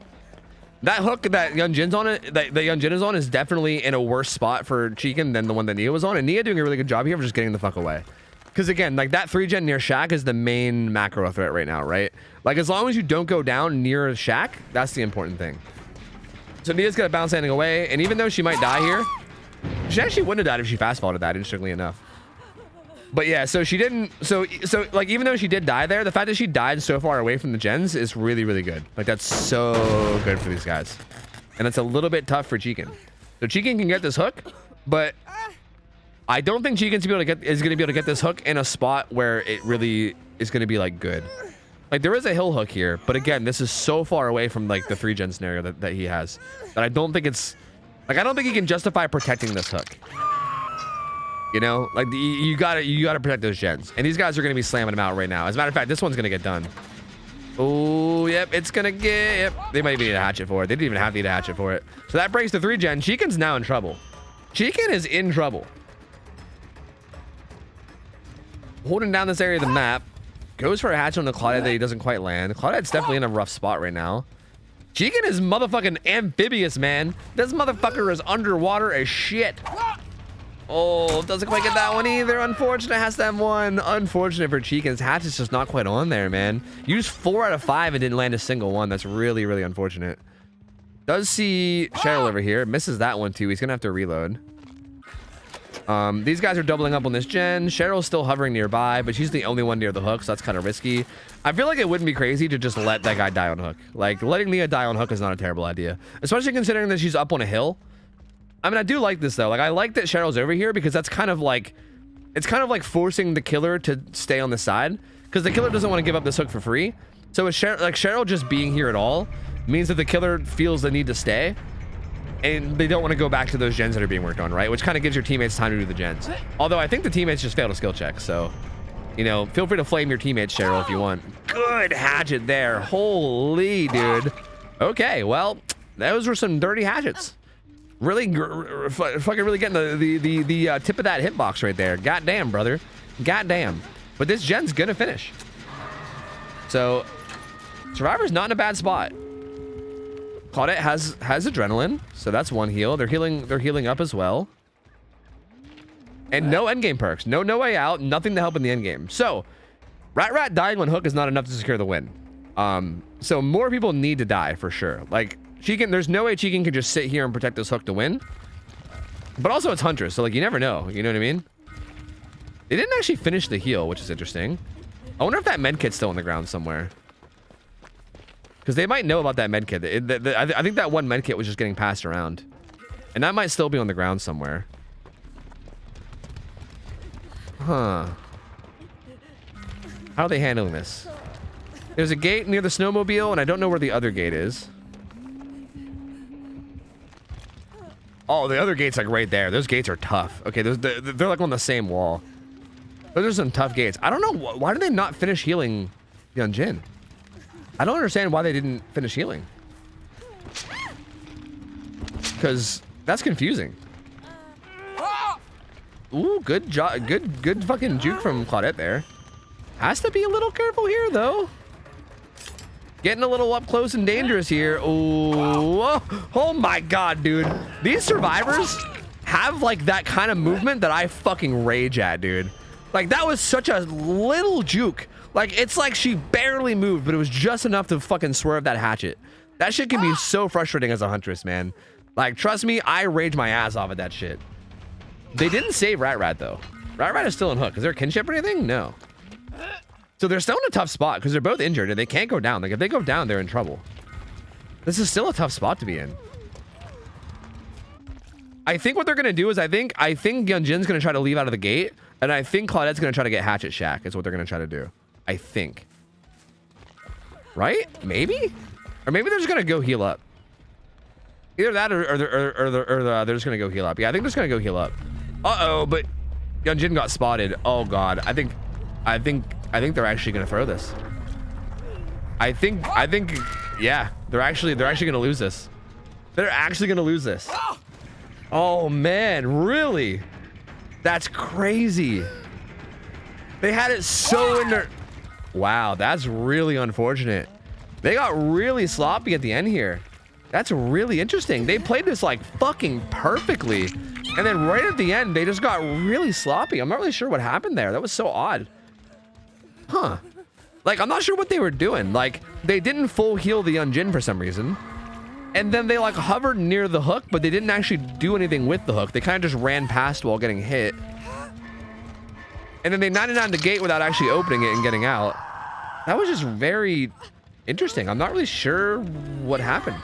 That hook that Young Jin's on it, that Young Jin is on, is definitely in a worse spot for Chicken than the one that Nia was on, and Nia doing a really good job here of just getting the fuck away. Because again, like that 3-gen near Shack is the main macro threat right now, right? Like as long as you don't go down near Shack, that's the important thing. So Nia's got a bounce landing away, and even though she might die here, she actually wouldn't have died if she fast followed that, interestingly enough. But yeah, so she didn't. So like even though she did die there, the fact that she died so far away from the gens is really, really good. Like that's so good for these guys, and it's a little bit tough for Chicken. So Chicken can get this hook, but I don't think Chiken's going to be able to get this hook in a spot where it really is going to be like good. Like there is a hill hook here, but again, this is so far away from like the 3-gen scenario that he has that I don't think it's like I don't think he can justify protecting this hook. You know, like you gotta protect those gens, and these guys are gonna be slamming them out right now. As a matter of fact, this one's gonna get done. Oh, yep, it's gonna get. Yep, they might even need a hatchet for it. They didn't even have to need a hatchet for it. So that breaks the 3-gen. Chiken's now in trouble. Chiken is in trouble. Holding down this area of the map, goes for a hatchet on the Claudette that he doesn't quite land. Claudette's definitely in a rough spot right now. Chiken is motherfucking amphibious, man. This motherfucker is underwater as shit. Oh, doesn't quite get that one either. Unfortunate, has that one. Unfortunate for Chiken's hatch is just not quite on there, man. Used 4 out of 5 and didn't land a single one. That's really, really unfortunate. Does see Cheryl over here. Misses that one too. He's gonna have to reload. These guys are doubling up on this gen. Cheryl's still hovering nearby, but she's the only one near the hook, so that's kind of risky. I feel like it wouldn't be crazy to just let that guy die on hook. Like letting Nia die on hook is not a terrible idea, especially considering that she's up on a hill. I mean, I do like this though. Like I like that Cheryl's over here because that's kind of like, it's kind of like forcing the killer to stay on the side because the killer doesn't want to give up this hook for free. So with Cheryl just being here at all means that the killer feels the need to stay. And they don't want to go back to those gens that are being worked on, right? Which kind of gives your teammates time to do the gens. Although I think the teammates just failed a skill check, so, you know, feel free to flame your teammates, Cheryl, if you want. Good hatchet there. Holy, dude. Okay, well, those were some dirty hatchets. Really, fucking really getting the tip of that hitbox right there. Goddamn, brother. Goddamn. But this gen's gonna finish. So, Survivor's not in a bad spot. Claudette has adrenaline, so that's one heal. They're healing up as well. And no endgame perks. No way out. Nothing to help in the endgame. So, Rat dying on hook is not enough to secure the win. So more people need to die for sure. Like there's no way Chiken can just sit here and protect this hook to win. But also it's Huntress, so like you never know. You know what I mean? They didn't actually finish the heal, which is interesting. I wonder if that medkit's still on the ground somewhere. Because they might know about that medkit. I think that one medkit was just getting passed around. And that might still be on the ground somewhere. Huh. How are they handling this? There's a gate near the snowmobile, and I don't know where the other gate is. Oh, the other gate's like right there. Those gates are tough. Okay, they're like on the same wall. Those are some tough gates. I don't know. Why did they not finish healing Young Jin? I don't understand why they didn't finish healing. Because that's confusing. Ooh, good job. Good fucking juke from Claudette there. Has to be a little careful here, though. Getting a little up close and dangerous here. Ooh. Oh my god, dude. These survivors have like that kind of movement that I fucking rage at, dude. Like that was such a little juke. Like, it's like she barely moved, but it was just enough to fucking swerve that hatchet. That shit can be so frustrating as a Huntress, man. Like, trust me, I rage my ass off at that shit. They didn't save Rat, though. Rat is still in hook. Is there a kinship or anything? No. So they're still in a tough spot because they're both injured and they can't go down. Like, if they go down, they're in trouble. This is still a tough spot to be in. I think what they're going to do is I think Young Jin's going to try to leave out of the gate, and I think Claudette's going to try to get Hatchet Shack is what they're going to try to do. I think. Right? Maybe? Or maybe they're just gonna go heal up. Either that or they're just gonna go heal up. Yeah, I think they're just gonna go heal up. Uh-oh, but Young Jin got spotted. Oh god. I think I think they're actually gonna throw this. I think yeah, they're actually gonna lose this. They're actually gonna lose this. Oh man, really? That's crazy. They had it so in their... Wow, that's really unfortunate. They got really sloppy at the end here. That's really interesting. They played this like fucking perfectly. And then right at the end, they just got really sloppy. I'm not really sure what happened there. That was so odd. Huh. Like, I'm not sure what they were doing. Like, they didn't full heal the Yunjin for some reason. And then they like hovered near the hook, but they didn't actually do anything with the hook. They kind of just ran past while getting hit. And then they 99 the gate without actually opening it and getting out. That was just very interesting. I'm not really sure what happened.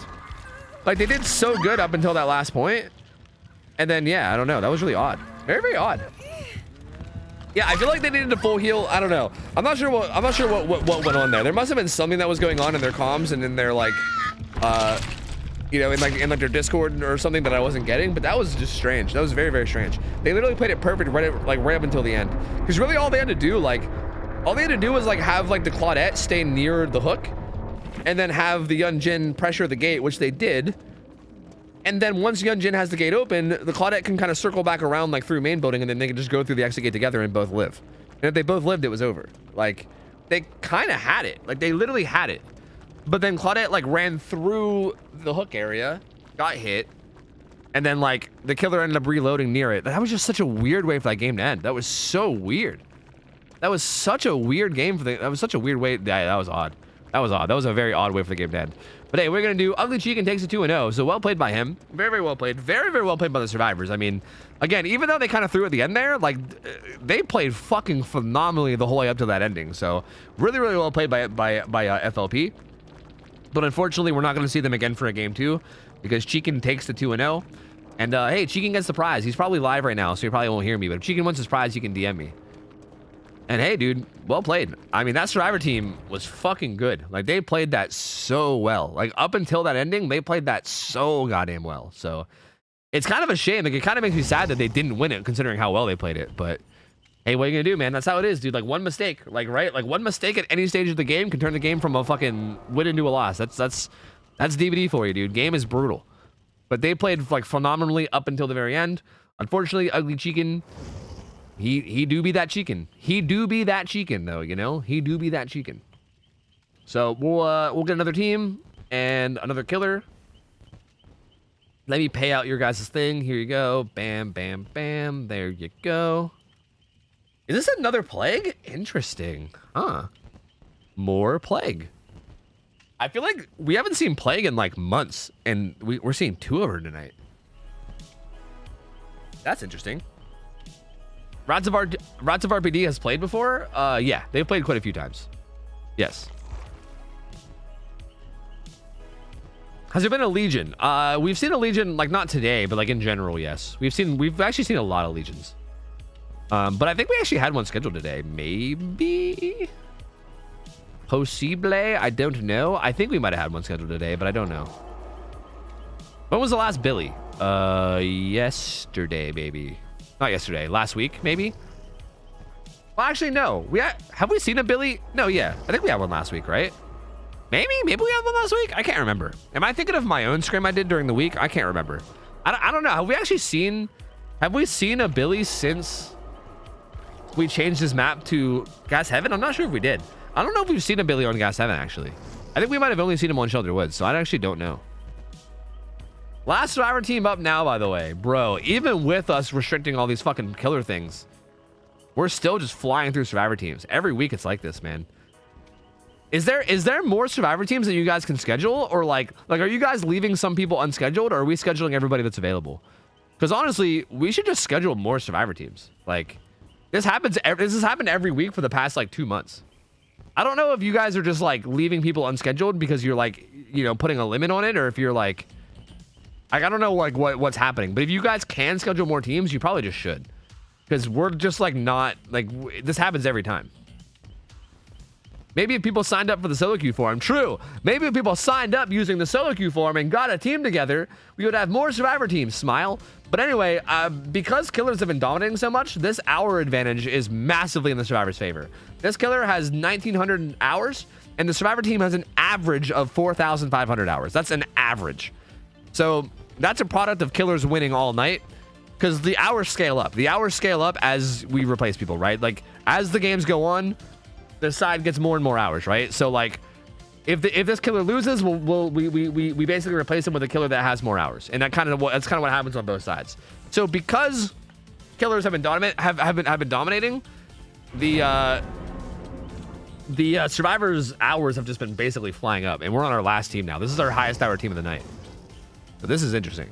Like, they did so good up until that last point. And then, yeah, I don't know. That was really odd. Very, very odd. Yeah, I feel like they needed a full heal. I don't know. I'm not sure what went on there. There must have been something that was going on in their comms and in their like you know, in like their Discord or something that I wasn't getting, but that was just strange. That was very, very strange. They literally played it perfect right up until the end. Because really all they had to do, was like have like the Claudette stay near the hook and then have the Yunjin pressure the gate, which they did. And then once Yunjin has the gate open, the Claudette can kind of circle back around like through main building, and then they can just go through the exit gate together and both live. And if they both lived, it was over. Like, they kind of had it. Like, they literally had it. But then Claudette like ran through the hook area, got hit, and then like the killer ended up reloading near it. That was just such a weird way for that game to end. That was so weird. That was such a weird game that was such a weird way. Yeah, that was odd. That was odd. That was a very odd way for the game to end. But hey, we're gonna do Ugly Chicken takes it 2-0. So well played by him. Very, very well played. Very, very well played by the survivors. I mean, again, even though they kind of threw at the end there, like they played fucking phenomenally the whole way up to that ending. So really, really well played by FLP. But unfortunately, we're not going to see them again for a game 2 because Chicken takes the 2-0. And hey, Chicken gets the prize. He's probably live right now, so he probably won't hear me. But if Chicken wants his prize, he can DM me. And hey, dude, well played. I mean, that Survivor team was fucking good. Like, they played that so well. Like, up until that ending, they played that so goddamn well. So it's kind of a shame. Like, it kind of makes me sad that they didn't win it, considering how well they played it. But hey, what are you gonna do, man? That's how it is, dude. Like, one mistake, like, right? Like, one mistake at any stage of the game can turn the game from a fucking win into a loss. That's DVD for you, dude. Game is brutal. But they played like phenomenally up until the very end. Unfortunately, Ugly Chicken, he do be that chicken. He do be that chicken, though. You know, he do be that chicken. So we'll get another team and another killer. Let me pay out your guys' thing. Here you go. Bam, bam, bam. There you go. Is this another plague? Interesting. Huh. More plague. I feel like we haven't seen plague in like months, and we're seeing 2 of her tonight. That's interesting. Rats of RPD has played before? Yeah, they've played quite a few times. Yes. Has there been a Legion? We've seen a Legion, like not today, but like in general, yes. We've actually seen a lot of Legions. But I think we actually had one scheduled today. Maybe? Possible? I don't know. I think we might have had one scheduled today, but I don't know. When was the last Billy? Yesterday, baby. Not yesterday. Last week, maybe? Well, actually, no. Have we seen a Billy? No, yeah. I think we had one last week, right? Maybe we had one last week? I can't remember. Am I thinking of my own scrim I did during the week? I can't remember. I don't know. Have we actually seen... Have we seen a Billy since we changed his map to Gas Heaven? I'm not sure if we did. I don't know if we've seen a Billy on Gas Heaven, actually. I think we might have only seen him on Shelter Woods, so I actually don't know. Last Survivor team up now, by the way. Bro, even with us restricting all these fucking killer things, we're still just flying through Survivor teams. Every week it's like this, man. Is there more Survivor teams that you guys can schedule? Or like are you guys leaving some people unscheduled, or are we scheduling everybody that's available? Because honestly, we should just schedule more Survivor teams. Like, this has happened every week for the past like 2 months. I don't know if you guys are just like leaving people unscheduled because you're like, you know, putting a limit on it, or if you're like I don't know like what's happening. But if you guys can schedule more teams, you probably just should, because we're just like not like this happens every time. Maybe if people signed up for the solo queue forum, true. Maybe if people signed up using the solo queue forum and got a team together, we would have more survivor teams. Smile. But anyway, because killers have been dominating so much, this hour advantage is massively in the survivor's favor. This killer has 1,900 hours, and the survivor team has an average of 4,500 hours. That's an average. So that's a product of killers winning all night, because the hours scale up. The hours scale up as we replace people, right? Like, as the games go on, the side gets more and more hours, right? So, like, if this killer loses, we basically replace him with a killer that has more hours, and that's kind of what happens on both sides. So, because killers have been dominating, the survivors' hours have just been basically flying up, and we're on our last team now. This is our highest hour team of the night. So this is interesting.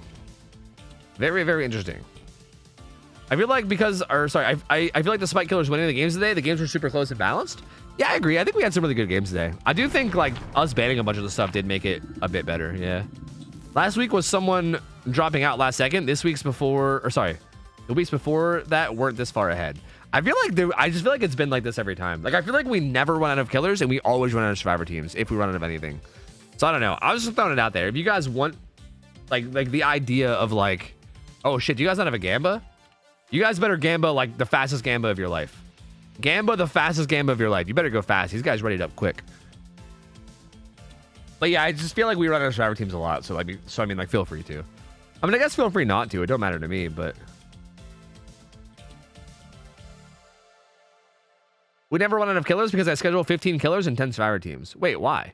Very, very interesting. I feel like I feel like despite killers winning the games today, the games were super close and balanced. Yeah, I agree. I think we had some really good games today. I do think like us banning a bunch of the stuff did make it a bit better. Yeah. Last week was someone dropping out last second. The weeks before that weren't this far ahead. I just feel like it's been like this every time. Like, I feel like we never run out of killers and we always run out of survivor teams if we run out of anything. So I don't know. I was just throwing it out there. If you guys want like the idea of like, oh shit, do you guys not have a Gamba? You guys better Gamba like the fastest Gamba of your life. Gamba the fastest Gamba of your life. You better go fast. These guys readied up quick. But yeah, I just feel like we run out of survivor teams a lot. So I mean, like, feel free to. I mean, I guess feel free not to. It don't matter to me, but we never run out of killers because I schedule 15 killers and 10 survivor teams. Wait, why?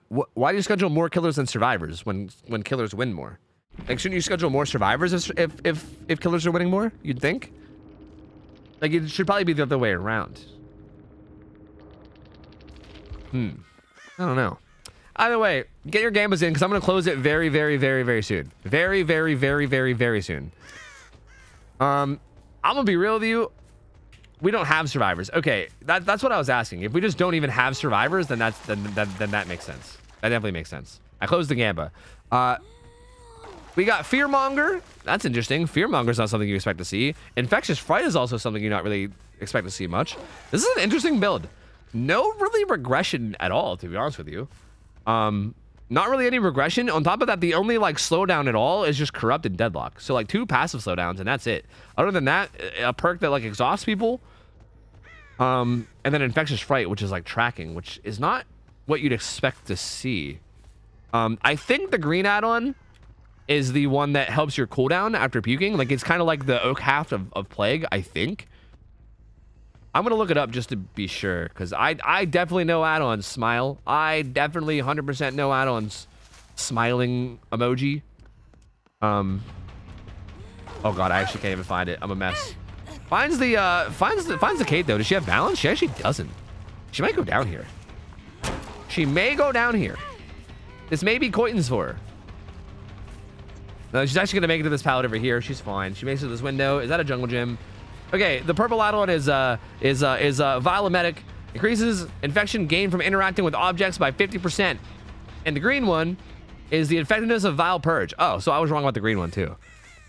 Why do you schedule more killers than survivors when killers win more? Like, shouldn't you schedule more survivors if killers are winning more? You'd think. Like, it should probably be the other way around. I don't know. Either way, get your Gambas in because I'm gonna close it very, very, very, very soon. Very, very, very, very, very soon. I'm gonna be real with you. We don't have survivors. Okay, that's what I was asking. If we just don't even have survivors, then that makes sense. That definitely makes sense. I closed the Gamba. We got Fearmonger. That's interesting. Fearmonger is not something you expect to see. Infectious Fright is also something you not really expect to see much. This is an interesting build. No really regression at all, to be honest with you. Not really any regression. On top of that, the only like slowdown at all is just Corrupted Deadlock. So like 2 passive slowdowns and that's it. Other than that, a perk that like exhausts people. And then Infectious Fright, which is like tracking, which is not what you'd expect to see. I think the green add-on is the one that helps your cooldown after puking. Like, it's kind of like the OhTofu of Plague, I think. I'm gonna look it up just to be sure, because I definitely know add-ons. Smile. I definitely 100% know add-ons. Smiling emoji. Oh god, I actually can't even find it. I'm a mess. Finds the Kate though. Does she have balance? She actually doesn't. She might go down here. She may go down here. This may be Coitons for her. No, she's actually gonna make it to this pallet over here. She's fine. She makes it to this window. Is that a jungle gym? Okay, the purple add-on is Vilometic. Increases infection gained from interacting with objects by 50%. And the green one is the effectiveness of Vile Purge. Oh, so I was wrong about the green one too.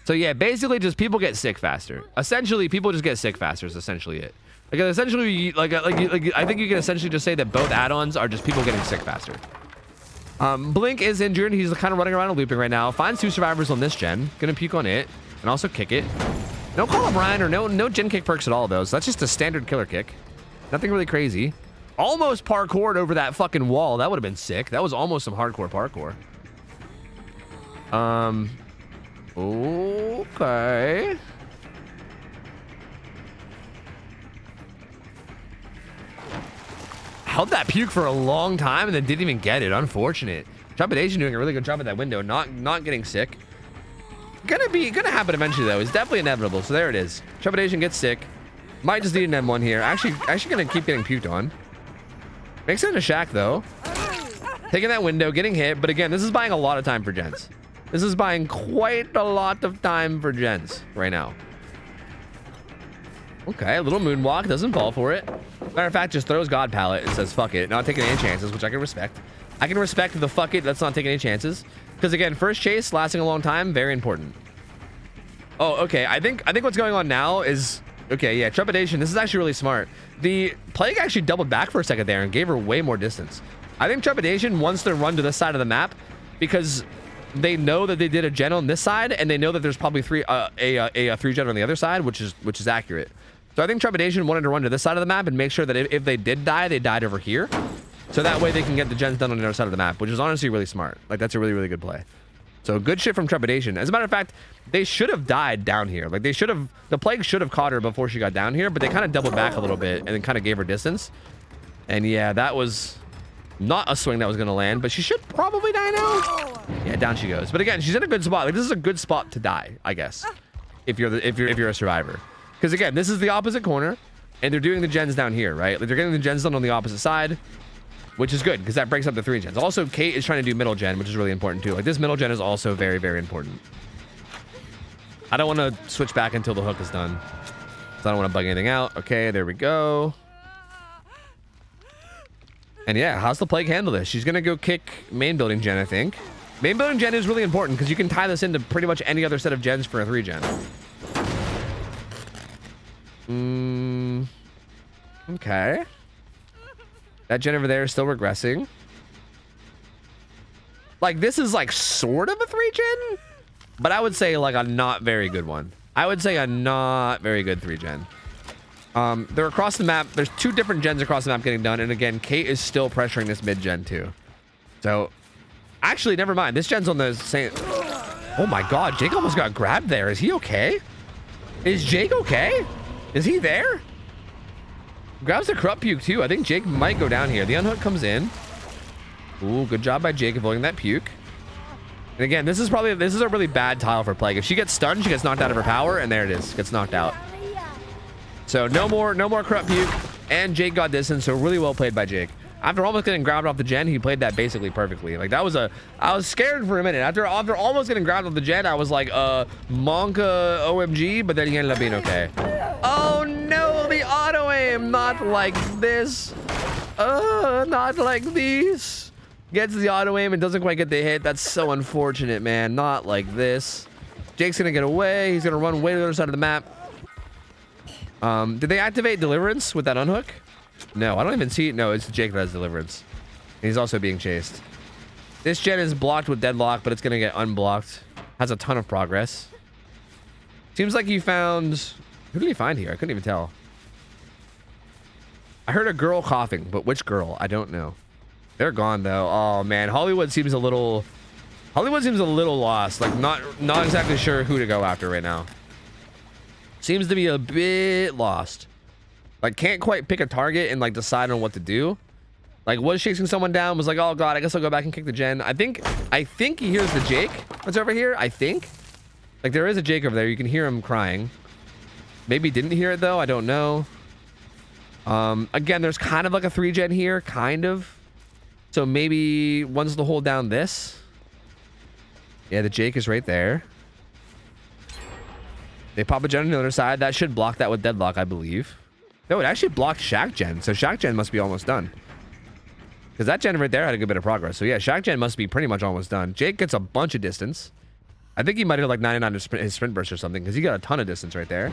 So yeah, basically just people get sick faster. Essentially, people just get sick faster is essentially it. Like, essentially, like I think you can essentially just say that both add-ons are just people getting sick faster. Blink is injured. He's kind of running around and looping right now. Finds 2 survivors on this gen. Gonna puke on it and also kick it. No Call of Ryan or no gen kick perks at all though. So that's just a standard killer kick. Nothing really crazy. Almost parkoured over that fucking wall. That would have been sick. That was almost some hardcore parkour. Okay. Held that puke for a long time and then didn't even get it. Unfortunate. Trepidation doing a really good job at that window, not getting sick. Gonna happen eventually though. It's definitely inevitable. So there it is. Trepidation gets sick. Might just need an M1 here. Actually gonna keep getting puked on. Makes it in a shack though. Taking that window, getting hit. But again, this is buying a lot of time for gens. This is buying quite a lot of time for gens right now. Okay, a little moonwalk, doesn't fall for it. Matter of fact, just throws God Palette and says fuck it, not taking any chances, which I can respect. I can respect the fuck it, let's not take any chances. Because again, first chase lasting a long time, very important. Oh, okay. I think what's going on now is Okay, yeah, trepidation. This is actually really smart. The plague actually doubled back for a second there and gave her way more distance. I think trepidation wants to run to this side of the map because they know that they did a gen on this side, and they know that there's probably a 3 gen on the other side, which is accurate. So I think trepidation wanted to run to this side of the map and make sure that if they did die, they died over here. So that way they can get the gens done on the other side of the map, which is honestly really smart. Like, that's a really, really good play. So good shit from trepidation. As a matter of fact, they should have died down here. Like, the plague should have caught her before she got down here, but they kind of doubled back a little bit and then kind of gave her distance. And yeah, that was not a swing that was going to land, but she should probably die now. Yeah, down she goes. But again, she's in a good spot. Like, this is a good spot to die, I guess, if you're a survivor. Because again, this is the opposite corner, and they're doing the gens down here, right? Like, they're getting the gens done on the opposite side, which is good because that breaks up the 3 gens. Also, Kate is trying to do middle gen, which is really important too. Like, this middle gen is also very, very important. I don't want to switch back until the hook is done, so I don't want to bug anything out. Okay, there we go. And yeah, how's the plague handle this? She's gonna go kick main building gen, I think. Main building gen is really important because you can tie this into pretty much any other set of gens for a 3 gen. Okay. That gen over there is still regressing. Like, this is like sort of a 3 gen, but I would say like a not very good one. I would say a not very good 3 gen. They're across the map. There's 2 different gens across the map getting done. And again, Kate is still pressuring this mid gen too. So actually, never mind. This gen's on the same. Oh my God, Jake almost got grabbed there. Is he okay? Is Jake okay? Is he there? Grabs the corrupt puke too. I think Jake might go down here. The unhook comes in. Ooh, good job by Jake avoiding that puke. And again, this is a really bad tile for plague. If she gets stunned, she gets knocked out of her power, and there it is, gets knocked out. So no more corrupt puke, and Jake got distance. So really well played by Jake. After almost getting grabbed off the gen, he played that basically perfectly. Like, that was I was scared for a minute. After almost getting grabbed off the gen, I was like, Monka OMG, but then he ended up being okay. Oh no, the auto aim, not like this. Not like these. Gets the auto aim and doesn't quite get the hit. That's so unfortunate, man. Not like this. Jake's gonna get away. He's gonna run way to the other side of the map. Did they activate Deliverance with that unhook? No, I don't even see it. No, it's Jake that has Deliverance. He's also being chased. This gen is blocked with Deadlock, but it's gonna get unblocked. Has a ton of progress. Seems like he found... Who did he find here? I couldn't even tell. I heard a girl coughing, but which girl? I don't know. They're gone though. Oh man, Hollywood seems a little lost. Like, not exactly sure who to go after right now. Seems to be a bit lost. Like, can't quite pick a target and like decide on what to do. Like, was chasing someone down, was like, oh God, I guess I'll go back and kick the gen. I think he hears the Jake that's over here. I think. Like, there is a Jake over there. You can hear him crying. Maybe didn't hear it though. I don't know. Again, there's kind of like a 3 gen here, kind of. So maybe one's to hold down this. Yeah, the Jake is right there. They pop a gen on the other side. That should block that with Deadlock, I believe. No, it actually blocked Shack gen. So Shack gen must be almost done. Because that gen right there had a good bit of progress. So yeah, Shack gen must be pretty much almost done. Jake gets a bunch of distance. I think he might have like 99 his sprint burst or something, because he got a ton of distance right there.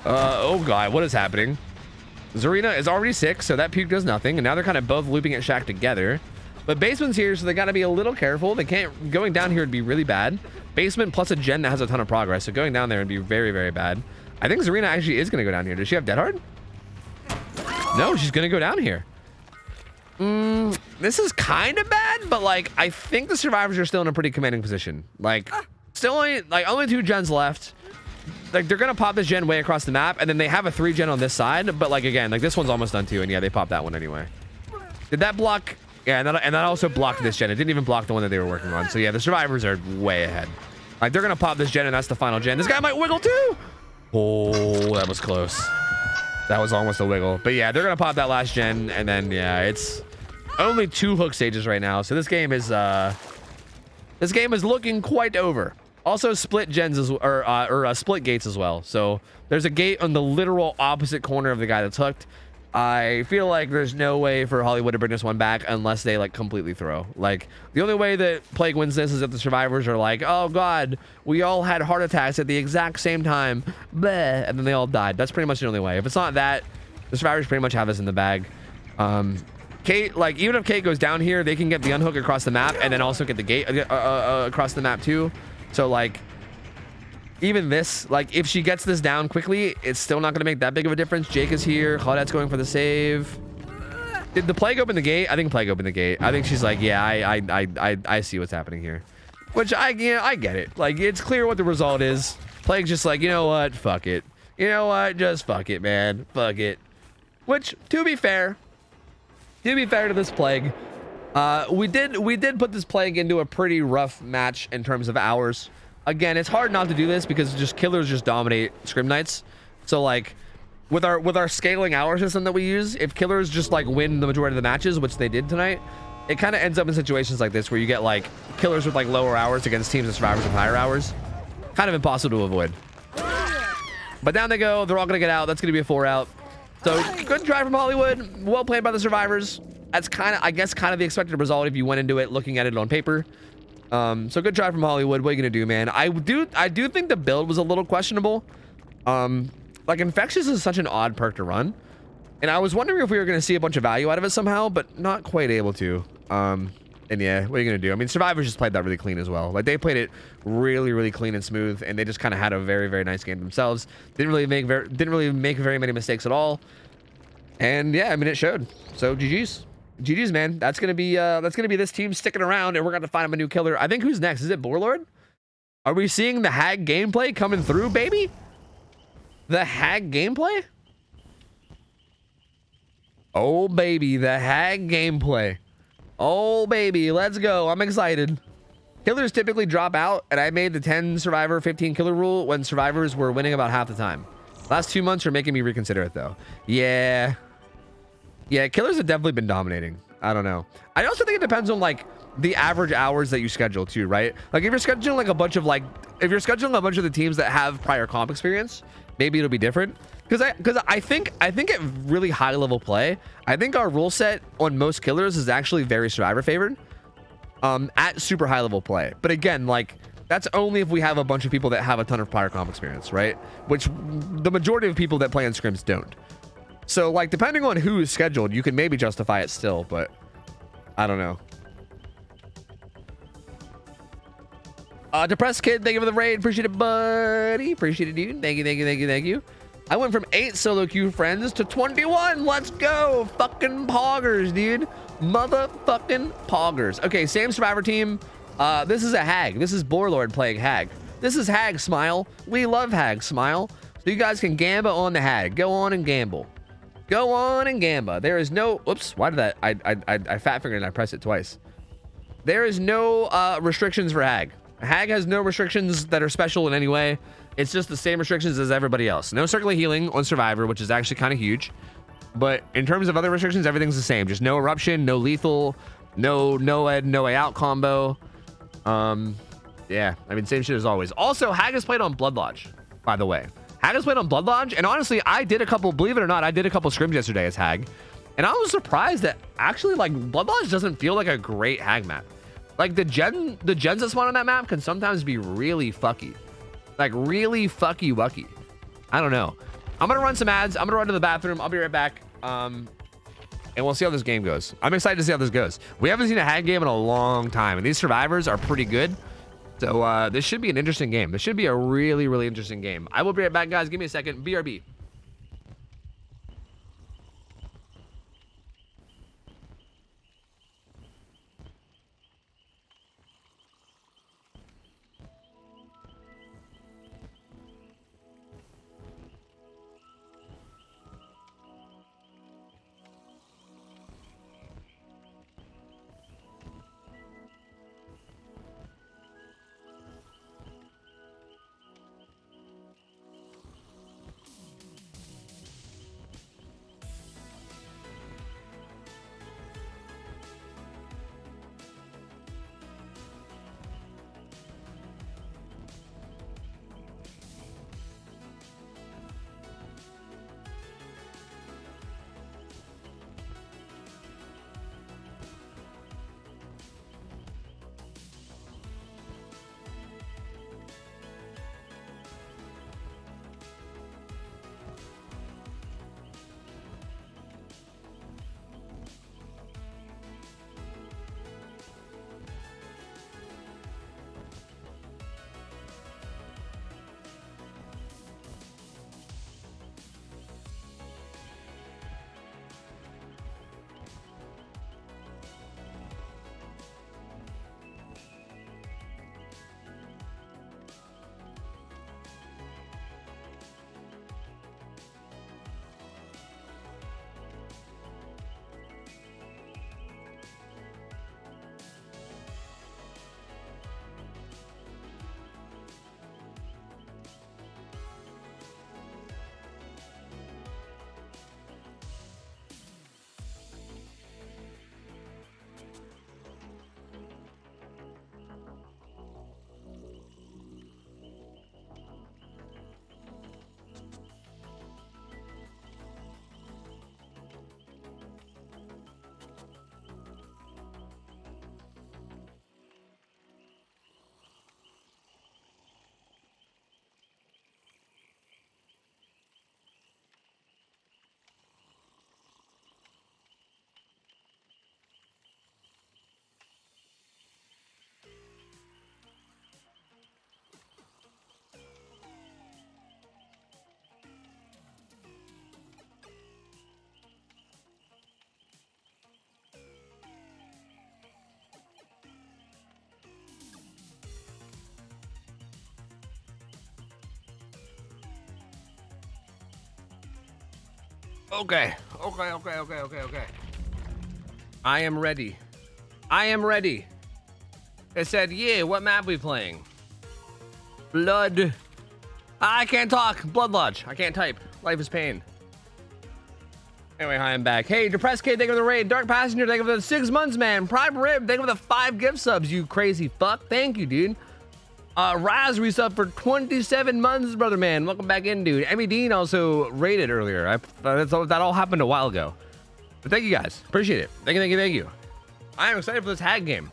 Oh God, what is happening? Zarina is already 6, so that puke does nothing. And now they're kind of both looping at Shack together. But Basement's here, so they got to be a little careful. They can't... Going down here would be really bad. Basement plus a gen that has a ton of progress. So going down there would be very, very bad. I think Zarina actually is going to go down here. Does she have Dead Hard? No, she's going to go down here. This is kind of bad, but like, I think the survivors are still in a pretty commanding position. Like, still only 2 gens left. Like, they're gonna pop this gen way across the map, and then they have a 3 gen on this side. But like, again, like, this one's almost done too, and yeah, they popped that one anyway. Did that block? Yeah, and that also blocked this gen. It didn't even block the one that they were working on. So yeah, the survivors are way ahead. Like, they're gonna pop this gen, and that's the final gen. This guy might wiggle too. Oh, that was close. That was almost a wiggle. But yeah, they're gonna pop that last gen, and then yeah, it's only 2 hook stages right now. So this game is looking quite over. Also split gens or split gates as well. So there's a gate on the literal opposite corner of the guy that's hooked. I feel like there's no way for Hollywood to bring this one back unless they like completely throw. Like the only way that Plague wins this is if the survivors are like, oh god, we all had heart attacks at the exact same time, bleh, and then they all died. That's pretty much the only way. If it's not that, the survivors pretty much have this in the bag. Kate, like even if Kate goes down here, they can get the unhook across the map and then also get the gate across the map too. So like even this, like if she gets this down quickly, it's still not going to make that big of a difference. Jake is here. Claudette's going for the save. Did the Plague open the gate? I think Plague opened the gate. I think she's like, yeah, I see what's happening here, which I get it. Like it's clear what the result is. Plague's just like, you know what? Fuck it. You know what? Just fuck it, man. Fuck it. Which, to be fair to this Plague, we did put this Plague into a pretty rough match in terms of hours. Again, it's hard not to do this because just killers just dominate scrim nights. So like with our scaling hour system that we use, if killers just like win the majority of the matches, which they did tonight, it kind of ends up in situations like this where you get like killers with like lower hours against teams of survivors with higher hours. Kind of impossible to avoid. But down they go. They're all gonna get out. That's gonna be a 4 out. So good try from Hollywood. Well played by the survivors. That's kind of, I guess, kind of the expected result if you went into it looking at it on paper. So good try from Hollywood. What are you gonna do, man? I do think the build was a little questionable. Like Infectious is such an odd perk to run, and I was wondering if we were gonna see a bunch of value out of it somehow, but not quite able to. And yeah, what are you gonna do? I mean, Survivors just played that really clean as well. Like they played it really clean and smooth, and they just kind of had a very nice game themselves. Didn't really make very many mistakes at all. And yeah, I mean, it showed. So GG's, man. That's gonna be this team sticking around, and we're gonna find him a new killer. I think who's next? Is it Boarlord? Are we seeing the Hag gameplay coming through, baby? The Hag gameplay? Oh baby, the Hag gameplay. Oh baby, let's go. I'm excited. Killers typically drop out, and I made the 10 survivor 15 killer rule when survivors were winning about half the time. Last 2 months are making me reconsider it though. Yeah, killers have definitely been dominating. I don't know. I also think it depends on like the average hours that you schedule too, right? Like if you're scheduling like a bunch of the teams that have prior comp experience, maybe it'll be different. Because I think at really high level play, I think our rule set on most killers is actually very survivor favored at super high level play. But again, like that's only if we have a bunch of people that have a ton of prior comp experience, right? Which the majority of people that play in scrims don't. So like depending on who is scheduled, you can maybe justify it still, but I don't know. Depressed Kid, thank you for the raid. Appreciate it, buddy. Appreciate it, dude. Thank you. I went from 8 solo queue friends to 21. Let's go. Fucking poggers, dude. Motherfucking poggers. Okay, same survivor team. This is a Hag. This is Boarlord playing Hag. This is Hag Smile. We love Hag Smile. So you guys can gamba on the Hag. Go on and gamble. Go on and gamba. There is no... Oops. Why did that... I fat fingered and I pressed it twice. There is no restrictions for Hag. Hag has no restrictions that are special in any way. It's just the same restrictions as everybody else. No circular healing on Survivor, which is actually kind of huge. But in terms of other restrictions, everything's the same. Just no eruption, no lethal, no ed, no way out combo. Yeah, I mean, same shit as always. Also, Hag has played on Blood Lodge, by the way. Hag has played on Blood Lodge, and honestly, I did a couple, believe it or not, I did a couple scrims yesterday as Hag. And I was surprised that actually, like, Blood Lodge doesn't feel like a great Hag map. Like, the gens that spawn on that map can sometimes be really fucky. Like, really fucky wucky. I don't know. I'm gonna run some ads. I'm gonna run to the bathroom. I'll be right back. And we'll see how this game goes. I'm excited to see how this goes. We haven't seen a Hag game in a long time, and these survivors are pretty good. So this should be an interesting game. This should be a really interesting game. I will be right back, guys. Give me a second. BRB. Okay. Okay. I am ready. It said, yeah, what map we playing? Blood. I can't talk. Blood Lodge. I can't type. Life is pain. Anyway, hi, I'm back. Hey, Depressed Kid, thank you for the raid. Dark Passenger, thank you for the 6 months, man. Prime Rib, thank you for the 5 gift subs, you crazy fuck. Thank you, dude. Raz resub for 27 months, brother man. Welcome back in, dude. Emmy Dean also raided earlier. That all happened a while ago. But thank you guys. Appreciate it. Thank you. I am excited for this Hag game.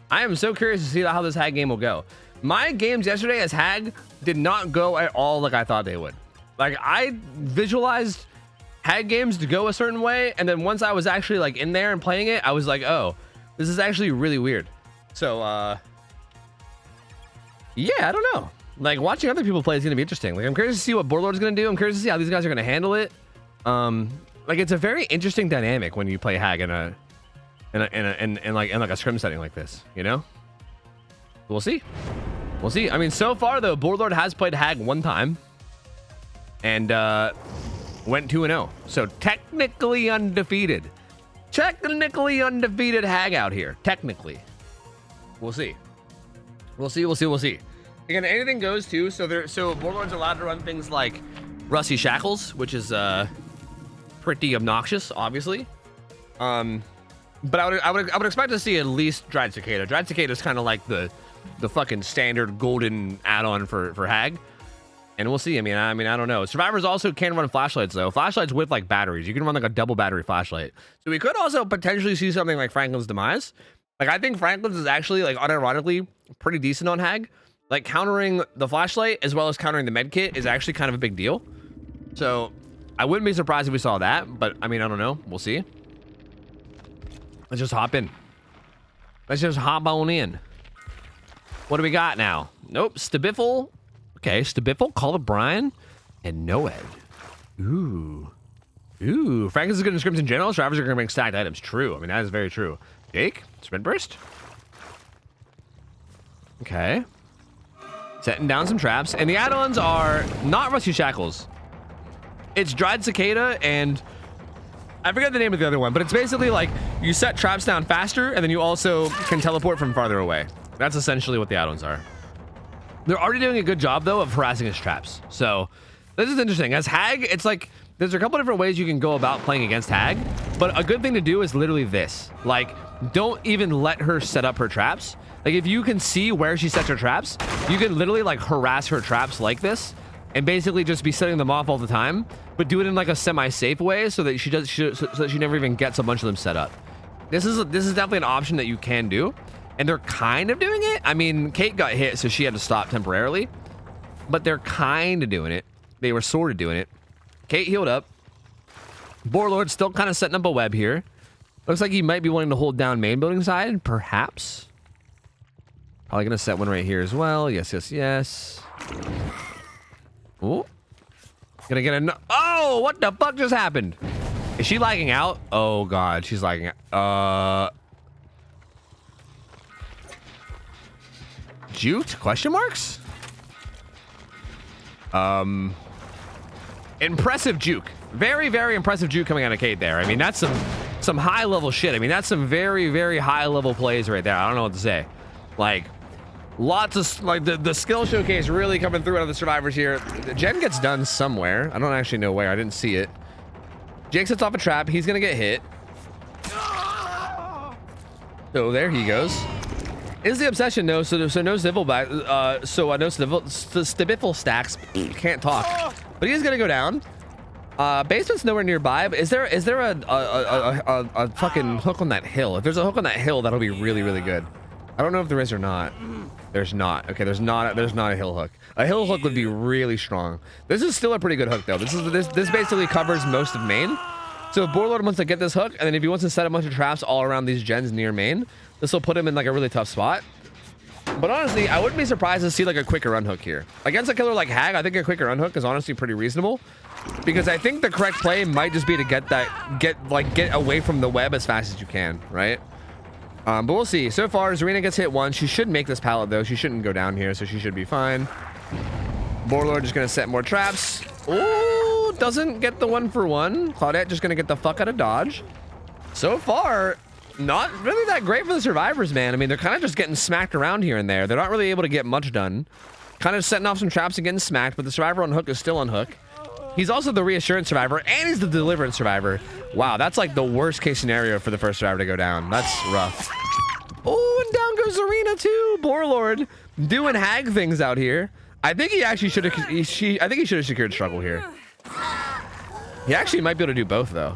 I am so curious to see how this Hag game will go. My games yesterday as Hag did not go at all like I thought they would. Like, I visualized Hag games to go a certain way, and then once I was actually like in there and playing it, I was like, oh, this is actually really weird. So, yeah, I don't know. Like, watching other people play is gonna be interesting. Like, I'm curious to see what Warlord's gonna do. I'm curious to see how these guys are gonna handle it. Like, it's a very interesting dynamic when you play Hag in a scrim setting like this, you know? We'll see. I mean, so far though, Warlord has played Hag 1 time and went 2-0. So technically undefeated. Hag out here. Technically. We'll see. Again, anything goes too. So Warlord's allowed to run things like Rusty Shackles, which is pretty obnoxious, obviously. But I would expect to see at least Dried Cicada. Dried Cicada is kind of like the fucking standard golden add-on for Hag. And we'll see. I mean, I don't know. Survivors also can run flashlights though. Flashlights with like batteries. You can run like a double battery flashlight. So we could also potentially see something like Franklin's Demise. Like, I think Franklin's is actually, like, unironically pretty decent on Hag. Like, countering the flashlight as well as countering the med kit is actually kind of a big deal. So I wouldn't be surprised if we saw that, but I mean, I don't know. We'll see. Let's just hop in. Let's just hop on in. What do we got now? Nope. Stabiffle. Okay, Stabiffle, Call of Brian, and Noed. Ooh. Franklin's is good in scrims in general. Survivors are going to bring stacked items. True. I mean, that is very true. Jake, Sprint Burst. Okay. Setting down some traps. And the add-ons are not Rusty Shackles. It's Dried Cicada and I forget the name of the other one, but it's basically like you set traps down faster and then you also can teleport from farther away. That's essentially what the add-ons are. They're already doing a good job though of harassing his traps. So this is interesting. As Hag, it's like there's a couple different ways you can go about playing against Hag, but a good thing to do is literally this. Like, don't even let her set up her traps. Like, if you can see where she sets her traps, you can literally like harass her traps like this and basically just be setting them off all the time, but do it in like a semi-safe way so that so that she never even gets a bunch of them set up. This is definitely an option that you can do, and they're kind of doing it. I mean, Kate got hit, so she had to stop temporarily, but they're kind of doing it. They were sort of doing it. Kate healed up. Warlord still kind of setting up a web here. Looks like he might be wanting to hold down main building side, perhaps. Probably gonna set one right here as well. Yes. Oh, gonna get a. Oh, what the fuck just happened? Is she lagging out? Oh god, she's lagging out. Juked? Question marks? Impressive juke. Very, very impressive juke coming out of Kate there. I mean, that's some high level shit. I mean, that's some very, very high level plays right there. I don't know what to say. Like, lots of, like, the skill showcase really coming through out of the survivors here. Jen gets done somewhere. I don't actually know where. I didn't see it. Jake sets off a trap. He's gonna get hit. So there he goes. Is the obsession though? So no civil back. No Stabiffle stacks. Can't talk. But he's gonna go down. Basement's nowhere nearby. But is there a fucking hook on that hill? If there's a hook on that hill, that'll be really, really good. I don't know if there is or not. There's not. Okay, there's not a hill hook. A hill hook would be really strong. This is still a pretty good hook though. This basically covers most of main. So if Warlord wants to get this hook, and then if he wants to set a bunch of traps all around these gens near main, this will put him in like a really tough spot. But honestly, I wouldn't be surprised to see like a quicker unhook here. Against a killer like Hag, I think a quicker unhook is honestly pretty reasonable. Because I think the correct play might just be to get away from the web as fast as you can, right? But we'll see. So far, Zarina gets hit once. She should make this pallet though. She shouldn't go down here, so she should be fine. Warlord just gonna set more traps. Ooh, doesn't get the 1-for-1. Claudette just gonna get the fuck out of dodge. So far, not really that great for the survivors, man. I mean, they're kind of just getting smacked around here and there. They're not really able to get much done. Kind of setting off some traps and getting smacked, but the survivor on hook is still on hook. He's also the reassurance survivor, and he's the deliverance survivor. Wow, that's like the worst case scenario for the first survivor to go down. That's rough. Oh, and down goes Zarina too. Warlord doing hag things out here. I think he actually should have. I think he should have secured struggle here. He actually might be able to do both though.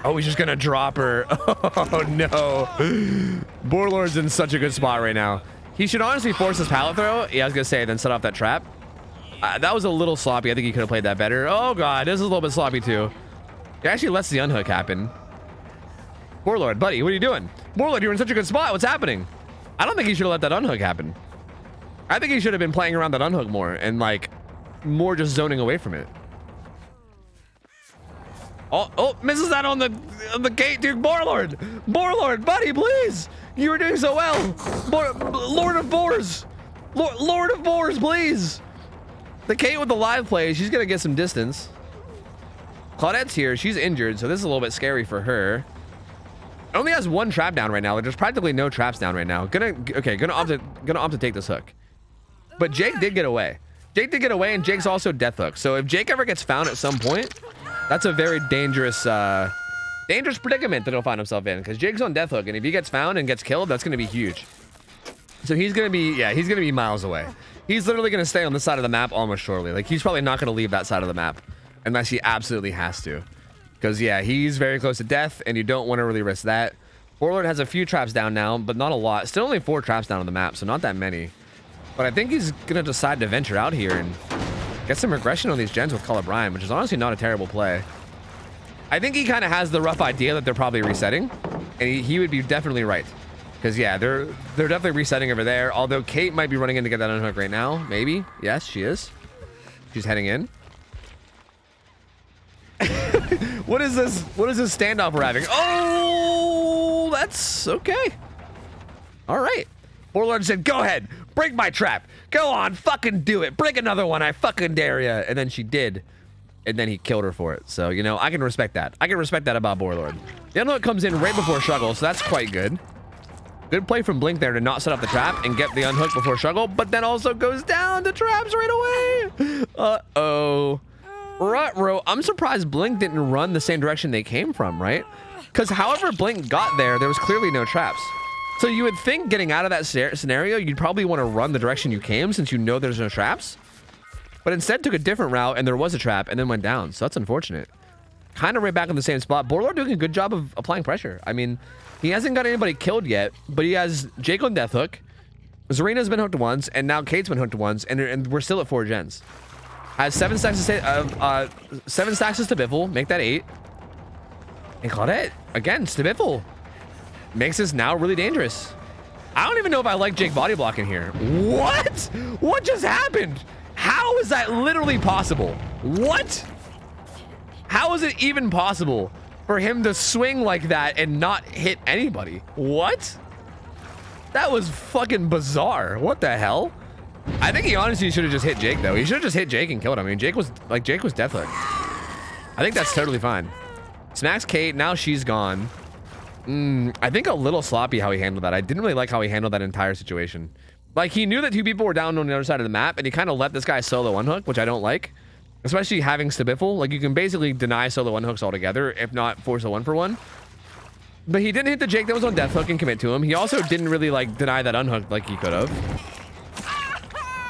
Oh, he's just gonna drop her. Oh no. Warlord's in such a good spot right now. He should honestly force his pallet throw. Yeah, I was gonna say, then set off that trap. That was a little sloppy. I think he could have played that better. Oh god, this is a little bit sloppy too. He actually lets the unhook happen. Warlord, buddy, what are you doing? Warlord, you're in such a good spot. What's happening? I don't think he should have let that unhook happen. I think he should have been playing around that unhook more and like more just zoning away from it. Oh, misses that on the gate, dude. Warlord, buddy, please. You were doing so well. Lord of Boars, Lord of Boars, please. The Kate with the live play, she's gonna get some distance. Claudette's here, she's injured, so this is a little bit scary for her. Only has one trap down right now. Like, there's practically no traps down right now. Gonna opt to take this hook. But Jake did get away. And Jake's also death hook. So if Jake ever gets found at some point, that's a very dangerous predicament that he'll find himself in, because Jake's on death hook, and if he gets found and gets killed, that's gonna be huge. So he's gonna be miles away. He's literally gonna stay on this side of the map almost surely. Like, he's probably not gonna leave that side of the map unless he absolutely has to. Because yeah, he's very close to death, and you don't want to really risk that. Warlord has a few traps down now, but not a lot. Still only 4 traps down on the map, so not that many. But I think he's gonna decide to venture out here and get some regression on these gens with Call of Brian, which is honestly not a terrible play. I think he kind of has the rough idea that they're probably resetting, and he would be definitely right. Because yeah, they're definitely resetting over there. Although Kate might be running in to get that unhook right now. Maybe. Yes, she is. She's heading in. What is this? What is this standoff we're having? Oh, that's okay. All right. Warlord said, "Go ahead, break my trap. Go on, fucking do it. Break another one. I fucking dare ya." And then she did. And then he killed her for it. So, you know, I can respect that. I can respect that about Warlord. The unhook comes in right before struggle, so that's quite good. Good play from Blink there to not set up the trap and get the unhook before struggle, but then also goes down to traps right away. Uh-oh. Ruh-roh. I'm surprised Blink didn't run the same direction they came from, right? Because however Blink got there was clearly no traps. So you would think getting out of that scenario, you'd probably want to run the direction you came since you know there's no traps. But instead took a different route and there was a trap and then went down. So that's unfortunate. Kind of right back in the same spot. Warlord doing a good job of applying pressure. I mean, he hasn't got anybody killed yet, but he has Jake on death hook. Zarina's been hooked once, and now Kate's been hooked once, and we're still at 4 gens. Has 7 stacks to 7 stacks to Biffle, make that 8. And Claudette, again, Stibiffle makes this now really dangerous. I don't even know if I like Jake body blocking here. What? What just happened? How is that literally possible? What? How is it even possible for him to swing like that and not hit anybody? What? That was fucking bizarre. What the hell? I think he honestly should have just hit Jake though. He should have just hit Jake and killed him. I mean, Jake was death hook. I think that's totally fine. Smacks Kate, now she's gone. I think a little sloppy how he handled that. I didn't really like how he handled that entire situation. Like, he knew that 2 people were down on the other side of the map, and he kind of let this guy solo unhook, which I don't like. Especially having Stibiffle. Like, you can basically deny solo unhooks altogether, if not force a 1-for-1. But he didn't hit the Jake that was on death hook and commit to him. He also didn't really, like, deny that unhook like he could have.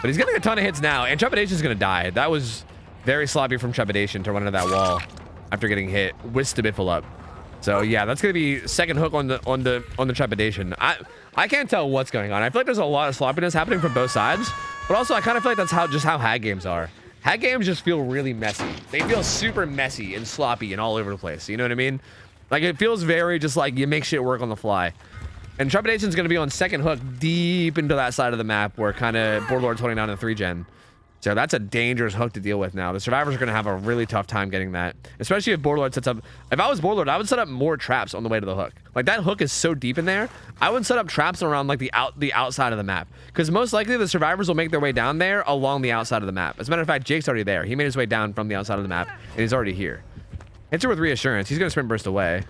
But he's getting a ton of hits now, and Trepidation's gonna die. That was very sloppy from Trepidation to run into that wall after getting hit with Stibiffle up. So yeah, that's gonna be second hook on the Trepidation. I can't tell what's going on. I feel like there's a lot of sloppiness happening from both sides, but also I kind of feel like that's how hag games are. Hag games just feel really messy. They feel super messy and sloppy and all over the place. You know what I mean? Like, it feels very just like you make shit work on the fly. And Trepidation's gonna be on second hook deep into that side of the map where kind of Warlord's holding down in 3 gen. So that's a dangerous hook to deal with now. The survivors are going to have a really tough time getting that, especially if Borderlord sets up. If I was Borderlord, I would set up more traps on the way to the hook. Like, that hook is so deep in there. I would set up traps around like the outside of the map, because most likely the survivors will make their way down there along the outside of the map. As a matter of fact, Jake's already there. He made his way down from the outside of the map, and he's already here. Hits her with reassurance. He's going to sprint burst away.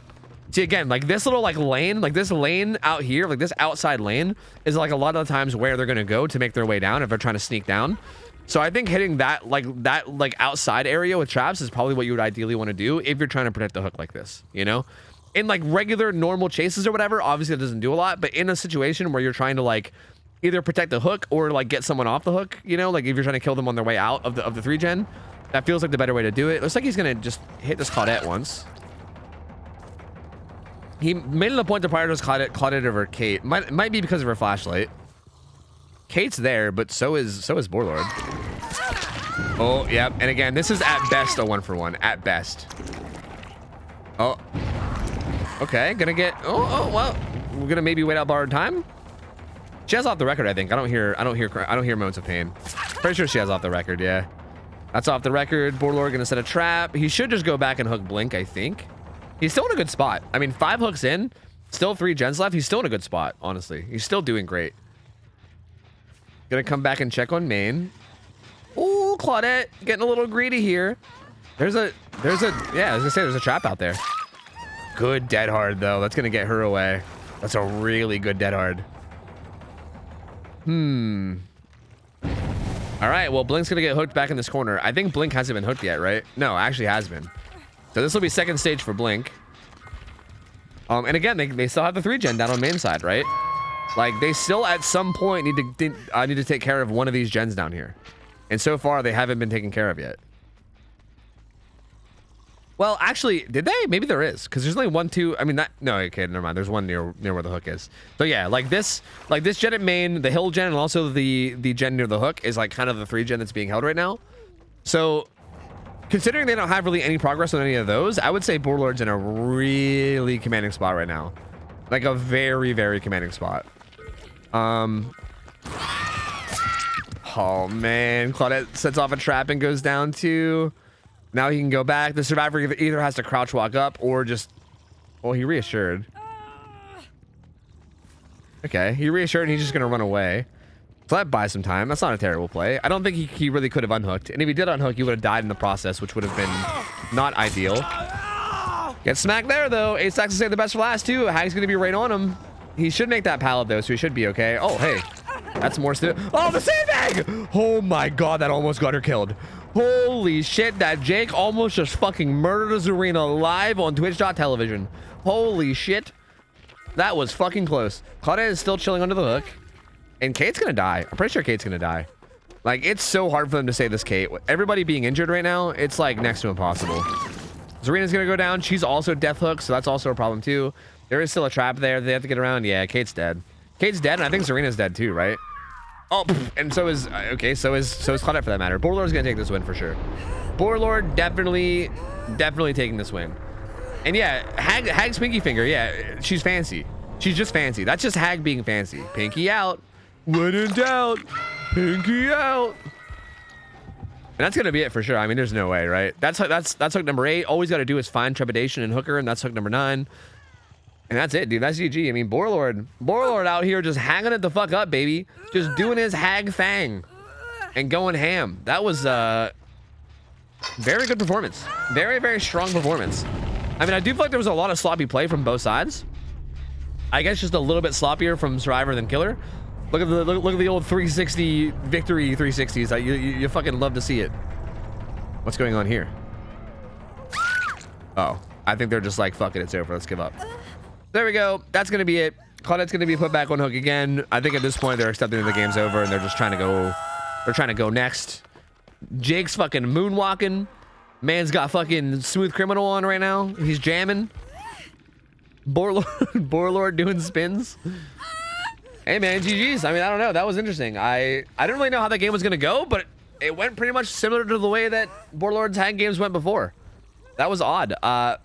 See, again, like this little like lane, like this lane out here, like this outside lane is like a lot of the times where they're going to go to make their way down if they're trying to sneak down. So I think hitting that outside area with traps is probably what you would ideally want to do if you're trying to protect the hook like this, you know? In like regular normal chases or whatever, obviously it doesn't do a lot, but in a situation where you're trying to like either protect the hook or like get someone off the hook, you know, like if you're trying to kill them on their way out of the 3-gen, that feels like the better way to do it. Looks like he's going to just hit this Claudette once. He made it a point to prioritize Claudette over Kate. Might be because of her flashlight. Kate's there, but so is Borderlord. Oh, yeah. And again, this is at best a 1-for-1. At best. Oh. Okay, gonna get... Oh, well. We're gonna maybe wait out borrowed time. She has off the record, I think. I don't hear moments of pain. Pretty sure she has off the record, yeah. That's off the record. Borderlord gonna set a trap. He should just go back and hook Blink, I think. He's still in a good spot. I mean, 5 hooks in, still 3 gens left. He's still in a good spot, honestly. He's still doing great. Gonna come back and check on main. Ooh, Claudette getting a little greedy here. Yeah, I was gonna say there's a trap out there. Good dead hard though. That's gonna get her away. That's a really good dead hard. All right, well, Blink's gonna get hooked back in this corner. I think Blink hasn't been hooked yet, right? No, actually has been. So this will be second stage for Blink. And again, they still have the 3-gen down on main side, right? Like, they still at some point need to take care of one of these gens down here. And so far, they haven't been taken care of yet. Well, actually, did they? Maybe there is, because there's only 1, 2. I mean, no, okay, never mind. There's one near where the hook is. So yeah, like this gen at main, the hill gen, and also the gen near the hook is like kind of the 3-gen that's being held right now. So considering they don't have really any progress on any of those, I would say Borderlord's in a really commanding spot right now. Like a very, very commanding spot. Oh man, Claudette sets off a trap and goes down 2. Now he can go back. The survivor either has to crouch walk up or just... Well, he reassured. Okay, he reassured and he's just gonna run away. So that buys some time. That's not a terrible play. I don't think he really could have unhooked. And if he did unhook, he would have died in the process, which would have been not ideal. Get smacked there, though. 8 stacks to save the best for last, too. Hag's gonna be right on him. He should make that pallet, though, so he should be okay. Oh, hey. That's more still. Oh, the sandbag! Oh, my God. That almost got her killed. Holy shit. That Jake almost just fucking murdered Zarina live on Twitch.tv. Holy shit. That was fucking close. Claudette is still chilling under the hook. And Kate's gonna die. I'm pretty sure Kate's gonna die. Like, it's so hard for them to save this Kate. Everybody being injured right now, it's, like, next to impossible. Zarina's gonna go down. She's also death hook, so that's also a problem, too. There is still a trap there. They have to get around. Yeah, Kate's dead. Kate's dead, and I think Zarina's dead too, right? Oh, and so is... Okay, so is Claudette for that matter. Borderlord's gonna take this win for sure. Borderlord definitely taking this win. And yeah, Hag's pinky finger. Yeah, she's fancy. She's just fancy. That's just Hag being fancy. Pinky out. When in doubt, pinky out. And that's gonna be it for sure. I mean, there's no way, right? That's hook number 8. All he's got to do is find Trepidation and Hooker, and that's hook number 9. And that's it, dude. That's GG. I mean, Borderlord out here just hanging it the fuck up, baby. Just doing his Hag thing and going ham. That was very good performance. Very, very strong performance. I mean, I do feel like there was a lot of sloppy play from both sides. I guess just a little bit sloppier from Survivor than Killer. Look at the old 360 victory 360s. You fucking love to see it. What's going on here? Oh, I think they're just like, fuck it, it's over. Let's give up. There we go. That's gonna be it. Claudette's gonna be put back on hook again. I think at this point they're accepting that the game's over and they're just trying to go. They're trying to go next. Jake's fucking moonwalking. Man's got fucking Smooth Criminal on right now. He's jamming. Borderlord doing spins. Hey man, GG's. I mean, I don't know. That was interesting. I didn't really know how that game was gonna go, but it went pretty much similar to the way that Borderlord's Hag games went before. That was odd. I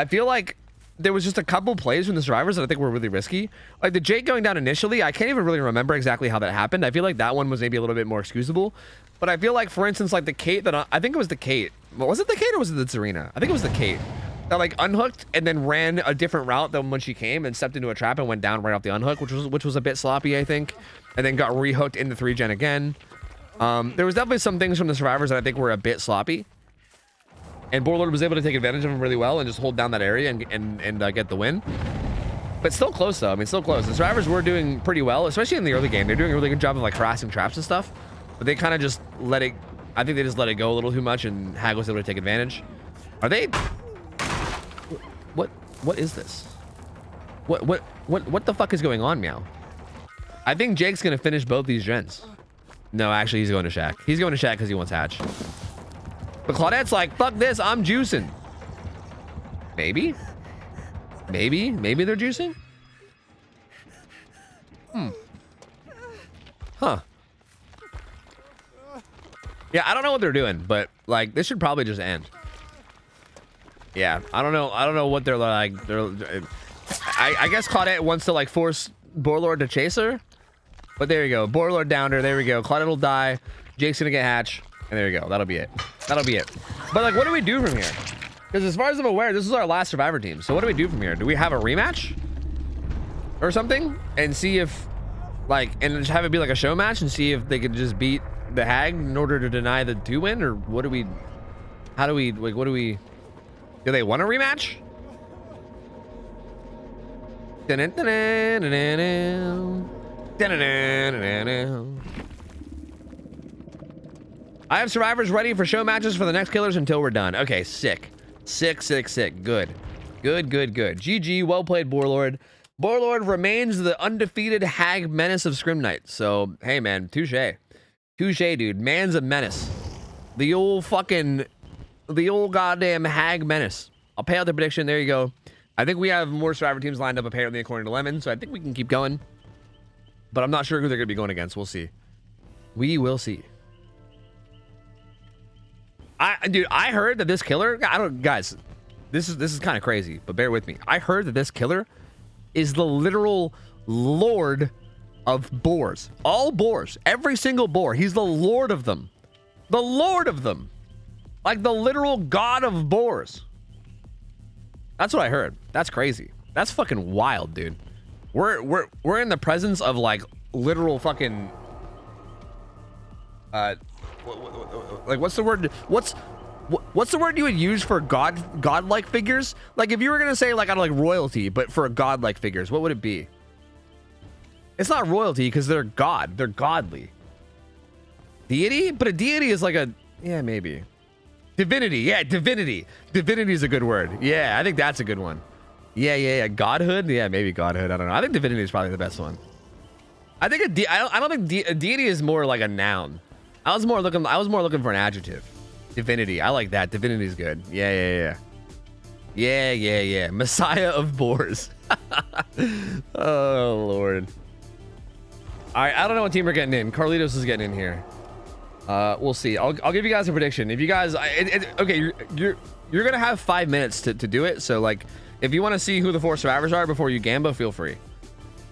feel like there was just a couple plays from the survivors that I think were really risky. Like the Jake going down initially, I can't even really remember exactly how that happened. I feel like that one was maybe a little bit more excusable. But I feel like, for instance, like the Kate that I think it was the Kate. Was it the Kate or was it the Serena? I think it was the Kate that like unhooked and then ran a different route than when she came and stepped into a trap and went down right off the unhook, which was a bit sloppy, I think, and then got rehooked in the 3-gen again. There was definitely some things from the survivors that I think were a bit sloppy, and Borlord was able to take advantage of them really well and just hold down that area and get the win. But still close though. I mean, still close. The survivors were doing pretty well, especially in the early game. They're doing a really good job of like harassing traps and stuff, but they kind of just let it. I think they just let it go a little too much, and Hag was able to take advantage. Are they? What is this? What the fuck is going on, Meow? I think Jake's gonna finish both these gens. No, actually, he's going to Shaq. He's going to Shaq because he wants Hatch. But Claudette's like, fuck this, I'm juicing. Maybe they're juicing. Huh. Yeah, I don't know what they're doing, but like this should probably just end. Yeah, I don't know what they're like. I guess Claudette wants to like force Borlord to chase her. But there you go. Borlord downed her. There we go. Claudette will die. Jake's gonna get Hatch. And there you go. That'll be it. That'll be it. But like, what do we do from here? Because as far as I'm aware, this is our last survivor team. So what do we do from here? Do we have a rematch? Or something? And see if like, and just have it be like a show match and see if they could just beat the Hag in order to deny the 2-win? Or what do we, how do we, like, what do we, do they want a rematch? I have survivors ready for show matches for the next killers until we're done. Okay, sick. Good. GG, well played, Borlord. Borlord remains the undefeated Hag menace of Scrim Night. So, hey, man, touche, dude. Man's a menace. The old goddamn Hag menace. I'll pay out the prediction. There you go. I think we have more survivor teams lined up, apparently, according to Lemon. So I think we can keep going. But I'm not sure who they're going to be going against. We'll see. We will see. Dude, I heard that this killer, guys, this is kind of crazy, but bear with me. I heard that this killer is the literal lord of boars. All boars, every single boar. He's the lord of them. The lord of them. Like the literal god of boars. That's what I heard. That's crazy. That's fucking wild, dude. We're in the presence of like literal fucking like what's the word? What's the word you would use for godlike figures? Like if you were gonna say like I don't like royalty, but for godlike figures, what would it be? It's not royalty because they're god. They're godly. Deity, but a deity is like a maybe. Divinity, yeah, divinity. Divinity is a good word. Yeah, I think that's a good one. Yeah. Godhood, yeah, maybe godhood. I don't know. I think divinity is probably the best one. I think I don't think a deity is more like a noun. I was more looking for an adjective. Divinity, I like that. Divinity is good. Yeah. Messiah of boars. Oh Lord. All right, I don't know what team we're getting in. Carlitos is getting in here. We'll see. I'll give you guys a prediction. If you guys, okay, you're gonna have 5 minutes to do it. So like, if you want to see who the 4 survivors are before you gamba, feel free,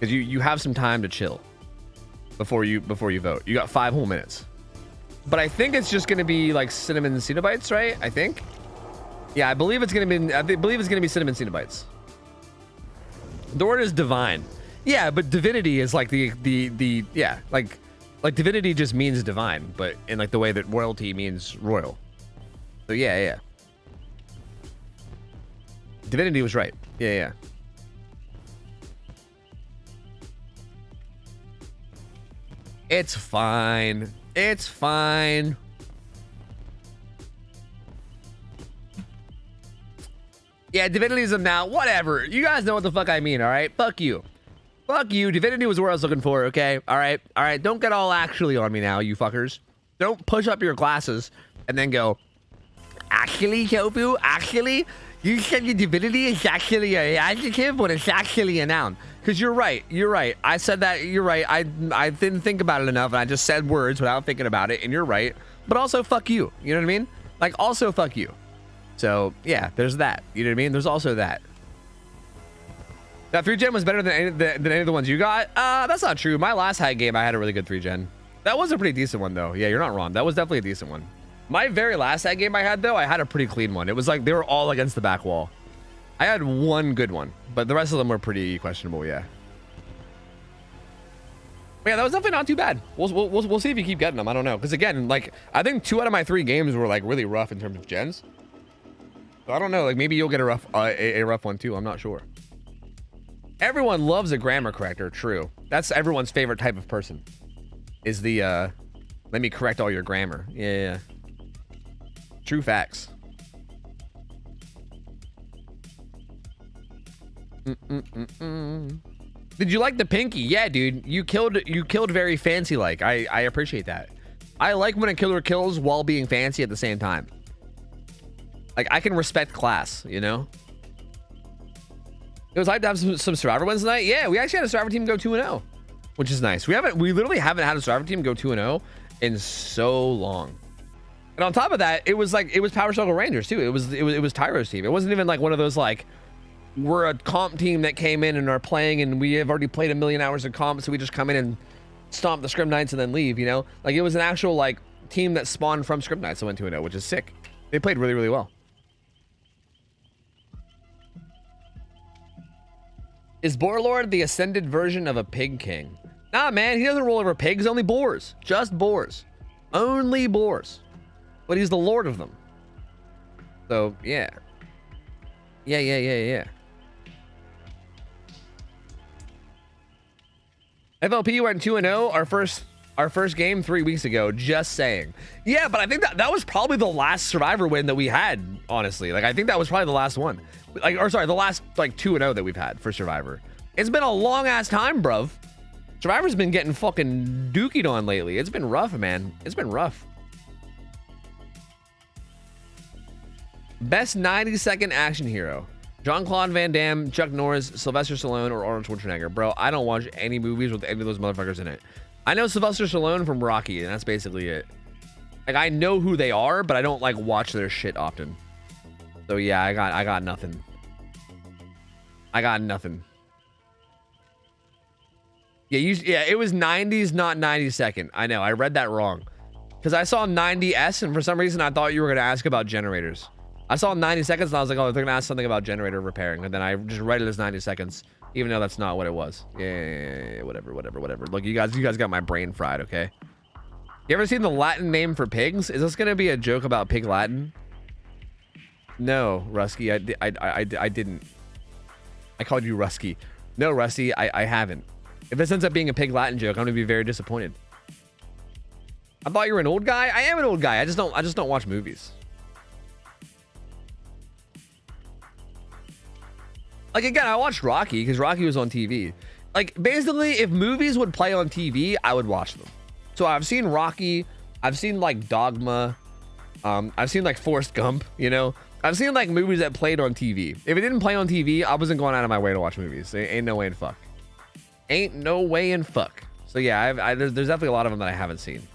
because you have some time to chill before you vote. You got 5 whole minutes. But I think it's just gonna be like cinnamon Cenobites, right? I think. Yeah, I believe it's gonna be. I believe it's gonna be cinnamon Cenobites. The word is divine. Yeah, but divinity is like the like divinity just means divine, but in like the way that royalty means royal. So yeah. Divinity was right. Yeah. It's fine. It's fine. Yeah, divinityism now. Whatever. You guys know what the fuck I mean, all right? Fuck you. Fuck you. Divinity was where I was looking for, okay? All right. Don't get all actually on me now, you fuckers. Don't push up your glasses and then go, actually, OhTofu? Actually? You said your divinity is actually an adjective when it's actually a noun. Because you're right. I said that. You're right. I didn't think about it enough, and I just said words without thinking about it, and you're right. But also, fuck you. You know what I mean? Like, also, fuck you. So, yeah, there's that. You know what I mean? There's also that. That 3-gen was better than any of the ones you got. That's not true. My last hack game, I had a really good 3-gen. That was a pretty decent one though. Yeah, you're not wrong. That was definitely a decent one. My very last hack game I had though, I had a pretty clean one. It was like they were all against the back wall. I had one good one, but the rest of them were pretty questionable. Yeah. But yeah, that was definitely not too bad. We'll see if you keep getting them. I don't know, because again, like I think 2 out of my 3 games were like really rough in terms of gens. So I don't know. Like maybe you'll get a rough one too. I'm not sure. Everyone loves a grammar corrector. True. That's everyone's favorite type of person. Is the let me correct all your grammar. Yeah. True facts. Did you like the pinky? Yeah, dude. You killed very fancy like. I appreciate that. I like when a killer kills while being fancy at the same time. Like I can respect class, you know? It was hyped to have some Survivor wins tonight. Yeah, we actually had a Survivor team go 2-0, which is nice. We literally haven't had a Survivor team go 2-0 in so long. And on top of that, it was Power Struggle Rangers too. It was Tyro's team. It wasn't even like one of those like we're a comp team that came in and are playing and we have already played 1 million hours of comp, so we just come in and stomp the Scrim Knights and then leave, you know? Like it was an actual like team that spawned from Scrim Knights and went 2-0, which is sick. They played really, really well. Is Boarlord the ascended version of a pig king? Nah, man, he doesn't roll over pigs, only boars. Just boars. Only boars. But he's the lord of them. So, yeah. Yeah. FLP went 2-0 our first game 3 weeks ago. Just saying. Yeah, but I think that was probably the last Survivor win that we had, honestly. Like, I think that was probably the last one. Like, or sorry, the last like 2-0 that we've had for Survivor. It's been a long ass time, bruv. Survivor's been getting fucking dookied on lately. It's been rough, man. It's been rough. Best 90-second action hero: Jean-Claude Van Damme, Chuck Norris, Sylvester Stallone, or Arnold Schwarzenegger. Bro, I don't watch any movies with any of those motherfuckers in it. I know Sylvester Stallone from Rocky, and that's basically it. Like, I know who they are, but I don't like watch their shit often. So yeah, I got nothing. I got nothing. Yeah, it was 90s, not 92nd. I know, I read that wrong. Because I saw 90s, and for some reason I thought you were going to ask about generators. I saw 90 seconds, and I was like, oh, they're going to ask something about generator repairing. And then I just read it as 90 seconds, even though that's not what it was. Yeah, whatever. Look, you guys got my brain fried, okay? You ever seen the Latin name for pigs? Is this going to be a joke about pig Latin? No, Rusky, I didn't. I called you Rusky. No, Rusty, I haven't. If this ends up being a pig Latin joke, I'm gonna be very disappointed. I thought you were an old guy. I am an old guy. I just don't watch movies. Like again, I watched Rocky because Rocky was on TV. Like basically, if movies would play on TV, I would watch them. So I've seen Rocky. I've seen like Dogma. I've seen like Forrest Gump. You know. I've seen like movies that played on TV. If it didn't play on TV, I wasn't going out of my way to watch movies. Ain't no way in fuck. Ain't no way in fuck. So yeah, there's definitely a lot of them that I haven't seen.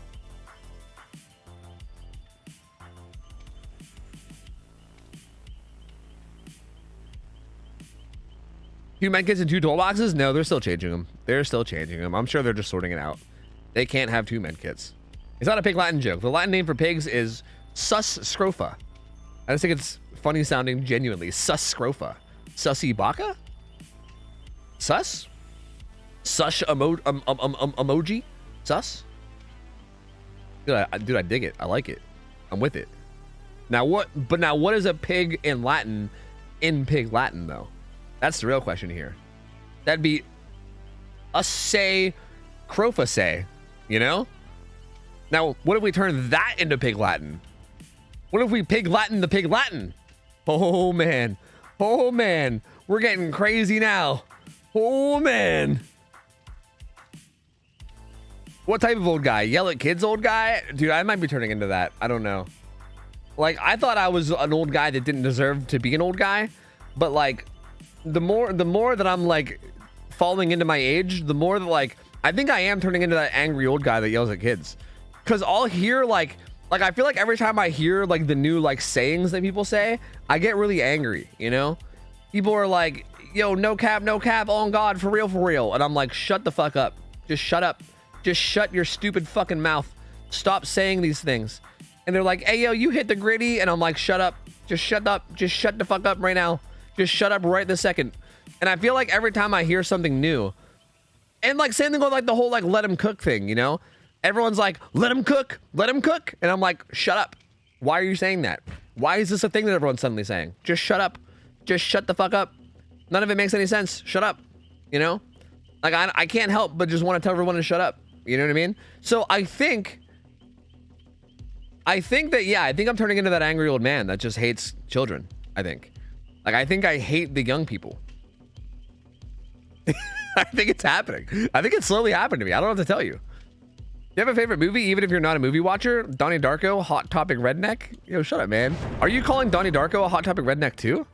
Two medkits and 2 toolboxes? No, they're still changing them. I'm sure they're just sorting it out. They can't have 2 medkits. It's not a pig Latin joke. The Latin name for pigs is sus scrofa. I just think it's funny sounding genuinely. Sus scrofa. Sussy baka? Sus? Sush emoji? Sus? Dude, I dig it. I like it. I'm with it. Now what is a pig in Latin in pig Latin though? That's the real question here. That'd be us say crofa say, you know? Now, what if we turn that into pig Latin? What if we pig Latin the pig Latin? Oh man. Oh man. We're getting crazy now. Oh man. What type of old guy? Yell at kids old guy? Dude, I might be turning into that. I don't know. Like, I thought I was an old guy that didn't deserve to be an old guy. But like, the more that I'm like falling into my age, the more that like, I think I am turning into that angry old guy that yells at kids. Cause I'll hear like I feel like every time I hear like the new like sayings that people say, I get really angry, you know? People are like, yo, no cap, on God, for real. And I'm like, shut the fuck up. Just shut up. Just shut your stupid fucking mouth. Stop saying these things. And they're like, hey, yo, you hit the gritty. And I'm like, shut up. Just shut up. Just shut the fuck up right now. Just shut up right this second. And I feel like every time I hear something new, and like same thing with like the whole like let him cook thing, you know? Everyone's like, let him cook. And I'm like, shut up. Why are you saying that? Why is this a thing that everyone's suddenly saying? Just shut up. Just shut the fuck up. None of it makes any sense. Shut up. You know? Like, I can't help but just want to tell everyone to shut up. You know what I mean? So I think that, yeah, I think I'm turning into that angry old man that just hates children, I think. Like, I think I hate the young people. I think it's happening. I think it's slowly happening to me. I don't know what to tell you. You have a favorite movie, even if you're not a movie watcher? Donnie Darko, Hot Topic Redneck? Yo, shut up, man. Are you calling Donnie Darko a Hot Topic Redneck too?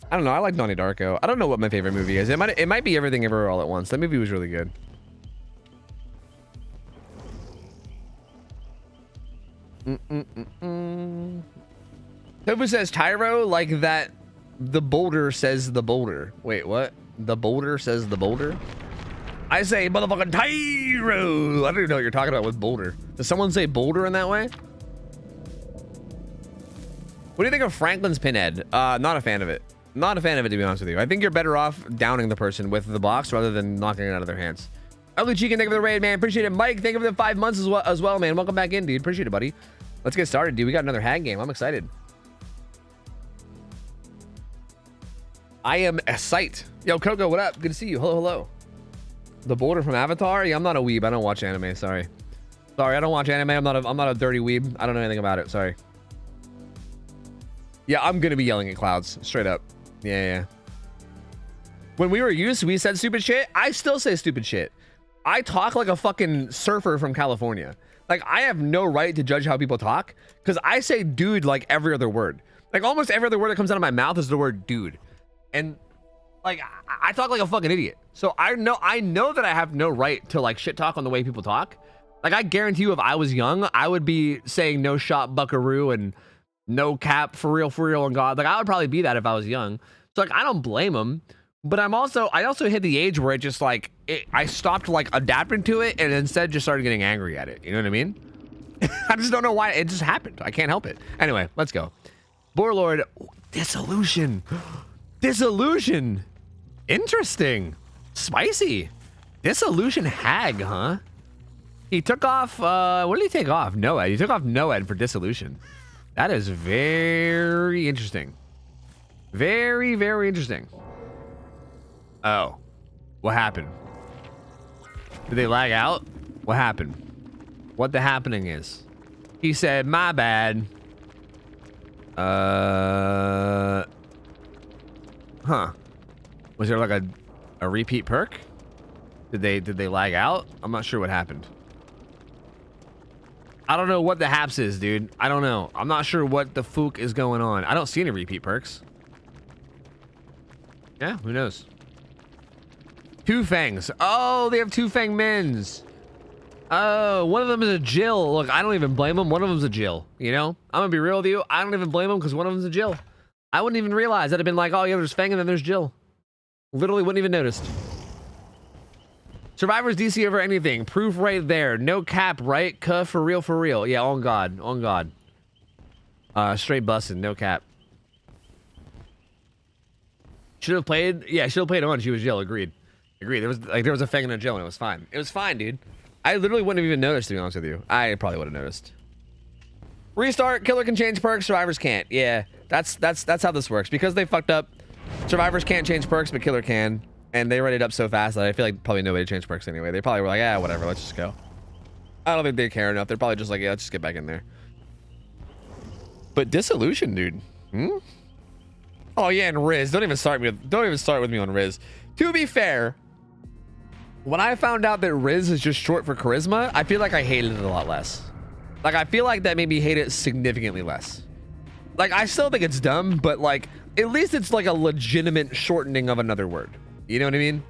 I don't know. I like Donnie Darko. I don't know what my favorite movie is. It might be Everything Everywhere All at Once. That movie was really good. Tofu says Tyro like that. The boulder says the boulder. Wait, what? The boulder says the boulder? I say motherfucking Tyro. I don't even know what you're talking about with boulder. Does someone say boulder in that way? What do you think of Franklin's pinhead? Not a fan of it. Not a fan of it, to be honest with you. I think you're better off downing the person with the box rather than knocking it out of their hands. Ugly Chicken, thank you for the raid, man. Appreciate it. Mike, thank you for the 5 months as well, man. Welcome back in, dude. Appreciate it, buddy. Let's get started, dude. We got another hag game. I'm excited. I am a sight. Yo, Coco, what up? Good to see you. Hello. The boulder from Avatar? Yeah, I'm not a weeb. I don't watch anime. Sorry, I don't watch anime. I'm not a dirty weeb. I don't know anything about it. Sorry. Yeah, I'm gonna be yelling at clouds. Straight up. Yeah. When we were youth, we said stupid shit. I still say stupid shit. I talk like a fucking surfer from California. Like, I have no right to judge how people talk because I say dude like every other word. Like, almost every other word that comes out of my mouth is the word dude. And like, I talk like a fucking idiot. So I know that I have no right to like shit talk on the way people talk. Like, I guarantee you if I was young, I would be saying no shot buckaroo and no cap for real on God. Like, I would probably be that if I was young. So like, I don't blame them. But I also hit the age where it just like, I stopped like adapting to it and instead just started getting angry at it. You know what I mean? I just don't know why. It just happened. I can't help it. Anyway, let's go. Boarlord, Dissolution. Dissolution. Interesting. Spicy. Dissolution hag, huh? He took off, what did he take off? Noed. He took off Noed for Dissolution. That is very interesting. Very, very interesting. Oh, what happened? Did they lag out? What happened? What the happening is? He said, my bad. Huh. Was there like a repeat perk? Did they lag out? I'm not sure what happened. I don't know what the haps is, dude. I don't know. I'm not sure what the fook is going on. I don't see any repeat perks. Yeah, who knows? Two Fangs. Oh, they have Two Fang Mins. Oh, one of them is a Jill. Look, I don't even blame them. One of them's a Jill. You know? I'm gonna be real with you. I don't even blame them because one of them's a Jill. I wouldn't even realize. I'd have been like, oh yeah, there's Fang and then there's Jill. Literally wouldn't even noticed. Survivors DC over anything. Proof right there. No cap, right? Cuh, for real. Yeah, on God. On God. Straight busting. No cap. Should have played. Yeah, should have played on. She was Jill. Agreed. There was a Fang and a Jill and it was fine. It was fine, dude. I literally wouldn't have even noticed, to be honest with you. I probably would have noticed. Restart. Killer can change perks. Survivors can't. Yeah, that's how this works. Because they fucked up. Survivors can't change perks, but Killer can. And they read it up so fast that I feel like probably nobody changed perks anyway. They probably were like, yeah, whatever, let's just go. I don't think they care enough. They're probably just like, yeah, let's just get back in there. But Dissolution, dude. Oh yeah, and Riz. Don't even start with me on Riz. To be fair, when I found out that Riz is just short for charisma, I feel like I hated it a lot less. Like, I feel like that made me hate it significantly less. Like, I still think it's dumb, but like, at least it's like a legitimate shortening of another word. You know what I mean?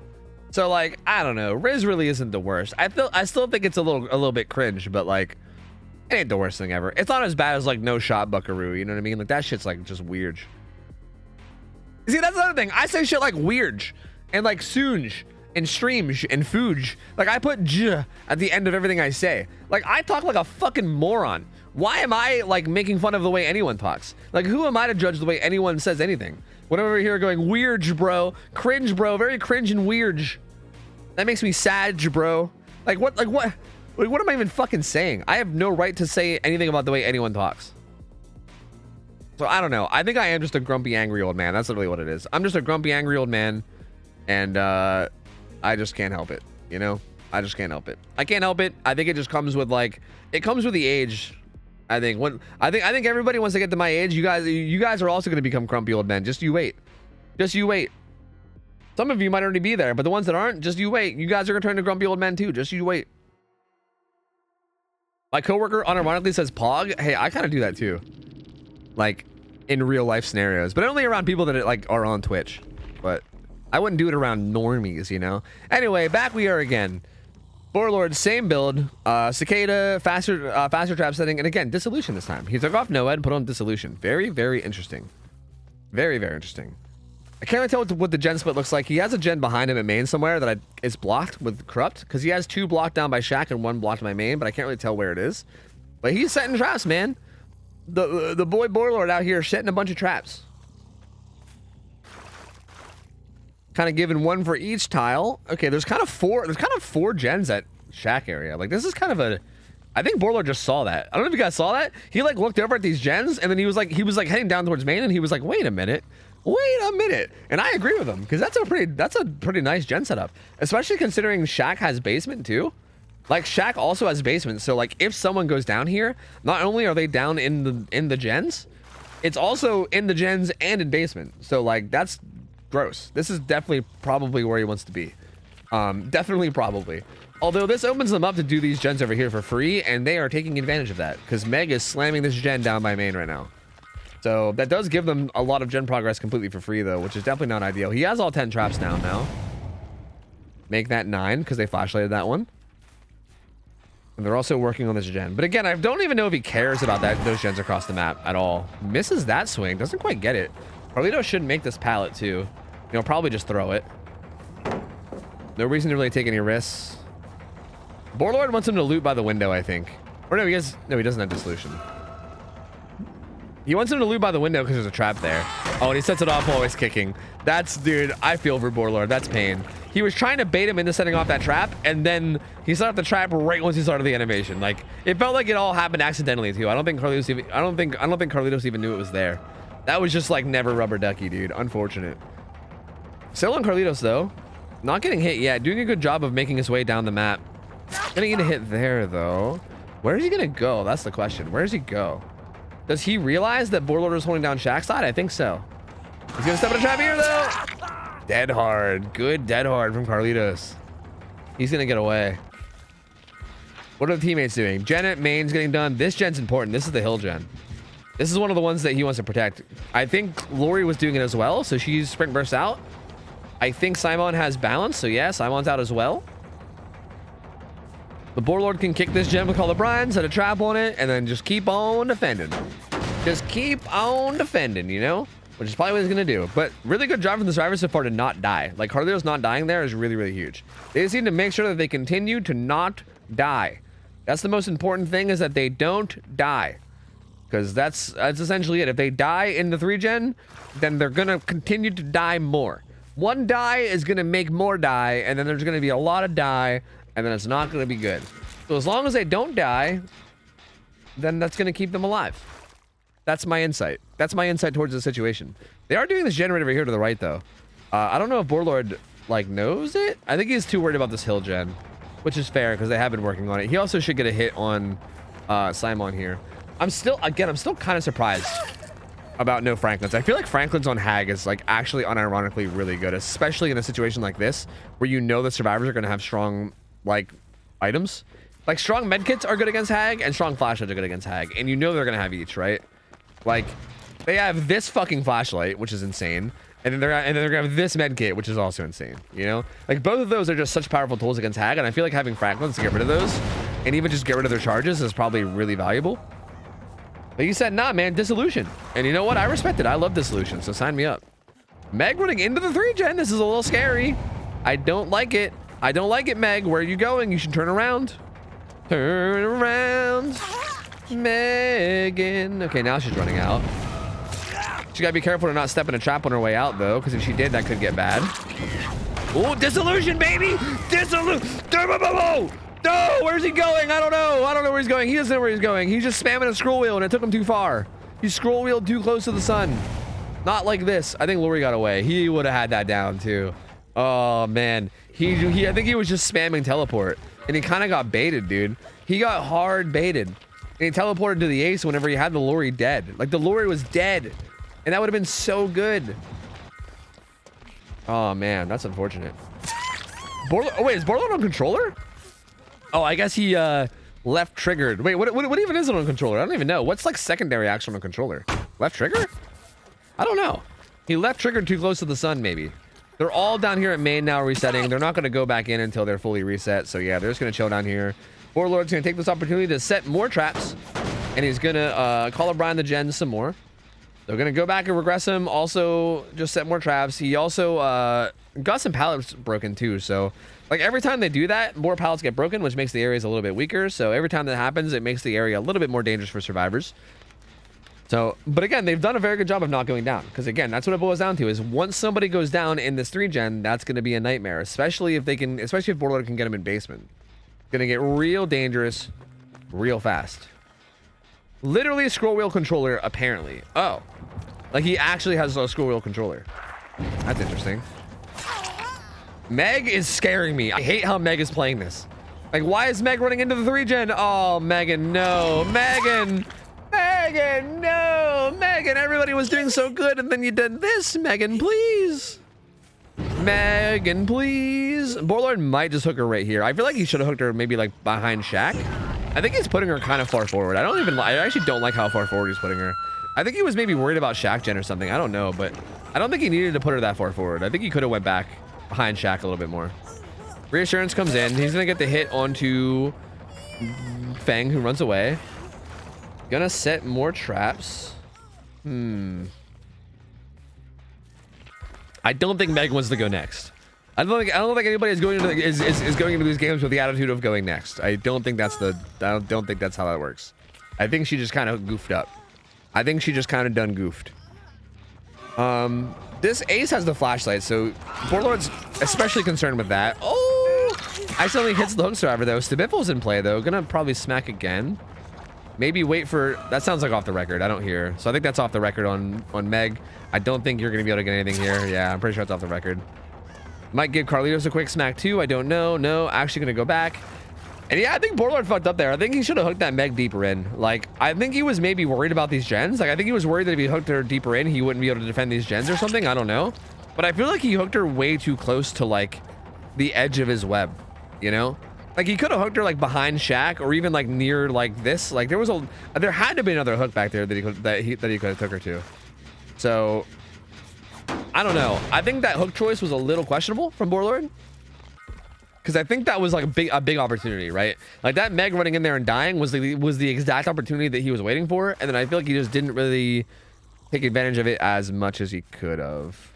So like, I don't know. Riz really isn't the worst. I still think it's a little bit cringe, but like, it ain't the worst thing ever. It's not as bad as like no shot buckaroo. You know what I mean? Like, that shit's like just weird. See, that's another thing. I say shit like weird and like soonj and streams and fooj. Like I put j at the end of everything I say. Like I talk like a fucking moron. Why am I like making fun of the way anyone talks? Like who am I to judge the way anyone says anything? When I'm over here going weird, bro, cringe, bro, very cringe and weird. That makes me sad, bro. Like what am I even fucking saying? I have no right to say anything about the way anyone talks. So I don't know. I think I am just a grumpy, angry old man. That's literally what it is. I'm just a grumpy, angry old man, and I just can't help it. You know, I just can't help it. I can't help it. I think it just comes with like, it comes with the age. I think I think everybody wants to get to my age. You guys are also going to become grumpy old men. Just you wait. Just you wait. Some of you might already be there, but the ones that aren't, just you wait. You guys are going to turn to grumpy old men too. Just you wait. My coworker unironically says pog. Hey, I kind of do that too. Like in real life scenarios, but only around people that like are on Twitch. But I wouldn't do it around normies, you know? Anyway, back we are again. Warlord, same build. Cicada, faster trap setting, and again, dissolution this time. He took off Noed and put on dissolution. Very, very interesting. Very, very interesting. I can't really tell what the gen split looks like. He has a gen behind him at main somewhere that is blocked with corrupt, because he has 2 blocked down by Shaq and 1 blocked by main, but I can't really tell where it is. But he's setting traps, man. The boy Warlord out here setting a bunch of traps. Kind of giving 1 for each tile. Okay, there's kind of 4 gens at Shack area. Like this is kind of a, I think Warlord just saw that. I don't know if you guys saw that. He like looked over at these gens and then he was like heading down towards main and he was like, wait a minute. And I agree with him because that's a pretty nice gen setup, especially considering Shack has basement too. Like Shack also has basement, so like if someone goes down here, not only are they down in the gens, it's also in the gens and in basement. So like that's gross. This is definitely probably where he wants to be. Definitely probably. Although this opens them up to do these gens over here for free, and they are taking advantage of that because Meg is slamming this gen down by main right now. So that does give them a lot of gen progress completely for free though, which is definitely not ideal. He has all 10 traps down now. Make that 9 because they flashlighted that one. And they're also working on this gen. But again, I don't even know if he cares about those gens across the map at all. Misses that swing. Doesn't quite get it. Carlito should make this pallet too. You know, probably just throw it. No reason to really take any risks. Warlord wants him to loot by the window, I think. Or no, he doesn't have dissolution. He wants him to loot by the window because there's a trap there. Oh, and he sets it off while he's kicking. That's, dude, I feel for Warlord. That's pain. He was trying to bait him into setting off that trap, and then he set off the trap right once he started the animation. Like, it felt like it all happened accidentally too. I don't think Carlitos even knew it was there. That was just like never rubber ducky, dude. Unfortunate. Still on Carlitos though. Not getting hit yet. Doing a good job of making his way down the map. Gonna get a hit there though. Where is he gonna go? That's the question. Where does he go? Does he realize that Warlord is holding down Shack's side? I think so. He's gonna step in a trap here though. Dead hard. Good dead hard from Carlitos. He's gonna get away. What are the teammates doing? Janet, main's getting done. This gen's important. This is the hill gen. This is one of the ones that he wants to protect. I think Lori was doing it as well, so she's sprint burst out. I think Simon has balance, so yeah, Simon's out as well. The Warlord can kick this gem with Call of Brian, set a trap on it, and then just keep on defending. Just keep on defending, you know? Which is probably what he's gonna do. But really good job from the survivors so far to not die. Like, Carlito's not dying there is really, really huge. They just need to make sure that they continue to not die. That's the most important thing, is that they don't die. Because that's essentially it. If they die in the 3-gen, then they're gonna continue to die more. One die is gonna make more die, and then there's gonna be a lot of die, and then it's not gonna be good. So as long as they don't die, then that's gonna keep them alive. That's my insight. That's my insight towards the situation. They are doing this generator over here to the right, though. I don't know if Warlord, like, knows it. I think he's too worried about this hill gen, which is fair, because they have been working on it. He also should get a hit on Simon here. I'm still kind of surprised about no Franklins. I feel like Franklins on Hag is, like, actually unironically really good, especially in a situation like this, where you know the survivors are going to have strong, like, items. Like, strong medkits are good against Hag, and strong flashlights are good against Hag, and you know they're going to have each, right? Like, they have this fucking flashlight, which is insane, and then they're gonna have this medkit, which is also insane, you know? Like, both of those are just such powerful tools against Hag, and I feel like having Franklins to get rid of those, and even just get rid of their charges, is probably really valuable. But you said, nah, man, dissolution. And you know what? I respect it. I love dissolution, so sign me up. Meg running into the 3-gen. This is a little scary. I don't like it. I don't like it, Meg. Where are you going? You should turn around. Turn around, Megan. Okay, now she's running out. She gotta be careful to not step in a trap on her way out, though, because if she did, that could get bad. Oh, disillusion, baby! Disillusion! No, where's he going? I don't know. I don't know where he's going. He doesn't know where he's going. He's just spamming a scroll wheel, and it took him too far. He scroll wheeled too close to the sun. Not like this. I think Lori got away. He would have had that down, too. Oh, man. I think he was just spamming teleport, and he kind of got baited, dude. He got hard baited, and he teleported to the ace whenever he had the Lori dead. Like, the Lori was dead, and that would have been so good. Oh, man. That's unfortunate. Oh, wait. Is Borderline on controller? Oh, I guess he left triggered. Wait, what even is it on controller? I don't even know. What's like secondary action on controller? Left trigger? I don't know. He left triggered too close to the sun, maybe. They're all down here at main now resetting. They're not going to go back in until they're fully reset. So yeah, they're just going to chill down here. Warlord's going to take this opportunity to set more traps. And he's going to call O'Brien the gen some more. They're going to go back and regress him. Also, just set more traps. He also got some pallets broken too. So like every time they do that, more pallets get broken, which makes the areas a little bit weaker. So every time that happens, it makes the area a little bit more dangerous for survivors. So, but again, they've done a very good job of not going down. Because again, that's what it boils down to, is once somebody goes down in this 3-gen, that's going to be a nightmare. Especially if Borderlord can get them in basement. Going to get real dangerous real fast. Literally a scroll wheel controller, apparently. Oh. Like he actually has a scroll wheel controller. That's interesting. Meg is scaring me. I hate how Meg is playing this. Like, why is Meg running into the 3-gen? Oh, Megan, no. Megan! Megan, no! Megan, everybody was doing so good, and then you did this. Megan, please. Megan, please. Borlord might just hook her right here. I feel like he should have hooked her maybe like behind Shaq. I think he's putting her kind of far forward. I actually don't like how far forward he's putting her. I think he was maybe worried about Shaq gen or something. I don't know, but I don't think he needed to put her that far forward. I think he could have went back behind Shaq a little bit more. Reassurance comes in. He's going to get the hit onto Fang, who runs away. Gonna set more traps. I don't think Meg wants to go next. I don't think anybody is going into is going into these games with the attitude of going next. I don't think that's how that works. I think she just kind of goofed up. I think she just kind of done goofed. This ace has the flashlight, so Borlord's especially concerned with that. Oh, accidentally hits the hook survivor though. Stabiffel's in play though. Gonna probably smack again. Maybe wait for... That sounds like off the record. I don't hear. So I think that's off the record on Meg. I don't think you're going to be able to get anything here. Yeah, I'm pretty sure it's off the record. Might give Carlitos a quick smack too. I don't know. No, actually going to go back. And yeah, I think Borlord fucked up there. I think he should have hooked that Meg deeper in. Like, I think he was maybe worried about these gens. Like, I think he was worried that if he hooked her deeper in, he wouldn't be able to defend these gens or something. I don't know. But I feel like he hooked her way too close to, like, the edge of his web. You know? Like, he could have hooked her like behind Shaq or even like near like this. Like there had to be another hook back there that he could have took her to. So I don't know. I think that hook choice was a little questionable from Borlord. Because I think that was like a big opportunity, right? Like that Meg running in there and dying was the exact opportunity that he was waiting for. And then I feel like he just didn't really take advantage of it as much as he could have.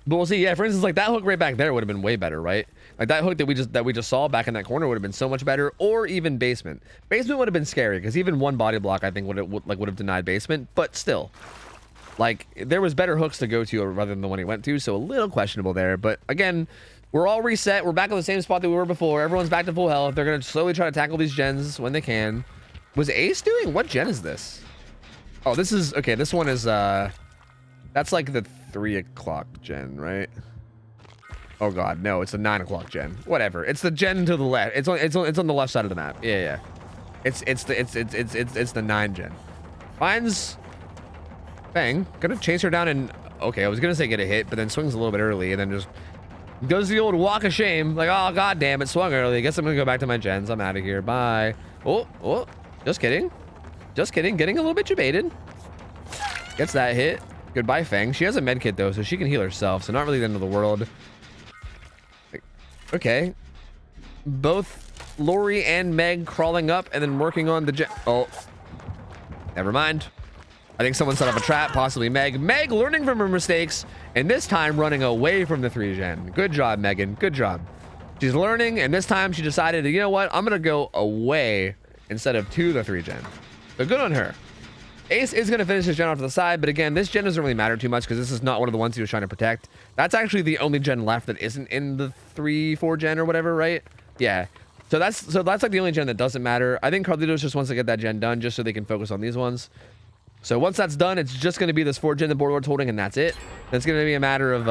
But we'll see. Yeah, for instance, like that hook right back there would have been way better, right? Like that hook that we just saw back in that corner would have been so much better. Or even basement. Basement would have been scary because even one body block I think would have denied basement. But still, like there was better hooks to go to rather than the one he went to. So a little questionable there. But again, we're all reset. We're back on the same spot that we were before. Everyone's back to full health. They're gonna slowly try to tackle these gens when they can. Was Ace doing? What gen is this? Oh, this is okay. This one is that's like the 3 o'clock gen, right? Oh god, no, it's the 9 o'clock gen. Whatever. It's the gen to the left. It's on the left side of the map. Yeah. It's the 9 gen. Finds Bang. Gonna chase her down and okay, I was gonna say get a hit, but then swings a little bit early and then just does the old walk of shame. Like, oh god damn, it swung early. I guess I'm gonna go back to my gens. I'm out of here. Bye. Oh, just kidding. Just kidding. Getting a little bit debated. Gets that hit. Goodbye, Fang. She has a med kit though, so she can heal herself. So not really the end of the world. Okay. Both Lori and Meg crawling up and then working on the gen. Oh. Never mind. I think someone set up a trap, possibly Meg. Meg learning from her mistakes, and this time running away from the 3-gen. Good job, Megan. Good job. She's learning, and this time she decided, you know what? I'm going to go away instead of to the 3-gen. So good on her. Ace is going to finish his gen off to the side, but again, this gen doesn't really matter too much because this is not one of the ones he was trying to protect. That's actually the only gen left that isn't in the 3-4 gen or whatever, right? Yeah. So that's like the only gen that doesn't matter. I think Carlitos just wants to get that gen done just so they can focus on these ones. So once that's done, it's just going to be this 4-gen the Borderlord's holding, and that's it. It's going to be a matter of...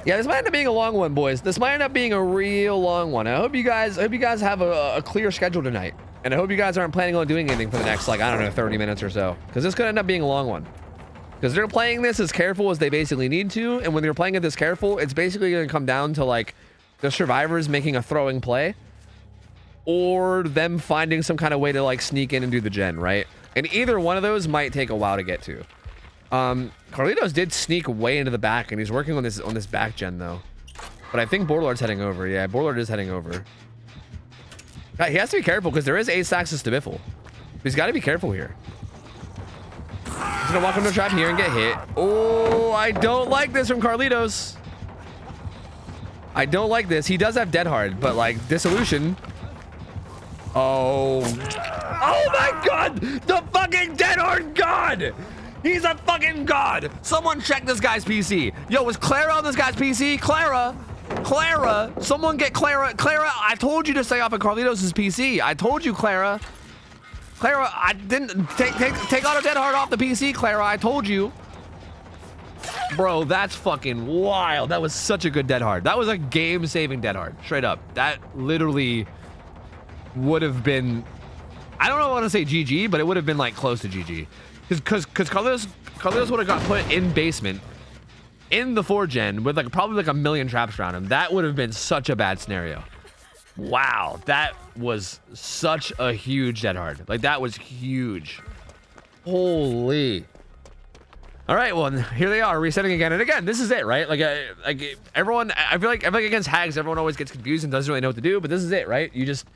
Yeah, this might end up being a long one, boys. This might end up being a real long one. I hope you guys have a clear schedule tonight. And I hope you guys aren't planning on doing anything for the next, like, I don't know, 30 minutes or so. Because this could end up being a long one. Because they're playing this as careful as they basically need to. And when they're playing it this careful, it's basically going to come down to, like, the survivors making a throwing play. Or them finding some kind of way to, like, sneak in and do the gen, right? And either one of those might take a while to get to. Carlitos did sneak way into the back, and he's working on this back gen, though. But I think Borderlord's heading over. Yeah, Borderlord is heading over. He has to be careful because there is ace access to Biffle. He's got to be careful here. He's gonna walk into the trap here and get hit. Oh, I don't like this from Carlitos. I don't like this. He does have Dead Hard, but like Dissolution. Oh. Oh my God! The fucking Dead Hard God! He's a fucking god! Someone check this guy's PC. Yo, was Clara on this guy's PC? Clara! Clara! Someone get Clara! Clara, I told you to stay off of Carlitos' PC. I told you, Clara. Clara, I didn't take auto Dead Hard off the PC, Clara. I told you. Bro, that's fucking wild. That was such a good Dead Hard. That was a game-saving Dead Hard. Straight up. That literally would have been... I don't know if I want to say GG, but it would have been like close to GG. Because Carlitos would have got put in basement in the 4-gen with like probably like a million traps around him. That would have been such a bad scenario. Wow, that was such a huge Dead Hard. Like that was huge. Holy. All right, well here they are resetting again, and again this is it, right? Like everyone, I feel like against hags, everyone always gets confused and doesn't really know what to do. But this is it, right? You just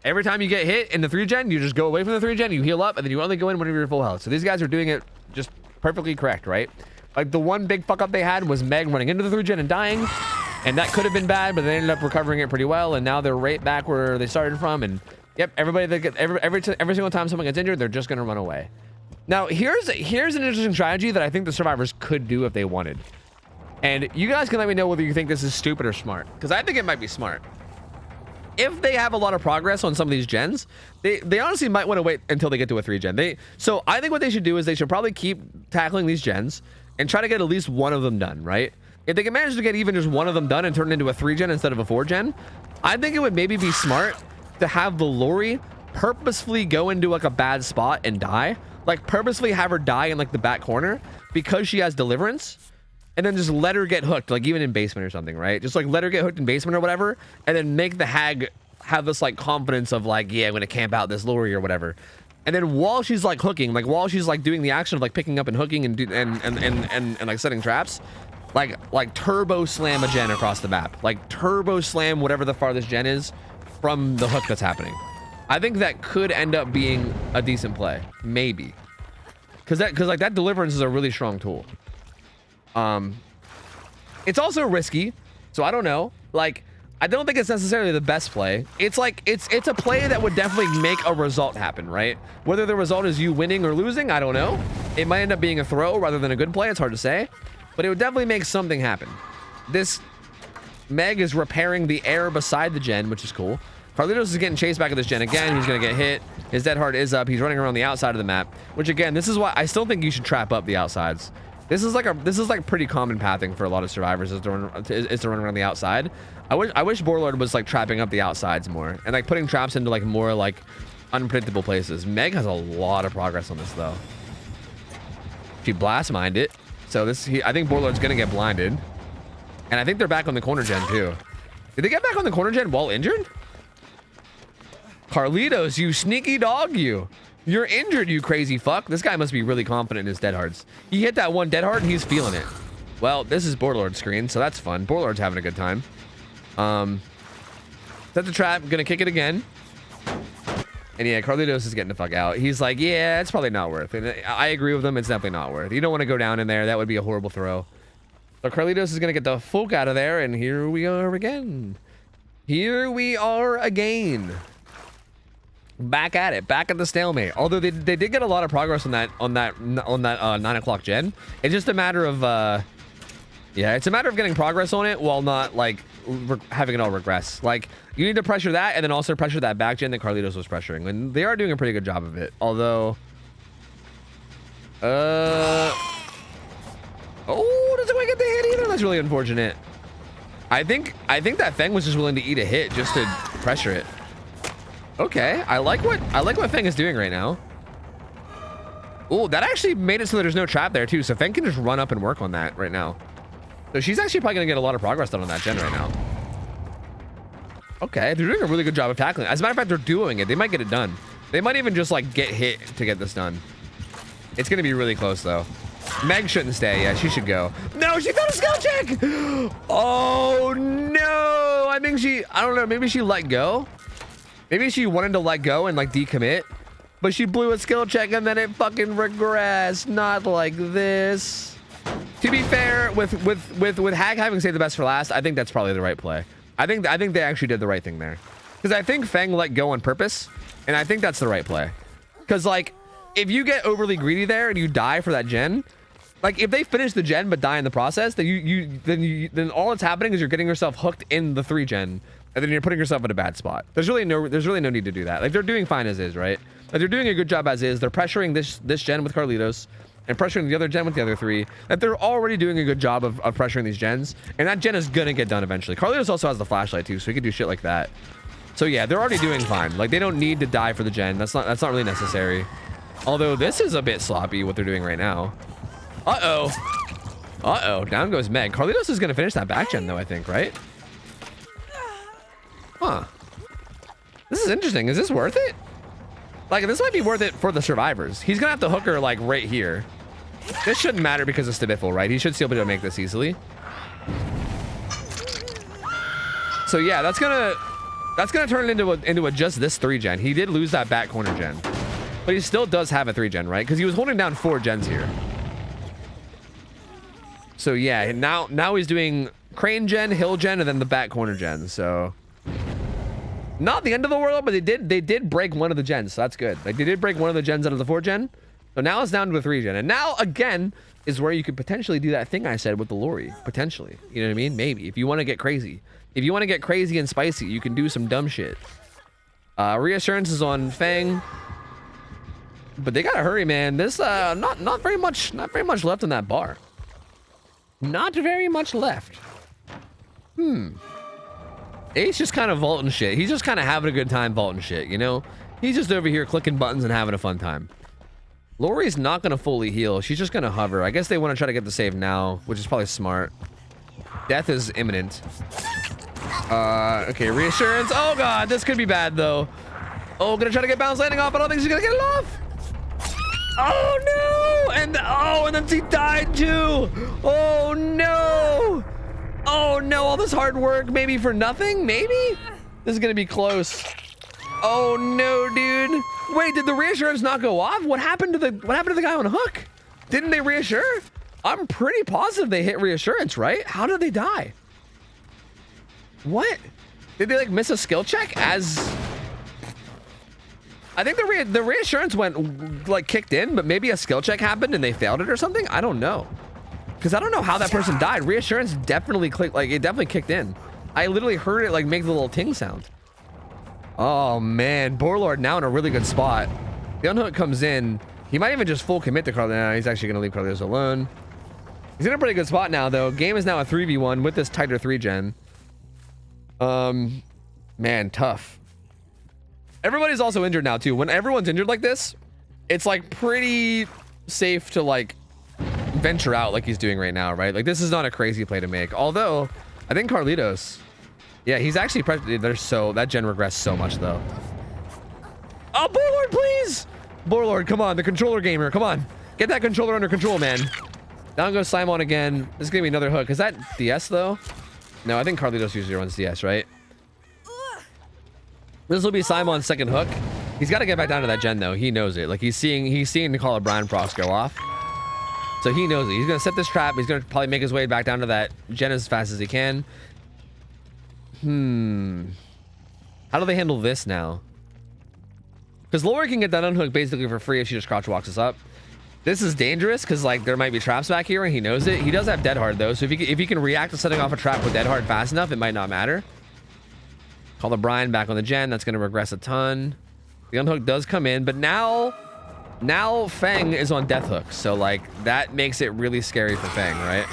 every time you get hit in the 3-gen, you just go away from the 3-gen, you heal up, and then you only go in whenever you're full health. So these guys are doing it just perfectly correct, right? Like the one big fuck up they had was Meg running into the 3-gen and dying, and that could have been bad, but they ended up recovering it pretty well, and now they're right back where they started from. And yep, everybody that gets every single time someone gets injured, they're just gonna run away. Now here's an interesting strategy that I think the survivors could do if they wanted, and you guys can let me know whether you think this is stupid or smart, because I think it might be smart. If they have a lot of progress on some of these gens, they honestly might want to wait until they get to a 3-gen. So I think what they should do is they should probably keep tackling these gens and try to get at least one of them done, right? If they can manage to get even just one of them done and turn it into a 3-gen instead of a 4-gen, I think it would maybe be smart to have the Lori purposefully go into like a bad spot and die. Like purposefully have her die in like the back corner because she has deliverance. And then just let her get hooked, like even in basement or something, right? Just like let her get hooked in basement or whatever, and then make the hag have this like confidence of like, yeah, I'm gonna camp out this Lori or whatever. And then while she's like hooking, like while she's like doing the action of like picking up and hooking and like setting traps, like turbo slam a gen across the map, like turbo slam whatever the farthest gen is from the hook that's happening. I think that could end up being a decent play, maybe, because like that deliverance is a really strong tool. It's also risky, so I don't know. Like, I don't think it's necessarily the best play. It's like it's a play that would definitely make a result happen, right? Whether the result is you winning or losing, I don't know. It might end up being a throw rather than a good play. It's hard to say, but it would definitely make something happen. This Meg is repairing the air beside the gen, which is cool. Carlitos is getting chased back at this gen again. He's gonna get hit. His Dead Hard is up. He's running around the outside of the map, which again, this is why I still think you should trap up the outsides. This is like pretty common pathing for a lot of survivors is to run around the outside. I wish Borderlord was like trapping up the outsides more and like putting traps into like more like unpredictable places. Meg has a lot of progress on this though. She blast mined it, so I think Borderlord's gonna get blinded, and I think they're back on the corner gen too. Did they get back on the corner gen while injured? Carlitos, you sneaky dog, you. You're injured, you crazy fuck. This guy must be really confident in his Dead Hards. He hit that one Dead Hard and he's feeling it. Well, this is Borderlord's screen, so that's fun. Borderlord's having a good time. Set the trap, gonna kick it again. And yeah, Carlitos is getting the fuck out. He's like, yeah, it's probably not worth it. And I agree with him. It's definitely not worth it. You don't want to go down in there. That would be a horrible throw. So Carlitos is going to get the fuck out of there. And here we are again. Here we are again. Back at it. Back at the stalemate. Although they did get a lot of progress on that 9 o'clock gen. It's just a matter of, yeah, it's a matter of getting progress on it while not, like, having it all regress. Like, you need to pressure that and then also pressure that back gen that Carlitos was pressuring. And they are doing a pretty good job of it. Although, oh, doesn't quite get the hit either. That's really unfortunate. I think that Feng was just willing to eat a hit just to pressure it. Okay, I like what Feng is doing right now. Oh, that actually made it so that there's no trap there too. So Feng can just run up and work on that right now. So she's actually probably gonna get a lot of progress done on that gen right now. Okay, they're doing a really good job of tackling it. As a matter of fact, they're doing it. They might get it done. They might even just like get hit to get this done. It's gonna be really close though. Meg shouldn't stay. Yeah, she should go. No, she got a skill check. Oh no! I don't know. Maybe she let go. Maybe she wanted to let go and like decommit, but she blew a skill check and then it fucking regressed. Not like this. To be fair, with Hag having saved the best for last, I think that's probably the right play. I think they actually did the right thing there, because I think Feng let go on purpose, and I think that's the right play. Because like, if you get overly greedy there and you die for that gen, like if they finish the gen but die in the process, then then all that's happening is you're getting yourself hooked in the 3 gen, and then you're putting yourself in a bad spot. There's really no need to do that. Like they're doing fine as is, right? Like they're doing a good job as is. They're pressuring this gen with Carlitos and pressuring the other gen with the other 3. That they're already doing a good job of pressuring these gens, and that gen is gonna get done eventually. Carlitos also has the flashlight too, so he can do shit like that. So yeah, they're already doing fine. Like they don't need to die for the gen. That's not really necessary. Although this is a bit sloppy what they're doing right now. Uh-oh, down goes Meg. Carlitos is gonna finish that back gen though, I think, right? Huh. This is interesting. Is this worth it? Like, this might be worth it for the survivors. He's gonna have to hook her like right here. This shouldn't matter because of Stibiffle, right? He should still be able to make this easily. So yeah, that's gonna turn it into a just this 3 gen. He did lose that back corner gen, but he still does have a 3 gen, right? Because he was holding down 4 gens here. So yeah, now he's doing crane gen, hill gen, and then the back corner gen. So not the end of the world, but they did break one of the gens, so that's good. Like they did break one of the gens out of the 4 gen. So now it's down to a 3 gen. And now again is where you could potentially do that thing I said with the Lori. Potentially. You know what I mean? Maybe. If you want to get crazy. If you want to get crazy and spicy, you can do some dumb shit. Reassurance is on Fang. But they gotta hurry, man. This not very much left in that bar. Not very much left. Ace just kind of vaulting shit. He's just kind of having a good time vaulting shit, you know? He's just over here clicking buttons and having a fun time. Lori's not going to fully heal. She's just going to hover. I guess they want to try to get the save now, which is probably smart. Death is imminent. Okay, reassurance. Oh, God. This could be bad, though. Oh, going to try to get bounce landing off. I don't think she's going to get it off. Oh, no. And then she died, too. Oh, no. Oh no, all this hard work maybe for nothing? Maybe? This is gonna be close. Oh no, dude. Wait, did the reassurance not go off? What happened to the guy on hook? Didn't they reassure? I'm pretty positive they hit reassurance, right? How did they die? What? Did they like miss a skill check as I think the reassurance went like kicked in, but maybe a skill check happened and they failed it or something? I don't know. Because I don't know how that person died. Reassurance definitely clicked, like it definitely kicked in. I literally heard it like make the little ting sound. Oh man, Borlord now in a really good spot. The unhook comes in. He might even just full commit to Carlitos. No, he's actually gonna leave Carlitos alone. He's in a pretty good spot now though. Game is now a 3v1 with this tighter 3 gen. Man, tough. Everybody's also injured now too. When everyone's injured like this, it's like pretty safe to like venture out like he's doing right now, right? Like this is not a crazy play to make. Although I think Carlitos, yeah, he's actually that gen regressed so much though. Oh, Borlord, please! Borlord, come on, the controller gamer, come on. Get that controller under control, man. Down goes Simon again. This is gonna be another hook. Is that DS though? No, I think Carlitos usually runs DS, right? This will be Simon's second hook. He's got to get back down to that gen though. He knows it. Like he's seeing the Call of Brian Frost go off. So he knows it. He's gonna set this trap. He's gonna probably make his way back down to that gen as fast as he can. How do they handle this now? Because Lori can get that unhook basically for free if she just crouch walks us up. This is dangerous because like there might be traps back here and he knows it. He does have Dead Hard though, so if he can react to setting off a trap with Dead Hard fast enough, it might not matter. Call the Brian back on the gen. That's gonna regress a ton. The unhook does come in, but now Feng is on death hook, so like that makes it really scary for Feng, right?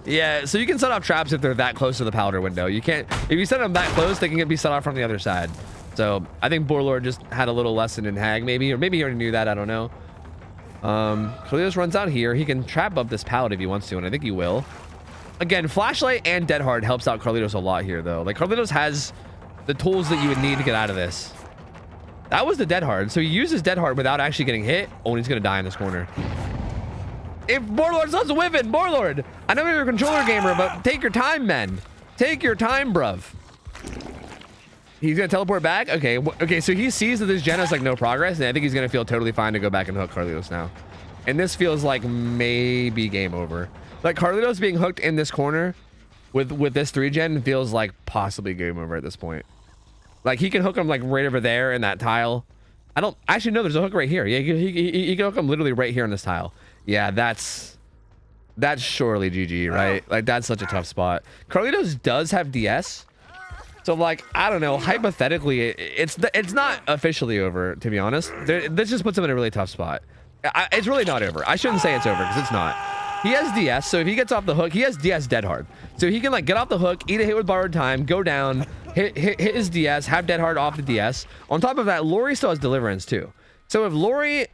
Yeah, so you can set off traps if they're that close to the powder window. You can't, if you set them that close, they can be set off from the other side. So I think Borlord just had a little lesson in Hag, maybe, or maybe he already knew that. I don't know. Carlitos runs out here. He can trap up this pallet if he wants to, and I think he will. Again, flashlight and Dead Hard helps out Carlitos a lot here, though. Like Carlitos has the tools that you would need to get out of this. That was the Dead Hard, so he uses Dead Hard without actually getting hit. Oh, and he's gonna die in this corner. If Borlord's not whipping, Borlord, I know you're a controller gamer, but take your time, man. Take your time, bruv. He's gonna teleport back. Okay, okay. So he sees that this gen has like no progress, and I think he's gonna feel totally fine to go back and hook Carlitos now. And this feels like maybe game over. Like Carlitos being hooked in this corner with this 3-gen feels like possibly game over at this point. Like he can hook him like right over there in that tile. I don't actually know. There's a hook right here. Yeah, he can hook him literally right here on this tile. Yeah, that's surely GG, right? Like that's such a tough spot. Carlitos does have DS, so like I don't know. Hypothetically, it's not officially over, to be honest. This just puts him in a really tough spot. It's really not over. I shouldn't say it's over because it's not. He has DS, so if he gets off the hook, he has DS Dead Hard, so he can like get off the hook, eat a hit with borrowed time, go down, hit his DS, have Dead Hard off the DS. On top of that, Lori still has Deliverance too. So if Lori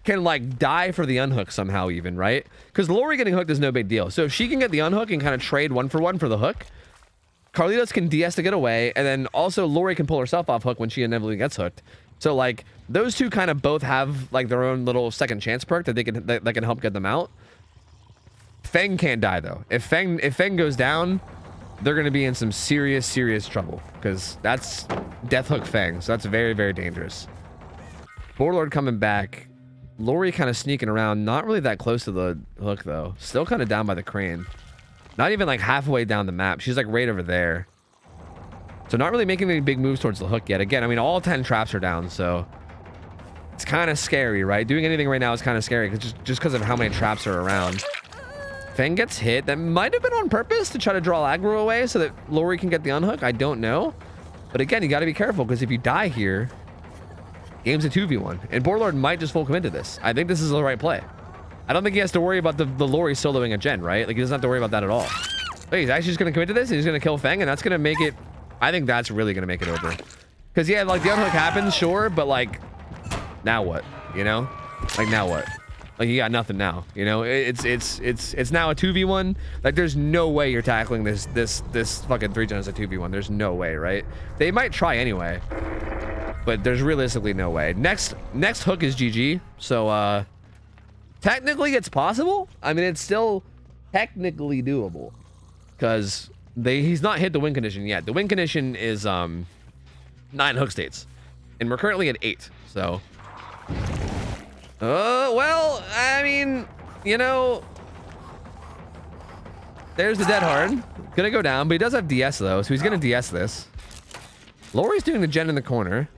can like die for the unhook somehow, even, right? Because Lori getting hooked is no big deal. So if she can get the unhook and kind of trade 1-for-1 for the hook, Carlitos can DS to get away, and then also Lori can pull herself off hook when she inevitably gets hooked. So like those two kind of both have like their own little second chance perk that that can help get them out. Feng can't die though. If Feng goes down, they're going to be in some serious trouble because that's death hook Feng. So that's very, very dangerous. Borlord coming back. Lori kind of sneaking around, not really that close to the hook though. Still kind of down by the crane. Not even like halfway down the map. She's like right over there. So not really making any big moves towards the hook yet. Again, I mean, all 10 traps are down, so it's kind of scary, right? Doing anything right now is kind of scary just because of how many traps are around. Feng gets hit. That might have been on purpose to try to draw aggro away so that Lori can get the unhook. I don't know. But again, you got to be careful because if you die here, game's a 2v1. And Borlord might just full commit to this. I think this is the right play. I don't think he has to worry about the Lori soloing a gen, right? Like he doesn't have to worry about that at all. But he's actually just going to commit to this and he's going to kill Feng, and that's going to make it... I think that's really going to make it over. Because yeah, like the unhook happens, sure, but like, now what? You know? Like now what? Like you got nothing now, you know. It's now a 2v1. Like there's no way you're tackling this fucking 3-gen as a 2v1. There's no way, right? They might try anyway, but there's realistically no way. Next hook is GG. So technically it's possible. I mean, it's still technically doable because he's not hit the win condition yet. The win condition is 9 hook states, and we're currently at 8. So. Well, I mean, you know, there's the Dead Hard. Gonna go down, but he does have DS though, so he's gonna DS this. Lori's doing the gen in the corner.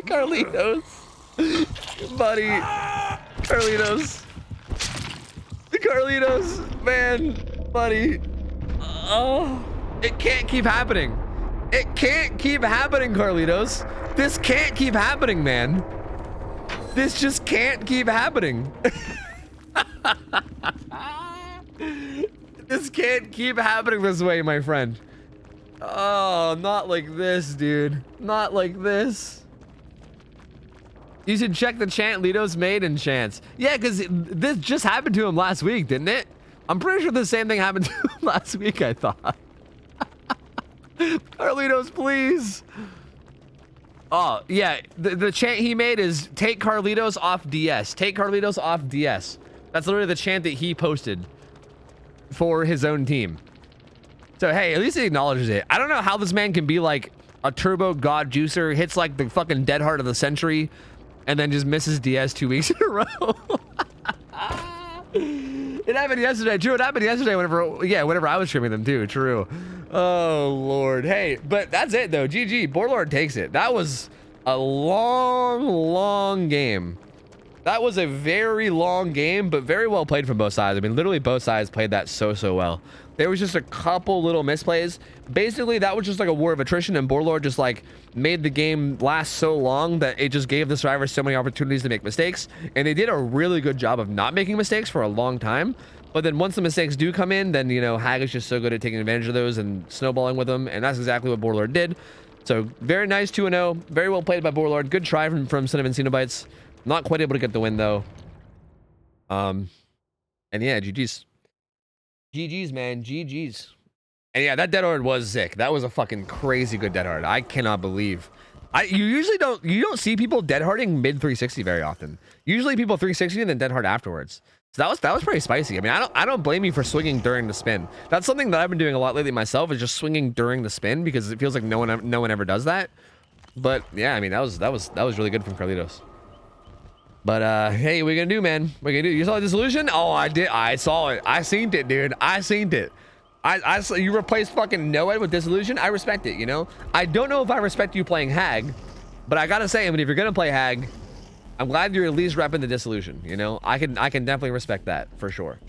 Carlitos. Buddy. Carlitos, man, buddy. Oh, it can't keep happening. It can't keep happening, Carlitos. This can't keep happening, man. This just can't keep happening. This can't keep happening this way, my friend. Oh, not like this, dude. Not like this. You should check the chant Litos made in chants. Yeah, because this just happened to him last week, didn't it? I'm pretty sure the same thing happened to him last week, I thought. Carlitos, please. Oh, yeah. The chant he made is take Carlitos off DS. Take Carlitos off DS. That's literally the chant that he posted. for his own team. So hey, at least he acknowledges it. I don't know how this man can be like a turbo god juicer, hits like the fucking dead heart of the century, and then just misses DS 2 weeks in a row. It happened yesterday. True, it happened yesterday whenever I was streaming them too. True. Oh Lord. Hey, but that's it though. GG. Borlord takes it. That was a long game. That was a very long game, but very well played from both sides. I mean, literally both sides played that so well. There was just a couple little misplays. Basically, that was just like a war of attrition, and Borlord just like made the game last so long that it just gave the survivors so many opportunities to make mistakes. And they did a really good job of not making mistakes for a long time. But then once the mistakes do come in, then, you know, Hag is just so good at taking advantage of those and snowballing with them. And that's exactly what Borlord did. So very nice 2-0. Very well played by Borlord. Good try from Cinnamon Cenobites. Not quite able to get the win though. And yeah, GG's. GG's, man. GG's. And yeah, that dead hard was sick. That was a fucking crazy good dead hard. I cannot believe. You usually don't see people dead harding mid 360 very often. Usually people 360 and then dead hard afterwards. So that was pretty spicy. I mean, I don't blame you for swinging during the spin. That's something that I've been doing a lot lately myself, is just swinging during the spin, because it feels like no one ever does that. But yeah, I mean, that was really good from Carlitos. But hey, what are you gonna do, man? What are you gonna do? You saw the dissolution? Oh, I did. I saw it. I seen it, dude. I seen it. I saw you replaced fucking Noed with dissolution. I respect it, you know? I don't know if I respect you playing Hag, but I gotta say, I mean, if you're gonna play Hag, I'm glad you're at least repping the dissolution, you know? I can definitely respect that for sure.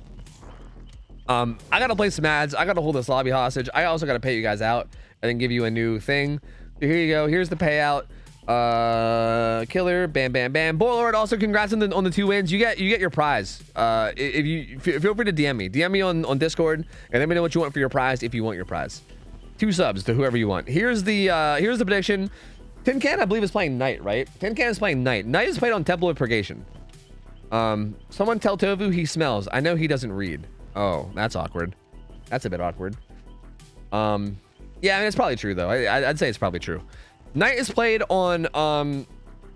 I gotta play some ads. I gotta hold this lobby hostage. I also gotta pay you guys out and then give you a new thing. So here you go. Here's the payout. Killer, bam. Borlord, also congrats on the 2 wins. You get your prize. If you feel free to DM me on Discord, and let me know what you want for your prize if you want your prize. 2 subs to whoever you want. Here's the prediction. Tin Can, I believe, is playing Knight, right? Tin Can is playing Knight. Knight is played on Temple of Purgation. Someone tell Tofu he smells. I know he doesn't read. Oh, that's awkward. That's a bit awkward. Yeah, I mean, it's probably true though. I'd say it's probably true. Knight is played on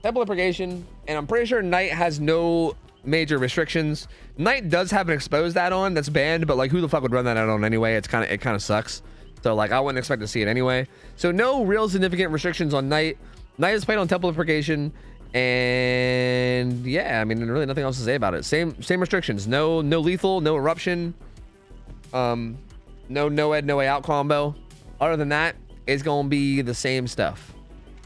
Temple of Purgation, and I'm pretty sure Knight has no major restrictions. Knight does have an exposed add-on that's banned, but like, who the fuck would run that add-on anyway? It kind of sucks. So like, I wouldn't expect to see it anyway. So no real significant restrictions on Knight. Knight is played on Temple of Purgation, and yeah, I mean, really nothing else to say about it. Same restrictions. No lethal, no eruption, no Noed, no way out combo. Other than that, it's gonna be the same stuff.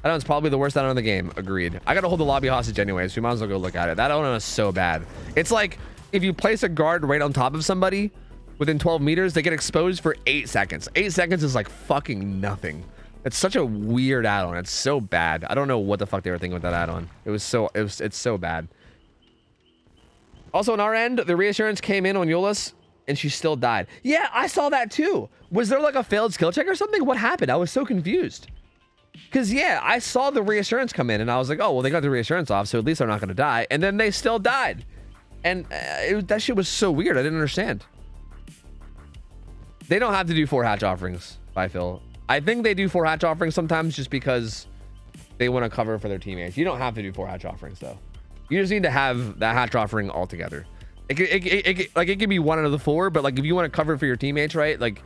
That one's probably the worst add-on in the game. Agreed. I gotta hold the lobby hostage anyway, so we might as well go look at it. That add-on is so bad. It's like if you place a guard right on top of somebody within 12 meters, they get exposed for 8 seconds. 8 seconds is like fucking nothing. It's such a weird add-on. It's so bad. I don't know what the fuck they were thinking with that add-on. It's so bad. Also on our end, the reassurance came in on Euless and she still died. Yeah, I saw that too. Was there like a failed skill check or something? What happened? I was so confused. Because yeah, I saw the reassurance come in and I was like, oh, well, they got the reassurance off, so at least they're not going to die. And then they still died. And that shit was so weird. I didn't understand. They don't have to do 4 hatch offerings, by Phil. I think they do 4 hatch offerings sometimes just because they want to cover for their teammates. You don't have to do 4 hatch offerings, though. You just need to have that hatch offering altogether. It could be 1 out of the 4, but like if you want to cover for your teammates, right? Like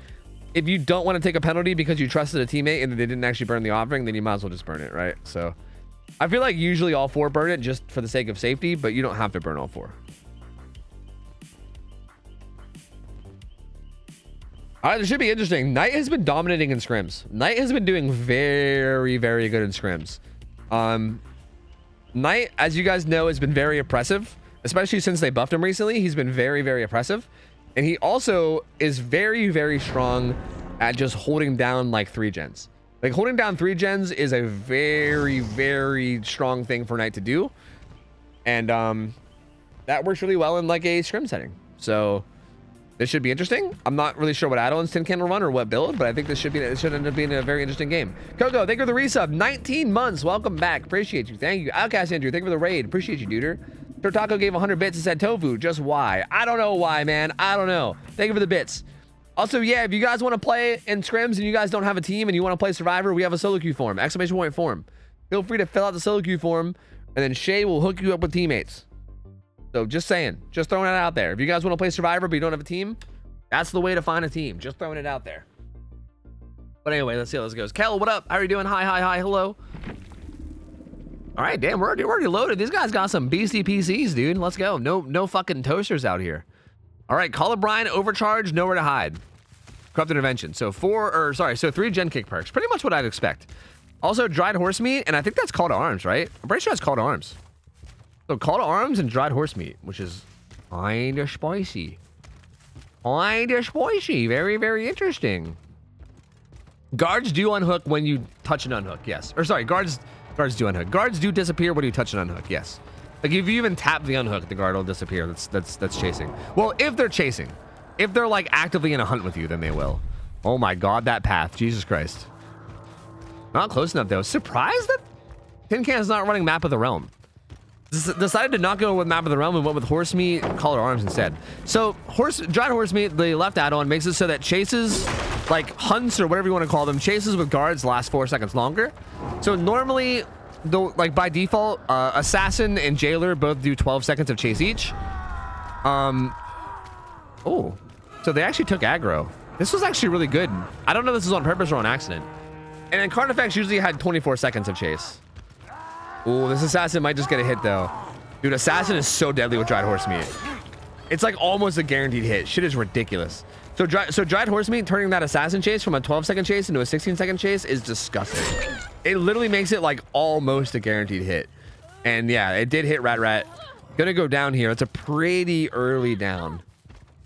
if you don't want to take a penalty because you trusted a teammate and they didn't actually burn the offering, then you might as well just burn it, right? So I feel like usually all 4 burn it just for the sake of safety, but you don't have to burn all 4. All right, this should be interesting. Knight has been dominating in scrims. Knight has been doing very, very good in scrims. Knight, as you guys know, has been very oppressive, especially since they buffed him recently. He's been very, very oppressive. And he also is very, very strong at just holding down like 3 gens. Like holding down 3 gens is a very, very strong thing for Knight to do. And that works really well in like a scrim setting. So this should be interesting. I'm not really sure what add-ons Tin Can will run or what build, but I think it should end up being a very interesting game. Coco, thank you for the resub. 19 months. Welcome back. Appreciate you. Thank you. Outcast Andrew, thank you for the raid. Appreciate you, duder. Tortaco gave 100 bits and said tofu. Just why? I don't know why, man. I don't know. Thank you for the bits. Also, yeah, if you guys want to play in scrims and you guys don't have a team and you want to play Survivor, we have a solo queue form. Exclamation point form. Feel free to fill out the solo queue form, and then Shay will hook you up with teammates. So just saying. Just throwing that out there. If you guys want to play Survivor but you don't have a team, That's the way to find a team. Just throwing it out there. But anyway, let's see how this goes. Kel, what up? How are you doing? Hi, hello. All right, damn, we're already loaded. These guys got some beastie PCs, dude. Let's go. No fucking toasters out here. All right, Call of Brian, Overcharge, Nowhere to Hide. Corrupt Intervention. So 3 gen kick perks. Pretty much what I'd expect. Also, Dried Horse Meat, and I think that's Call to Arms, right? I'm pretty sure that's Call to Arms. So Call to Arms and Dried Horse Meat, which is kinda spicy. Kinda spicy. Very, very interesting. Guards do unhook when you touch and unhook, yes. Or sorry, guards do unhook. Guards do disappear when you touch and unhook, yes. Like if you even tap the unhook, the guard will disappear. That's chasing. Well, if they're chasing. If they're like actively in a hunt with you, then they will. Oh my god, that path. Jesus Christ. Not close enough though. Surprised that Tin Can's not running Map of the Realm. Decided to not go with Map of the Realm and went with Horse Meat, Call to Arms instead. So Dried Horse Meat, the left add-on, makes it so that chases, like hunts or whatever you want to call them, chases with guards last 4 seconds longer. So normally, though, like by default, Assassin and Jailer both do 12 seconds of chase each. Oh, so they actually took aggro. This was actually really good. I don't know if this was on purpose or on accident. And then Carnifex usually had 24 seconds of chase. Ooh, this Assassin might just get a hit though. Dude, Assassin is so deadly with Dried Horse Meat. It's like almost a guaranteed hit. Shit is ridiculous. So Dried Horse Meat turning that Assassin chase from a 12-second chase into a 16-second chase is disgusting. It literally makes it like almost a guaranteed hit. And yeah, it did hit Rat. Gonna go down here. It's a pretty early down.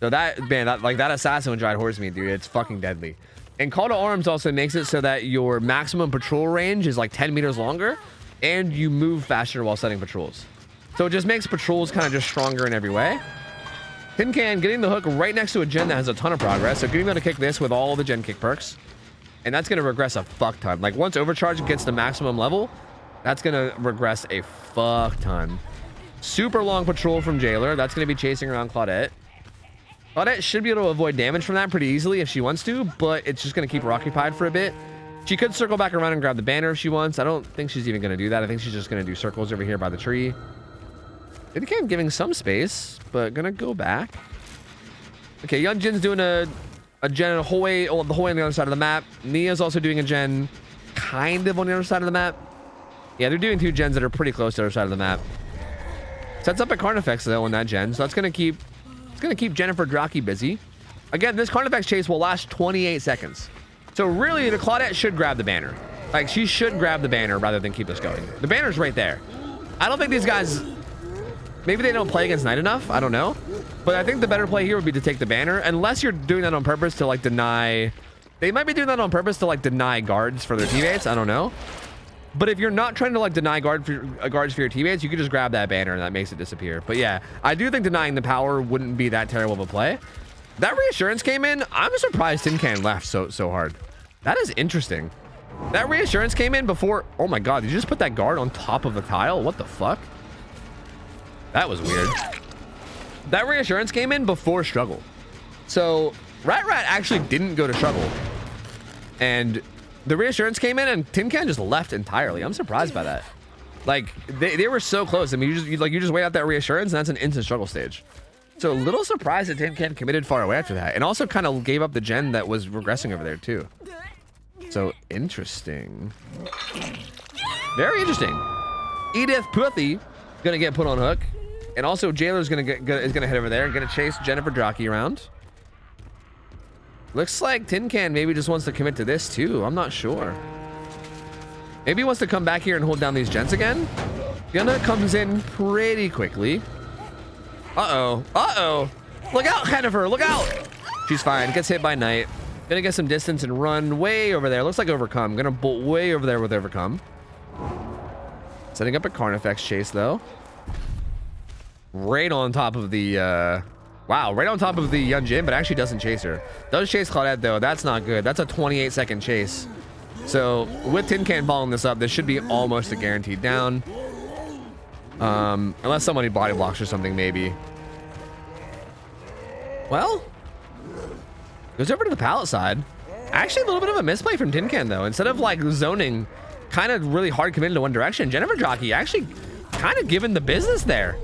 So that Assassin with Dried Horse Meat, dude, it's fucking deadly. And Call to Arms also makes it so that your maximum patrol range is like 10 meters longer. And you move faster while setting patrols. So it just makes patrols kind of just stronger in every way. Tin Can getting the hook right next to a gen that has a ton of progress. So getting able to kick this with all the gen kick perks. And that's going to regress a fuck ton. Like once Overcharge gets to maximum level, that's going to regress a fuck ton. Super long patrol from Jailer. That's going to be chasing around Claudette. Claudette should be able to avoid damage from that pretty easily if she wants to, but it's just going to keep her occupied for a bit. She could circle back around and grab the banner if she wants. I don't think she's even going to do that. I think she's just going to do circles over here by the tree. Tin Can giving some space, but going to go back. Okay, Young Jin's doing a gen the whole way on the other side of the map. Nia's also doing a gen kind of on the other side of the map. Yeah, they're doing 2 gens that are pretty close to the other side of the map. Sets up a Carnifex though on that gen, so that's going to keep Jennifer Draki busy. Again, this Carnifex chase will last 28 seconds. So really, the Claudette should grab the banner. Like, she should grab the banner rather than keep this going. The banner's right there. I don't think these guys... Maybe they don't play against Knight enough. I don't know. But I think the better play here would be to take the banner. Unless you're doing that on purpose to, like, deny... They might be doing that on purpose to, like, deny guards for their teammates. I don't know. But if you're not trying to, like, deny guards for your teammates, you can just grab that banner and that makes it disappear. But yeah, I do think denying the power wouldn't be that terrible of a play. That reassurance came in. I'm surprised Tin Can left so hard. That is interesting. That reassurance came in before. Oh my god, did you just put that guard on top of the tile? What the fuck? That was weird. That reassurance came in before struggle. So Rat actually didn't go to struggle. And the reassurance came in and Tin Can just left entirely. I'm surprised by that. Like they were so close. I mean, you just wait out that reassurance and that's an instant struggle stage. So a little surprised that Tin Can committed far away after that, and also kind of gave up the gen that was regressing over there too. So interesting. Very interesting. Edith Puthy gonna get put on hook, and also Jailer's gonna head over there, gonna chase Jennifer Draki around. Looks like Tin Can maybe just wants to commit to this too. I'm not sure. Maybe he wants to come back here and hold down these gens again. Gunna comes in pretty quickly. Uh-oh. Look out, Jennifer. Look out. She's fine. Gets hit by Knight. Gonna get some distance and run way over there. Looks like Overcome. Gonna bolt way over there with Overcome. Setting up a Carnifex chase, though. Right on top of the... Wow, right on top of the Young Jin, but actually doesn't chase her. Does chase Claudette, though. That's not good. That's a 28-second chase. So, with Tin Can following this up, this should be almost a guaranteed down. Unless somebody body blocks or something, maybe. Well, goes over to the pallet side. Actually, a little bit of a misplay from Tin Can, though. Instead of, like, zoning, kind of really hard committed to one direction, Jennifer Draki actually kind of given the business there.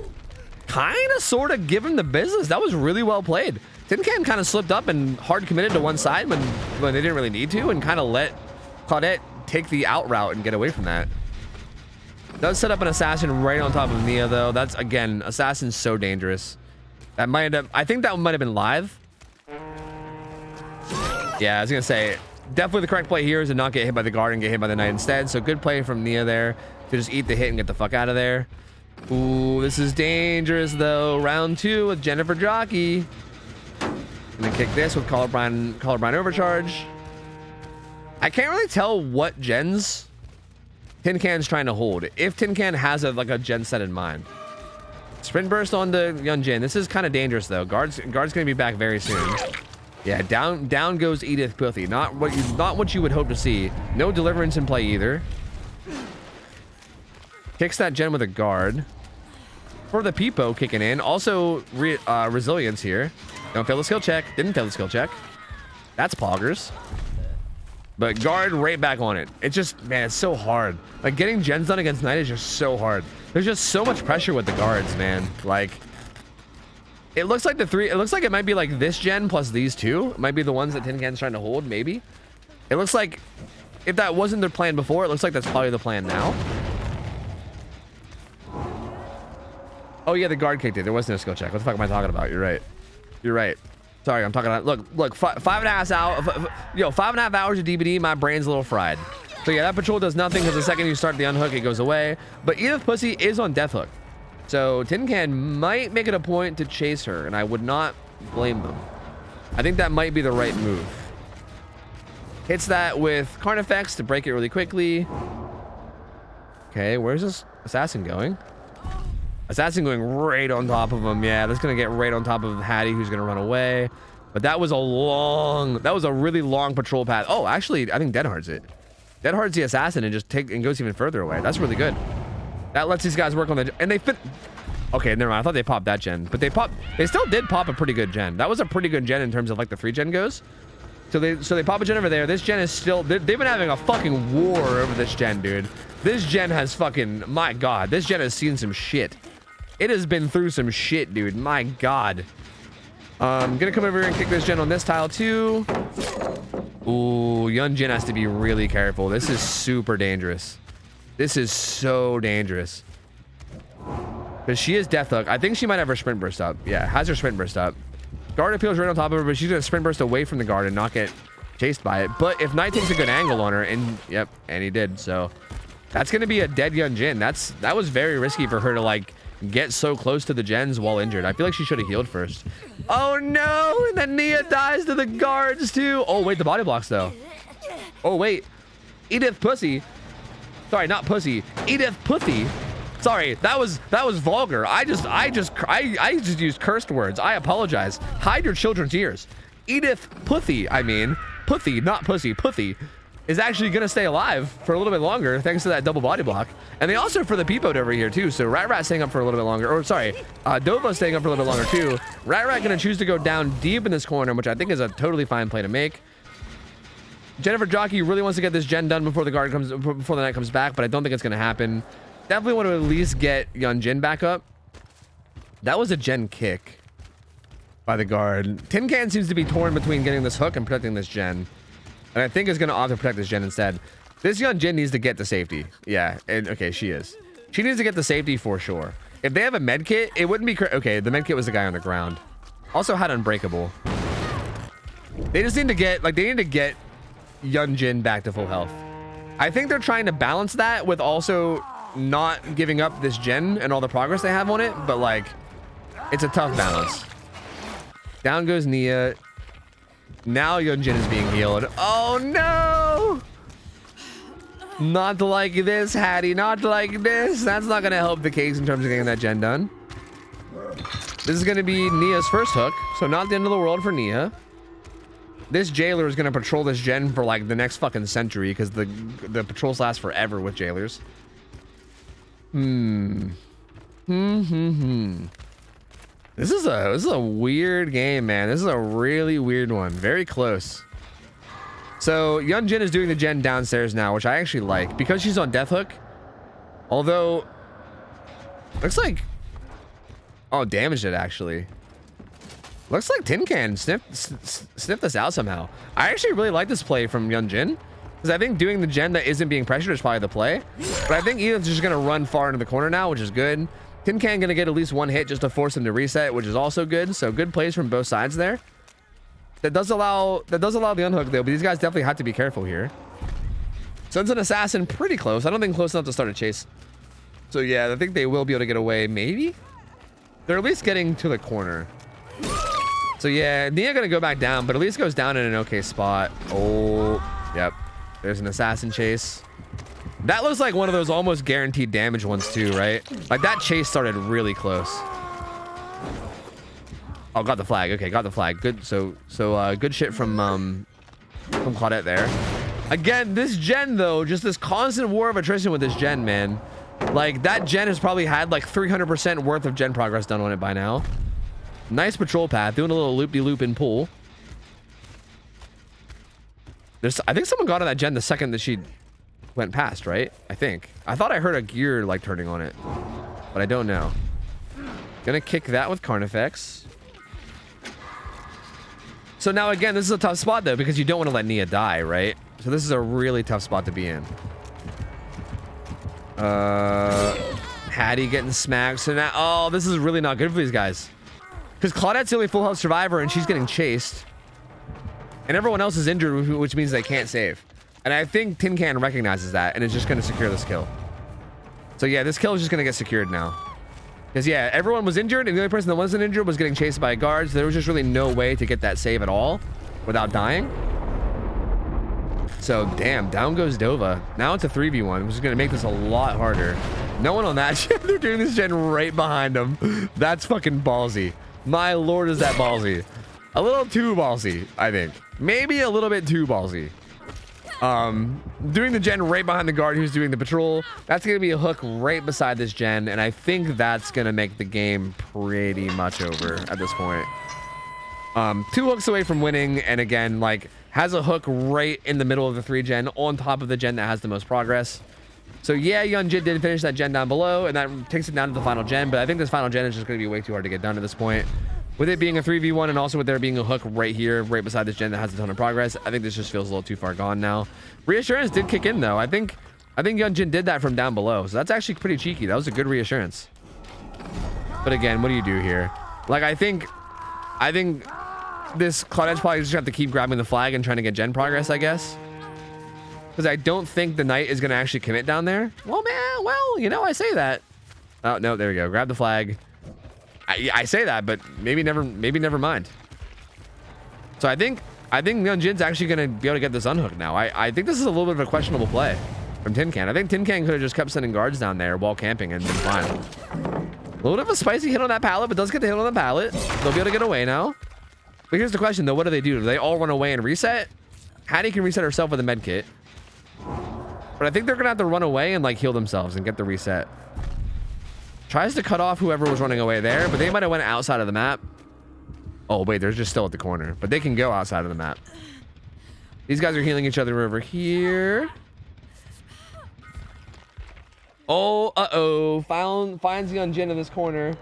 Kind of, sort of given the business. That was really well played. Tin Can kind of slipped up and hard committed to one side when they didn't really need to, and kind of let Claudette take the out route and get away from that. Does set up an assassin right on top of Nia, though. That's, again, assassin's so dangerous. That might end up, I think that one might have been live. Yeah, I was gonna say, definitely the correct play here is to not get hit by the guard and get hit by the knight instead. So good play from Nia there to just eat the hit and get the fuck out of there. Ooh, this is dangerous though. Round 2 with Jennifer Jockey. Gonna kick this with Colorblind Overcharge. I can't really tell what gens Tin Can's trying to hold. If Tin Can has a gen set in mind. Sprint burst on the Yunjin. This is kind of dangerous though. Guard's gonna be back very soon. Yeah, down goes Edith Puthie. Not what you would hope to see. No deliverance in play either. Kicks that gen with a guard. For the Peepo kicking in. Also resilience here. Don't fail the skill check. Didn't fail the skill check. That's poggers. But guard right back on it. It's just, man, it's so hard. Like getting gens done against Knight is just so hard. There's just so much pressure with the guards, man. Like, it looks like it looks like it might be like this gen plus these two. It might be the ones that Tin Can's trying to hold, maybe. It looks like if that wasn't their plan before, it looks like that's probably the plan now. Oh yeah, the guard kicked it. There was no skill check. What the fuck am I talking about? You're right. You're right. Sorry, I'm talking about, look, 5.5 hours of DBD, my brain's a little fried. So yeah, that patrol does nothing because the second you start the unhook, it goes away. But Edith Pussy is on death hook. So Tin Can might make it a point to chase her, and I would not blame them. I think that might be the right move. Hits that with Carnifex to break it really quickly. Okay, where's this assassin going? Assassin going right on top of him. Yeah, that's gonna get right on top of Hattie, who's gonna run away. But that was a really long patrol path. Oh, actually, I think Deadhard's it. Deadhard's the assassin and goes even further away. That's really good. That lets these guys work on the, and they fit. Okay, never mind. I thought they popped that gen, but they still did pop a pretty good gen. That was a pretty good gen in terms of like the 3 gen goes. So they pop a gen over there. This gen is still, they've been having a fucking war over this gen, dude. This gen has fucking, my God, this gen has seen some shit. It has been through some shit, dude. My God. I'm gonna come over here and kick this gen on this tile too. Ooh, Yunjin has to be really careful. This is super dangerous. This is so dangerous. Because she is death hook. I think she might have her sprint burst up. Yeah, has her sprint burst up. Guard appeals right on top of her, but she's gonna sprint burst away from the guard and not get chased by it. But if Knight takes a good angle on her, and yep, and he did, so that's gonna be a dead Yunjin. That was very risky for her to like get so close to the gens while injured. I feel like she should have healed first. Oh no, and then Nia dies to the guards too. Oh wait, the body blocks though. Oh wait, Edith Pussy. Sorry, not Pussy. Edith Pussy. Sorry, that was vulgar. I just used cursed words. I apologize. Hide your children's ears. Edith Pussy, I mean. Pussy, not Pussy. Pussy is actually gonna stay alive for a little bit longer thanks to that double body block. And they also for the Peepo over here too. So Rat staying up for a little bit longer. Or sorry, Dova staying up for a little bit longer too. Rat gonna choose to go down deep in this corner, which I think is a totally fine play to make. Jennifer Jockey really wants to get this gen done before the night comes back, but I don't think it's gonna happen. Definitely want to at least get Yunjin back up. That was a gen kick by the guard. Tin Can seems to be torn between getting this hook and protecting this gen. And I think is going to auto protect this gen instead. This Yunjin needs to get to safety. Yeah, and okay, she is. She needs to get to safety for sure. If they have a med kit, it wouldn't be okay. The med kit was the guy on the ground. Also had unbreakable. They just need to get Yunjin back to full health. I think they're trying to balance that with also not giving up this gen and all the progress they have on it, but like it's a tough balance. Down goes Nia. Now Yunjin is being healed. Oh no! Not like this, Hattie. Not like this. That's not gonna help the case in terms of getting that gen done. This is gonna be Nia's first hook, so not the end of the world for Nia. This jailer is gonna patrol this gen for like the next fucking century because the patrols last forever with jailers. This is a weird game, man. This is a really weird one. Very close. So Yunjin is doing the gen downstairs now, which I actually like because she's on death hook. Although looks like, oh, damaged it actually. Looks like Tin Can sniffed this out somehow. I actually really like this play from Yunjin, because I think doing the gen that isn't being pressured is probably the play. But I think Ethan's just going to run far into the corner now, which is good. Tin Can going to get at least one hit just to force him to reset, which is also good. So good plays from both sides there. That does allow the unhook though, but these guys definitely have to be careful here. Sends an assassin pretty close. I don't think close enough to start a chase. So yeah, I think they will be able to get away. Maybe they're at least getting to the corner. So yeah, Nia gonna go back down, but at least goes down in an okay spot. Oh, yep. There's an assassin chase. That looks like one of those almost guaranteed damage ones too, right? Like that chase started really close. Oh, got the flag. Okay, got the flag. Good. So good shit from Claudette there. Again, this gen though, just this constant war of attrition with this gen, man. Like that gen has probably had like 300% worth of gen progress done on it by now. Nice patrol path, doing a little loop-de-loop in pool. I think someone got on that gen the second that she went past, right? I think. I thought I heard a gear like turning on it, but I don't know. Gonna kick that with Carnifex. So now again, this is a tough spot though, because you don't want to let Nia die, right? So this is a really tough spot to be in. Hattie getting smacked. So now, oh, this is really not good for these guys. Because Claudette's the only full health survivor and she's getting chased. And everyone else is injured, which means they can't save. And I think Tin Can recognizes that and is just going to secure this kill. So yeah, this kill is just going to get secured now. Because yeah, everyone was injured and the only person that wasn't injured was getting chased by guards. There was just really no way to get that save at all without dying. So damn, down goes Dova. Now it's a 3v1, which is going to make this a lot harder. No one on that gen. They're doing this gen right behind them. That's fucking ballsy. My lord, is that ballsy. A little too ballsy, I think. Maybe a little bit too ballsy. Doing the gen right behind the guard who's doing the patrol. That's going to be a hook right beside this gen. And I think that's going to make the game pretty much over at this point. 2 hooks away from winning. And again, like, has a hook right in the middle of the 3 gen on top of the gen that has the most progress. So yeah, Yunjin did finish that gen down below, and that takes it down to the final gen. But I think this final gen is just going to be way too hard to get done at this point. With it being a 3v1 and also with there being a hook right here, right beside this gen that has a ton of progress, I think this just feels a little too far gone now. Reassurance did kick in though. I think Yunjin did that from down below, so that's actually pretty cheeky. That was a good reassurance. But again, what do you do here? Like I think this Claudette's probably just have to keep grabbing the flag and trying to get gen progress, I guess. Because I don't think the knight is going to actually commit down there. Well, man, well, you know, I say that. Oh, no, there we go. Grab the flag. I say that, but maybe never mind. So I think Yunjin's actually going to be able to get this unhooked now. I think this is a little bit of a questionable play from Tin Can. I think Tin Can could have just kept sending guards down there while camping and been fine. A little bit of a spicy hit on that pallet, but does get the hit on the pallet. They'll be able to get away now. But here's the question, though. What do? Do they all run away and reset? Hattie can reset herself with a med kit. But I think they're going to have to run away and, like, heal themselves and get the reset. Tries to cut off whoever was running away there, but they might have went outside of the map. Oh, wait, they're just still at the corner. But they can go outside of the map. These guys are healing each other over here. Oh, uh-oh. Finds Yunjin in this corner.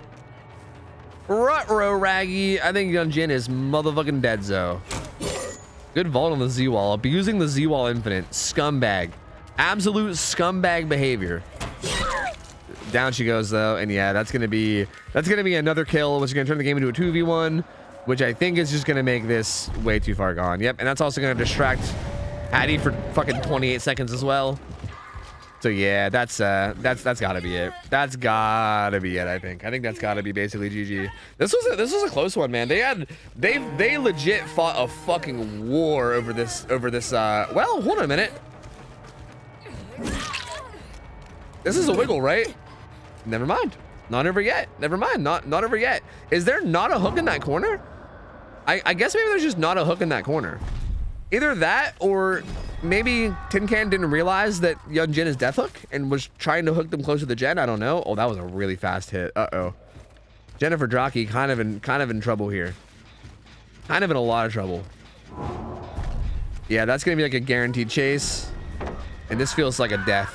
Ruh-roh, Raggy. I think Yunjin is motherfucking dead, zo. Good vault on the Z-wall. Abusing the Z-wall infinite. Scumbag. Absolute scumbag behavior. Down she goes, though. And yeah, that's gonna be another kill, which is gonna turn the game into a 2v1, which I think is just gonna make this way too far gone. Yep, and that's also gonna distract Hattie for fucking 28 seconds as well. So yeah, that's gotta be it. That's gotta be it. I think that's gotta be basically GG. This was a close one, man. They legit fought a fucking war over this. Well, hold on a minute. This is a wiggle, right? Never mind. Not over yet. Never mind. Not over yet. Is there not a hook in that corner? I guess maybe there's just not a hook in that corner. Either that or maybe Tin Can didn't realize that Yunjin is death hook and was trying to hook them close to the gen. I don't know. Oh, that was a really fast hit. Uh-oh. Jennifer Draki kind of in trouble here. Kind of in a lot of trouble. Yeah, that's gonna be like a guaranteed chase. And this feels like a death.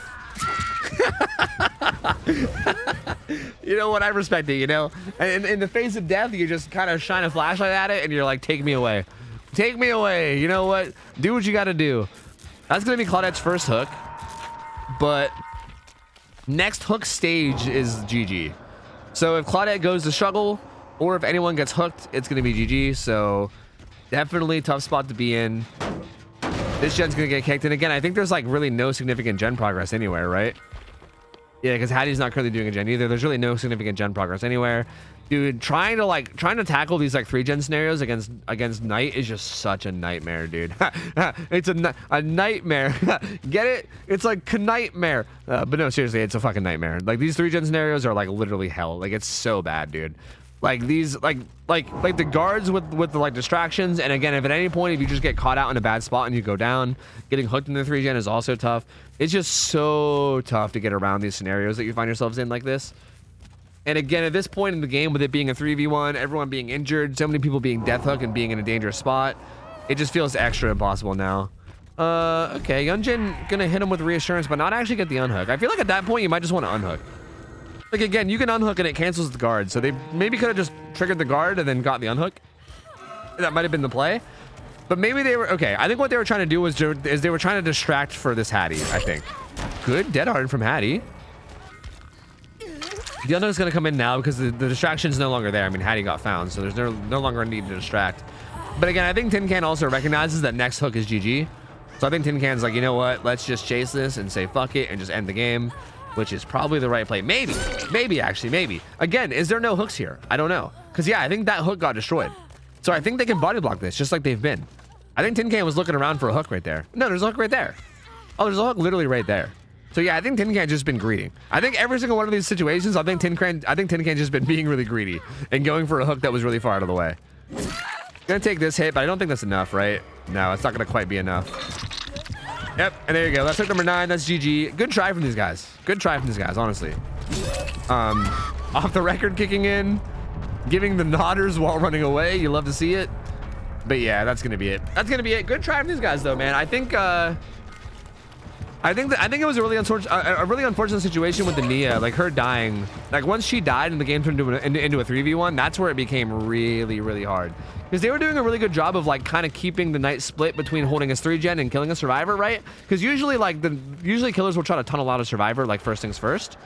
You know what? I respect it, you know? And in the face of death, you just kind of shine a flashlight at it and you're like, take me away. Take me away. You know what? Do what you got to do. That's going to be Claudette's first hook. But next hook stage is GG. So if Claudette goes to struggle, or if anyone gets hooked, it's going to be GG. So definitely tough spot to be in. This gen's going to get kicked. And again, I think there's like really no significant gen progress anywhere, right? Yeah, because Hattie's not currently doing a gen either. There's really no significant gen progress anywhere. Dude, trying to tackle these like 3-gen scenarios against Knight is just such a nightmare, dude. It's a nightmare. Get it? It's like a nightmare. But no, seriously, it's a fucking nightmare. Like these 3-gen scenarios are like literally hell. Like it's so bad, dude. Like these like the guards with the like distractions, and again, if at any point if you just get caught out in a bad spot and you go down, getting hooked in the 3-gen is also tough. It's just so tough to get around these scenarios that you find yourselves in like this. And again, at this point in the game, with it being a 3v1, everyone being injured, so many people being death hooked and being in a dangerous spot, it just feels extra impossible now. Okay, Yunjin gonna hit him with reassurance, but not actually get the unhook. I feel like at that point you might just want to unhook. Like again, you can unhook and it cancels the guard, so they maybe could have just triggered the guard and then got the unhook. That might have been the play. But maybe they were okay. I think what they were trying to do was they were trying to distract for this Hattie, I think. Good dead hard from Hattie. The unhook's gonna come in now because the distraction's no longer there. I mean, Hattie got found, so there's no longer a need to distract. But again, I think Tin Can also recognizes that next hook is GG. So I think Tin Can's like, you know what? Let's just chase this and say fuck it and just end the game, which is probably the right play. Maybe actually, maybe. Again, is there no hooks here? I don't know. Because yeah, I think that hook got destroyed. So I think they can body block this just like they've been. I think Tin Can was looking around for a hook right there. No, there's a hook right there. Oh, there's a hook literally right there. So yeah, I think Tin Can's just been greedy. I think every single one of these situations, I think Tin Can just been being really greedy and going for a hook that was really far out of the way. Gonna take this hit, but I don't think that's enough, right? No, it's not gonna quite be enough. Yep, and there you go. That's hook number 9. That's GG. Good try from these guys. Good try from these guys, honestly. Off the record kicking in, giving the nodders while running away. You love to see it. But yeah, that's gonna be it. That's gonna be it. Good try from these guys, though, man. I think it was a really unfortunate situation with the Nia, like her dying. Like once she died and the game turned into a 3v1, that's where it became really, really hard. Because they were doing a really good job of like kind of keeping the Knight split between holding his 3-gen and killing a survivor, right? Because usually killers will try to tunnel out a survivor like first things first.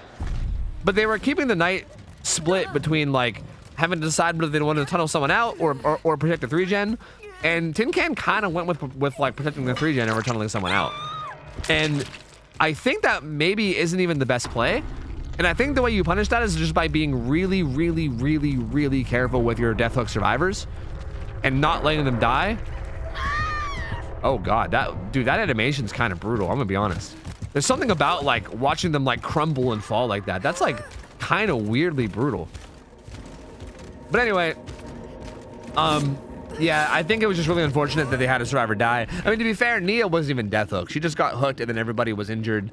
But they were keeping the Knight split between like having to decide whether they wanted to tunnel someone out or protect the 3-gen. And Tin Can kind of went with like protecting the 3-gen over tunneling someone out. And I think that maybe isn't even the best play. And I think the way you punish that is just by being really, really, really, really careful with your death hook survivors and not letting them die. Oh God, that animation's kind of brutal. I'm gonna be honest. There's something about like watching them like crumble and fall like that. That's like kind of weirdly brutal. But anyway, yeah, I think it was just really unfortunate that they had a survivor die. I mean, to be fair, Nia wasn't even death hooked. She just got hooked and then everybody was injured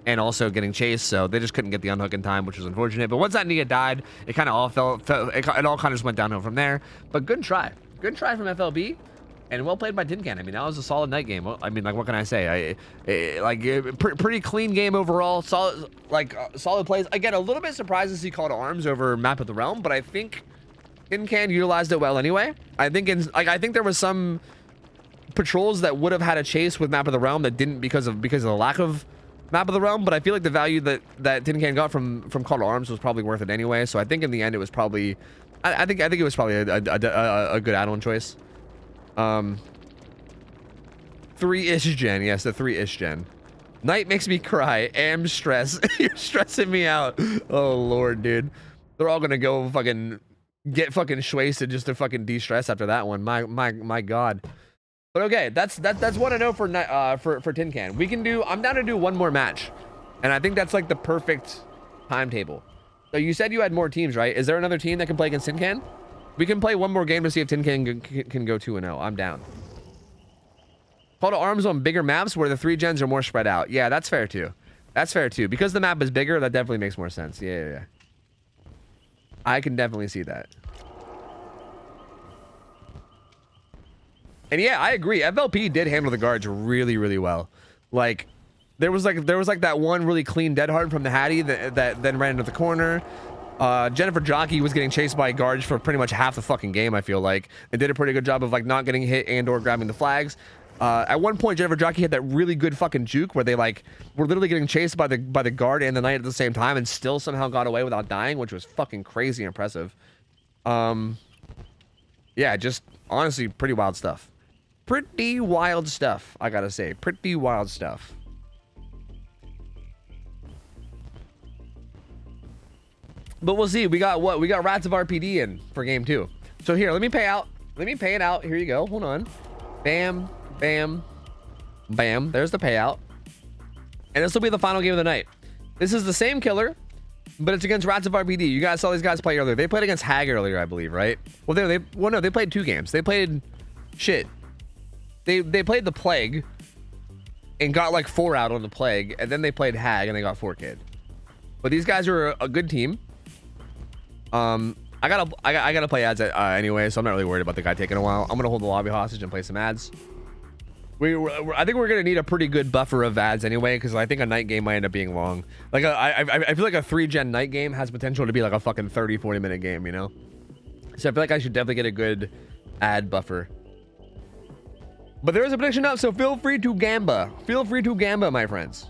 and also getting chased, so they just couldn't get the unhook in time, which was unfortunate. But once that Nia died, it kind of all it all kind of just went downhill from there. But good try. Good try from FLB. And well played by Tin Can. I mean, that was a solid Night game. I mean, like, what can I say? Pretty clean game overall. Solid, solid plays. Again, a little bit surprised to see Call to Arms over Map of the Realm, but I think Tin Can utilized it well anyway. I think there was some patrols that would have had a chase with Map of the Realm that didn't because of the lack of Map of the Realm. But I feel like the value that Tin Can got from Call to Arms was probably worth it anyway. So I think in the end it was probably, I think it was probably a good add-on choice. 3-ish gen, yes, the 3-ish gen. Night makes me cry. Am stress. You're stressing me out. Oh Lord, dude. They're all gonna go get fucking schwasted just to fucking de-stress after that one. My God. But okay, that's 1-0 for Tin Can. I'm down to do one more match, and I think that's like the perfect timetable. So you said you had more teams, right? Is there another team that can play against Tin Can? We can play one more game to see if Tin Can can go 2-0. I'm down. Call to Arms on bigger maps where the 3-gens are more spread out. Yeah, that's fair too. That's fair too. Because the map is bigger, that definitely makes more sense. Yeah. I can definitely see that. And yeah, I agree. FLP did handle the guards really, really well. Like, there was like that one really clean dead hard from the Hattie that then ran into the corner. Jennifer Jockey was getting chased by guards for pretty much half the fucking game, I feel like, and did a pretty good job of like not getting hit and or grabbing the flags. At one point, Jennifer Jockey had that really good fucking juke where they like were literally getting chased by the guard and the knight at the same time and still somehow got away without dying, which was fucking crazy impressive. Yeah, just honestly pretty wild stuff. Pretty wild stuff, I gotta say. Pretty wild stuff. But we'll see. We got what? We got Rats of RPD in for game 2. So here, let me pay out. Let me pay it out. Here you go. Hold on. Bam, bam, bam. There's the payout. And this will be the final game of the night. This is the same killer, but it's against Rats of RPD. You guys saw these guys play earlier. They played against Hag earlier, I believe, right? Well, no, they played 2 games. They played shit. They played the Plague and got like 4 out on the Plague, and then they played Hag and they got 4 kid. But these guys are a good team. I gotta play ads anyway, so I'm not really worried about the guy taking a while. I'm gonna hold the lobby hostage and play some ads. I think we're gonna need a pretty good buffer of ads anyway, because I think a night game might end up being long. Like I feel like a 3-gen night game has potential to be like a fucking 30-40 minute game, you know? So I feel like I should definitely get a good ad buffer. But there is a prediction up, so feel free to gamba. Feel free to gamba, my friends.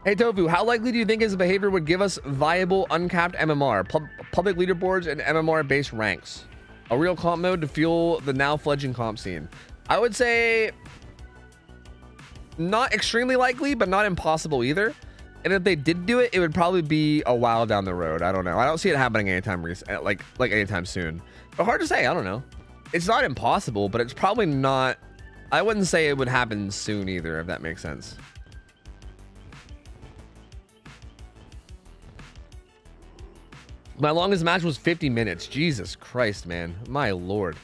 Hey Tofu, how likely do you think his behavior would give us viable uncapped MMR, public leaderboards, and MMR-based ranks? A real comp mode to fuel the now fledgling comp scene. I would say not extremely likely, but not impossible either. And if they did do it, it would probably be a while down the road. I don't know. I don't see it happening anytime like anytime soon. But hard to say. I don't know. It's not impossible, but it's probably not. I wouldn't say it would happen soon either, if that makes sense. My longest match was 50 minutes. Jesus Christ, man. My lord.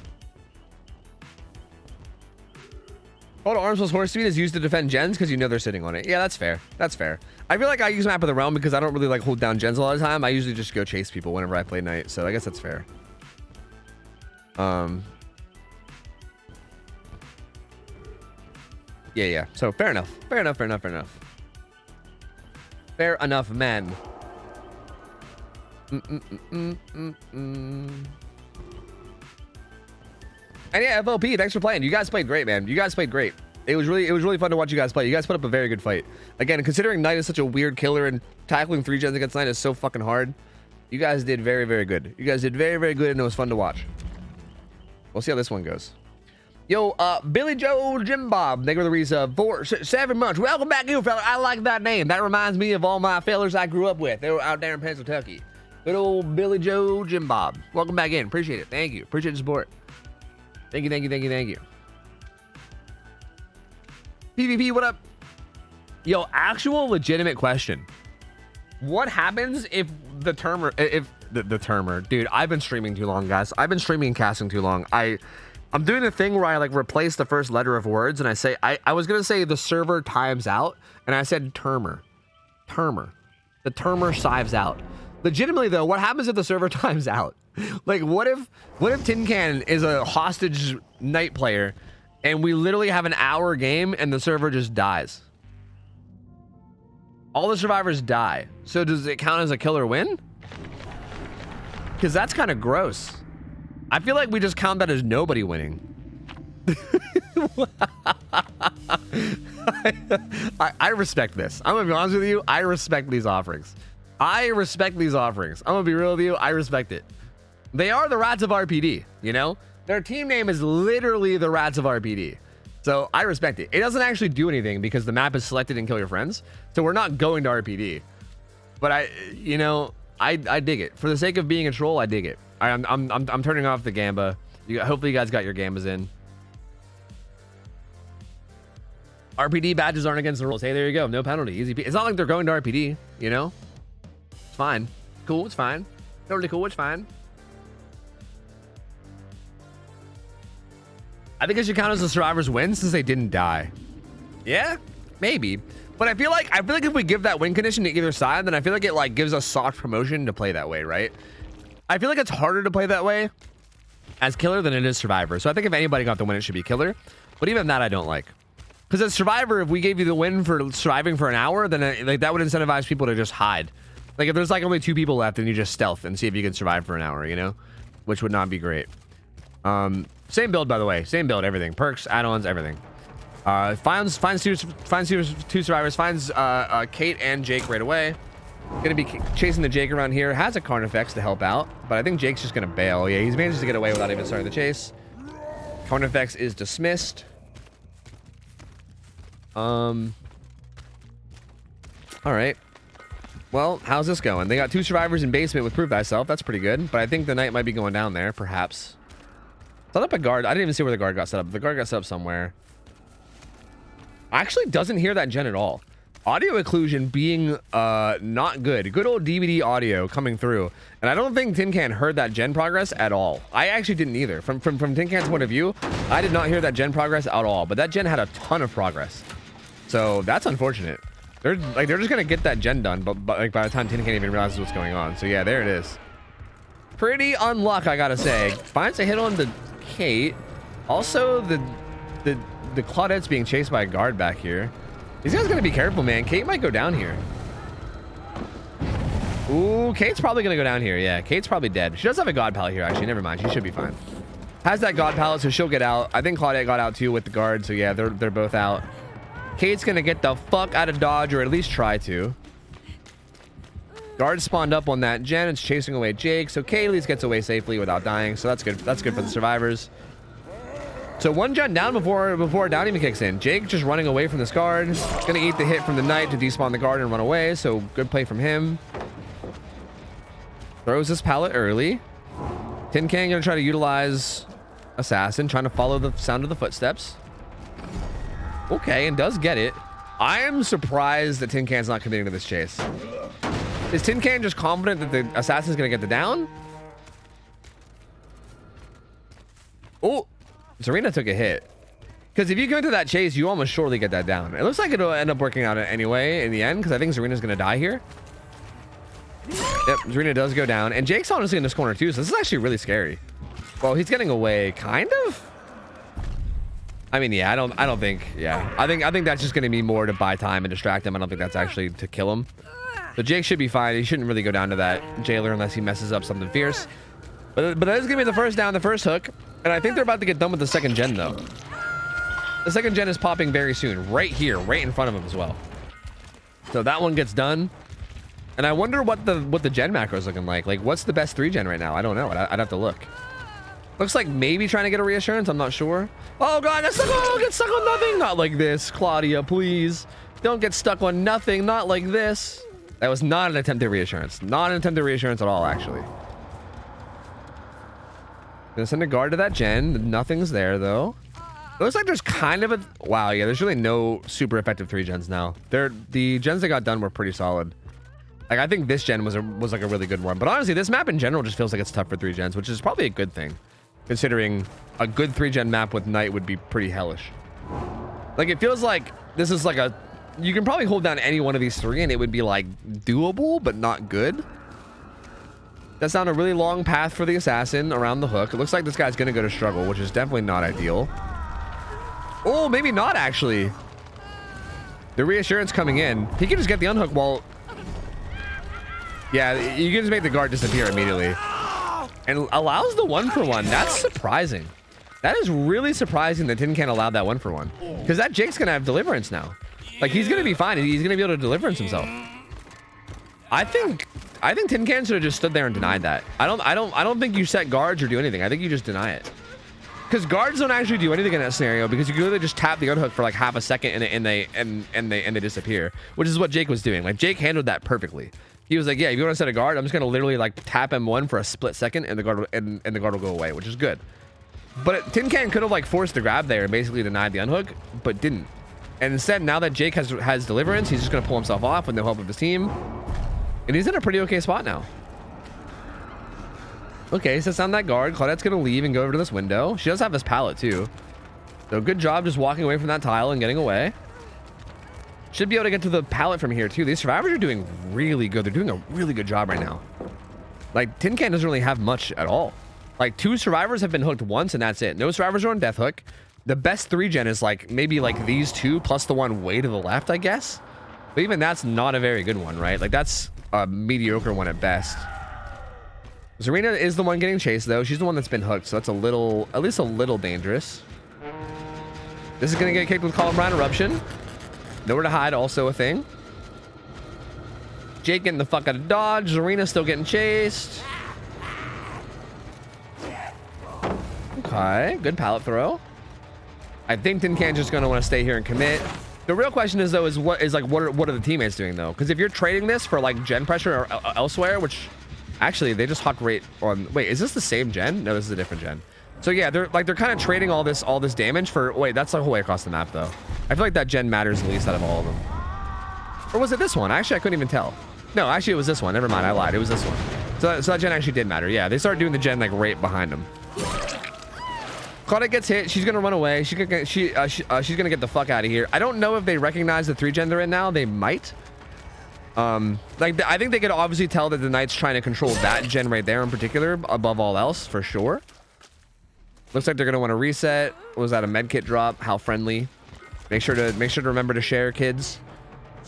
Hold on, arms plus horse speed is used to defend gens because you know they're sitting on it. Yeah, that's fair. That's fair. I feel like I use Map of the Realm because I don't really like hold down gens a lot of the time. I usually just go chase people whenever I play Knight, so I guess that's fair. Yeah. So fair enough. Fair enough, man. And yeah, FLP, thanks for playing. You guys played great, man. You guys played great. It was really fun to watch you guys play. You guys put up a very good fight. Again, considering Knight is such a weird killer and tackling 3 gens against Knight is so fucking hard, you guys did very, very good. You guys did very, very good, and it was fun to watch. We'll see how this one goes. Yo, Billy Joe Jim Bob, thank you for the resub for 7 months. Welcome back, you fella. I like that name. That reminds me of all my fellas I grew up with. They were out there in Pennsylvania. Good old Billy Joe Jim Bob. Welcome back in. Appreciate it. Thank you. Appreciate the support. Thank you. PvP, what up? Yo, actual legitimate question. What happens if the termer, the termer, dude, I've been streaming too long, guys. I've been streaming and casting too long. I'm doing a thing where I like replace the first letter of words and I say, I was going to say the server times out and I said termer. The termer sives out. Legitimately though, what happens if the server times out? Like what if Tin Can is a hostage Knight player and we literally have an hour game and the server just dies? All the survivors die. So does it count as a killer win? Because that's kind of gross. I feel like we just count that as nobody winning. I respect this. I'm gonna be honest with you. I respect these offerings. I'm gonna be real with you. I respect it. They are the Rats of RPD, you know? Their team name is literally the Rats of RPD. So I respect it. It doesn't actually do anything because the map is selected and kill your friends. So we're not going to RPD. But I dig it. For the sake of being a troll, I dig it. I'm turning off the gamba. Hopefully you guys got your gambas in. RPD badges aren't against the rules. Hey, there you go. No penalty. Easy. It's not like they're going to RPD, you know? It's fine. Cool. It's fine. Totally cool. It's fine. I think it should count as the survivors win since they didn't die. Yeah, maybe. But I feel like if we give that win condition to either side, then I feel like it like gives us soft promotion to play that way, right? I feel like it's harder to play that way as killer than it is survivor. So I think if anybody got the win, it should be killer. But even that I don't like. Because as survivor, if we gave you the win for surviving for an hour, then like that would incentivize people to just hide. Like if there's like only 2 people left, then you just stealth and see if you can survive for an hour, you know, which would not be great. Same build, by the way, same build, everything, perks, add-ons, everything. Finds two survivors, finds Kate and Jake right away. Gonna be chasing the Jake around here. Has a Carnifex to help out, but I think Jake's just gonna bail. Yeah, he's managed to get away without even starting the chase. Carnifex is dismissed. All right. Well, how's this going? They got 2 survivors in basement with Prove Thyself. That's pretty good, but I think the knight might be going down there, perhaps. Set up a guard. I didn't even see where the guard got set up. The guard got set up somewhere. Actually doesn't hear that gen at all. Audio occlusion being not good. Good old DVD audio coming through. And I don't think Tin Can heard that gen progress at all. I actually didn't either. From Tin Can's point of view, I did not hear that gen progress at all. But that gen had a ton of progress. So that's unfortunate. They're just gonna get that gen done, but like by the time Tin Can even realizes what's going on. So yeah, there it is. Pretty unluck, I gotta say. Finds a hit on the Kate. Also the Claudette's being chased by a guard back here. These guys gotta be careful, man. Kate might go down here. Ooh, Kate's probably gonna go down here. Yeah, Kate's probably dead. She does have a god pallet here, actually. Never mind, she should be fine. Has that god pallet, so she'll get out. I think Claudette got out too with the guard, so yeah, they're both out. Kate's gonna get the fuck out of dodge, or at least try to. Guard spawned up on that gen. It's chasing away Jake, so Kaylee's gets away safely without dying, so that's good. That's good for the survivors. So 1 gen down before down even kicks in. Jake just running away from this guard. Gonna eat the hit from the knight to despawn the guard and run away, so good play from him. Throws this pallet early. Tin Can gonna try to utilize Assassin, trying to follow the sound of the footsteps. Okay, and does get it. I am surprised that Tin Can's not committing to this chase. Is Tin Can just confident that the Assassin's gonna get the down? Oh, Serena took a hit. Because if you go into that chase, you almost surely get that down. It looks like it'll end up working out anyway in the end, because I think Serena's gonna die here. Yep, Serena does go down, and Jake's honestly in this corner too, so this is actually really scary. Well, he's getting away, kind of. I mean, yeah, I don't think, yeah. I think that's just gonna be more to buy time and distract him. I don't think that's actually to kill him. So Jake should be fine. He shouldn't really go down to that jailer unless he messes up something fierce. But that is gonna be the first down, the first hook, and I think they're about to get done with the second gen though. The second gen is popping very soon, right here, right in front of him as well. So that one gets done. And I wonder what the gen macro is looking like. Like, what's the best 3 gen right now? I don't know. I'd have to look. Looks like maybe trying to get a reassurance. I'm not sure. Oh god, get stuck on nothing. Not like this, Claudia, please. Don't get stuck on nothing. Not like this. That was not an attempt at reassurance. Not an attempt at reassurance at all, actually. Gonna send a guard to that gen. Nothing's there though. It looks like there's kind of a wow. Yeah, there's really no super effective 3 gens now. The gens that got done were pretty solid. Like, I think this gen was like a really good one. But honestly, this map in general just feels like it's tough for 3 gens, which is probably a good thing, considering a good 3 gen map with Knight would be pretty hellish. Like, it feels like this is like a, you can probably hold down any one of these 3 and it would be like doable, but not good. That's down a really long path for the assassin around the hook. It looks like this guy's gonna go to struggle, which is definitely not ideal. Oh, maybe not actually. The reassurance coming in. He can just get the unhook while, yeah, you can just make the guard disappear immediately. And allows the 1-for-1. That's surprising. That is really surprising that Tin Can allowed that 1-for-1. Because that Jake's gonna have deliverance now. Like, he's gonna be fine. He's gonna be able to deliverance himself. I think Tin Can should have just stood there and denied that. I don't think you set guards or do anything. I think you just deny it. Because guards don't actually do anything in that scenario, because you can literally just tap the unhook for like half a second and they disappear, which is what Jake was doing. Like, Jake handled that perfectly. He was like, yeah, if you want to set a guard, I'm just gonna literally like tap M1 for a split second and the guard will go away, which is good. But Tin Can could have like forced the grab there and basically denied the unhook, but didn't. And instead, now that Jake has deliverance, he's just gonna pull himself off with no help of his team. And he's in a pretty okay spot now. Okay, sets down that guard. Claudette's gonna leave and go over to this window. She does have this pallet too. So good job just walking away from that tile and getting away. Should be able to get to the pallet from here too. These survivors are doing really good. They're doing a really good job right now. Like, Tin Can doesn't really have much at all. Like, 2 survivors have been hooked once and that's it. No survivors are on death hook. The best 3 gen is like maybe like these 2 plus the one way to the left, I guess. But even that's not a very good one, right? Like, that's a mediocre one at best. Zarina is the one getting chased, though. She's the one that's been hooked, so that's a little, at least a little dangerous. This is going to get kicked with Columbine Eruption. Nowhere to hide, also a thing. Jake getting the fuck out of dodge. Zarina still getting chased. Okay, good pallet throw. I think Tin Can's just going to want to stay here and commit. The real question is, though, is what are the teammates doing, though? Because if you're trading this for, like, gen pressure or elsewhere, which... Actually, they just huck rate on... Wait, is this the same gen? No, this is a different gen. So yeah, they're kind of trading all this damage for... Wait, that's the whole way across the map, though. I feel like that gen matters the least out of all of them. Or was it this one? Actually, I couldn't even tell. No, actually, it was this one. Never mind, I lied. It was this one. So that gen actually did matter. Yeah, they started doing the gen, like, right behind them. Claudette gets hit. She's gonna run away. She's gonna get the fuck out of here. I don't know if they recognize the 3 gen they're in now. They might. Like, I think they could obviously tell that the Knight's trying to control that gen right there in particular, above all else, for sure. Looks like they're gonna want to reset. Was that a med kit drop? How friendly. Make sure to remember to share, kids.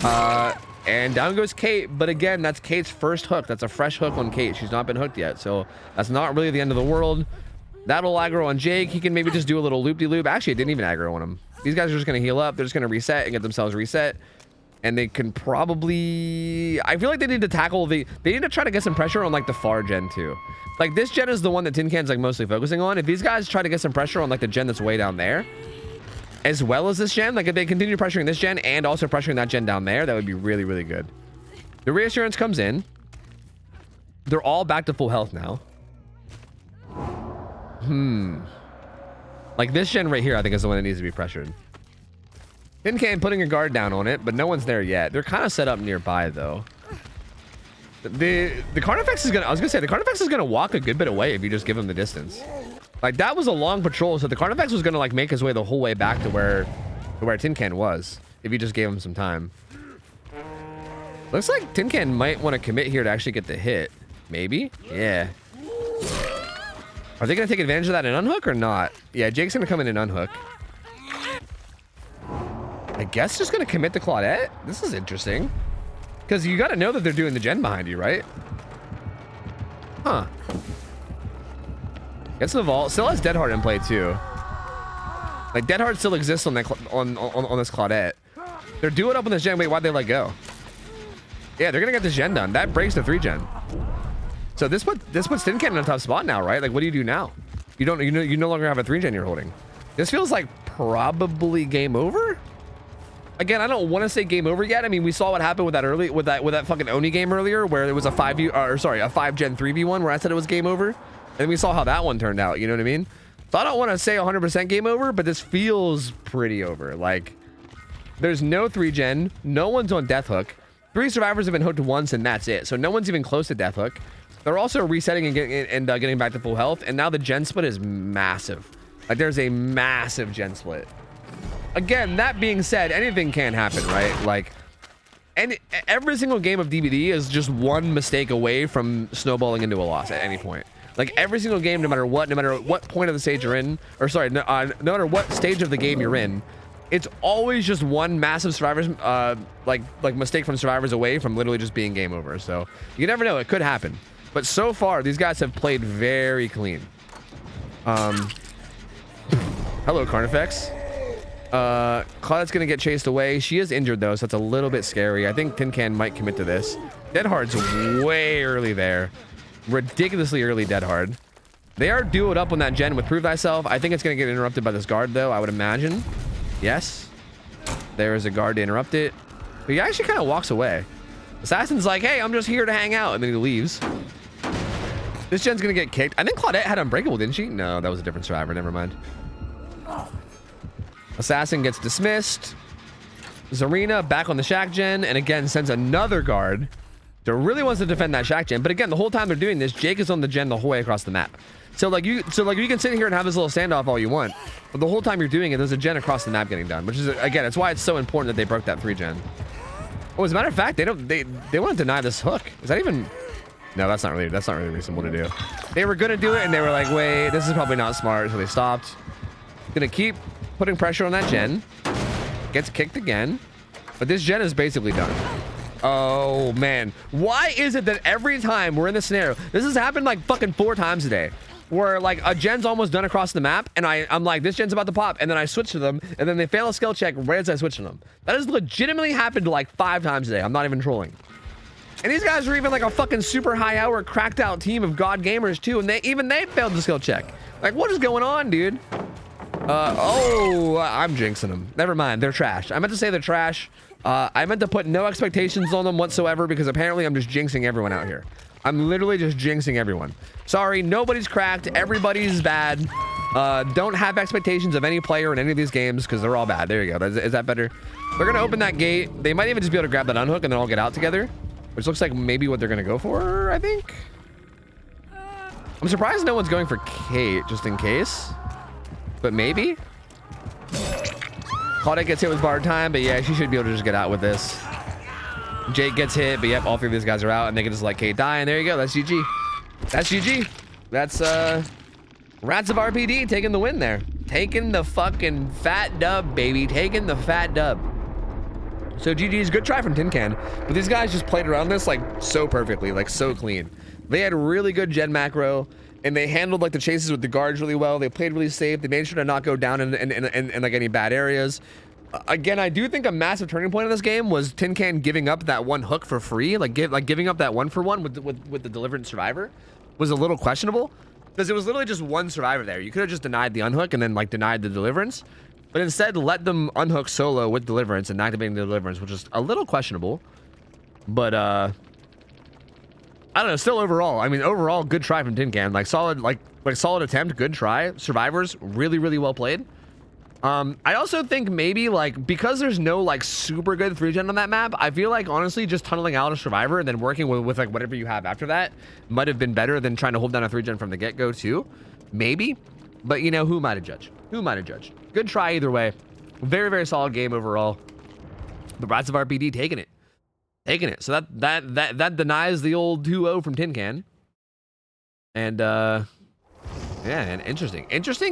And down goes Kate, but again, that's Kate's first hook. That's a fresh hook on Kate. She's not been hooked yet, so that's not really the end of the world. That'll aggro on Jake. He can maybe just do a little loop-de-loop. Actually, it didn't even aggro on him. These guys are just gonna heal up. They're just gonna reset and get themselves reset. And they can probably... I feel like they need to tackle the... They need to try to get some pressure on, like, the far gen, too. Like, this gen is the one that Tin Can's, like, mostly focusing on. If these guys try to get some pressure on, like, the gen that's way down there, as well as this gen, like, if they continue pressuring this gen and also pressuring that gen down there, that would be really, really good. The reassurance comes in. They're all back to full health now. Like, this gen right here, I think, is the one that needs to be pressured. Tin Can putting a guard down on it, but no one's there yet. They're kind of set up nearby, though. The Carnifex is gonna... I was gonna say, the Carnifex is gonna walk a good bit away if you just give him the distance. Like, that was a long patrol, so the Carnifex was gonna, like, make his way the whole way back to where Tin Can was, if you just gave him some time. Looks like Tin Can might want to commit here to actually get the hit. Maybe? Yeah. Are they gonna take advantage of that and unhook or not? Yeah, Jake's gonna come in and unhook. I guess just gonna commit to Claudette. This is interesting, because you got to know that they're doing the gen behind you, right? Huh. Gets the vault. Still has Deadheart in play too. Like, Deadheart still exists on that on this Claudette. They're doing up on this gen. Wait, why'd they let go? Yeah, they're gonna get this gen done. That breaks the 3 gen. So this puts Tin Can in a tough spot now, right? Like, what do you do now? You no longer have a 3 gen you're holding. This feels like probably game over. Again, I don't want to say game over yet. I mean, we saw what happened with that fucking Oni game earlier, where it was a 5 gen 3v1, where I said it was game over, and we saw how that one turned out. You know what I mean? So I don't want to say 100% game over, but this feels pretty over. Like, there's no 3 gen, no one's on death hook. 3 survivors have been hooked once, and that's it. So no one's even close to death hook. They're also resetting and getting back to full health, and now the gen split is massive. Like, there's a massive gen split. Again, that being said, anything can happen, right? Like, every single game of DBD is just one mistake away from snowballing into a loss at any point. Like, every single game, no matter what point of the stage you're in, or sorry, no matter what stage of the game you're in, it's always just one massive survivors, like mistake from survivors away from literally just being game over. So you never know, it could happen. But so far, these guys have played very clean. Hello, Carnifex. Claudette's gonna get chased away. She is injured though, so that's a little bit scary. I think Tin Can might commit to this. Deadheart's way early there. Ridiculously early Deadheart. They are duoed up on that gen with Prove Thyself. I think it's gonna get interrupted by this guard though, I would imagine. Yes. There is a guard to interrupt it. But he actually kind of walks away. Assassin's like, hey, I'm just here to hang out, and then he leaves. This gen's gonna get kicked. I think Claudette had Unbreakable, didn't she? No, that was a different survivor, never mind. Assassin gets dismissed. Zarina back on the Shack gen, and again sends another guard. So really wants to defend that Shack gen, but again, the whole time they're doing this, Jake is on the gen the whole way across the map. So you can sit here and have this little standoff all you want, but the whole time you're doing it, there's a gen across the map getting done, which is, again, it's why it's so important that they broke that 3 gen. Oh, as a matter of fact, they want to deny this hook. Is that even? No, that's not really reasonable to do. They were gonna do it, and they were like, wait, this is probably not smart, so they stopped. Gonna keep putting pressure on that gen. Gets kicked again. But this gen is basically done. Oh man, why is it that every time we're in this scenario, this has happened like fucking 4 times today, where like a gen's almost done across the map and I'm like, this gen's about to pop, and then I switch to them and then they fail a skill check right as I switch to them. That has legitimately happened like 5 times today. I'm not even trolling. And these guys are even like a fucking super high hour cracked out team of god gamers too, and they failed the skill check. Like, what is going on, dude? Oh, I'm jinxing them. Never mind, they're trash. I meant to say they're trash. I meant to put no expectations on them whatsoever because apparently I'm just jinxing everyone out here. I'm literally just jinxing everyone. Sorry, nobody's cracked. Everybody's bad. Don't have expectations of any player in any of these games because they're all bad. There you go. Is that better? They're going to open that gate. They might even just be able to grab that unhook and then all get out together, which looks like maybe what they're going to go for, I think. I'm surprised no one's going for Kate just in case, but maybe. Claudette gets hit with bar time, but yeah, she should be able to just get out with this. Jake gets hit, but yep, all 3 of these guys are out, and they can just let Kate die, and there you go. That's GG. That's GG. That's Rats of RPD taking the win there. Taking the fucking fat dub, baby. Taking the fat dub. So GG's, good try from Tin Can, but these guys just played around this like so perfectly, like so clean. They had really good gen macro, and they handled like the chases with the guards really well. They played really safe. They made sure to not go down in like any bad areas. Again, I do think a massive turning point in this game was Tin Can giving up that 1 hook for free, like giving up that 1-for-1 with the Deliverance survivor was a little questionable because it was literally just 1 survivor there. You could have just denied the unhook and then like denied the Deliverance, but instead let them unhook solo with Deliverance and activating the Deliverance, which is a little questionable. But I don't know, still overall, I mean, overall, good try from Tin Can. Like solid, like solid attempt, good try. Survivors, really, really well played. I also think maybe like, because there's no like super good 3-gen on that map, I feel like honestly just tunneling out a survivor and then working with like whatever you have after that might have been better than trying to hold down a 3-gen from the get-go too. Maybe, but you know, who might have judged? Who might have judged? Good try either way. Very, very solid game overall. The Rats of RPD taking it. Taking it. So that denies the old 2-0 from Tin Can. And yeah, and interesting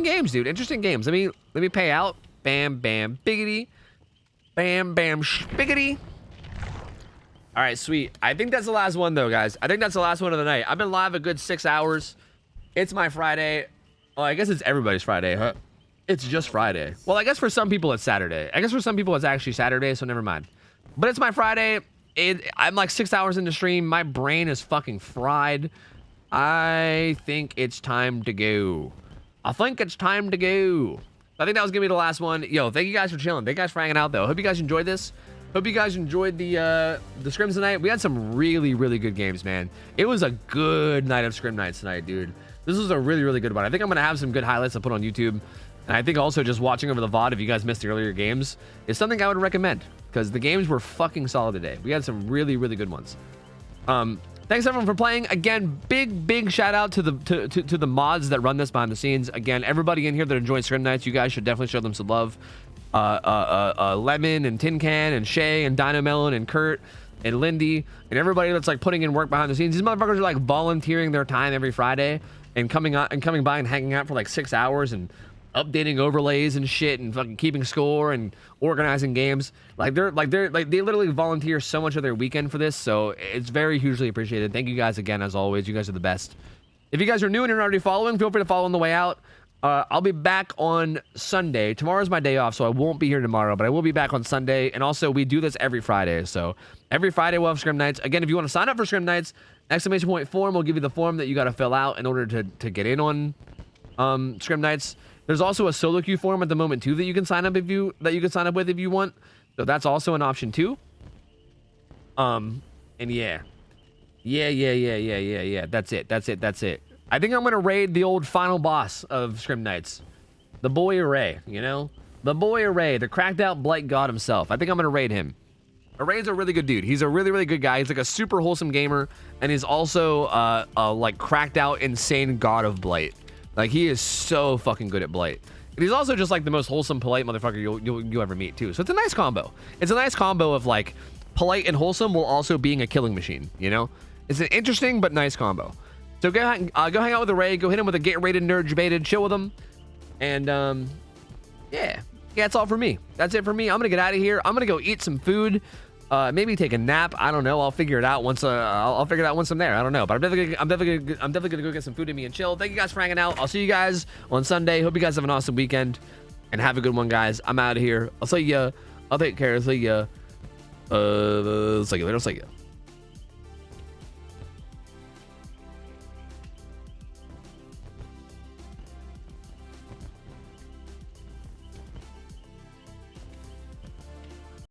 games, dude. Interesting games. Let me pay out. Bam, bam, biggity. Bam, bam, spiggity. All right, sweet. I think that's the last one though, guys. I think that's the last one of the night. I've been live a good 6 hours. It's my Friday. Oh, I guess it's everybody's Friday, huh? It's just Friday. Well, I guess for some people it's Saturday. I guess for some people it's actually Saturday, so never mind. But it's my Friday. I'm like 6 hours into stream. My brain is fucking fried. I think it's time to go. I think it's time to go. I think that was gonna be the last one. Yo, thank you guys for chilling. Thank you guys for hanging out though. Hope you guys enjoyed this. Hope you guys enjoyed the scrims tonight. We had some really, really good games, man. It was a good night of scrim nights tonight, dude. This was a really, really good one. I think I'm gonna have some good highlights to put on YouTube. And I think also just watching over the VOD, if you guys missed the earlier games, is something I would recommend because the games were fucking solid today. We had some really, really good ones. Thanks everyone for playing. Again, big shout out to the mods that run this behind the scenes. Again, everybody in here that enjoys scrim nights, you guys should definitely show them some love. Lemon and Tin Can and Shay and Dino Melon and Kurt and Lindy and everybody that's like putting in work behind the scenes. These motherfuckers are like volunteering their time every Friday and coming by and hanging out for like 6 hours and updating overlays and shit and fucking keeping score and organizing games. They literally volunteer so much of their weekend for this, so it's very hugely appreciated. Thank you guys again, as always. You guys are the best. If you guys are new and you're not already following, feel free to follow on the way out. I'll be back on Sunday. Tomorrow's my day off, so I won't be here tomorrow, but I will be back on Sunday. And also, we do this every Friday, so every Friday we'll have scrim nights. Again, if you want to sign up for scrim nights, !point form will give you the form that you got to fill out in order to get in on scrim nights. There's also a solo queue form at the moment too that you can sign up with if you want. So that's also an option too. And yeah. That's it. I think I'm gonna raid the old final boss of scrim nights, the boy Array. You know, the boy Array, the cracked out blight god himself. I think I'm gonna raid him. Array's a really good dude. He's a really, really good guy. He's like a super wholesome gamer, and he's also a like cracked out insane god of blight. Like, he is so fucking good at blight. And he's also just like the most wholesome, polite motherfucker you'll ever meet too. So it's a nice combo. It's a nice combo of like polite and wholesome while also being a killing machine, you know? It's an interesting but nice combo. So go hang out with Array, go hit him with a get rated nerd debated, chill with him. And yeah, yeah, that's all for me. That's it for me. I'm gonna get out of here. I'm gonna go eat some food. Maybe take a nap. I don't know. I'll figure it out once. I'll figure it out once I'm there. I don't know. But I'm definitely gonna go get some food in me and chill. Thank you guys for hanging out. I'll see you guys on Sunday. Hope you guys have an awesome weekend and have a good one, guys. I'm out of here. I'll see ya. I'll take care. See ya. See you later. See ya.